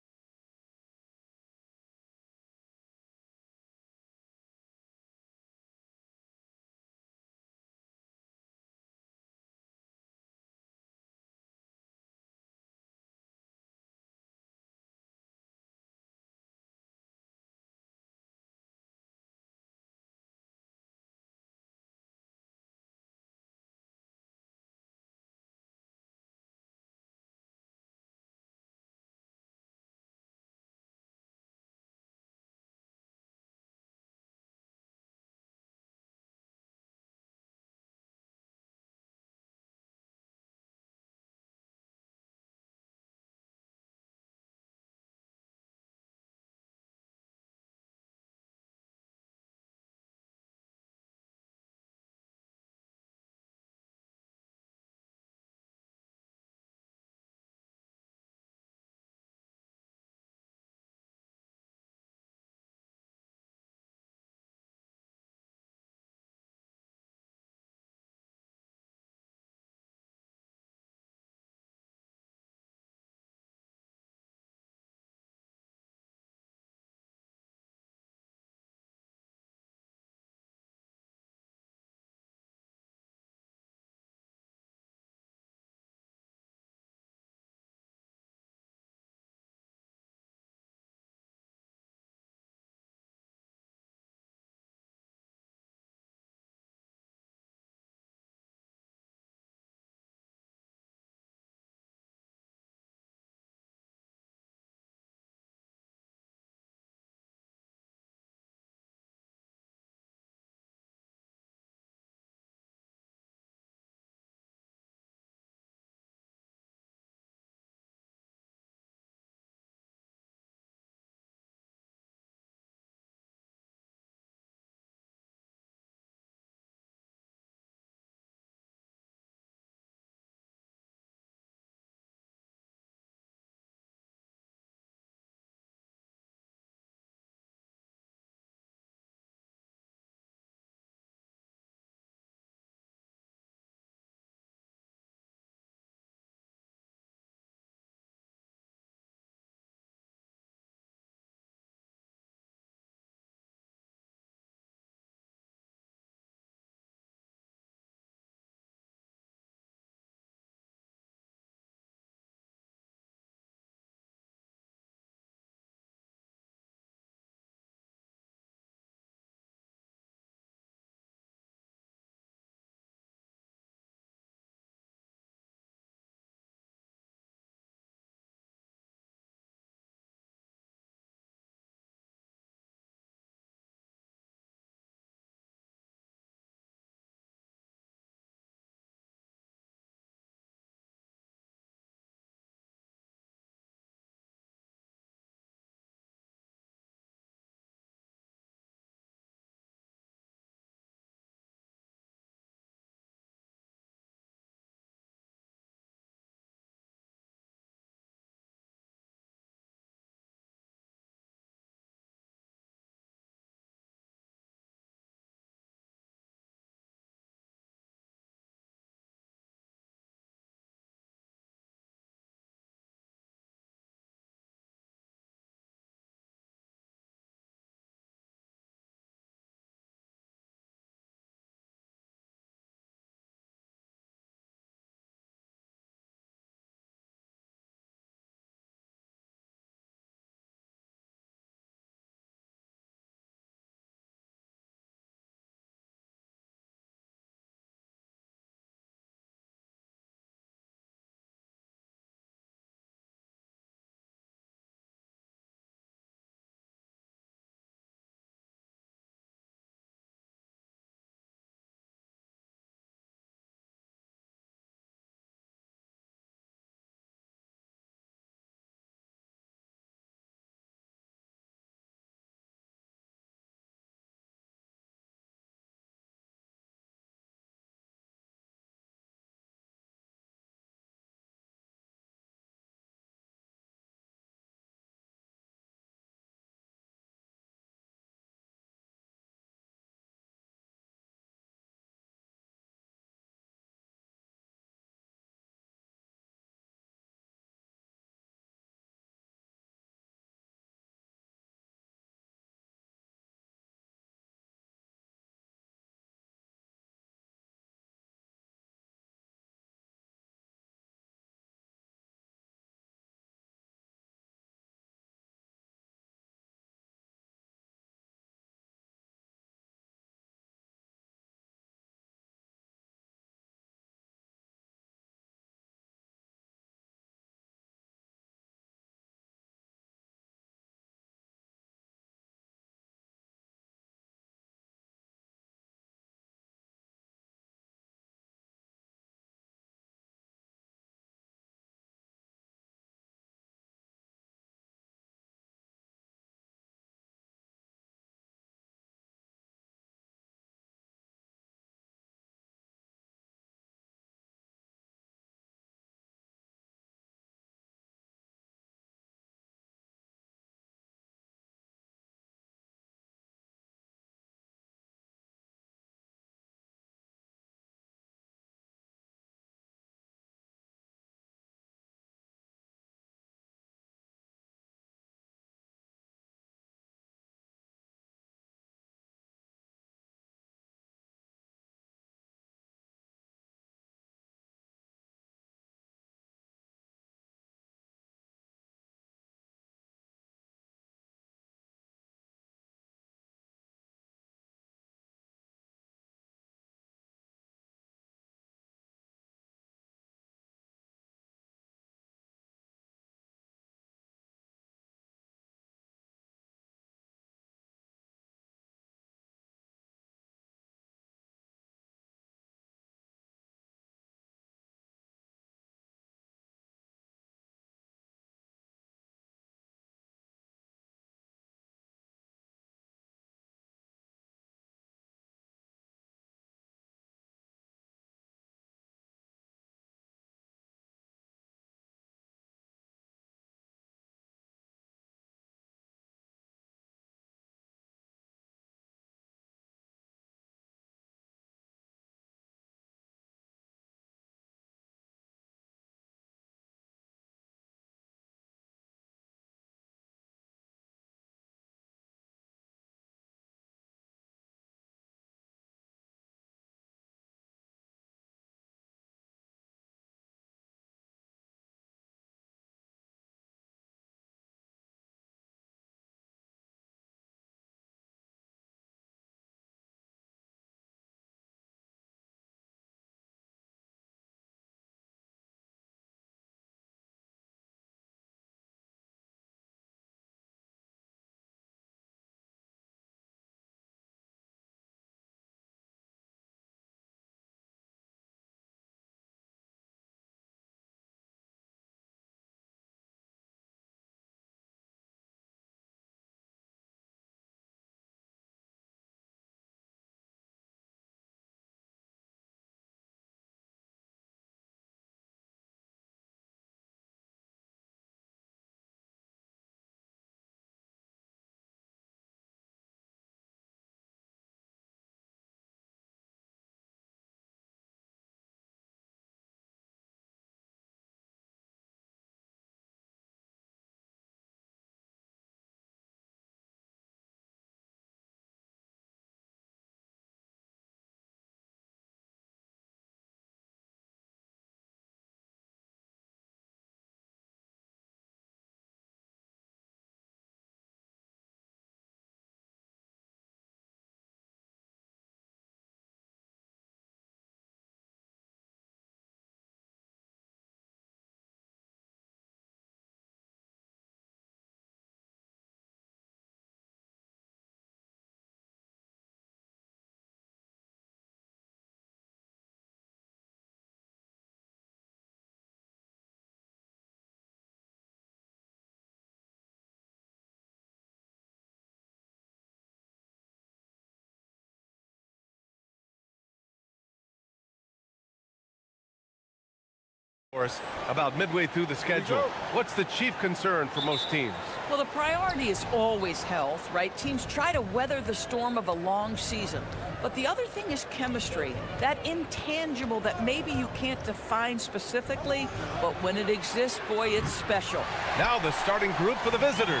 About midway through the schedule, what's the chief concern for most teams? Well, the priority is always health, right? Teams try to weather the storm of a long season. But the other thing is chemistry, that intangible that maybe you can't define specifically, but when it exists, boy, it's special. Now the starting group for the visitors.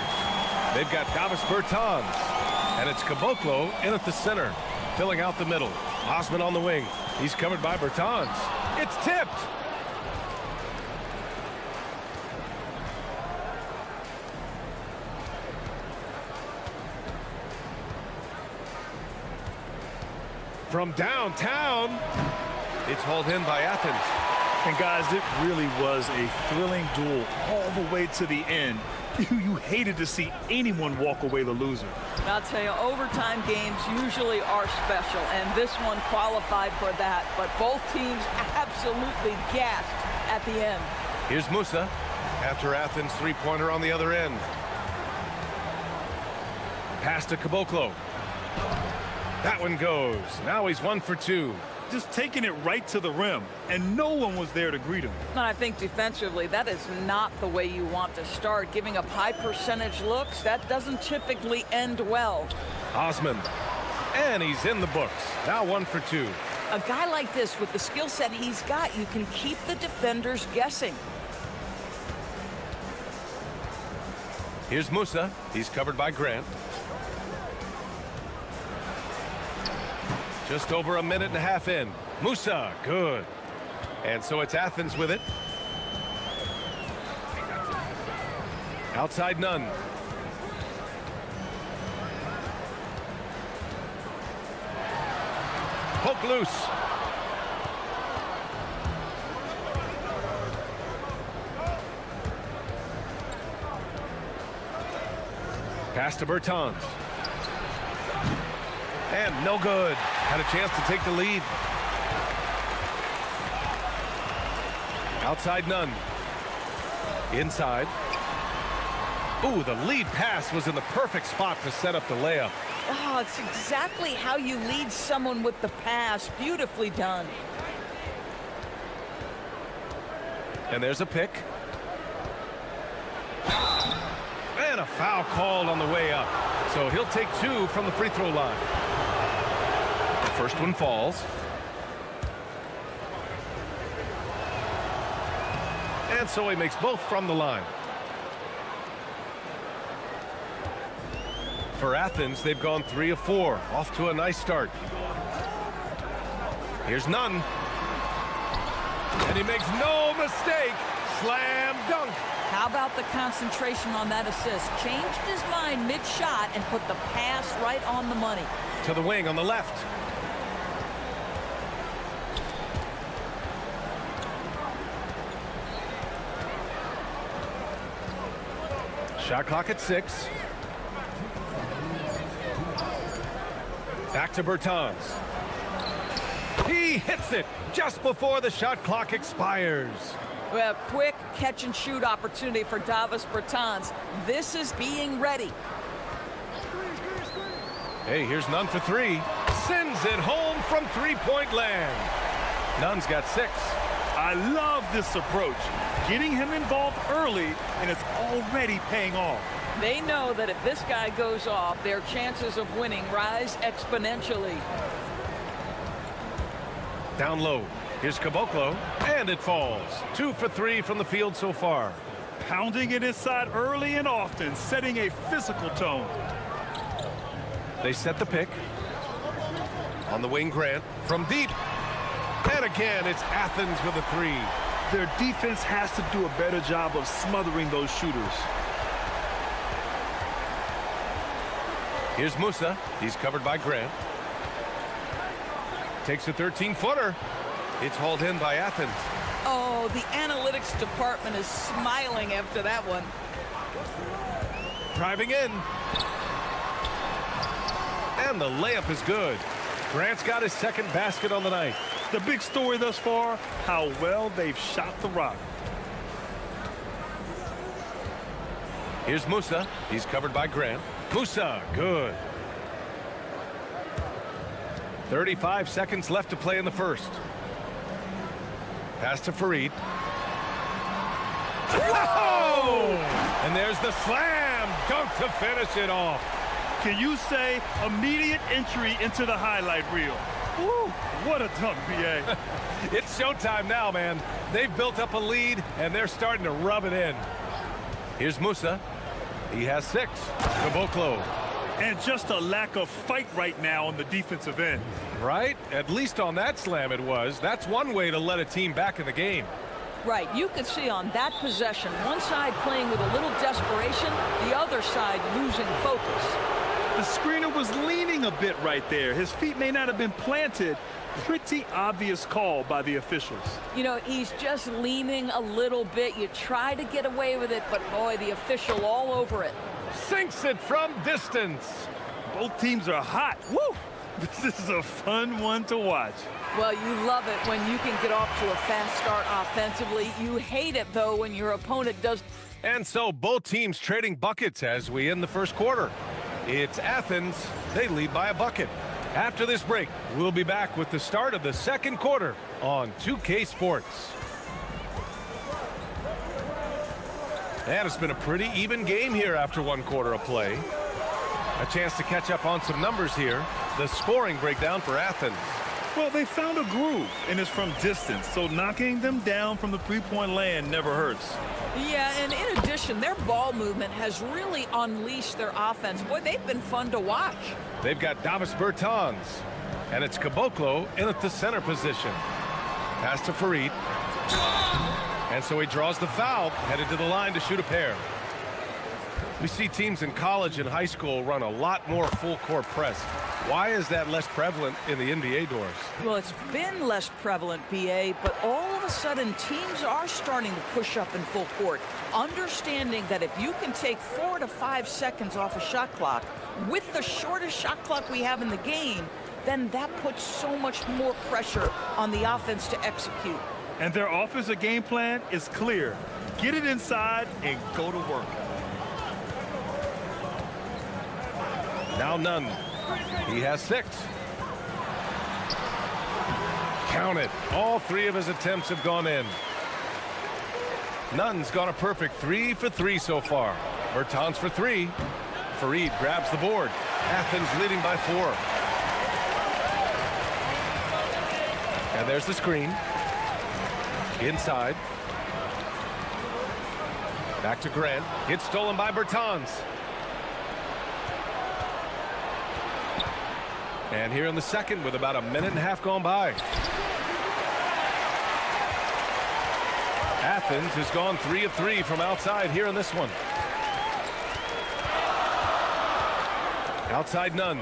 They've got Davis Bertans, and it's Caboclo in at the center, filling out the middle. Osman on the wing. He's covered by Bertans. It's tipped. From downtown, it's hauled in by Athens. And guys, it really was a thrilling duel all the way to the end. You hated to see anyone walk away the loser. I'll tell you, overtime games usually are special, and this one qualified for that. But both teams absolutely gasped at the end. Here's Musa after Athens' three-pointer on the other end. Pass to Caboclo. That one goes. Now he's 1 for 2. Just taking it right to the rim, and no one was there to greet him. And I think defensively, that is not the way you want to start. Giving up high percentage looks, that doesn't typically end well. Osman, and he's in the books. Now 1 for 2. A guy like this, with the skill set he's got, you can keep the defenders guessing. Here's Musa. He's covered by Grant. Just over a minute and a half in. Musa, good. And so it's Athens with it. Outside none. Poke loose. Pass to Bertans. And no good. Had a chance to take the lead. Outside none. Inside. Ooh, the lead pass was in the perfect spot to set up the layup. Oh, it's exactly how you lead someone with the pass. Beautifully done. And there's a pick. And a foul called on the way up. So he'll take 2 from the free throw line. The first one falls. And so he makes both from the line. For Athens, they've gone 3 of 4. Off to a nice start. Here's none. And he makes no mistake. Slam dunk. How about the concentration on that assist? Changed his mind mid-shot and put the pass right on the money. To the wing on the left. Shot clock at 6. Back to Bertans. He hits it just before the shot clock expires. Well, quick catch-and-shoot opportunity for Davis Bertans. This is being ready. Hey, here's Nunn for 3. Sends it home from three-point land. Nunn's got 6. I love this approach. Getting him involved early, and it's already paying off. They know that if this guy goes off, their chances of winning rise exponentially. Down low. Here's Caboclo, and it falls. 2 for 3 from the field so far. Pounding it inside early and often, setting a physical tone. They set the pick. On the wing, Grant from deep. And again, it's Athens with a 3. Their defense has to do a better job of smothering those shooters. Here's Musa. He's covered by Grant. Takes a 13-footer. It's hauled in by Athens. Oh, the analytics department is smiling after that one. Driving in. And the layup is good. Grant's got his second basket on the night. The big story thus far, how well they've shot the rock. Here's Musa. He's covered by Grant. Musa, good. 35 seconds left to play in the first. Pass to Fareed. Whoa! And there's the slam dunk to finish it off. Can you say immediate entry into the highlight reel? Woo, what a dunk, B.A. It's showtime now, man. They've built up a lead, and they're starting to rub it in. Here's Musa. He has 6. Caboclo. And just a lack of fight right now on the defensive end. Right? At least on that slam it was. That's one way to let a team back in the game. Right, you could see on that possession, one side playing with a little desperation, the other side losing focus. The screener was leaning a bit right there. His feet may not have been planted. Pretty obvious call by the officials. You know, he's just leaning a little bit. You try to get away with it, but boy, the official all over it. Sinks it from distance. Both teams are hot. Woo! This is a fun one to watch. Well, you love it when you can get off to a fast start offensively. You hate it, though, when your opponent does. And so both teams trading buckets as we end the first quarter. It's Athens. They lead by a bucket. After this break, we'll be back with the start of the second quarter on 2K Sports. And it's been a pretty even game here after one quarter of play. A chance to catch up on some numbers here. The scoring breakdown for Athens. Well, they found a groove, and it's from distance, so knocking them down from the three-point land never hurts. Yeah, and in addition, their ball movement has really unleashed their offense. Boy, they've been fun to watch. They've got Davis Bertans, and it's Caboclo in at the center position. Pass to Farid. And so he draws the foul, headed to the line to shoot a pair. We see teams in college and high school run a lot more full-court press. Why is that less prevalent in the NBA doors? Well, it's been less prevalent, BA, but all of a sudden teams are starting to push up in full court, understanding that if you can take 4 to 5 seconds off a shot clock with the shortest shot clock we have in the game, then that puts so much more pressure on the offense to execute. And their offensive game plan is clear. Get it inside and go to work. Now Nunn. He has 6. Count it. All 3 of his attempts have gone in. Nunn's gone a perfect 3 for 3 so far. Bertans for 3. Farid grabs the board. Athens leading by 4. And there's the screen. Inside. Back to Grant. It's stolen by Bertans. And here in the second with about a minute and a half gone by. Athens has gone 3 of 3 from outside here in this one. Outside Nunn.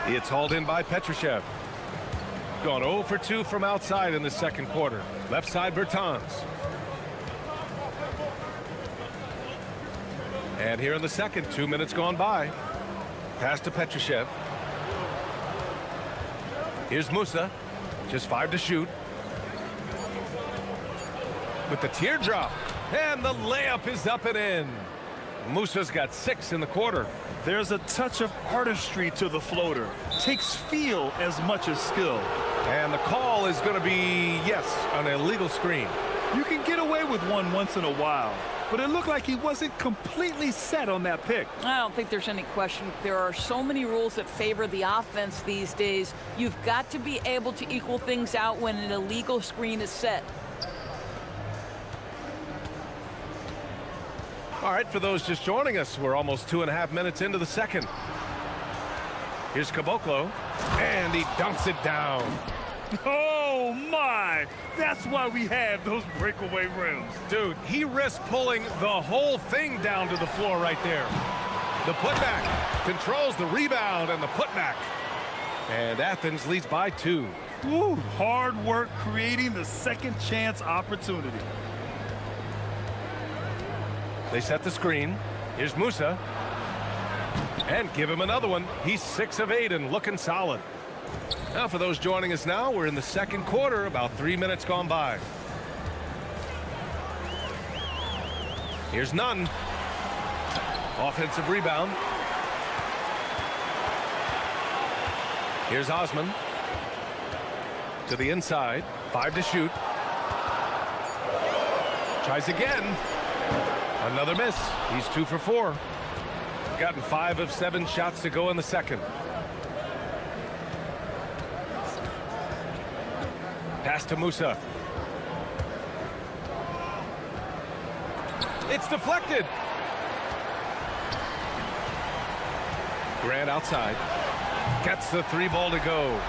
It's hauled in by Petrushev. Gone 0 for 2 from outside in the second quarter. Left side Bertans. And here in the second, 2 minutes gone by. Pass to Petrushev. Here's Musa. Just 5 to shoot. With the teardrop. And the layup is up and in. Musa's got 6 in the quarter. There's a touch of artistry to the floater. Takes feel as much as skill. And the call is going to be, yes, an illegal screen. You can get away with one once in a while, but it looked like he wasn't completely set on that pick. I don't think there's any question. There are so many rules that favor the offense these days. You've got to be able to equal things out when an illegal screen is set. All right, for those just joining us, we're almost 2.5 minutes into the second. Here's Caboclo, and he dunks it down. Oh, my! That's why we have those breakaway rims. Dude, he risked pulling the whole thing down to the floor right there. The putback controls the rebound and the putback. And Athens leads by 2. Woo, hard work creating the second chance opportunity. They set the screen. Here's Musa. And give him another one. He's 6 of 8 and looking solid. Now for those joining us now, we're in the second quarter, about 3 minutes gone by. Here's Nunn. Offensive rebound. Here's Osman. To the inside. 5 to shoot. Tries again. Another miss. He's 2 for 4. Gotten 5 of 7 shots to go in the second. Pass to Musa. It's deflected. Grant outside. Gets the 3 ball to go.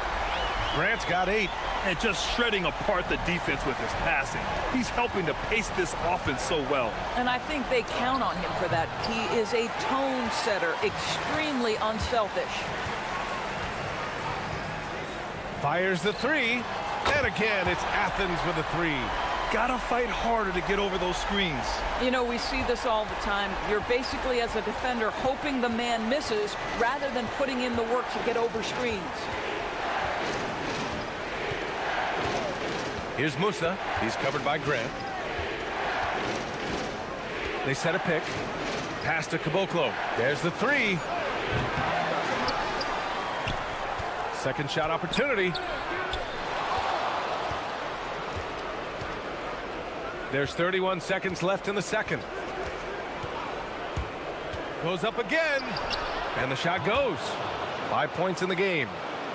Grant's got 8. And just shredding apart the defense with his passing. He's helping to pace this offense so well. And I think they count on him for that. He is a tone setter, extremely unselfish. Fires the 3. And again, it's Athens with a 3. Gotta fight harder to get over those screens. You know, we see this all the time. You're basically, as a defender, hoping the man misses rather than putting in the work to get over screens. Here's Musa. He's covered by Grant. They set a pick. Pass to Caboclo. There's the 3. Second shot opportunity. There's 31 seconds left in the second. Goes up again. And the shot goes. 5 points in the game.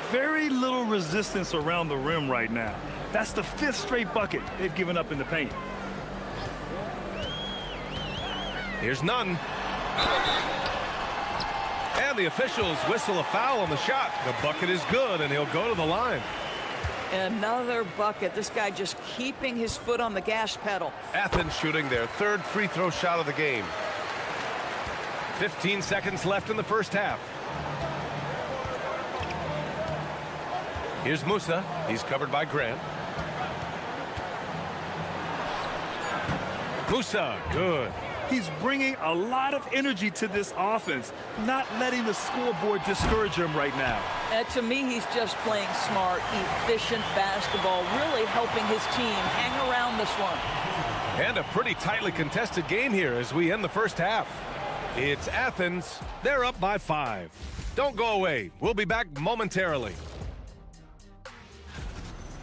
Very little resistance around the rim right now. That's the 5th straight bucket they've given up in the paint. Here's none. And the officials whistle a foul on the shot. The bucket is good, and he'll go to the line. Another bucket. This guy just keeping his foot on the gas pedal. Athens shooting their 3rd free throw shot of the game. 15 seconds left in the first half. Here's Musa. He's covered by Grant. Musa, good. He's bringing a lot of energy to this offense, not letting the scoreboard discourage him right now. To me, he's just playing smart, efficient basketball, really helping his team hang around this one. And a pretty tightly contested game here as we end the first half. It's Athens. They're up by 5. Don't go away. We'll be back momentarily.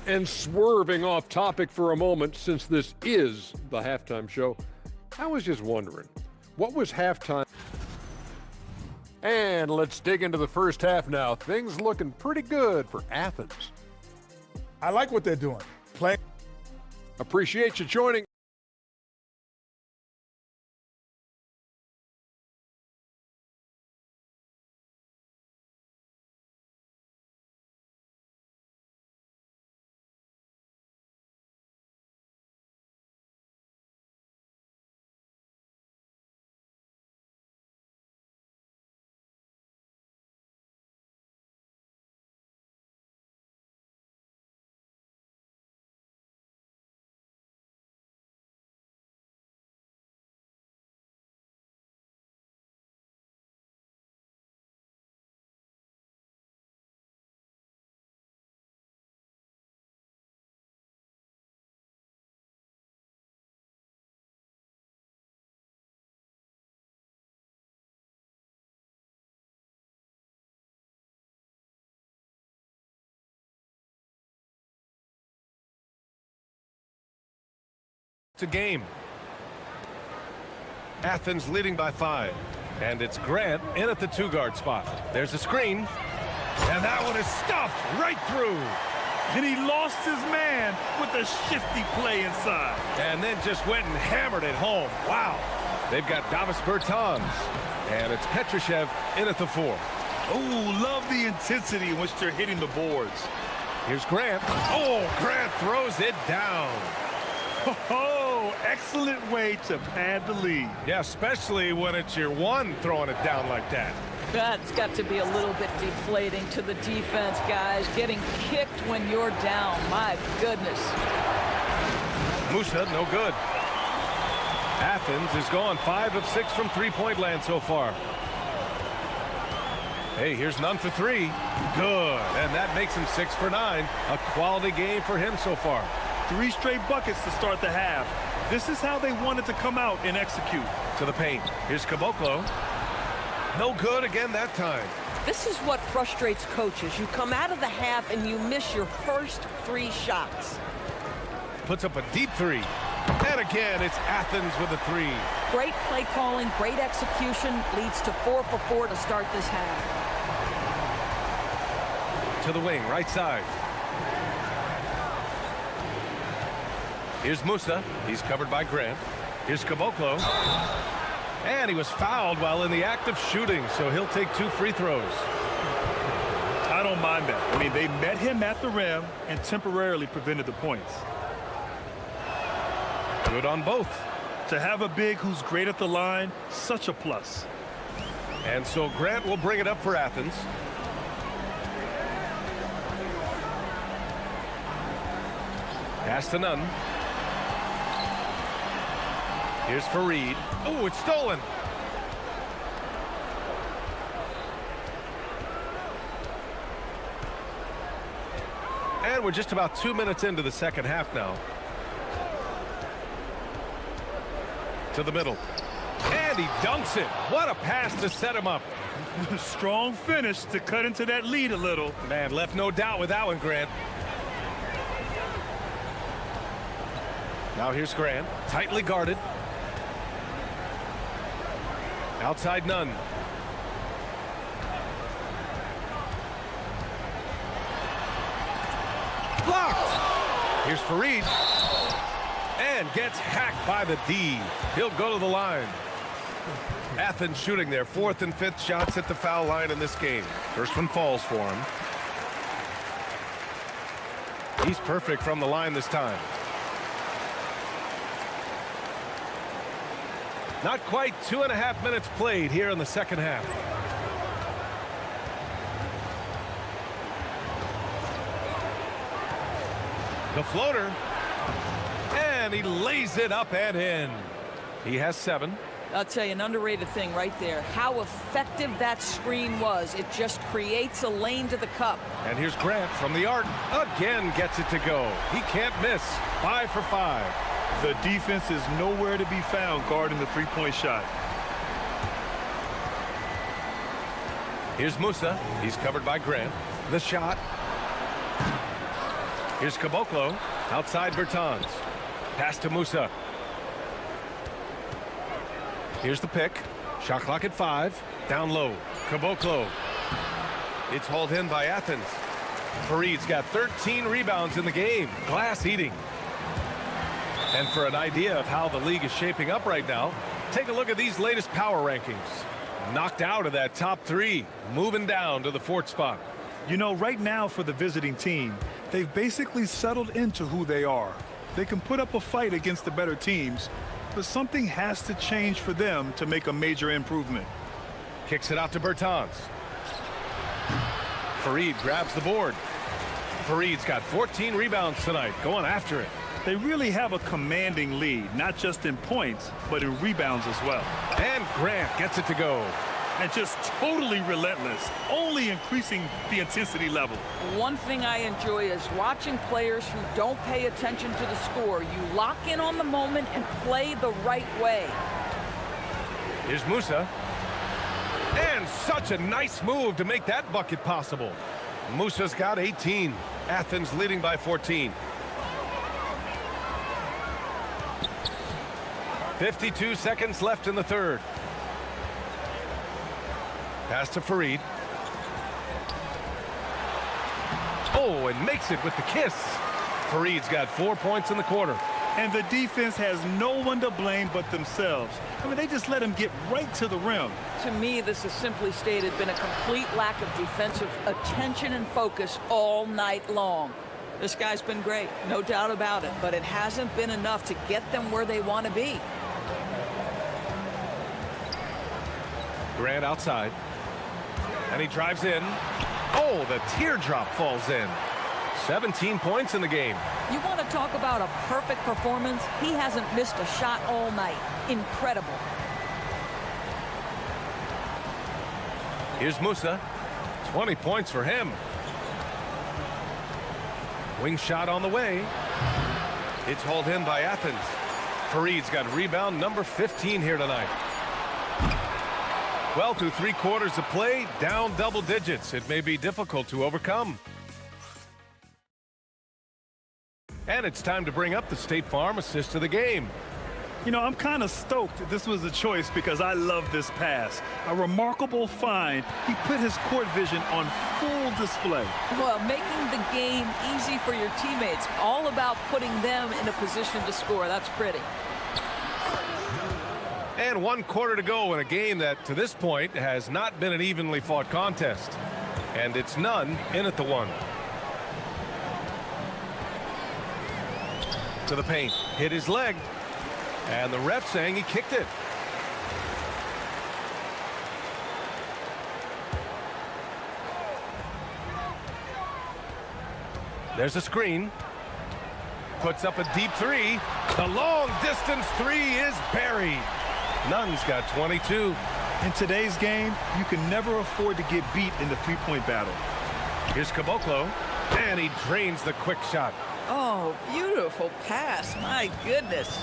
And swerving off topic for a moment, since this is the halftime show, I was just wondering, what was halftime? And let's dig into the first half now. Things looking pretty good for Athens. I like what they're doing. Playing. Appreciate you joining. To game. Athens leading by 5. And it's Grant in at the 2-guard spot. There's a screen. And that one is stuffed right through. And he lost his man with a shifty play inside. And then just went and hammered it home. Wow. They've got Davis Bertans. And it's Petrushev in at the 4. Oh, love the intensity in which they're hitting the boards. Here's Grant. Oh, Grant throws it down. Oh, excellent way to pad the lead. Yeah, especially when it's your one throwing it down like that. That's got to be a little bit deflating to the defense, guys. Getting kicked when you're down. My goodness. Musa, no good. Athens is gone 5 of 6 from three-point land so far. Hey, here's none for 3. Good. And that makes him 6 for 9. A quality game for him so far. 3 straight buckets to start the half. This is how they wanted to come out and execute. To the paint. Here's Caboclo. No good again that time. This is what frustrates coaches. You come out of the half and you miss your first 3 shots. Puts up a deep 3. And again, it's Athens with a three. Great play calling, great execution, leads to 4 for 4 to start this half. To the wing, right side. Here's Musa. He's covered by Grant. Here's Caboclo. And he was fouled while in the act of shooting, so he'll take 2 free throws. I don't mind that. I mean, they met him at the rim and temporarily prevented the points. Good on both. To have a big who's great at the line, such a plus. And so Grant will bring it up for Athens. Pass to Nunn. Here's Fareed. Oh, it's stolen. And we're just about 2 minutes into the second half now. To the middle. And he dunks it. What a pass to set him up. Strong finish to cut into that lead a little. Man, left no doubt with that one, Grant. Now here's Grant. Tightly guarded. Outside Nunn. Blocked. Here's Fareed. And gets hacked by the D. He'll go to the line. Athens shooting their 4th and 5th shots at the foul line in this game. First one falls for him. He's perfect from the line this time. Not quite 2.5 minutes played here in the second half. The floater. And he lays it up and in. He has 7. I'll tell you, an underrated thing right there. How effective that screen was. It just creates a lane to the cup. And here's Grant from the arc. Again gets it to go. He can't miss. 5 for 5. The defense is nowhere to be found guarding the three-point shot. Here's Musa. He's covered by Grant. The shot. Here's Caboclo. Outside Bertans. Pass to Musa. Here's the pick. Shot clock at 5. Down low. Caboclo. It's hauled in by Athens. Fareed's got 13 rebounds in the game. Glass eating. And for an idea of how the league is shaping up right now, take a look at these latest power rankings. Knocked out of that top 3, moving down to the 4th spot. You know, right now for the visiting team, they've basically settled into who they are. They can put up a fight against the better teams, but something has to change for them to make a major improvement. Kicks it out to Bertans. Fareed grabs the board. Fareed's got 14 rebounds tonight, going after it. They really have a commanding lead, not just in points, but in rebounds as well. And Grant gets it to go. And just totally relentless, only increasing the intensity level. One thing I enjoy is watching players who don't pay attention to the score. You lock in on the moment and play the right way. Here's Musa. And such a nice move to make that bucket possible. Musa's got 18. Athens leading by 14. 52 seconds left in the third. Pass to Fareed. Oh, and makes it with the kiss. Fareed's got 4 points in the quarter. And the defense has no one to blame but themselves. I mean, they just let him get right to the rim. To me, this has simply stated been a complete lack of defensive attention and focus all night long. This guy's been great, no doubt about it, but it hasn't been enough to get them where they want to be. Grant outside. And he drives in. Oh, the teardrop falls in. 17 points in the game. You want to talk about a perfect performance? He hasn't missed a shot all night. Incredible. Here's Musa. 20 points for him. Wing shot on the way. It's hauled in by Athens. Fareed's got rebound number 15 here tonight. Well, through 3 quarters of play, down double digits. It may be difficult to overcome. And it's time to bring up the State Farm assist of the game. You know, I'm kind of stoked this was a choice because I love this pass. A remarkable find. He put his court vision on full display. Well, making the game easy for your teammates. All about putting them in a position to score. That's pretty. And 1 quarter to go in a game that, to this point, has not been an evenly fought contest. And it's none in at the 1. To the paint. Hit his leg. And the ref saying he kicked it. There's a screen. Puts up a deep 3. The long distance 3 is buried. Nunn's got 22. In today's game, you can never afford to get beat in the three-point battle. Here's Caboclo. And he drains the quick shot. Oh, beautiful pass. My goodness.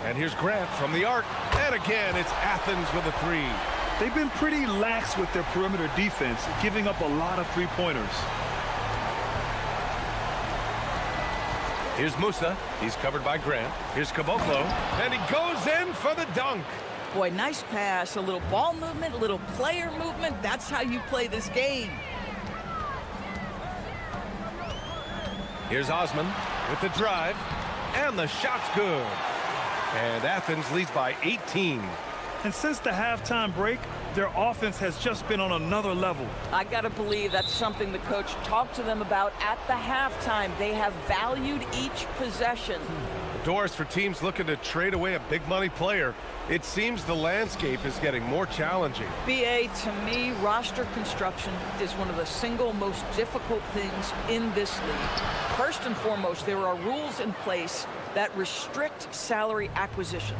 And here's Grant from the arc. And again, it's Athens with a 3. They've been pretty lax with their perimeter defense, giving up a lot of three-pointers. Here's Musa. He's covered by Grant. Here's Caboclo. And he goes in for the dunk. Boy, nice pass. A little ball movement, a little player movement. That's how you play this game. Here's Osman with the drive. And the shot's good. And Athens leads by 18. And since the halftime break, their offense has just been on another level. I got to believe that's something the coach talked to them about at the halftime. They have valued each possession. Doors for teams looking to trade away a big money player. It seems the landscape is getting more challenging. BA, to me, roster construction is one of the single most difficult things in this league. First and foremost, there are rules in place that restrict salary acquisition.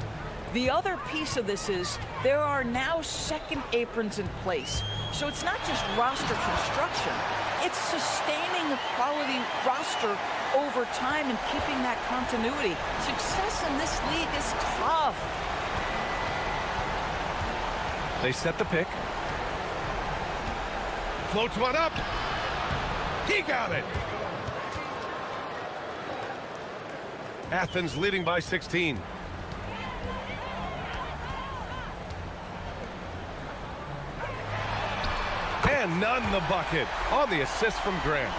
The other piece of this is there are now second aprons in place. So it's not just roster construction, it's sustaining a quality roster over time and keeping that continuity. Success in this league is tough. They set the pick. Floats one up. He got it. Athens leading by 16. And Nunn the bucket on the assist from Grant.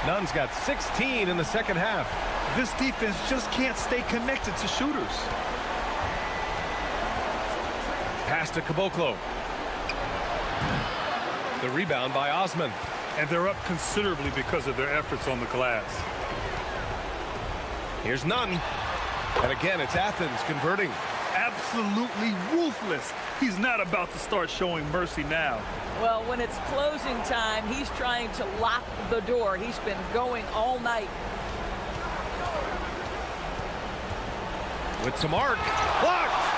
Nunn's got 16 in the second half. This defense just can't stay connected to shooters. Pass to Caboclo. The rebound by Osman. And they're up considerably because of their efforts on the glass. Here's Nunn. And again, it's Athens converting. Absolutely ruthless. He's not about to start showing mercy now. Well, when it's closing time, he's trying to lock the door. He's been going all night. With some arc. Blocked!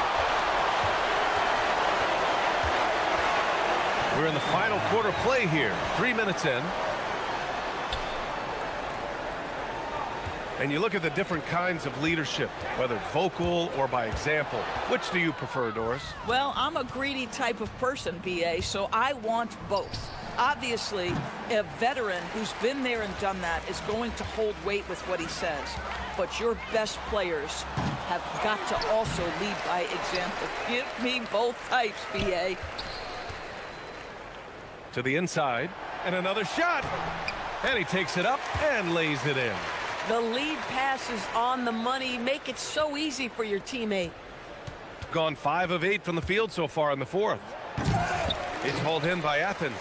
We're in the final quarter play here. 3 minutes in. And you look at the different kinds of leadership, whether vocal or by example. Which do you prefer, Doris? Well, I'm a greedy type of person, BA, so I want both. Obviously, a veteran who's been there and done that is going to hold weight with what he says. But your best players have got to also lead by example. Give me both types, BA. To the inside, and another shot. And he takes it up and lays it in. The lead pass is on the money. Make it so easy for your teammate. Gone 5 of 8 from the field so far in the fourth. It's hauled in by Athens.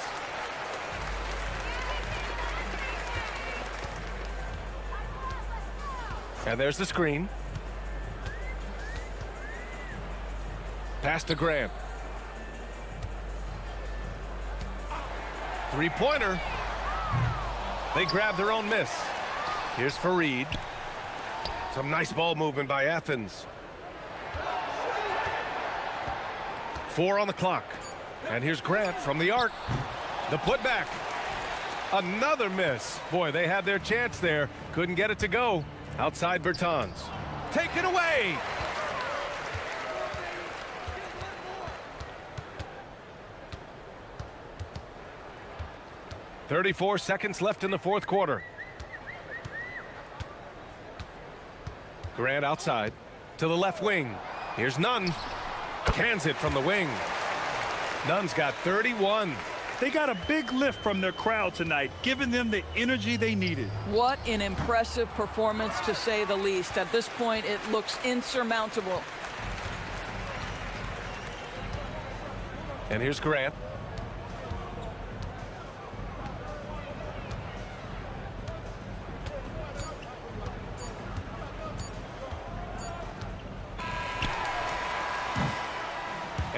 And there's the screen. Pass to Grant. Three-pointer. They grab their own miss. Here's Fareed. Some nice ball movement by Athens. 4 on the clock. And here's Grant from the arc. The putback. Another miss. Boy, they had their chance there. Couldn't get it to go. Outside Bertans. Take it away. .34 seconds left in the fourth quarter. Grant outside to the left wing. Here's Nunn. Cans it from the wing. Nunn's got 31. They got a big lift from their crowd tonight, giving them the energy they needed. What an impressive performance, to say the least. At this point, it looks insurmountable. And here's Grant.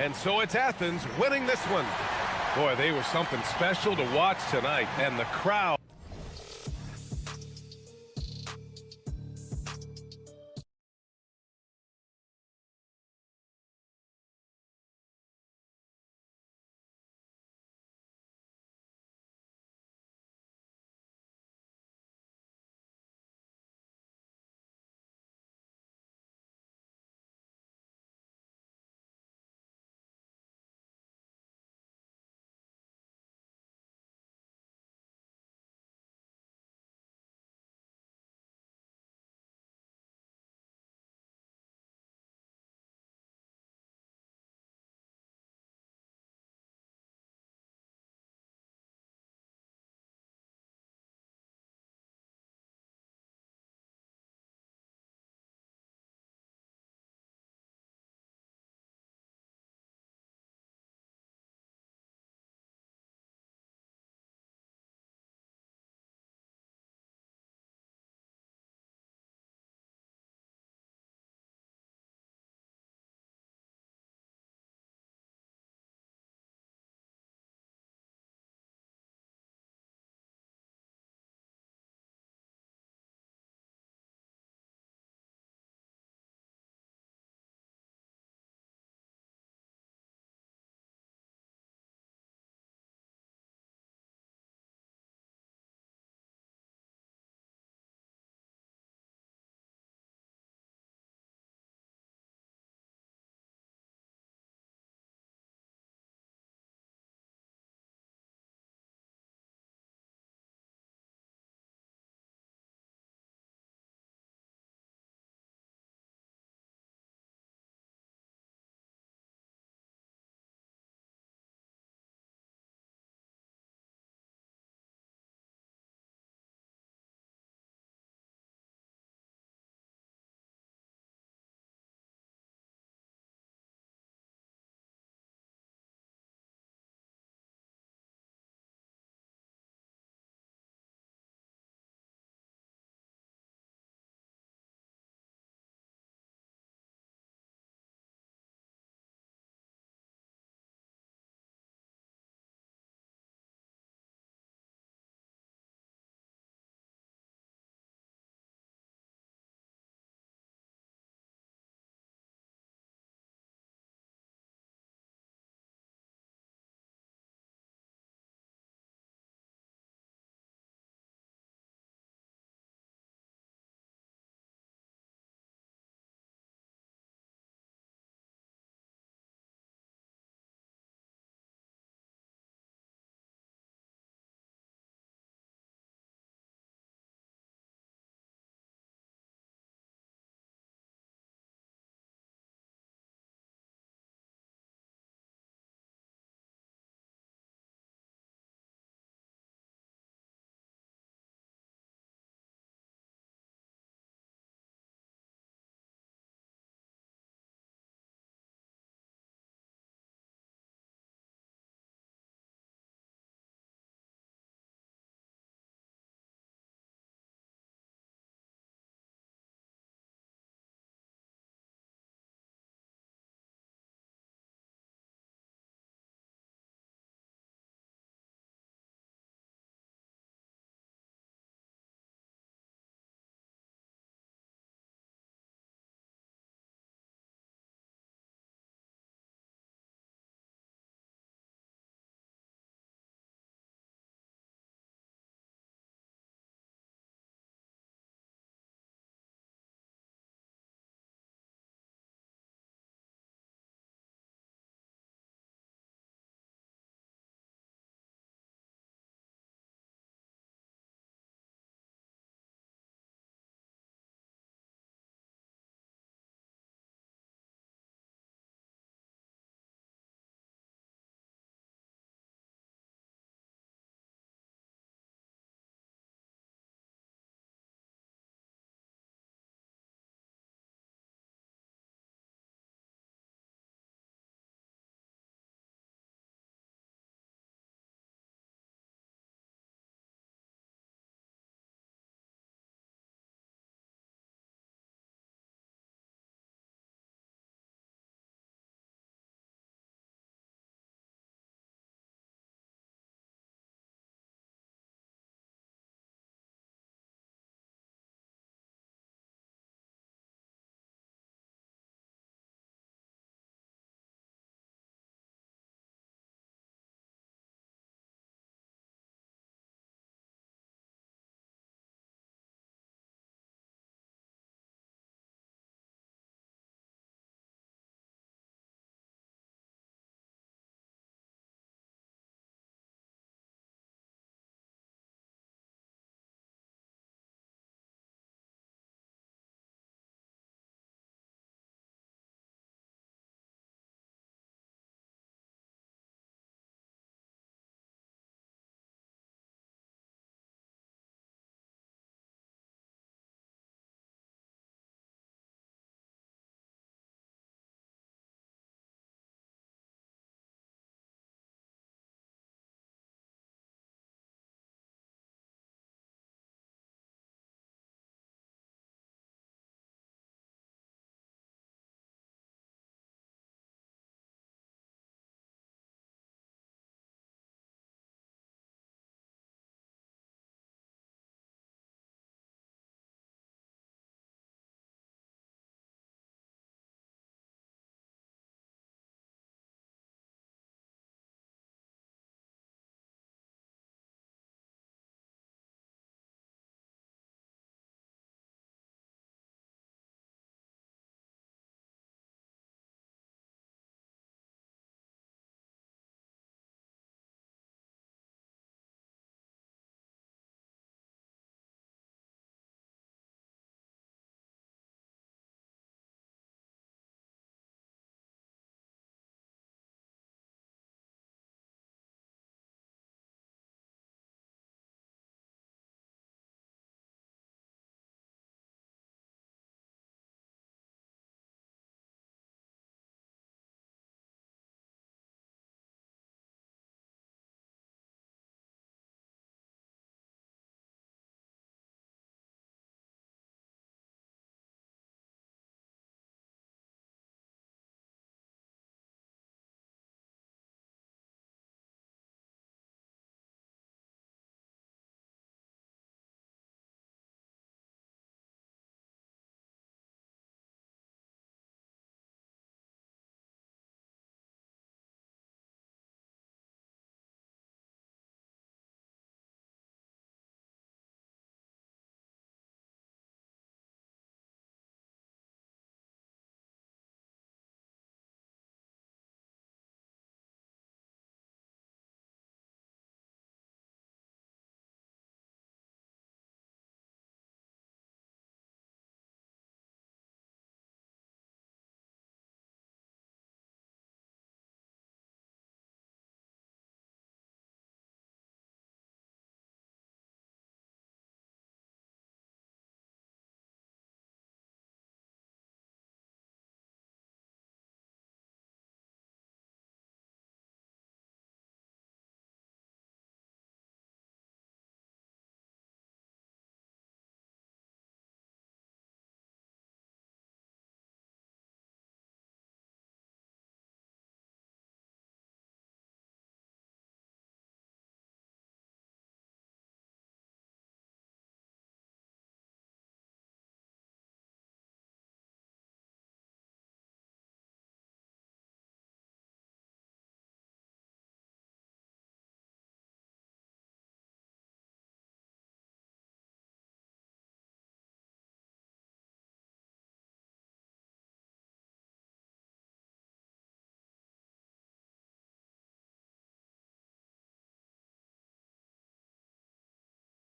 And so it's Athens winning this one. Boy, they were something special to watch tonight, and the crowd.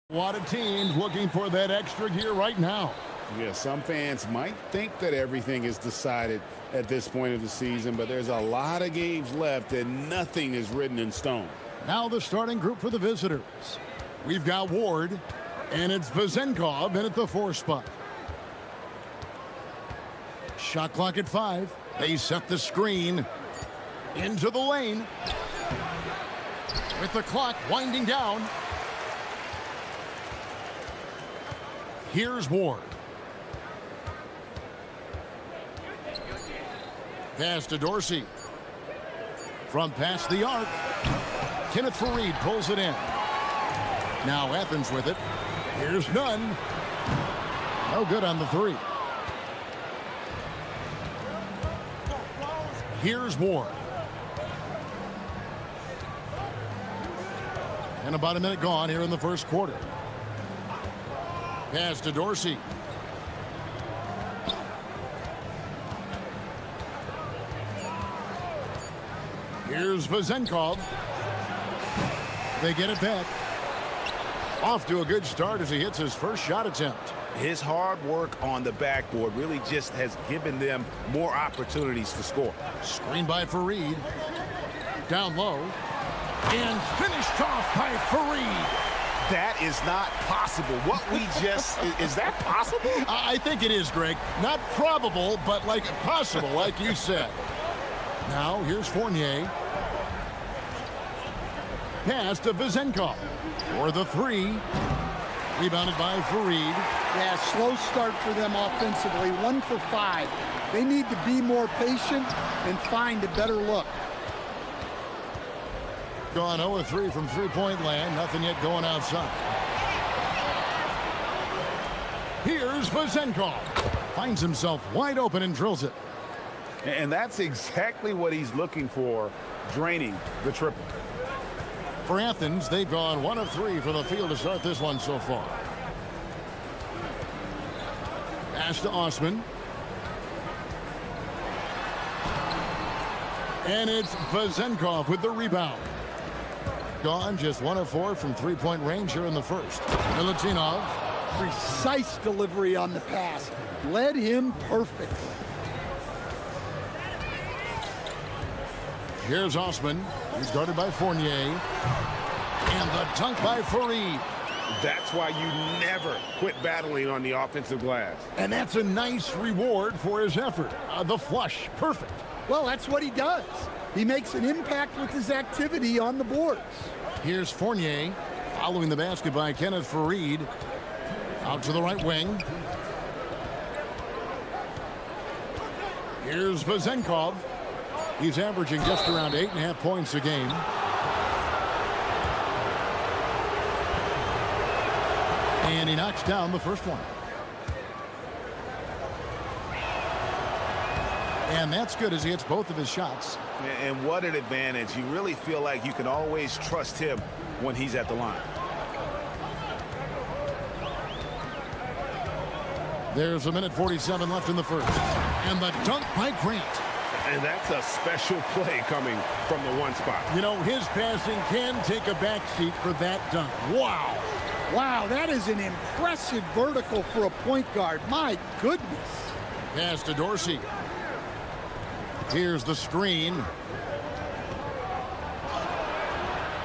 A lot of teams looking for that extra gear right now. Yeah, some fans might think that everything is decided at this point of the season, but there's a lot of games left and nothing is written in stone. Now the starting group for the visitors. We've got Ward, and it's Vezenkov in at the 4 spot. Shot clock at 5. They set the screen into the lane. With the clock winding down. Here's Ward. Pass to Dorsey. From past the arc. Kenneth Fareed pulls it in. Now Athens with it. Here's Nunn. No good on the 3. Here's Ward. And about a minute gone here in the first quarter. Pass to Dorsey. Here's Vezenkov. They get it back. Off to a good start as he hits his first shot attempt. His hard work on the backboard really just has given them more opportunities to score. Screen by Fareed. Down low. And finished off by Fareed. That is not possible. What we just, is that possible? I think it is, Greg. Not probable, but like possible, like you said. Now, here's Fournier. Pass to Vezenkov for the 3. Rebounded by Fareed. Yeah, slow start for them offensively. 1 for 5. They need to be more patient and find a better look. Gone 0-3 from three-point land. Nothing yet going outside. Here's Vezenkov. Finds himself wide open and drills it. And that's exactly what he's looking for, draining the triple. For Athens, they've gone 1 of 3 from the field to start this one so far. Pass to Osman. And it's Vezenkov with the rebound. Gone just 1 of 4 from three-point range here in the first. Milutinov. Precise delivery on the pass. Led him perfectly. Here's Osman. He's guarded by Fournier. And the dunk by Fareed. That's why you never quit battling on the offensive glass. And that's a nice reward for his effort. The flush. Perfect. Well, that's what he does. He makes an impact with his activity on the boards. Here's Fournier. Following the basket by Kenneth Fareed. Out to the right wing. Here's Vezenkov. He's averaging just around 8.5 points a game. And he knocks down the first one. And that's good as he hits both of his shots. And what an advantage. You really feel like you can always trust him when he's at the line. There's 1:47 left in the first. And the dunk by Grant. And that's a special play coming from the 1 spot. You know, his passing can take a backseat for that dunk. Wow. Wow, that is an impressive vertical for a point guard. My goodness. Pass to Dorsey. Here's the screen.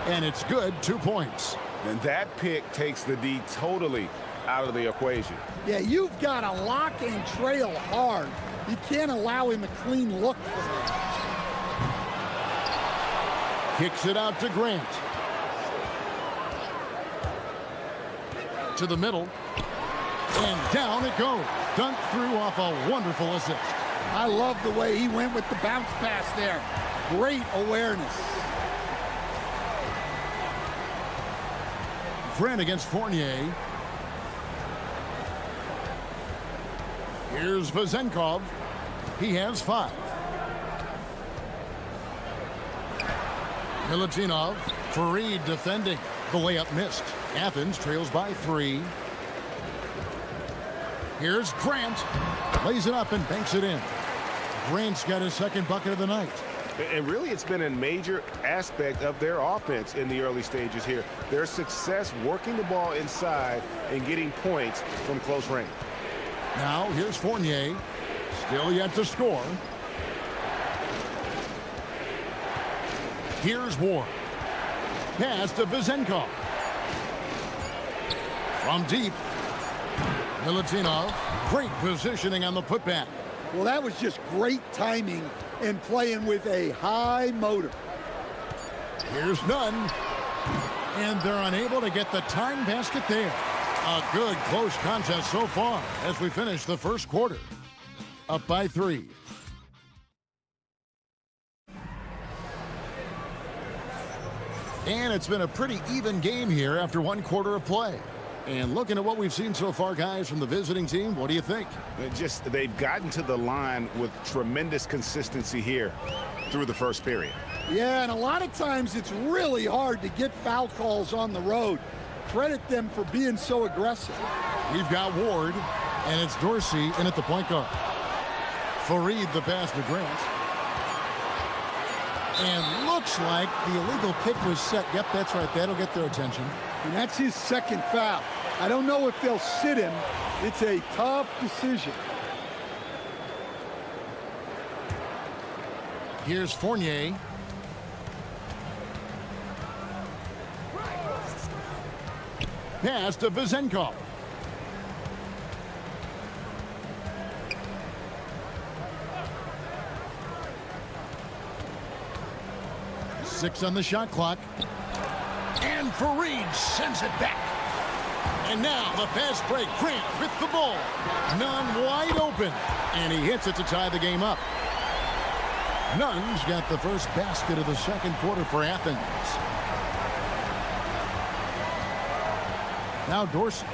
And it's good. 2 points. And that pick takes the D totally out of the equation. Yeah, you've got to lock and trail hard. You can't allow him a clean look for that. Kicks it out to Grant. To the middle. And down it goes. Dunk through off a wonderful assist. I love the way he went with the bounce pass there. Great awareness. Grant against Fournier. Here's Vezenkov. He has 5. Milutinov. Fareed defending. The layup missed. Athens trails by 3. Here's Grant. Lays it up and banks it in. Grant's got his second bucket of the night. And really, it's been a major aspect of their offense in the early stages here. Their success working the ball inside and getting points from close range. Now, here's Fournier. Still yet to score. Here's Ward. Pass to Vezenkov. From deep. Milutinov. Great positioning on the putback. Well, that was just great timing and playing with a high motor. Here's Nunn. And they're unable to get the tying basket there. A good close contest so far as we finish the first quarter. Up by 3. And it's been a pretty even game here after 1 quarter of play. And looking at what we've seen so far, guys, from the visiting team, what do you think? They've gotten to the line with tremendous consistency here through the first period. Yeah, and a lot of times it's really hard to get foul calls on the road. Credit them for being so aggressive. We've got Ward, and it's Dorsey in at the point guard. Fareed the pass to Grant. And looks like the illegal pick was set. Yep, that's right. That'll get their attention. And that's his second foul. I don't know if they'll sit him. It's a tough decision. Here's Fournier. Pass to Vezenkov. Six on the shot clock. And Fareed sends it back. And now the fast break. Grant with the ball. Nunn wide open. And he hits it to tie the game up. Nunn's got the first basket of the second quarter for Athens. Now Dorsey.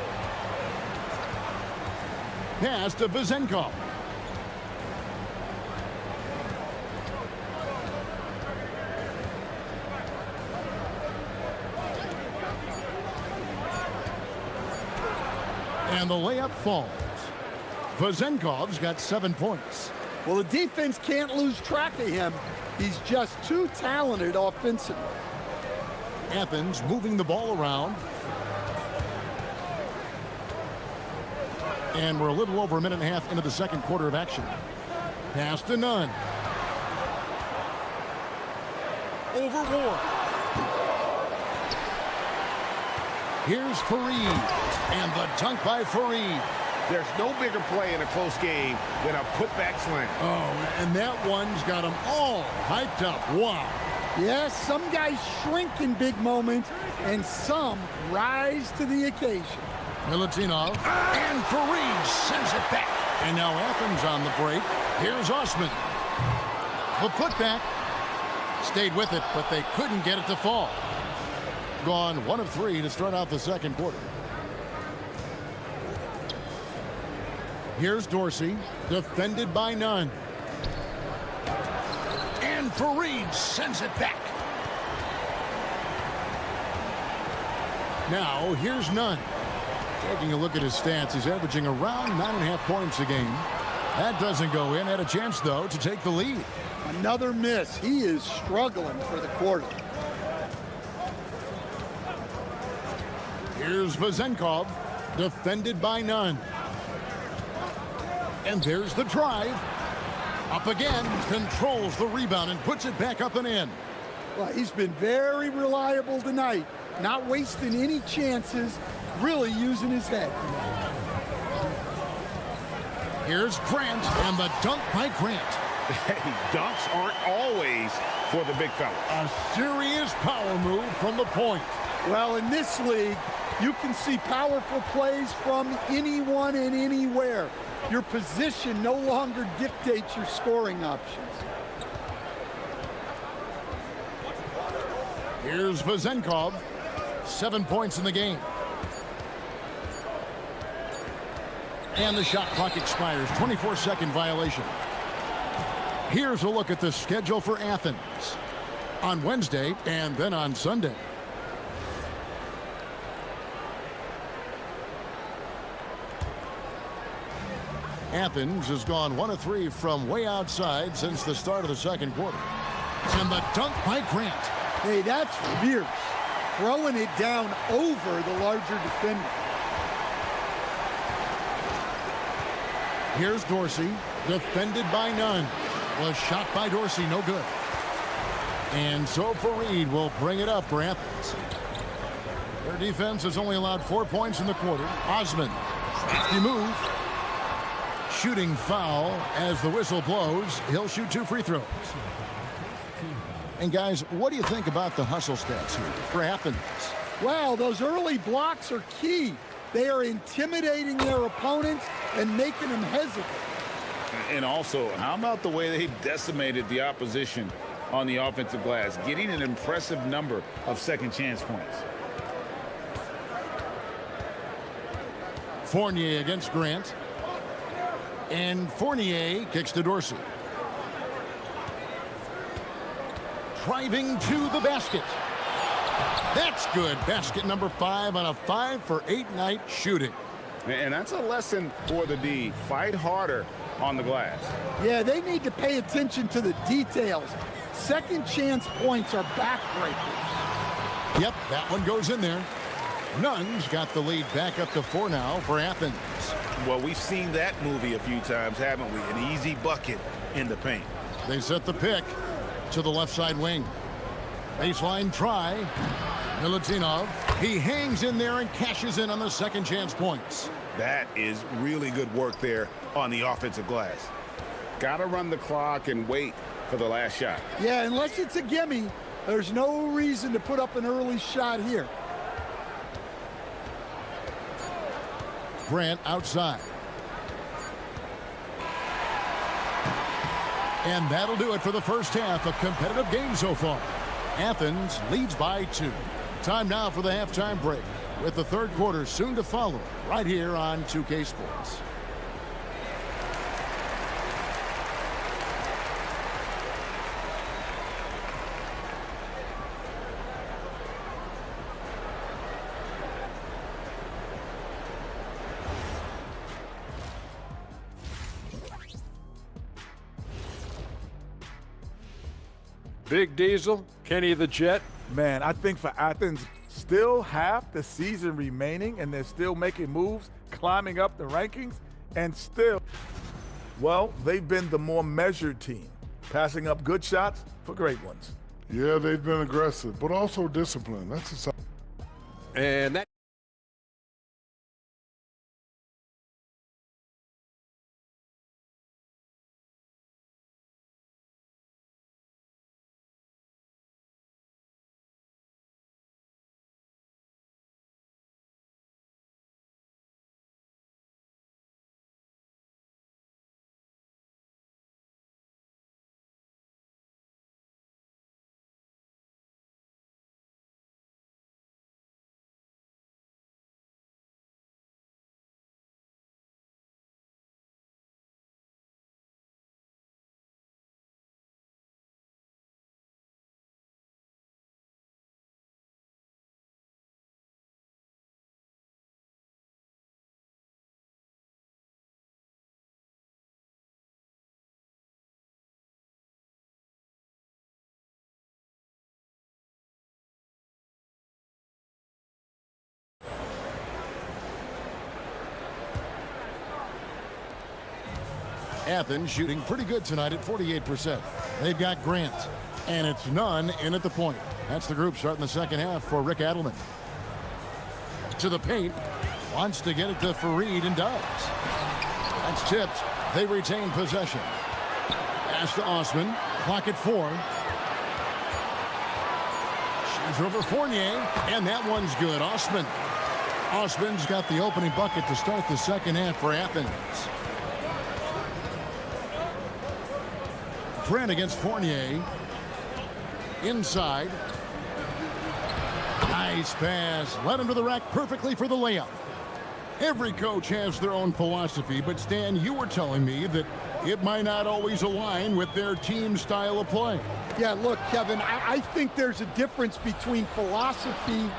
Pass to Vezenkov. And the layup falls. Vezenkov's got 7 points. Well, the defense can't lose track of him. He's just too talented offensively. Athens moving the ball around. And we're a little over a minute and a half into the second quarter of action. Pass to Nunn. Over Ward. Here's Fareed. And the dunk by Fareed. There's no bigger play in a close game than a putback slam. Oh, and that one's got them all hyped up. Wow. Yes, some guys shrink in big moments, and some rise to the occasion. Milutinov. And Fareed sends it back. And now Athens on the break. Here's Osman. The putback. Stayed with it, but they couldn't get it to fall. Gone 1 of 3 to start out the second quarter. Here's Dorsey, defended by Nunn. And Fareed sends it back. Now, here's Nunn. Taking a look at his stats, he's averaging around 9.5 points a game. That doesn't go in. Had a chance, though, to take the lead. Another miss. He is struggling for the quarter. Here's Vezenkov, defended by Nunn. And there's the drive. Up again, controls the rebound and puts it back up and in. Well, he's been very reliable tonight. Not wasting any chances, really using his head. Here's Grant, and the dunk by Grant. Hey, dunks aren't always for the big fella. A serious power move from the point. Well, in this league, you can see powerful plays from anyone and anywhere. Your position no longer dictates your scoring options. Here's Vezenkov, 7 points in the game. And the shot clock expires, 24-second violation. Here's a look at the schedule for Athens on Wednesday and then on Sunday. Athens has gone 1 of 3 from way outside since the start of the second quarter. And the dunk by Grant. Hey, that's fierce. Throwing it down over the larger defender. Here's Dorsey, defended by none. Was shot by Dorsey, no good. And so Fareed will bring it up for Athens. Their defense has only allowed 4 points in the quarter. Osman, safety move. Shooting foul as the whistle blows. He'll shoot 2 free throws. And guys, what do you think about the hustle stats here for Athens? Well, those early blocks are key. They are intimidating their opponents and making them hesitate. And also, how about the way they decimated the opposition on the offensive glass, getting an impressive number of second chance points. Fournier against Grant. And Fournier kicks to Dorsey. Driving to the basket. That's good. Basket number 5 on a 5-for-8 night shooting. And that's a lesson for the D. Fight harder on the glass. Yeah, they need to pay attention to the details. Second chance points are backbreakers. Yep, that one goes in there. Nunn's got the lead back up to 4 now for Athens. Well, we've seen that movie a few times, haven't we? An easy bucket in the paint. They set the pick to the left side wing. Baseline try. Milutinov. He hangs in there and cashes in on the second chance points. That is really good work there on the offensive glass. Got to run the clock and wait for the last shot. Yeah, unless it's a gimme, there's no reason to put up an early shot here. Grant outside. And that'll do it for the first half. A competitive game so far. Athens leads by 2. Time now for the halftime break, with the third quarter soon to follow right here on 2K Sports. Big Diesel, Kenny the Jet. Man, I think for Athens, still half the season remaining, and they're still making moves, climbing up the rankings, and still, well, they've been the more measured team, passing up good shots for great ones. Yeah, they've been aggressive, but also disciplined. That's a sign. And that Athens shooting pretty good tonight at 48%. They've got Grant, and it's Nunn in at the point. That's the group starting the second half for Rick Adelman. To the paint, wants to get it to Fareed and does. That's tipped. They retain possession. Pass to Osman. Clock at 4. She's over Fournier, and that one's good. Osman's got the opening bucket to start the second half for Athens. Grant against Fournier. Inside. Nice pass. Led him to the rack perfectly for the layup. Every coach has their own philosophy, but Stan, you were telling me that it might not always align with their team style of play. Yeah, look, Kevin, I think there's a difference between philosophy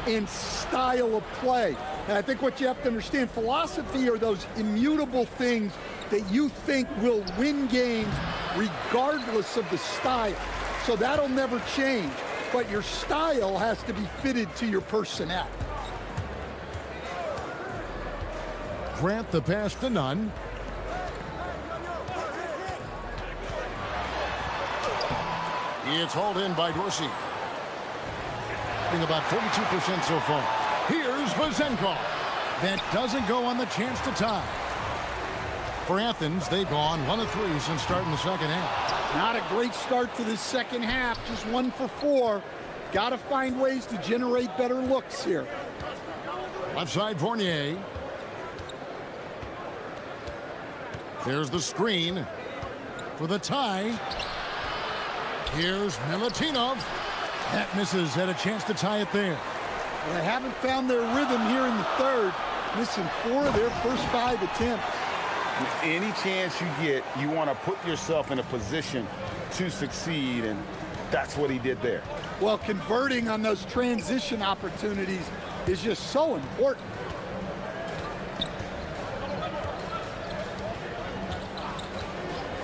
and style of play. And I think what you have to understand, philosophy are those immutable things that you think will win games regardless of the style. So that'll never change. But your style has to be fitted to your personnel. Grant the pass to Nunn. It's hauled in by Dorsey. About 42% so far. Here's Vazenkov. That doesn't go on the chance to tie. For Athens, they've gone 1 of 3 since starting the second half. Not a great start to the second half, just 1 for 4. Got to find ways to generate better looks here. Left side, Fournier. There's the screen for the tie. Here's Milutinov. That misses. Had a chance to tie it there. Well, they haven't found their rhythm here in the third, missing 4 of their first 5 attempts. Any chance you get, you want to put yourself in a position to succeed, and that's what he did there. Well, converting on those transition opportunities is just so important.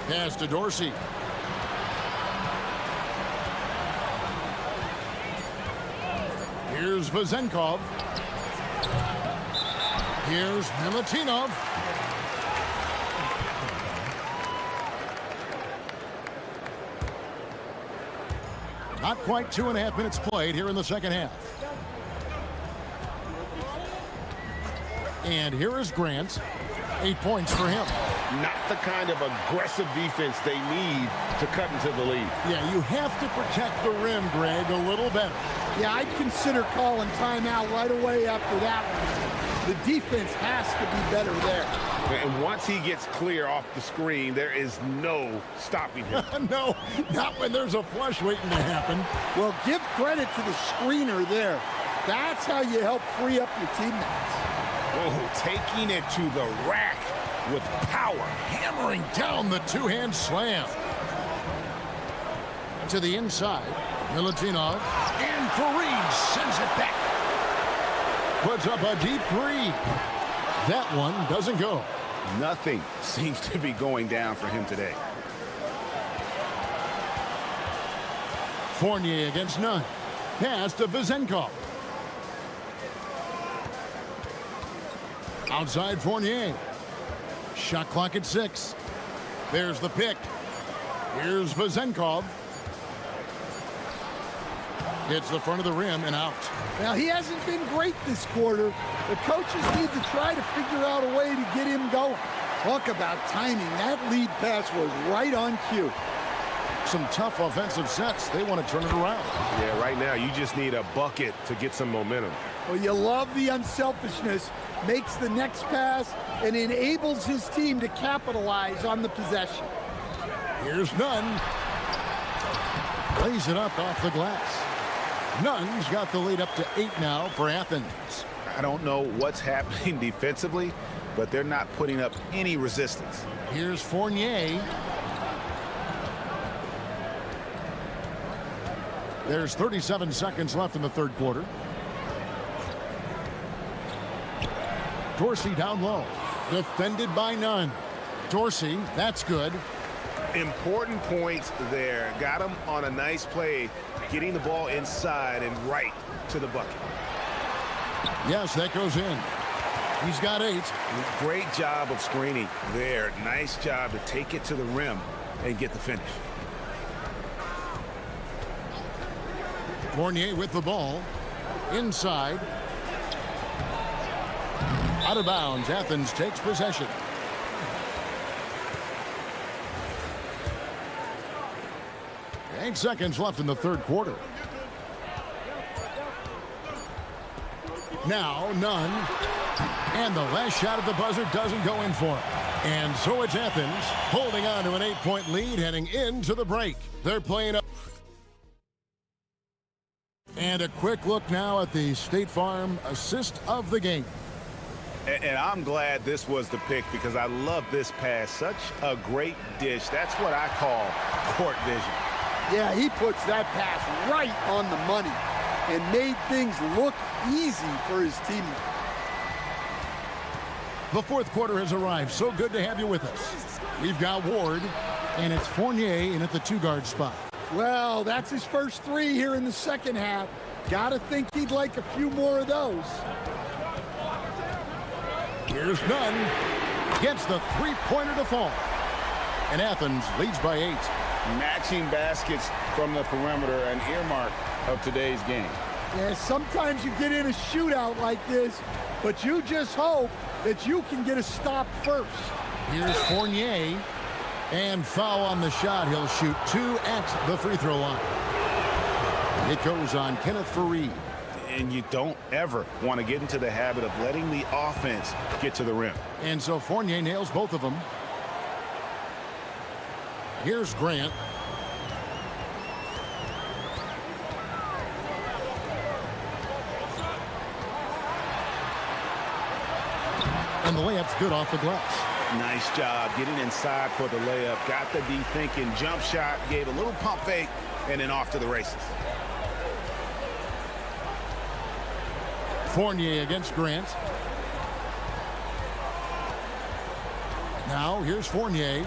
Pass to Dorsey. Here's Vazenkov. Here's Milutinov. Not quite 2.5 minutes played here in the second half. And here is Grant. 8 points for him. Not the kind of aggressive defense they need to cut into the lead. Yeah, you have to protect the rim, Greg, a little better. Yeah, I'd consider calling timeout right away after that one. The defense has to be better there. And once he gets clear off the screen, there is no stopping him. No, not when there's a flush waiting to happen. Well, give credit to the screener there. That's how you help free up your teammates. Oh, taking it to the rack with power. Hammering down the two-hand slam. To the inside, Milutinov. And Fareed sends it back. Puts up a deep 3. That one doesn't go. Nothing seems to be going down for him today. Fournier against Nunn. Pass to Vazenkov. Outside Fournier. Shot clock at 6. There's the pick. Here's Vazenkov. Hits the front of the rim and out. Now, he hasn't been great this quarter. The coaches need to try to figure out a way to get him going. Talk about timing. That lead pass was right on cue. Some tough offensive sets. They want to turn it around. Yeah, right now you just need a bucket to get some momentum. Well, you love the unselfishness. Makes the next pass and enables his team to capitalize on the possession. Here's Nunn. Lays it up off the glass. Nunn's got the lead up to 8 now for Athens. I don't know what's happening defensively, but they're not putting up any resistance. Here's Fournier. There's 37 seconds left in the third quarter. Dorsey down low. Defended by Nunn. Dorsey, that's good. Important points there. Got him on a nice play, getting the ball inside and right to the bucket. Yes, that goes in. He's got 8. Great job of screening there. Nice job to take it to the rim and get the finish. Fournier with the ball. Inside. Out of bounds. Athens takes possession. Eight seconds left in the third quarter. Now Nunn. And the last shot at the buzzer doesn't go in for him. And so it's Athens holding on to an 8-point lead heading into the break. They're playing up. And a quick look now at the State Farm assist of the game. And I'm glad this was the pick because I love this pass. Such a great dish. That's what I call court vision. Yeah, he puts that pass right on the money and made things look easy for his teammate. The fourth quarter has arrived. So good to have you with us. We've got Ward, and it's Fournier in at the 2-guard spot. Well, that's his first 3 here in the second half. Gotta think he'd like a few more of those. Here's Nunn. Gets the three-pointer to fall. And Athens leads by 8. Matching baskets from the perimeter, an earmark of today's game. Yeah, sometimes you get in a shootout like this, but you just hope that you can get a stop first. Here's Fournier. And foul on the shot. He'll shoot 2 at the free throw line. It goes on Kenneth Fareed. And you don't ever want to get into the habit of letting the offense get to the rim. And so Fournier nails both of them. Here's Grant. And the layup's good off the glass. Nice job getting inside for the layup. Got the D thinking. Jump shot, gave a little pump fake, and then off to the races. Fournier against Grant. Now here's Fournier.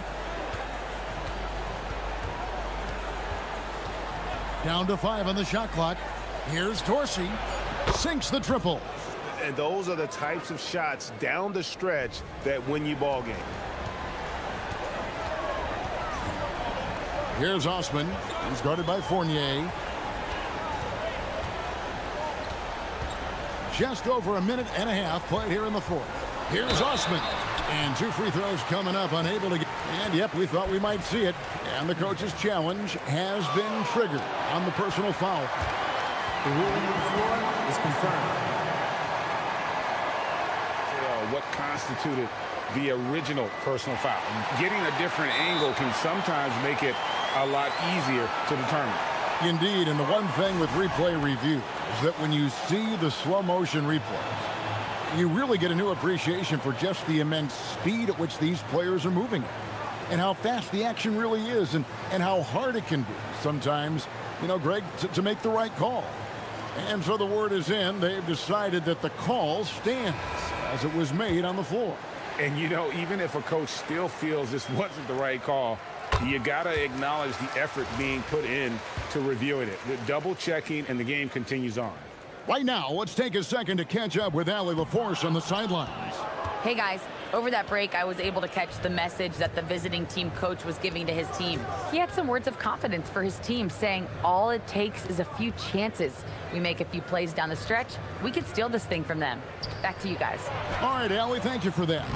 Down to 5 on the shot clock. Here's Dorsey. Sinks the triple. And those are the types of shots down the stretch that win you ball game. Here's Osman. He's guarded by Fournier. Just over a minute and a half played here in the fourth. Here's Osman. And 2 free throws coming up, unable to get. And yep, we thought we might see it. And the coach's challenge has been triggered on the personal foul. The ruling on the floor is confirmed. What constituted the original personal foul? Getting a different angle can sometimes make it a lot easier to determine. Indeed, and the one thing with replay review is that when you see the slow motion replays, you really get a new appreciation for just the immense speed at which these players are moving and how fast the action really is and how hard it can be sometimes, you know, Greg, to make the right call. And so the word is in. They've decided that the call stands as it was made on the floor. And, you know, even if a coach still feels this wasn't the right call, you got to acknowledge the effort being put in to reviewing it. The double checking, and the game continues on. Right now, let's take a second to catch up with Allie LaForce on the sidelines. Hey guys, over that break, I was able to catch the message that the visiting team coach was giving to his team. He had some words of confidence for his team, saying all it takes is a few chances. We make a few plays down the stretch, we could steal this thing from them. Back to you guys. All right, Allie, thank you for that.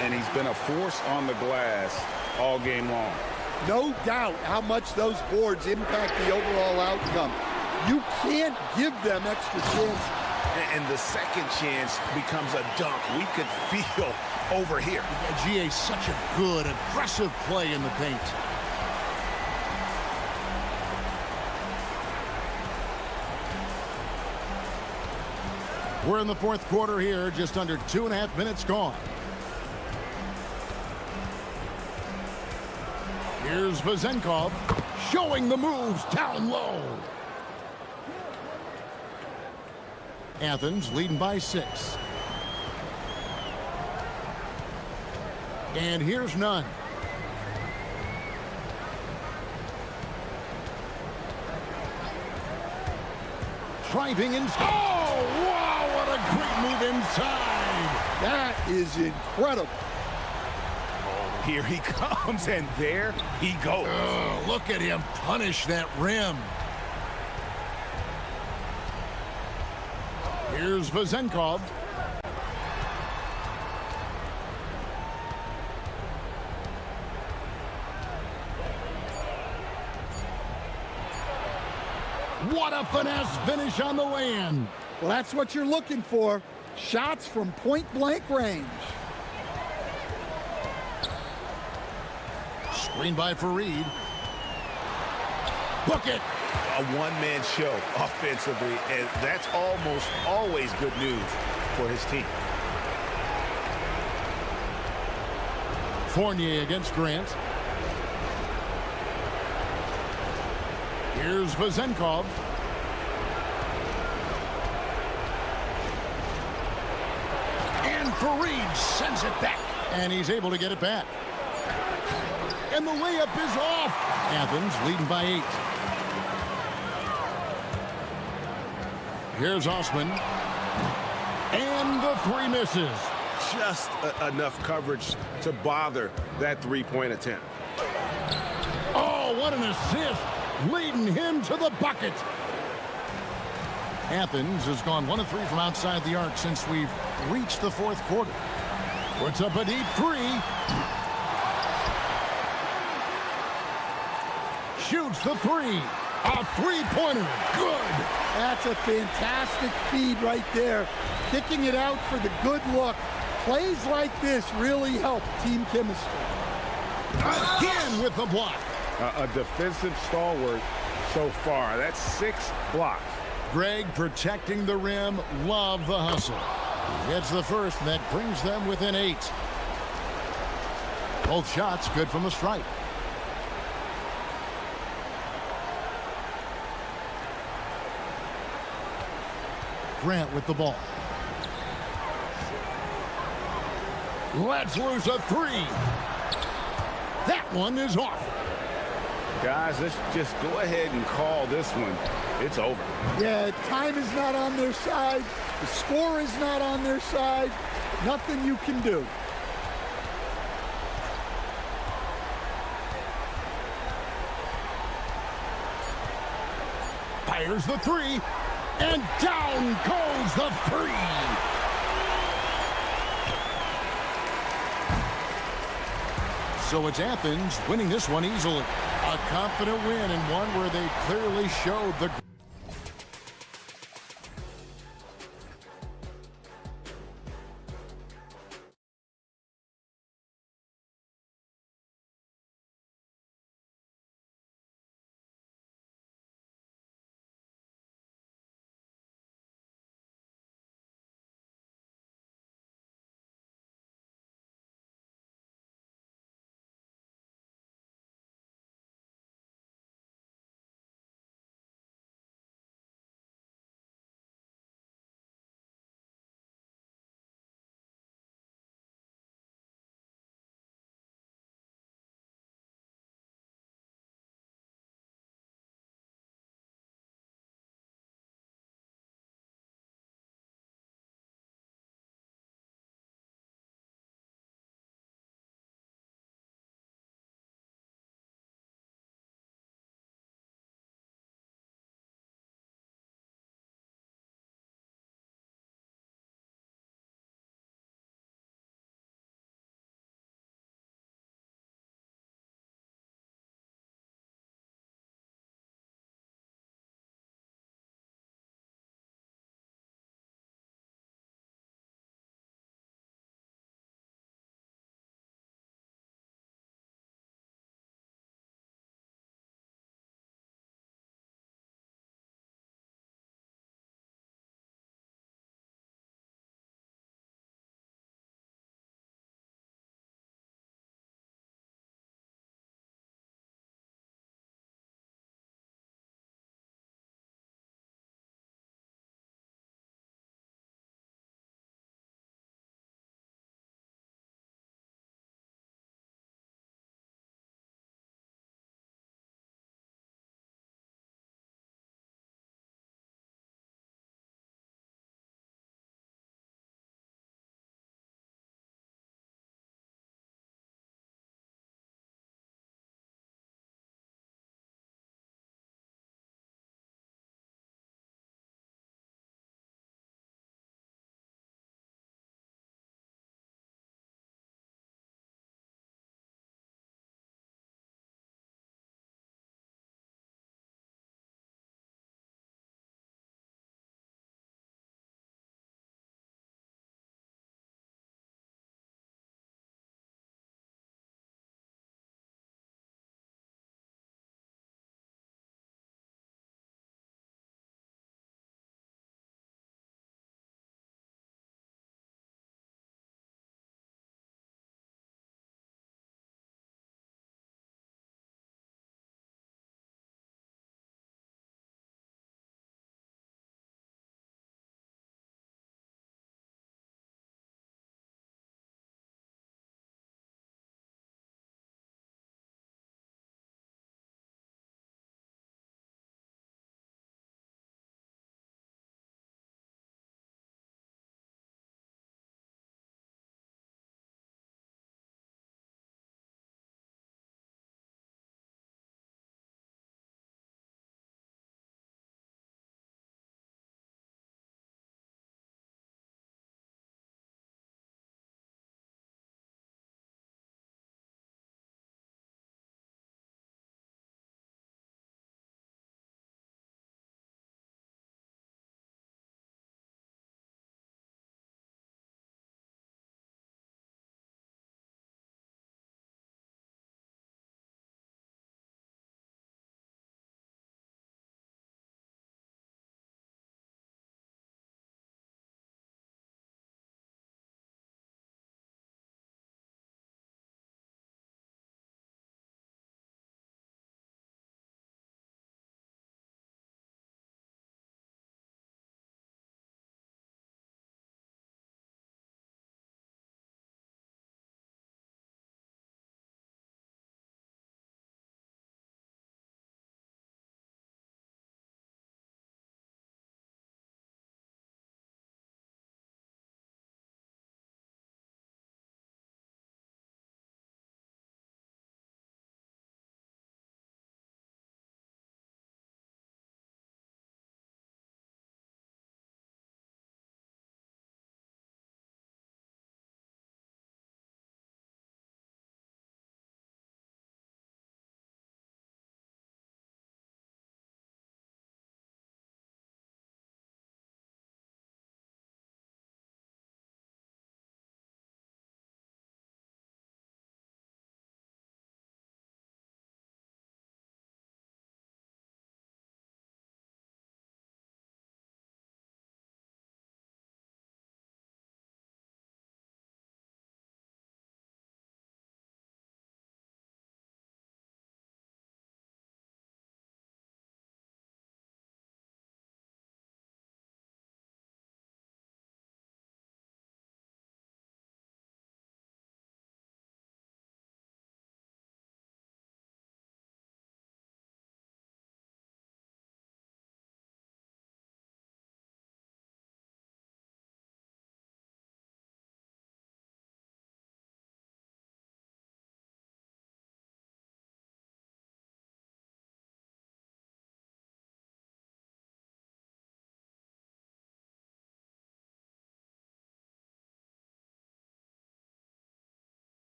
And he's been a force on the glass all game long. No doubt how much those boards impact the overall outcome. You can't give them extra chances. And the second chance becomes a dunk. We could feel over here. GA, such a good, aggressive play in the paint. We're in the fourth quarter here, just under 2.5 minutes gone. Here's Vezenkov showing the moves down low. Athens leading by 6. And here's Nunn. Driving in. Oh, wow, what a great move inside. That is incredible. Here he comes, and there he goes. Oh, look at him punish that rim. Here's Vezenkov. What a finesse finish on the lay-in. Well, that's what you're looking for. Shots from point-blank range. Screen by Fareed. Book it. A one-man show offensively, and that's almost always good news for his team. Fournier against Grant. Here's Vezenkov. And Fareed sends it back. And he's able to get it back. and the layup is off. Athens leading by 8. Here's Osman. And the 3 misses. Just enough coverage to bother that three-point attempt. Oh, what an assist, leading him to the bucket. Athens has gone 1 of 3 from outside the arc since we've reached the 4th quarter. Puts up a deep 3. Shoots the 3. A 3-pointer. Good. That's a fantastic feed right there. Kicking it out for the good look. Plays like this really help team chemistry. Again with the block. A defensive stalwart so far. That's 6 blocks. Greg protecting the rim. Love the hustle. He hits the first, and that brings them within 8. Both shots good from the stripe. Grant with the ball. Let's lose a 3. That one is off. Guys, let's just go ahead and call this one. It's over. Yeah, time is not on their side. The score is not on their side. Nothing you can do. Fires the 3, and down goes the 3. So it's Athens winning this one easily. A confident win, and one where they clearly showed the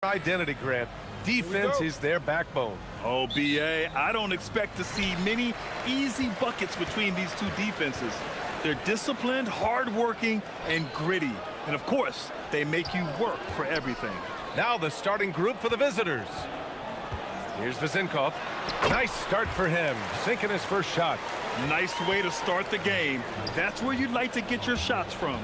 identity, Grant. Defense is their backbone. Oh, BA, I don't expect to see many easy buckets between these two defenses. They're disciplined, hardworking, and gritty. And of course, they make you work for everything. Now the starting group for the visitors. Here's Vezinkov. Nice start for him, sinking his first shot. Nice way to start the game. That's where you'd like to get your shots from.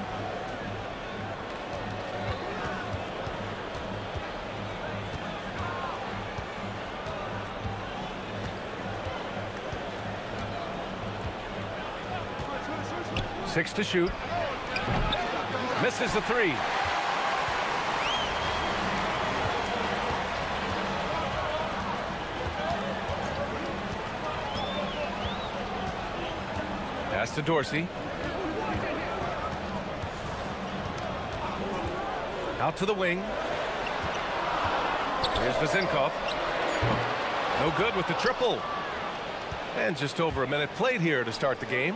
Six to shoot. Misses the three. Pass to Dorsey. Out to the wing. Here's Vezinkov. No good with the triple. And just over a minute played here to start the game.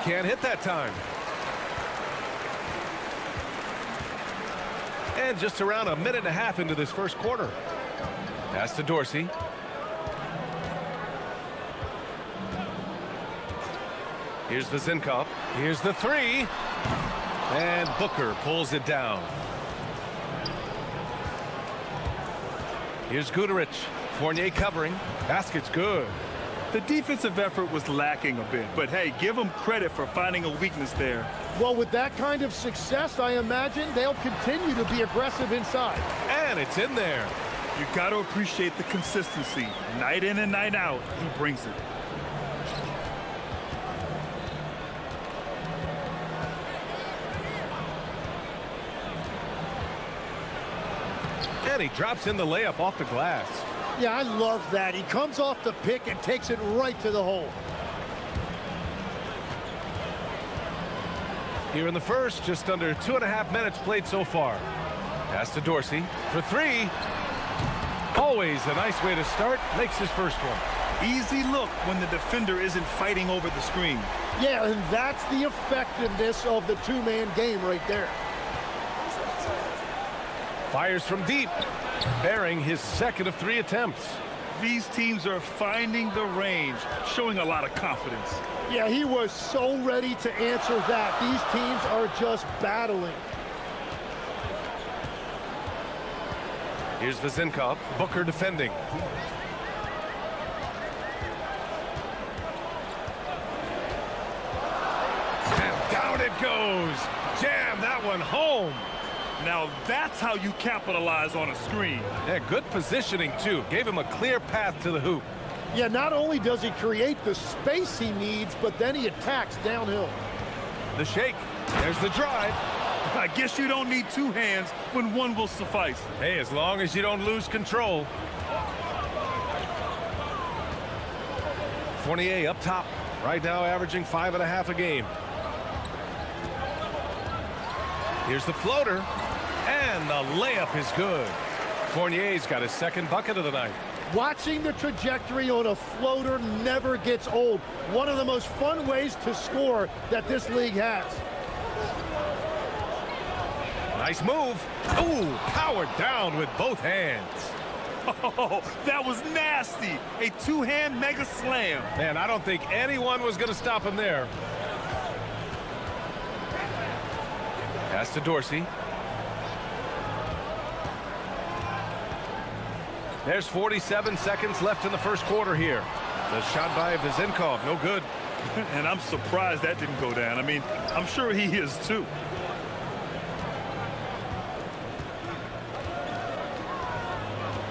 Can't hit that time. And just around a minute and a half into this first quarter. Pass to Dorsey. Here's Vezinkov. Here's the three. And Booker pulls it down. Here's Guterich. Fournier covering. Basket's good. The defensive effort was lacking a bit, but hey, give them credit for finding a weakness there. Well, with that kind of success, I imagine they'll continue to be aggressive inside. And it's in there. You got to appreciate the consistency. Night in and night out, he brings it. And he drops in the layup off the glass. Yeah, I love that. He comes off the pick and takes it right to the hole. Here in the first, just under 2.5 minutes played so far. Pass to Dorsey for three. Always a nice way to start. Makes his first one. Easy look when the defender isn't fighting over the screen. Yeah, and that's the effectiveness of the two-man game right there. Fires from deep, bearing his second of 3 attempts. These teams are finding the range, showing a lot of confidence. Yeah, he was so ready to answer that. These teams are just battling. Here's Vezinkov. Booker defending. And down it goes. Jam that one home. Now that's how you capitalize on a screen. Yeah, good positioning too. Gave him a clear path to the hoop. Yeah, not only does he create the space he needs, but then he attacks downhill. The shake. There's the drive. I guess you don't need two hands when one will suffice. Hey, as long as you don't lose control. Fournier up top. Right now averaging 5.5 a game. Here's the floater. And the layup is good. Fournier's got his second bucket of the night. Watching the trajectory on a floater never gets old. One of the most fun ways to score that this league has. Nice move. Ooh, powered down with both hands. Oh, that was nasty. A two-hand mega slam. Man, I don't think anyone was going to stop him there. Pass to Dorsey. There's 47 seconds left in the first quarter here. The shot by Vezinkov, no good. And I'm surprised that didn't go down. I mean, I'm sure he is too.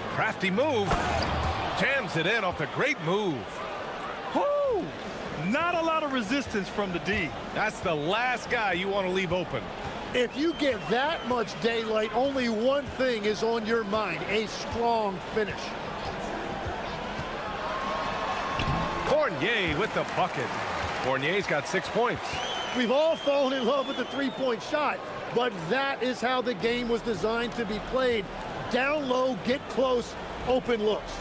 Crafty move. Jams it in off the great move. Woo! Not a lot of resistance from the D. That's the last guy you want to leave open. If you get that much daylight, only one thing is on your mind, a strong finish. Fournier with the bucket. Fournier's got 6 points. We've all fallen in love with the three-point shot, but that is how the game was designed to be played. Down low, get close, open looks.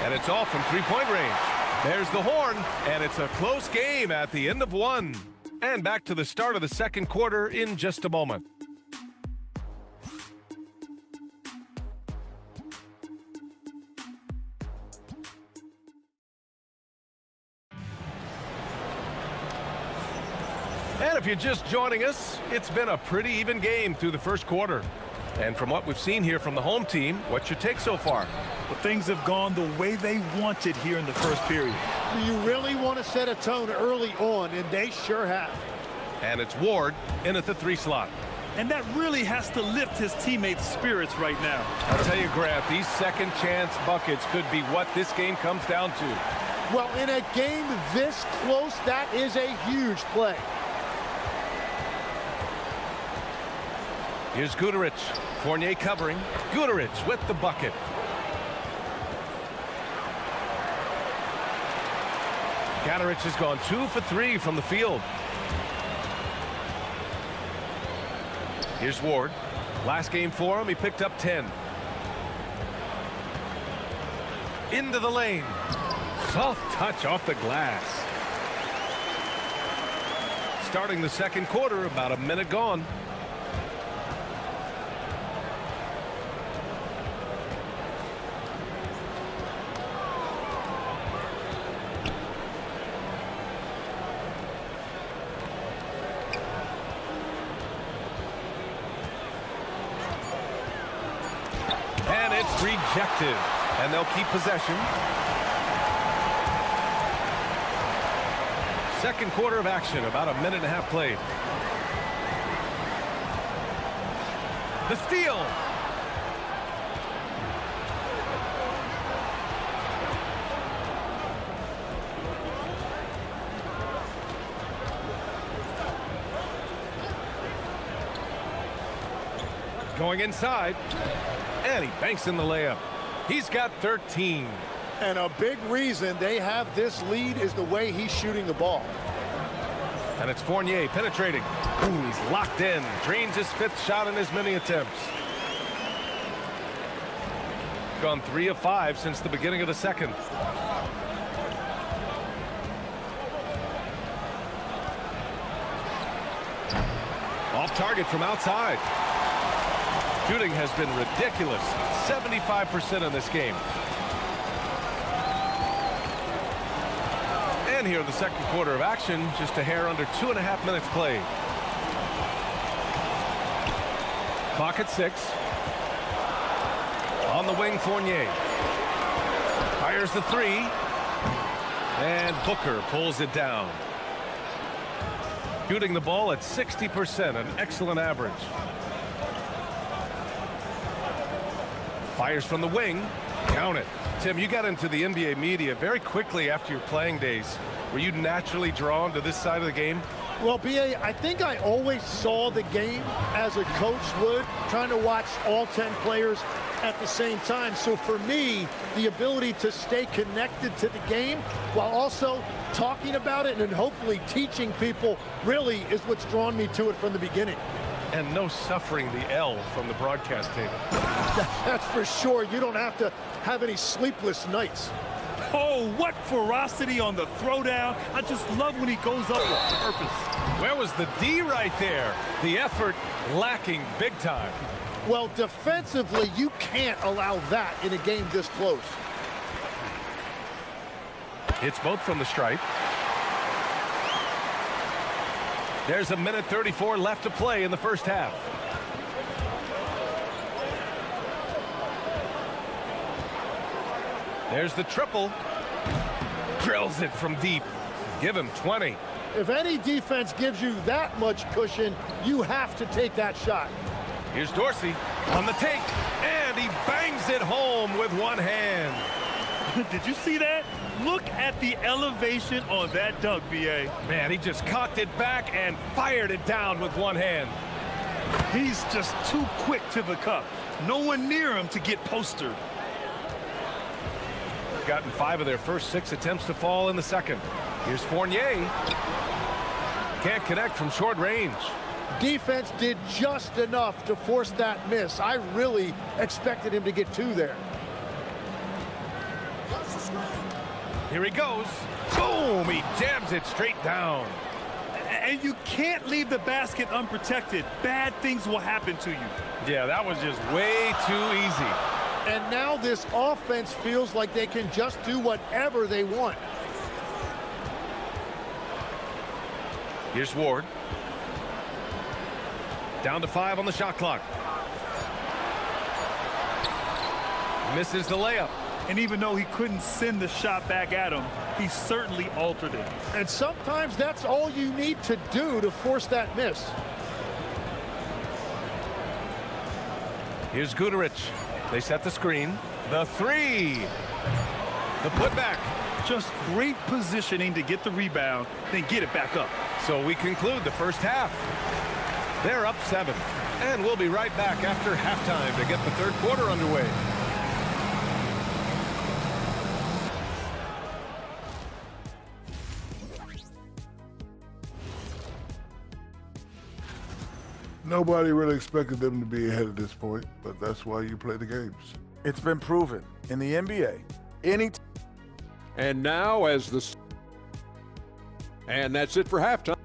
And it's off from three-point range. There's the horn, and it's a close game at the end of one. And back to the start of the second quarter in just a moment. And if you're just joining us, it's been a pretty even game through the first quarter. And from what we've seen here from the home team, what's your take so far? Well, things have gone the way they wanted here in the first period. You really want to set a tone early on, and they sure have. And it's Ward in at the 3 slot. And that really has to lift his teammates' spirits right now. I'll tell you, Grant, these second chance buckets could be what this game comes down to. Well, in a game this close, that is a huge play. Here's Guduric. Fournier covering. Guduric with the bucket. Guduric has gone 2 for 3 from the field. Here's Ward. Last game for him, he picked up 10. Into the lane. Soft touch off the glass. Starting the second quarter, about a minute gone. Rejected, and they'll keep possession. Second quarter of action, about a minute and a half played. The steal. Going inside. And he banks in the layup. He's got 13. And a big reason they have this lead is the way he's shooting the ball. And it's Fournier penetrating. Ooh, he's locked in. Drains his 5th shot in as many attempts. Gone 3 of 5 since the beginning of the second. Off target from outside. Shooting has been ridiculous. 75% in this game. And here in the second quarter of action, just a hair under 2.5 minutes played. Clock at 6. On the wing, Fournier. Fires the 3. And Booker pulls it down. Shooting the ball at 60%, an excellent average. Fires from the wing. Count it. Tim, you got into the NBA media very quickly after your playing days. Were you naturally drawn to this side of the game? Well, B.A., I think I always saw the game as a coach would, trying to watch all 10 players at the same time. So for me, the ability to stay connected to the game while also talking about it and hopefully teaching people really is what's drawn me to it from the beginning. And no suffering the L from the broadcast table. That's for sure. You don't have to have any sleepless nights. Oh, what ferocity on the throwdown. I just love when he goes up with purpose. Where was the D right there? The effort lacking big time. Well, defensively, you can't allow that in a game this close. It's both from the stripe. There's a minute 34 left to play in the first half. There's the triple. Drills it from deep. Give him 20. If any defense gives you that much cushion, you have to take that shot. Here's Dorsey on the take, and he bangs it home with one hand. Did you see that? Look at the elevation on that dunk, B.A. Man, he just cocked it back and fired it down with one hand. He's just too quick to the cup. No one near him to get postered. Gotten 5 of their first 6 attempts to fall in the second. Here's Fournier. Can't connect from short range. Defense did just enough to force that miss. I really expected him to get 2 there. Here he goes. Boom! He jams it straight down. And you can't leave the basket unprotected. Bad things will happen to you. Yeah, that was just way too easy. And now this offense feels like they can just do whatever they want. Here's Ward. Down to 5 on the shot clock. Misses the layup. And even though he couldn't send the shot back at him, he certainly altered it. And sometimes that's all you need to do to force that miss. Here's Guterich. They set the screen. The 3. The putback. Just great positioning to get the rebound, then get it back up. So we conclude the first half. They're up 7. And we'll be right back after halftime to get the third quarter underway. Nobody really expected them to be ahead at this point, but that's why you play the games. It's been proven in the NBA. And now and that's it for halftime.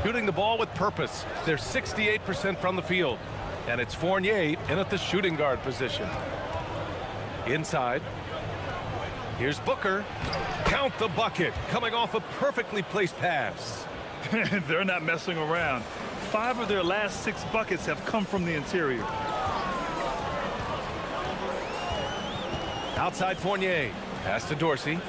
Shooting the ball with purpose. They're 68% from the field. And it's Fournier in at the shooting guard position. Inside. Here's Booker. Count the bucket. Coming off a perfectly placed pass. They're not messing around. 5 of their last 6 buckets have come from the interior. Outside Fournier. Pass to Dorsey.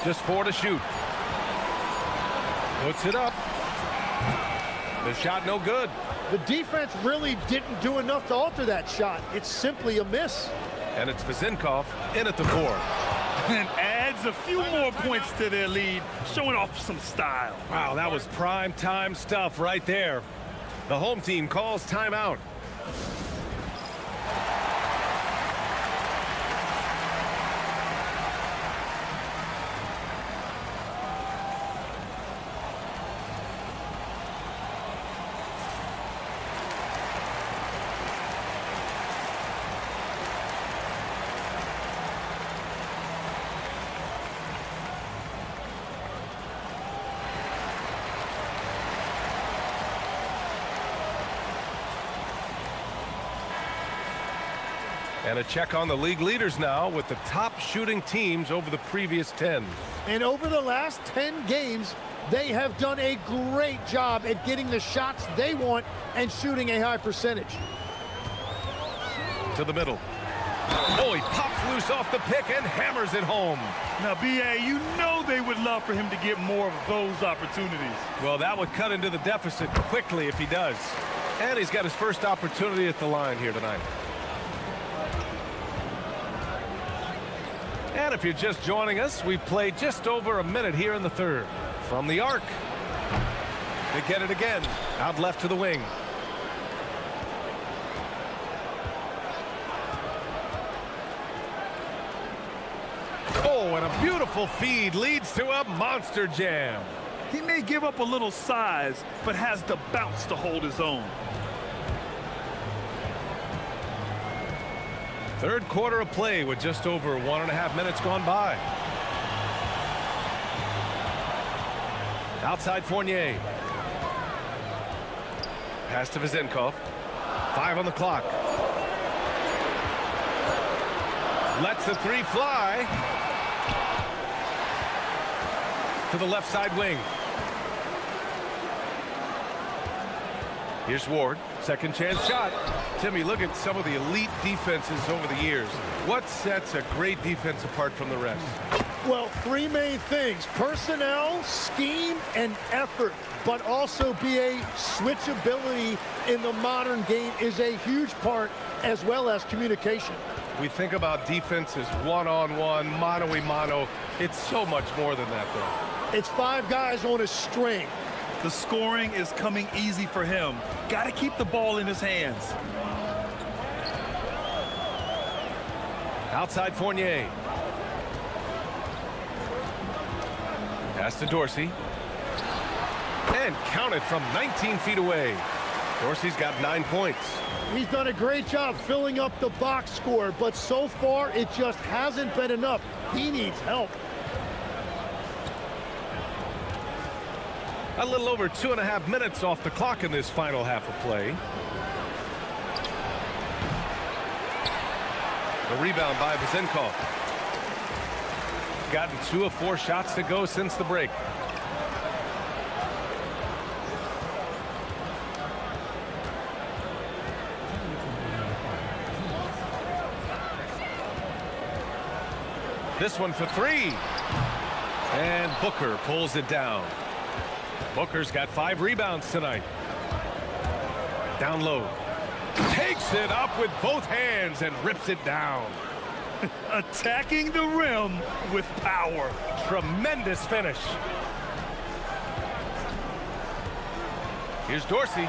Just 4 to shoot. Puts it up. The shot no good. The defense really didn't do enough to alter that shot. It's simply a miss. And it's Vezinkov in at the 4. And adds a few more points to their lead, showing off some style. Wow, that was prime time stuff right there. The home team calls timeout. And a check on the league leaders now with the top shooting teams over the previous 10. And over the last 10 games, they have done a great job at getting the shots they want and shooting a high percentage. To the middle. Oh, he pops loose off the pick and hammers it home. Now, B.A., you know they would love for him to get more of those opportunities. Well, that would cut into the deficit quickly if he does. And he's got his first opportunity at the line here tonight. And if you're just joining us, we've played just over a minute here in the third. From the arc. They get it again. Out left to the wing. Oh, and a beautiful feed leads to a monster jam. He may give up a little size, but has the bounce to hold his own. Third quarter of play with just over 1.5 minutes gone by. Outside Fournier. Pass to Vezenkov. 5 on the clock. Lets the three fly. To the left side wing. Here's Ward. Second chance shot. Timmy, look at some of the elite defenses over the years. What sets a great defense apart from the rest? Well, three main things: personnel, scheme, and effort. But also BA switchability in the modern game is a huge part, as well as communication. We think about defense as one-on-one, mano-a-mano. It's so much more than that, though. It's 5 guys on a string. The scoring is coming easy for him. Got to keep the ball in his hands. Outside Fournier. Pass to Dorsey. And counted from 19 feet away. Dorsey's got 9 points. He's done a great job filling up the box score, but so far it just hasn't been enough. He needs help. A little over 2.5 minutes off the clock in this final half of play. The rebound by Vezenkov. Gotten 2 of 4 shots to go since the break. This one for 3. And Booker pulls it down. Booker's got 5 rebounds tonight. Down low. Takes it up with both hands and rips it down. Attacking the rim with power. Tremendous finish. Here's Dorsey.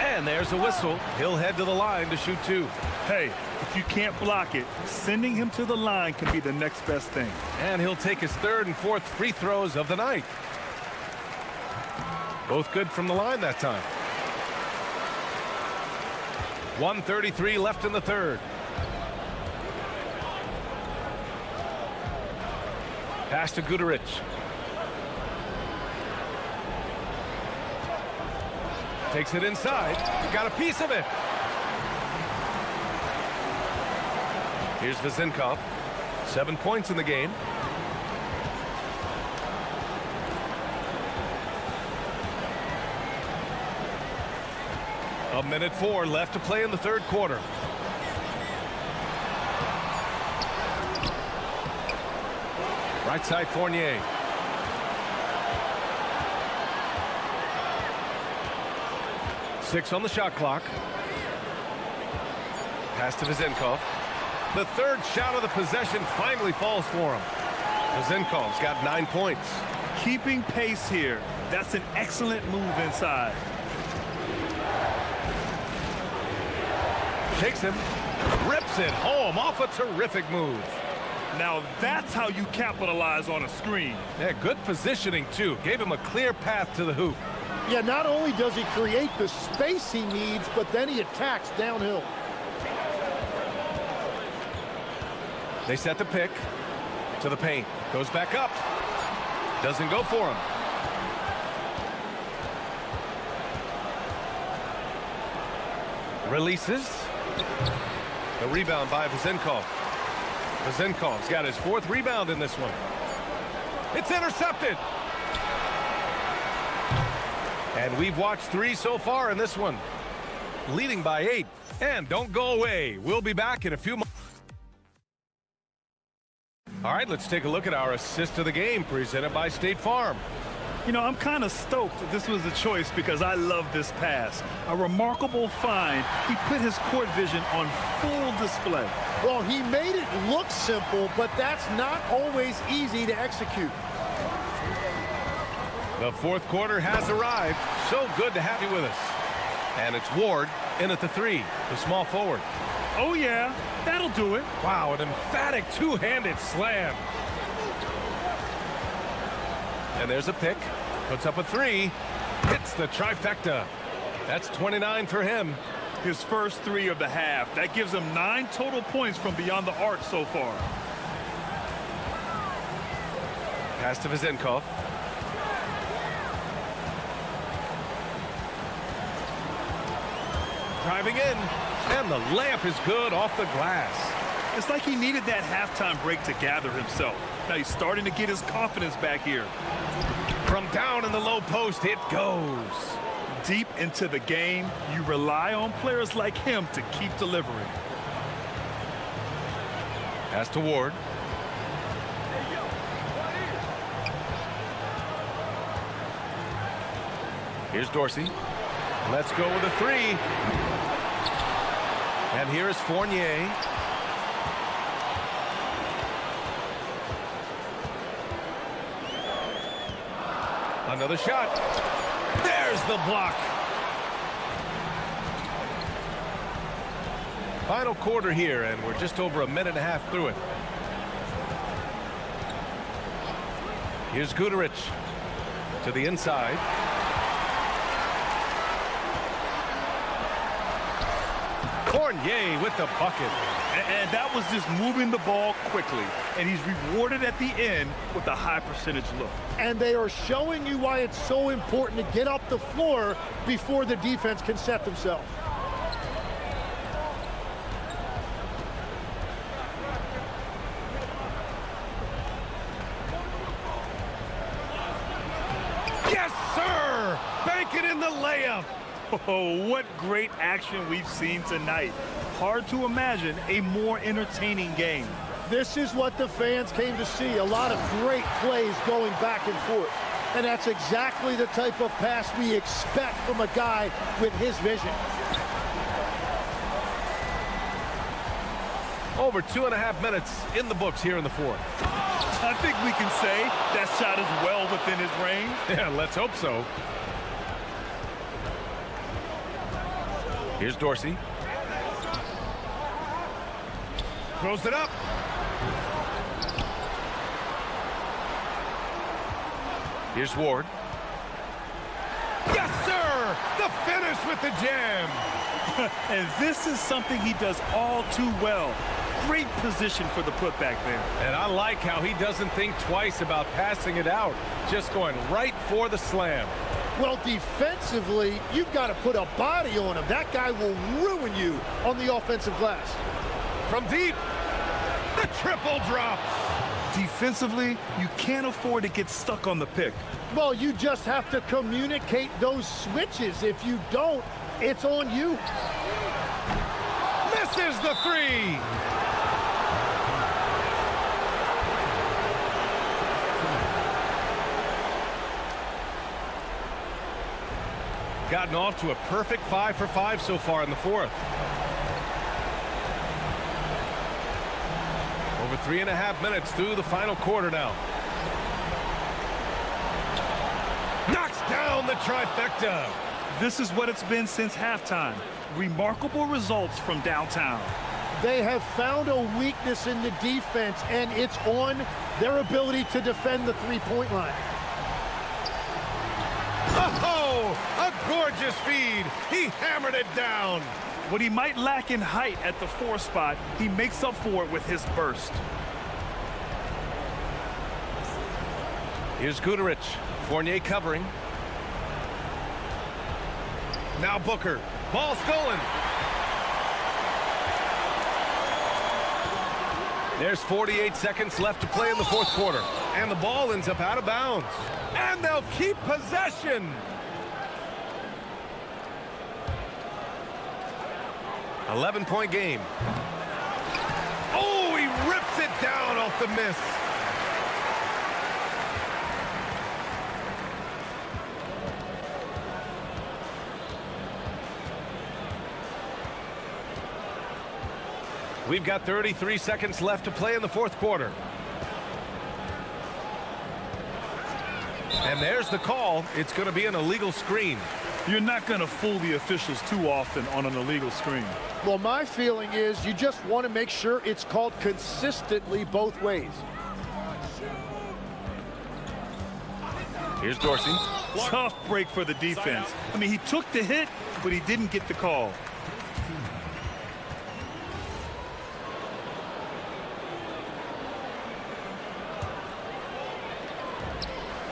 And there's a whistle. He'll head to the line to shoot 2. Hey, if you can't block it, sending him to the line can be the next best thing. And he'll take his 3rd and 4th free throws of the night. Both good from the line that time. 1:33 left in the 3rd. Pass to Guduric. Takes it inside. Got a piece of it. Here's Vezenkov. 7 points in the game. A minute 4 left to play in the 3rd quarter. Right side Fournier. Six on the shot clock. Pass to Vezenkov. The 3rd shot of the possession finally falls for him. Vezenkov's got 9 points. Keeping pace here. That's an excellent move inside. Takes him, rips it home off a terrific move. Now that's how you capitalize on a screen. Yeah, good positioning too. Gave him a clear path to the hoop. Yeah, not only does he create the space he needs, but then he attacks downhill. They set the pick to the paint. Goes back up. Doesn't go for him. Releases. The rebound by Vezenkov. Vezenkov's got his 4th rebound in this one. It's intercepted. And we've watched 3 so far in this one. Leading by 8. And don't go away. We'll be back in a few moments. All right, let's take a look at our assist of the game presented by State Farm. You know, I'm kind of stoked this was a choice because I love this pass. A remarkable find. He put his court vision on full display. Well, he made it look simple, but that's not always easy to execute. The 4th quarter has arrived. So good to have you with us. And it's Ward in at the 3, the small forward. Oh, yeah, that'll do it. Wow, an emphatic 2-handed slam. And there's a pick. Puts up a three. Hits the trifecta. That's 29 for him. His first three of the half. That gives him 9 total points from beyond the arc so far. Pass to Vezenkov. Driving in. And the layup is good off the glass. It's like he needed that halftime break to gather himself. Now he's starting to get his confidence back here. From down in the low post, it goes. Deep into the game, you rely on players like him to keep delivering. Pass to Ward. Here's Dorsey. Let's go with a three. And here is Fournier. Another shot. There's the block. Final quarter here, and we're just over a minute and a half through it. Here's Guterich to the inside. Fournier with the bucket. And that was just moving the ball quickly. And he's rewarded at the end with a high percentage look. And they are showing you why it's so important to get up the floor before the defense can set themselves. Yes, sir! Bank it in the layup. Oh, what great action we've seen tonight. Hard to imagine a more entertaining game. This is what the fans came to see. A lot of great plays going back and forth. And that's exactly the type of pass we expect from a guy with his vision. Over 2.5 minutes in the books here in the fourth. I think we can say that shot is well within his range. Yeah, let's hope so. Here's Dorsey. Throws it up. Here's Ward. Yes, sir! The finish with the jam. And this is something he does all too well. Great position for the putback there. And I like how he doesn't think twice about passing it out. Just going right for the slam. Well, defensively, you've got to put a body on him. That guy will ruin you on the offensive glass. From deep, the triple drops. Defensively, you can't afford to get stuck on the pick. Well, you just have to communicate those switches. If you don't, it's on you. Misses the three. Gotten off to a perfect 5 for 5 so far in the fourth. Over 3.5 minutes through the final quarter now. Knocks down the trifecta. This is what it's been since halftime. Remarkable results from downtown. They have found a weakness in the defense, and it's on their ability to defend the three-point line. Oh, a gorgeous feed. He hammered it down. What he might lack in height at the 4 spot, he makes up for it with his burst. Here's Guterich. Fournier covering. Now Booker. Ball stolen. There's 48 seconds left to play in the fourth quarter. And the ball ends up out of bounds. And they'll keep possession. 11-point game. Oh, he rips it down off the miss. We've got 33 seconds left to play in the fourth quarter. And there's the call. It's going to be an illegal screen. You're not going to fool the officials too often on an illegal screen. Well, my feeling is you just want to make sure it's called consistently both ways. Here's Dorsey. Tough break for the defense. I mean, he took the hit, but he didn't get the call.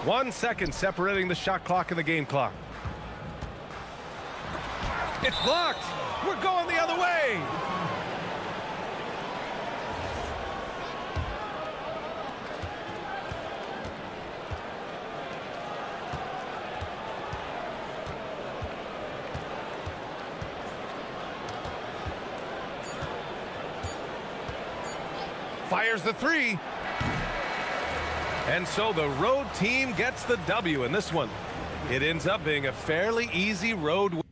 One second separating the shot clock and the game clock. It's blocked. We're going the other way. Fires the three. And so the road team gets the W in this one. It ends up being a fairly easy road win.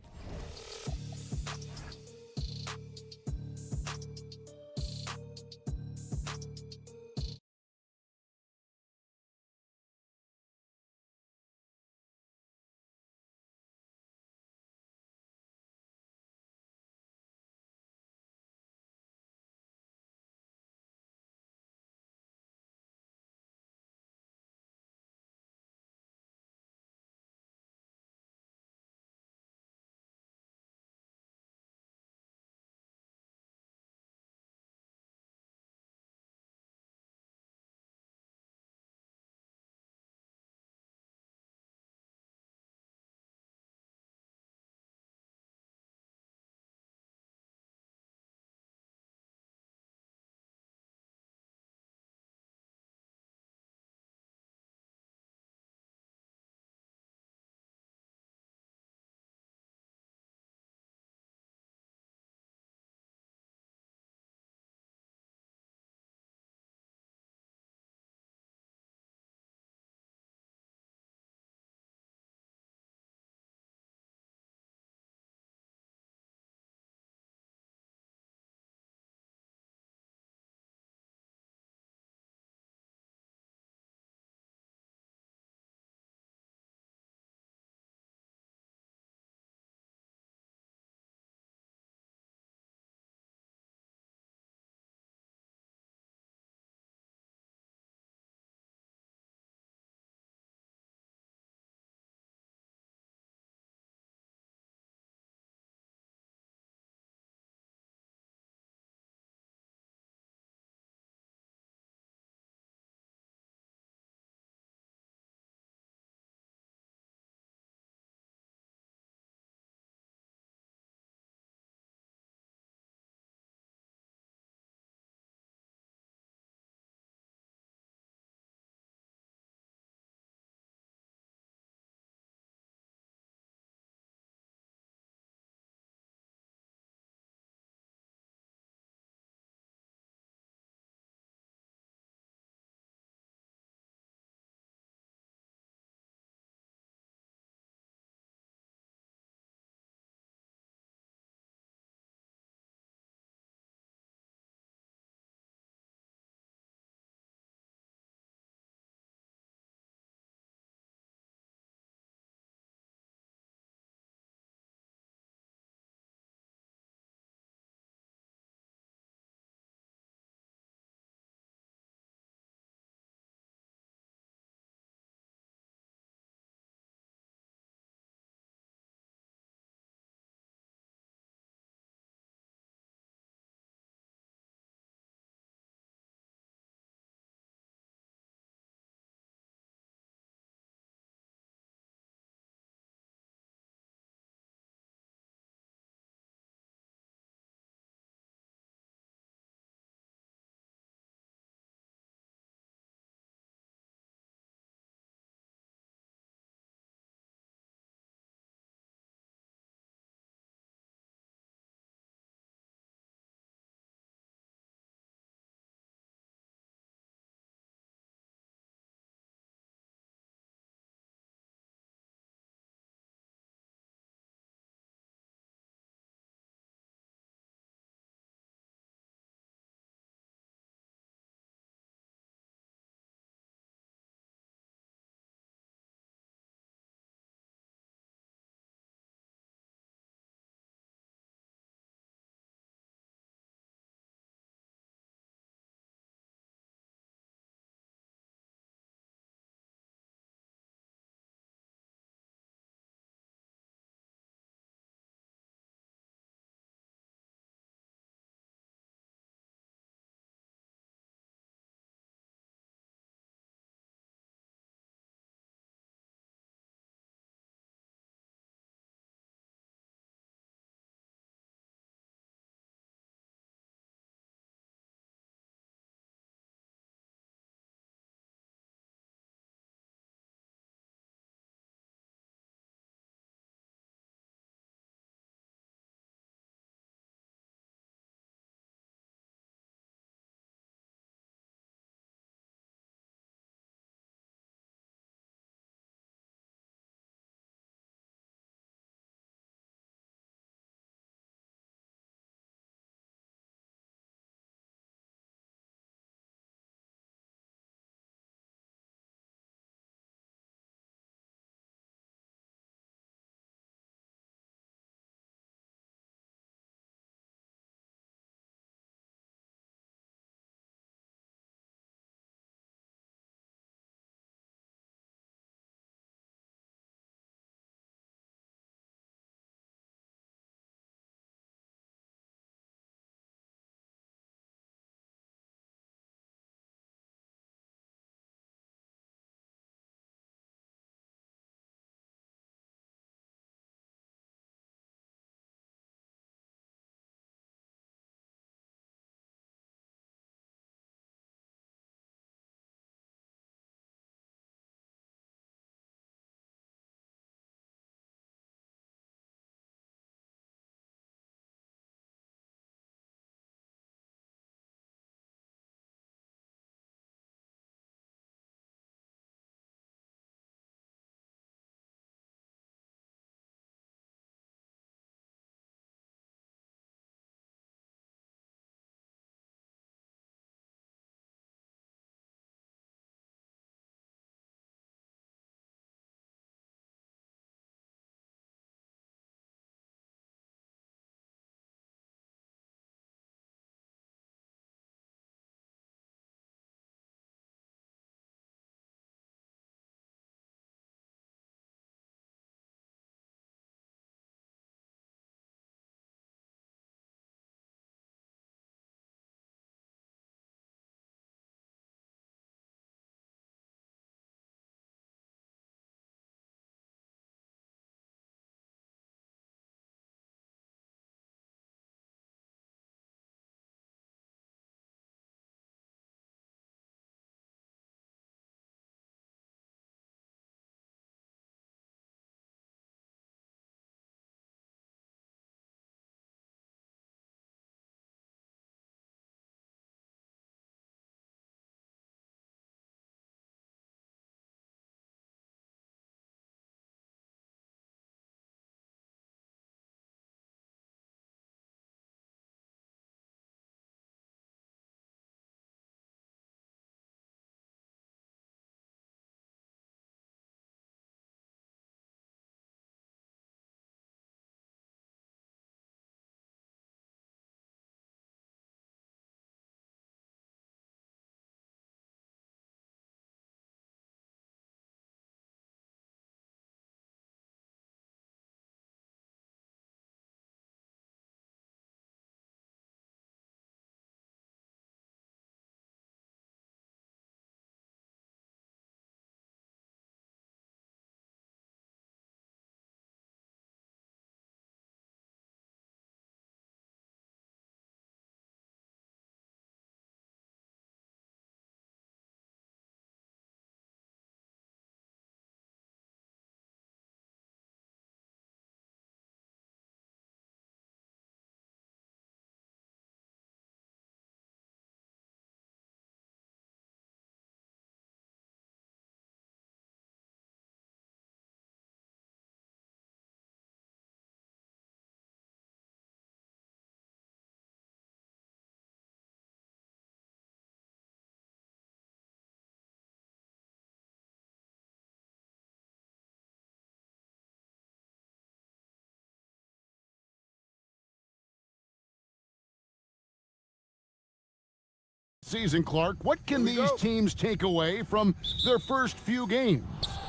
Season, Clark, what can these teams take away from their first few games?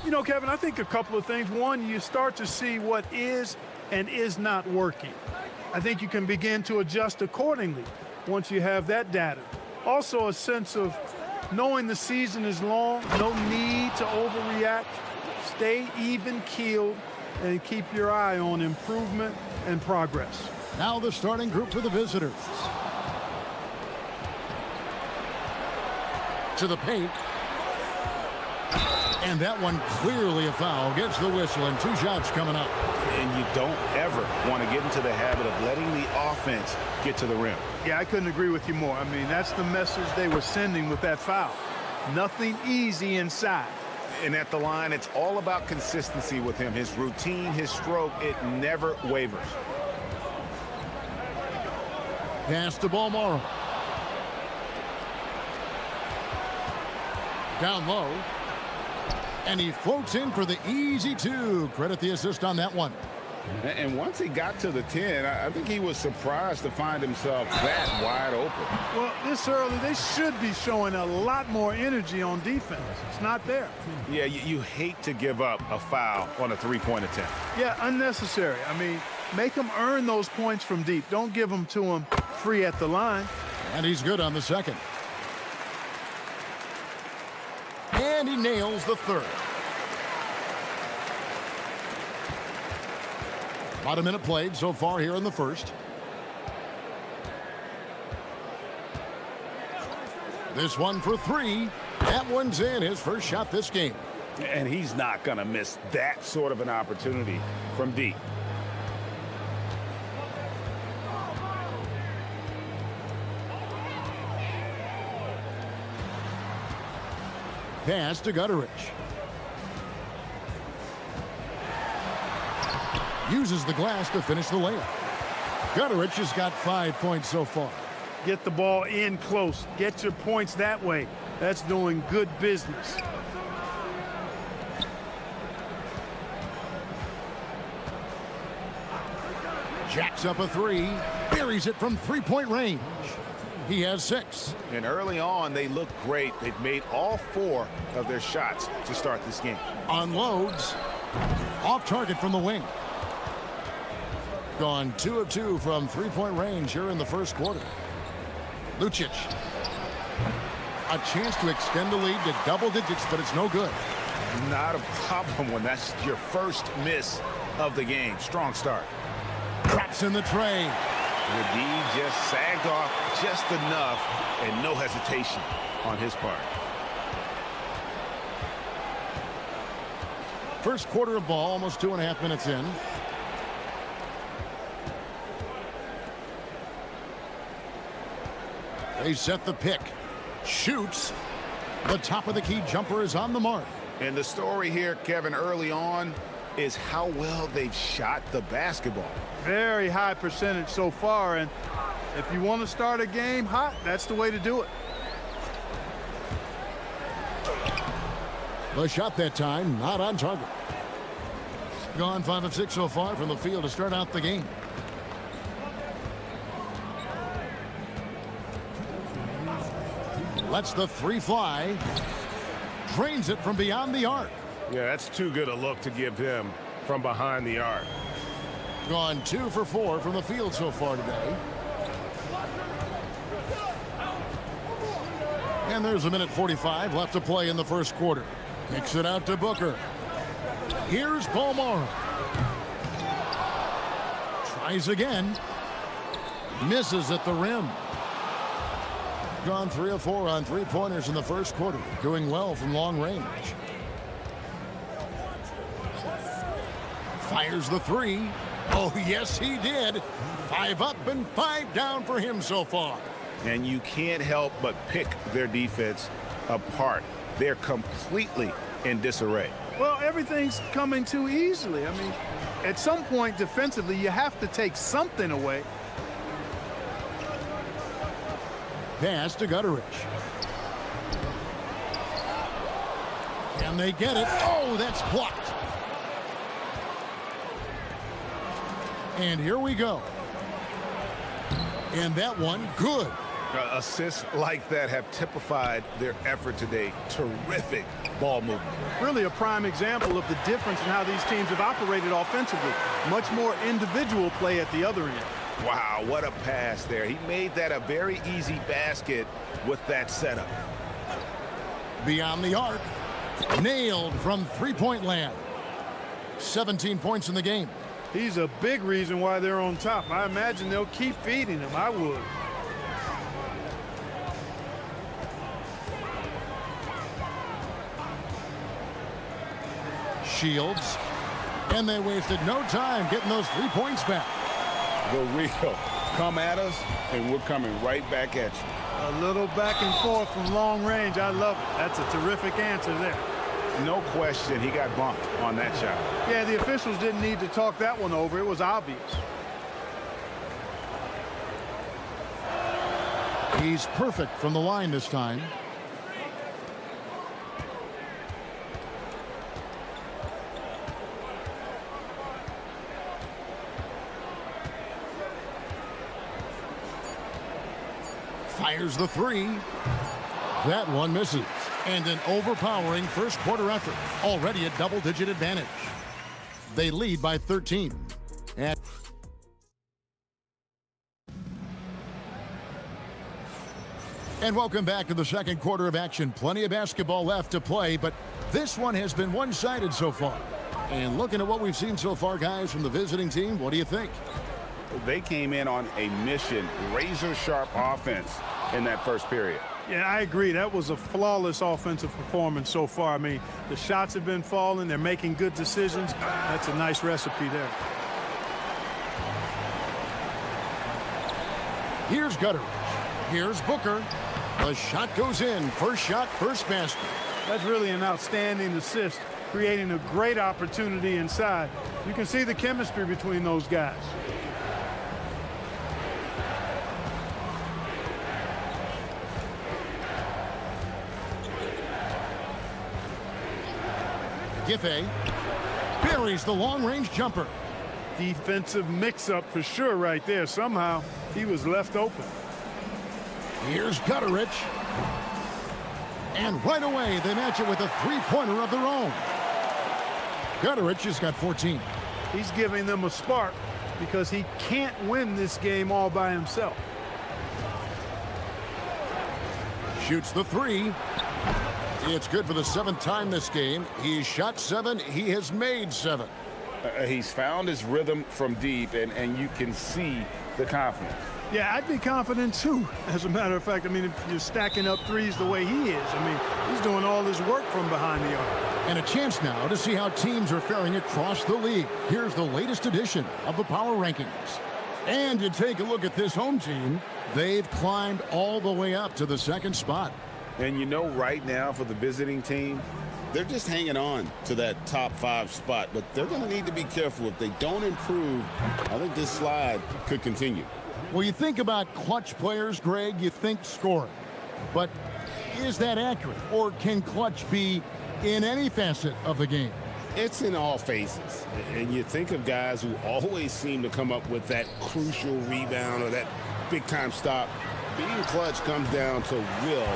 You know, Kevin, I think a couple of things. One, you start to see what is and is not working. I think you can begin to adjust accordingly once you have that data. Also, a sense of knowing the season is long, no need to overreact. Stay even-keeled and keep your eye on improvement and progress. Now the starting group for the visitors. To the paint. And that one clearly a foul. Gets the whistle and 2 shots coming up. And you don't ever want to get into the habit of letting the offense get to the rim. Yeah, I couldn't agree with you more. I mean, that's the message they were sending with that foul. Nothing easy inside. And at the line, it's all about consistency with him. His routine, his stroke, it never wavers. Pass to Balmora. Down low. And he floats in for the easy 2. Credit the assist on that one. And once he got to the 10, I think he was surprised to find himself that wide open. Well, this early, they should be showing a lot more energy on defense. It's not there. Yeah, you hate to give up a foul on a three-point attempt. Yeah, unnecessary. I mean, make them earn those points from deep. Don't give them to them free at the line. And he's good on the second. And he nails the third. About a minute played so far here in the first. This one for 3. That one's in, his first shot this game. And he's not going to miss that sort of an opportunity from deep. Pass to Gutterich. Uses the glass to finish the layup. Gutterich has got 5 points so far. Get the ball in close. Get your points that way. That's doing good business. Jacks up a 3. Buries it from 3-point range. He has 6. And early on, they look great. They've made all 4 of their shots to start this game. Unloads. Off target from the wing. Gone 2 of 2 from 3-point range here in the first quarter. Lucic. A chance to extend the lead to double digits, but it's no good. Not a problem when that's your first miss of the game. Strong start. Drops in the tray. The D just sagged off just enough, and no hesitation on his part. First quarter of ball, almost 2.5 minutes in. They set the pick. Shoots. The top of the key jumper is on the mark. And the story here, Kevin, early on is how well they've shot the basketball. Very high percentage so far, and if you want to start a game hot, that's the way to do it. The shot that time, not on target. Gone 5 of 6 so far from the field to start out the game. Lets the 3 fly. Drains it from beyond the arc. Yeah, that's too good a look to give him from behind the arc. Gone 2 for 4 from the field so far today. And there's a minute 45 left to play in the first quarter. Kicks it out to Booker. Here's Balmora. Tries again. Misses at the rim. Gone 3 of 4 on 3-pointers in the first quarter. Doing well from long range. Fires the 3. Oh, yes, he did. 5 up and 5 down for him so far. And you can't help but pick their defense apart. They're completely in disarray. Well, everything's coming too easily. I mean, at some point defensively, you have to take something away. Pass to Gutterich. Can they get it? Oh, that's blocked. And here we go. And that one, good. Assists like that have typified their effort today. Terrific ball movement. Really a prime example of the difference in how these teams have operated offensively. Much more individual play at the other end. Wow, what a pass there. He made that a very easy basket with that setup. Beyond the arc. Nailed from three-point land. 17 points in the game. He's a big reason why they're on top. I imagine they'll keep feeding him. I would. Shields. And they wasted no time getting those 3 points back. The real. Come at us, and we're coming right back at you. A little back and forth from long range. I love it. That's a terrific answer there. No question, he got bumped on that shot. Yeah, the officials didn't need to talk that one over. It was obvious. He's perfect from the line this time. Fires the three. That one misses. And an overpowering first quarter effort. Already a double-digit advantage. They lead by 13. And welcome back to the second quarter of action. Plenty of basketball left to play, but this one has been one-sided so far. And looking at what we've seen so far, guys, from the visiting team, what do you think? They came in on a mission, razor-sharp offense in that first period. Yeah, I agree. That was a flawless offensive performance so far. I mean, the shots have been falling. They're making good decisions. That's a nice recipe there. Here's Gutteridge. Here's Booker. The shot goes in. First shot, first basket. That's really an outstanding assist, creating a great opportunity inside. You can see the chemistry between those guys. Giffey buries the long-range jumper. Defensive mix-up for sure right there. Somehow he was left open. Here's Gutteridge. And right away they match it with a three-pointer of their own. Gutteridge has got 14. He's giving them a spark because he can't win this game all by himself. Shoots the three. It's good for the seventh time this game. He's shot 7. He has made 7. He's found his rhythm from deep, and you can see the confidence. Yeah, I'd be confident too. As a matter of fact, I mean, if you're stacking up threes the way he is, I mean, he's doing all his work from behind the arc. And a chance now to see how teams are faring across the league. Here's the latest edition of the Power Rankings. And you take a look at this home team. They've climbed all the way up to the second spot. And you know, right now for the visiting team, they're just hanging on to that top 5 spot, but they're going to need to be careful. If they don't improve, I think this slide could continue. Well, you think about clutch players, Greg, you think scoring. But is that accurate? Or can clutch be in any facet of the game? It's in all phases. And you think of guys who always seem to come up with that crucial rebound or that big-time stop. Being clutch comes down to will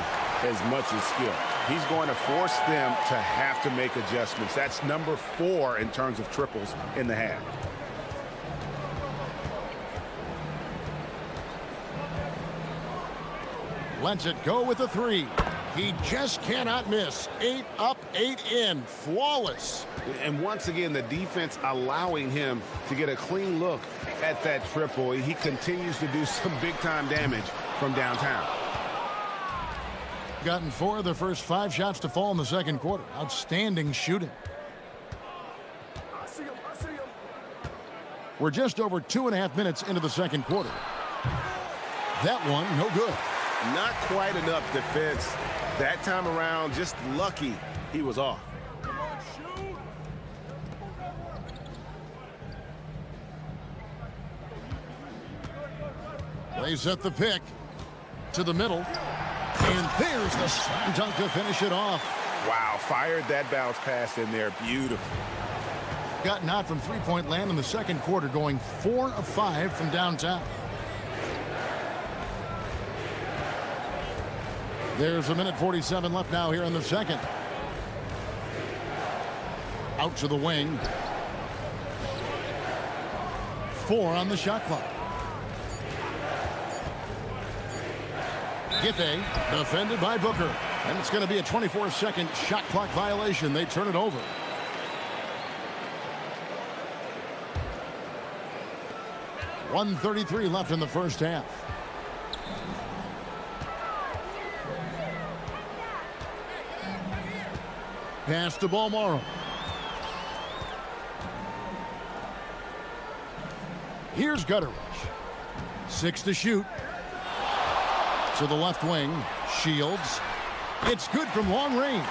as much as skill. He's going to force them to have to make adjustments. That's number 4 in terms of triples in the half. Lets it go with a 3. He just cannot miss. 8 up, 8 in. Flawless. And once again, the defense allowing him to get a clean look at that triple. He continues to do some big-time damage from downtown. Gotten 4 of the first 5 shots to fall in the second quarter. Outstanding shooting. We're just over 2.5 minutes into the second quarter. That one, no good. Not quite enough defense that time around. Just lucky he was off. They set the pick to the middle. And there's the slam dunk to finish it off. Wow, fired that bounce pass in there. Beautiful. Gotten out from three-point land in the second quarter, going 4 of 5 from downtown. There's a minute 47 left now here in the second. Out to the wing. 4 on the shot clock. Giffey defended by Booker. And it's going to be a 24-second shot clock violation. They turn it over. .133 left in the first half. Pass to Balmoro. Here's Gutteridge. 6 to shoot. To the left wing. Shields. It's good from long range.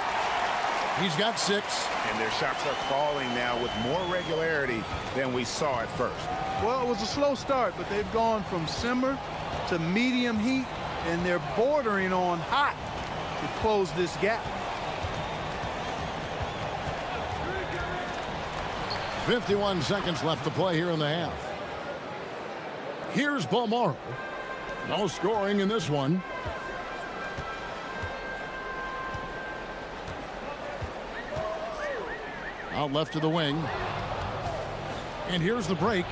He's got 6. And their shots are falling now with more regularity than we saw at first. Well, it was a slow start, but they've gone from simmer to medium heat, and they're bordering on hot to close this gap. 51 seconds left to play here in the half. Here's Balmoro. No scoring in this one. Out left to the wing. And here's the break.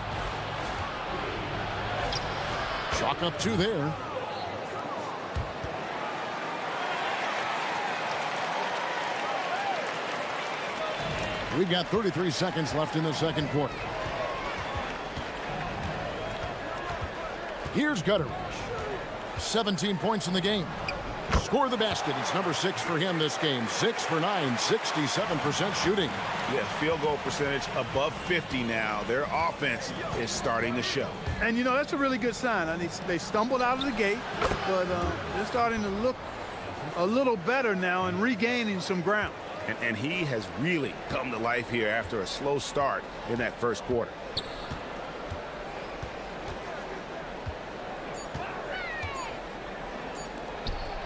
Chalk up 2 there. We've got 33 seconds left in the second quarter. Here's Gutteridge. 17 points in the game. Score the basket. It's number 6 for him this game. 6 for 9, 67% shooting. Yeah, field goal percentage above 50 now. Their offense is starting to show. And, you know, that's a really good sign. I mean, they stumbled out of the gate, but they're starting to look a little better now and regaining some ground. And he has really come to life here after a slow start in that first quarter.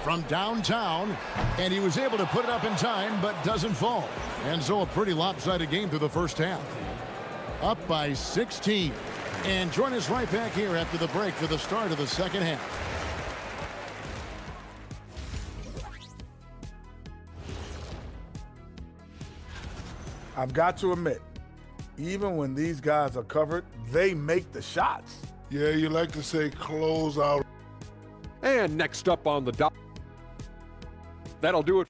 From downtown, and he was able to put it up in time, but doesn't fall. And so a pretty lopsided game through the first half. Up by 16. And join us right back here after the break for the start of the second half. I've got to admit, even when these guys are covered, they make the shots. Yeah, you like to say close out. And next up on the dot. That'll do it.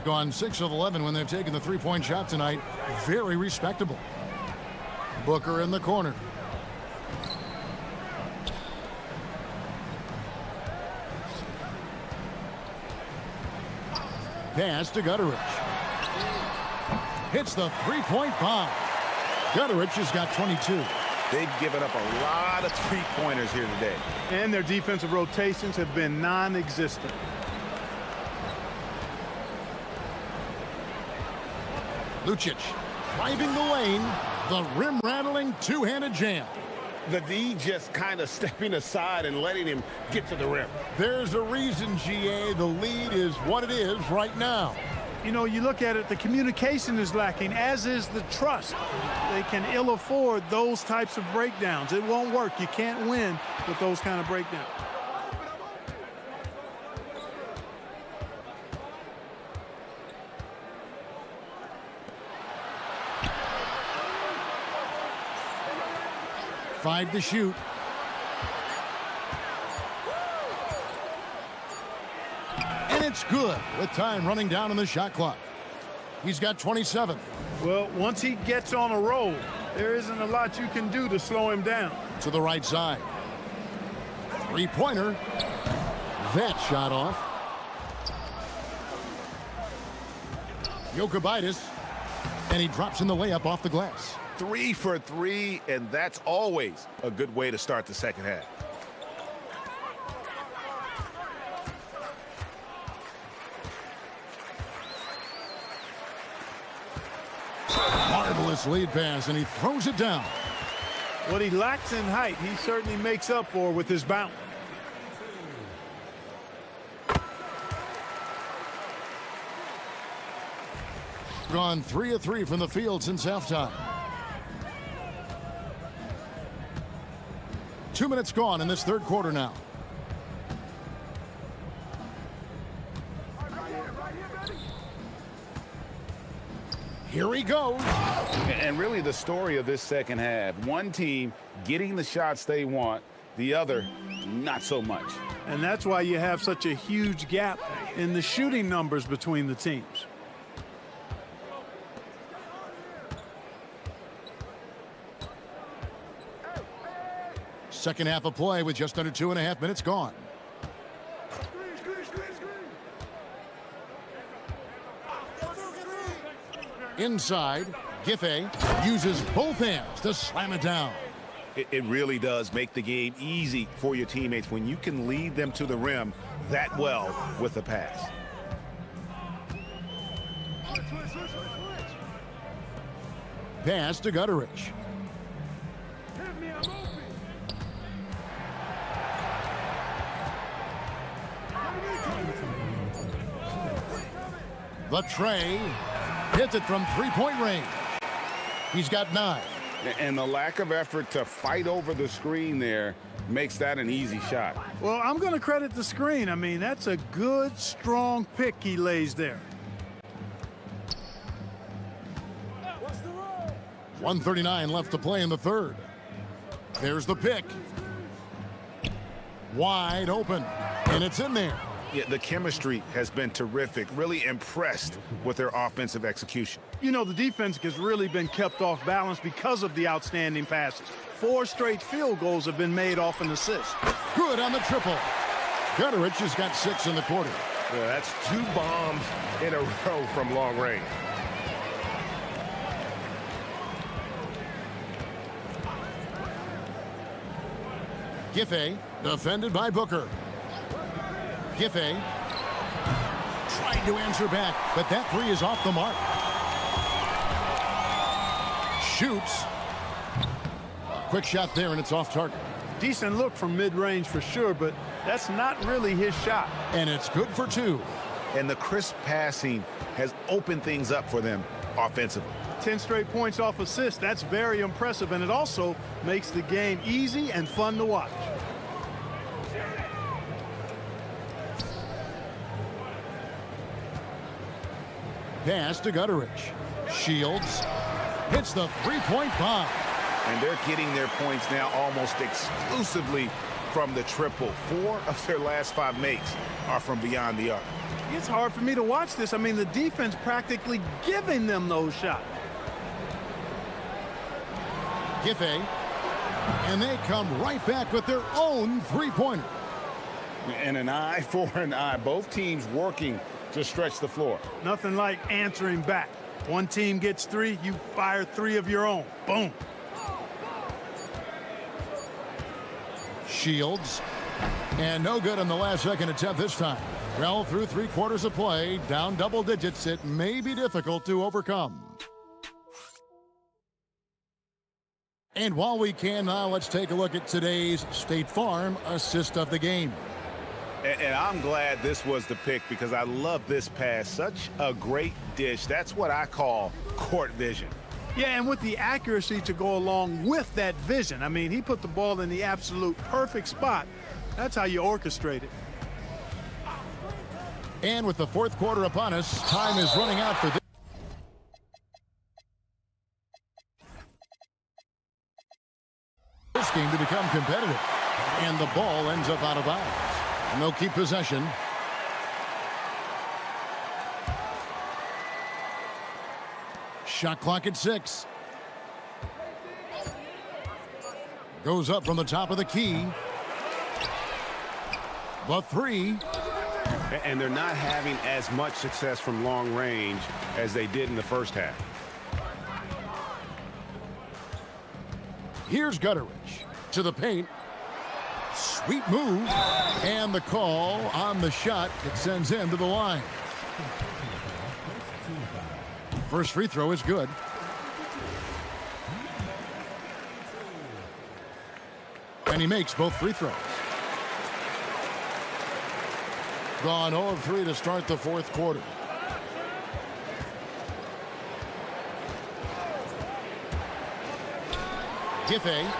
Gone 6 of 11 when they've taken the three-point shot tonight. Very respectable. Booker in the corner. Pass to Gutteridge. Hits the three-point bomb. Gutteridge has got 22. They've given up a lot of three-pointers here today. And their defensive rotations have been non-existent. Lucic driving the lane. The rim-rattling two-handed jam. The D just kind of stepping aside and letting him get to the rim. There's a reason, GA. The lead is what it is right now. You know, you look at it, the communication is lacking, as is the trust. They can ill afford those types of breakdowns. It won't work. You can't win with those kind of breakdowns. Five to shoot. It's good with time running down on the shot clock. He's got 27. Well, once he gets on a roll, there isn't a lot you can do to slow him down. To the right side. Three-pointer. That shot off. Jokibitis. And he drops in the layup off the glass. 3 for 3, and that's always a good way to start the second half. Marvelous lead pass, and he throws it down. What he lacks in height, he certainly makes up for with his bounce. Gone 3 of 3 from the field since halftime. 2 minutes gone in this third quarter now. Here he goes. And really the story of this second half, one team getting the shots they want, the other not so much. And that's why you have such a huge gap in the shooting numbers between the teams. Second half of play with just under 2.5 minutes gone. Inside, Giffey uses both hands to slam it down. It really does make the game easy for your teammates when you can lead them to the rim that well with a pass. Pass to Gutterich. The tray hits it from three-point range. He's got 9. And the lack of effort to fight over the screen there makes that an easy shot. Well, I'm going to credit the screen. I mean, that's a good, strong pick he lays there. 1:39 left to play in the third. There's the pick. Wide open, and it's in there. Yeah, the chemistry has been terrific. Really impressed with their offensive execution. You know, the defense has really been kept off balance because of the outstanding passes. 4 straight field goals have been made off an assist. Good on the triple. Gutterich has got 6 in the quarter. Yeah, that's 2 bombs in a row from long range. Giffey defended by Booker. Giffey tried to answer back, but that 3 is off the mark. Shoots. A quick shot there, and it's off target. Decent look from mid-range for sure, but that's not really his shot. And it's good for 2. And the crisp passing has opened things up for them offensively. 10 straight points off assists. That's very impressive, and it also makes the game easy and fun to watch. Pass to Gutterich. Shields hits the three-point bomb. And they're getting their points now almost exclusively from the triple. 4 of their last 5 makes are from beyond the arc. It's hard for me to watch this. I mean, the defense practically giving them those shots. Giffey, and they come right back with their own three-pointer. And an eye for an eye. Both teams working to stretch the floor. Nothing like answering back. One team gets 3, you fire 3 of your own. Boom. Shields, and no good on the last second attempt this time. Well, through 3 quarters of play, down double digits, it may be difficult to overcome. And while we can now, let's take a look at today's State Farm assist of the game. And I'm glad this was the pick because I love this pass. Such a great dish. That's what I call court vision. Yeah, and with the accuracy to go along with that vision. I mean, he put the ball in the absolute perfect spot. That's how you orchestrate it. And with the fourth quarter upon us, time is running out for this game to become competitive. And the ball ends up out of bounds. And they'll keep possession. Shot clock at 6. Goes up from the top of the key. The 3. And they're not having as much success from long range as they did in the first half. Here's Gutteridge to the paint. Sweet move. And the call on the shot. It sends him to the line. First free throw is good. And he makes both free throws. Gone 0 of 3 to start the fourth quarter. Giffey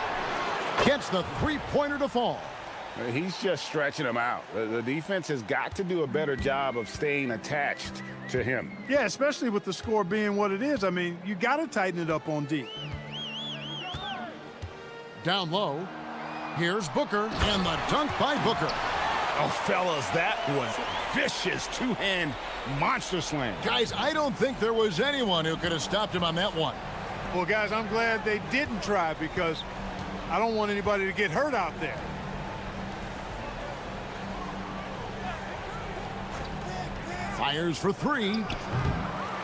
gets the three-pointer to fall. He's just stretching him out. The defense has got to do a better job of staying attached to him. Yeah, especially with the score being what it is. I mean, you got to tighten it up on D. Down low. Here's Booker, and the dunk by Booker. Oh, fellas, that was vicious two-hand monster slam. Guys, I don't think there was anyone who could have stopped him on that one. Well, guys, I'm glad they didn't try because I don't want anybody to get hurt out there. Fires for 3.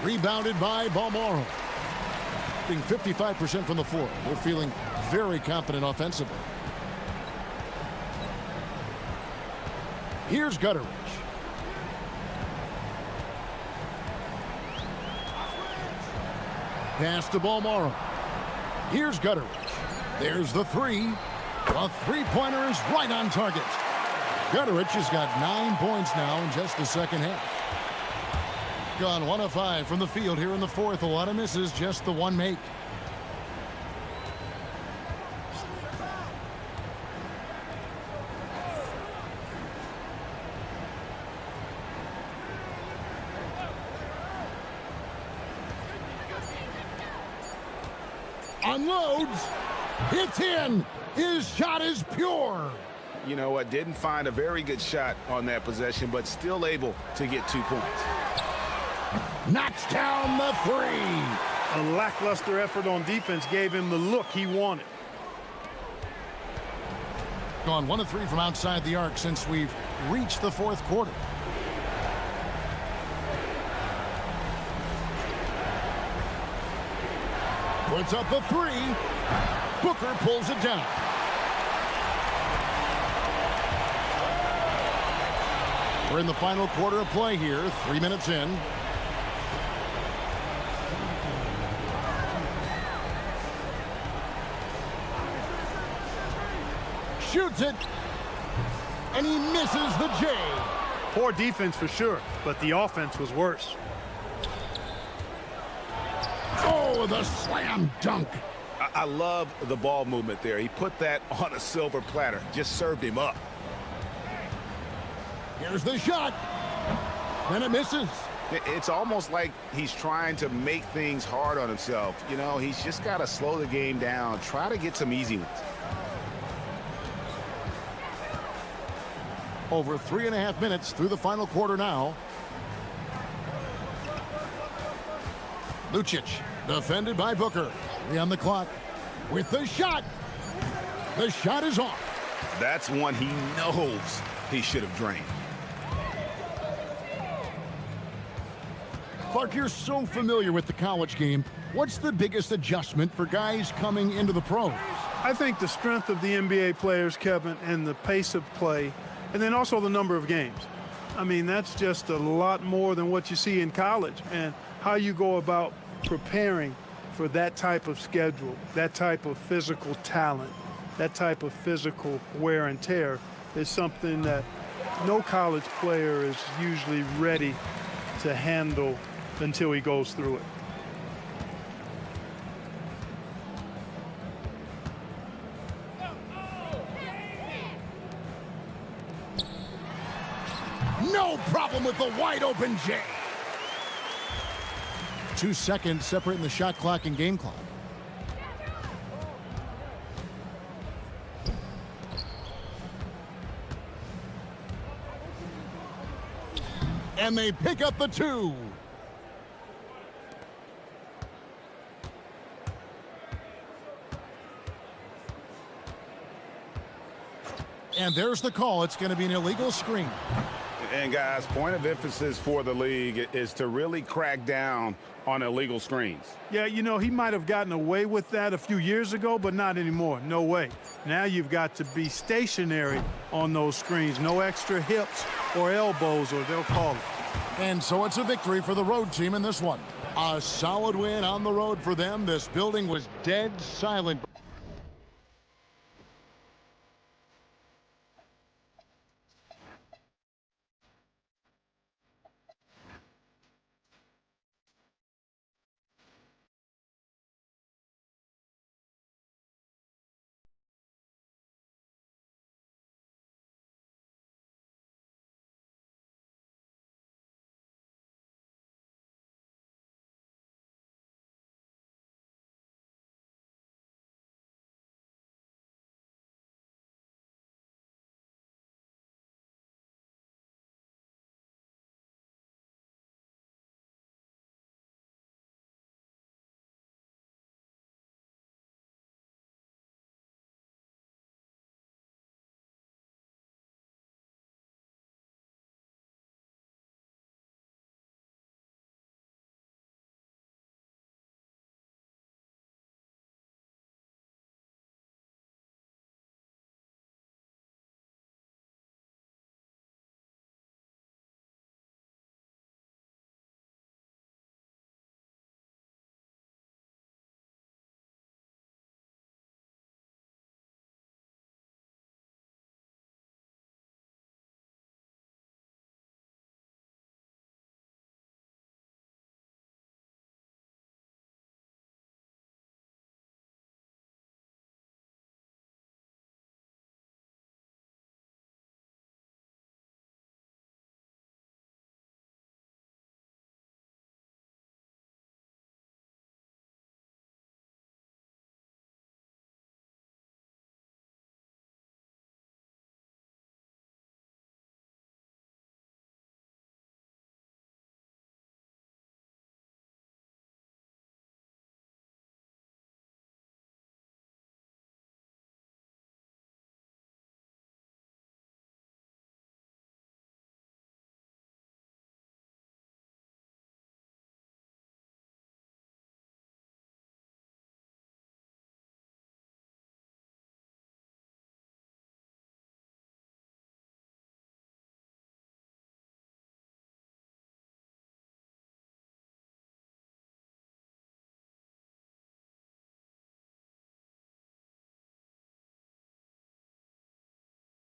Rebounded by Balmoral. Being 55% from the floor. They're feeling very confident offensively. Here's Gutteridge. Pass to Balmoral. Here's Gutteridge. There's the 3. The three-pointer is right on target. Gutteridge has got 9 points now in just the second half. Gone 1 of 5 from the field here in the fourth. A lot of misses, just the one make. Unloads. It's in. His shot is pure. You know what? Didn't find a very good shot on that possession, but still able to get 2 points. Knocks down the 3. A lackluster effort on defense gave him the look he wanted. Gone 1 of 3 from outside the arc since we've reached the fourth quarter. Puts up the 3. Booker pulls it down. We're in the final quarter of play here, 3 minutes in. Shoots it, and he misses the J. Poor defense for sure, but the offense was worse. Oh, the slam dunk. I love the ball movement there. He put that on a silver platter, just served him up. Here's the shot, and it misses. It's almost like he's trying to make things hard on himself. You know, he's just got to slow the game down, try to get some easy ones. Over 3.5 minutes through the final quarter now. Lucic, defended by Booker. 3 on the clock. With the shot. The shot is off. That's one he knows he should have drained. Clark, you're so familiar with the college game. What's the biggest adjustment for guys coming into the pros? I think the strength of the NBA players, Kevin, and the pace of play, and then also the number of games. I mean, that's just a lot more than what you see in college, and how you go about preparing for that type of schedule, that type of physical talent, that type of physical wear and tear is something that no college player is usually ready to handle until he goes through it. No problem with the wide open J. 2 seconds separating the shot clock and game clock. And they pick up the 2. And there's the call. It's going to be an illegal screen. And guys, point of emphasis for the league is to really crack down on illegal screens. Yeah, you know, he might have gotten away with that a few years ago, but not anymore. No way. Now you've got to be stationary on those screens. No extra hips or elbows, or they'll call it. And so it's a victory for the road team in this one. A solid win on the road for them. This building was dead silent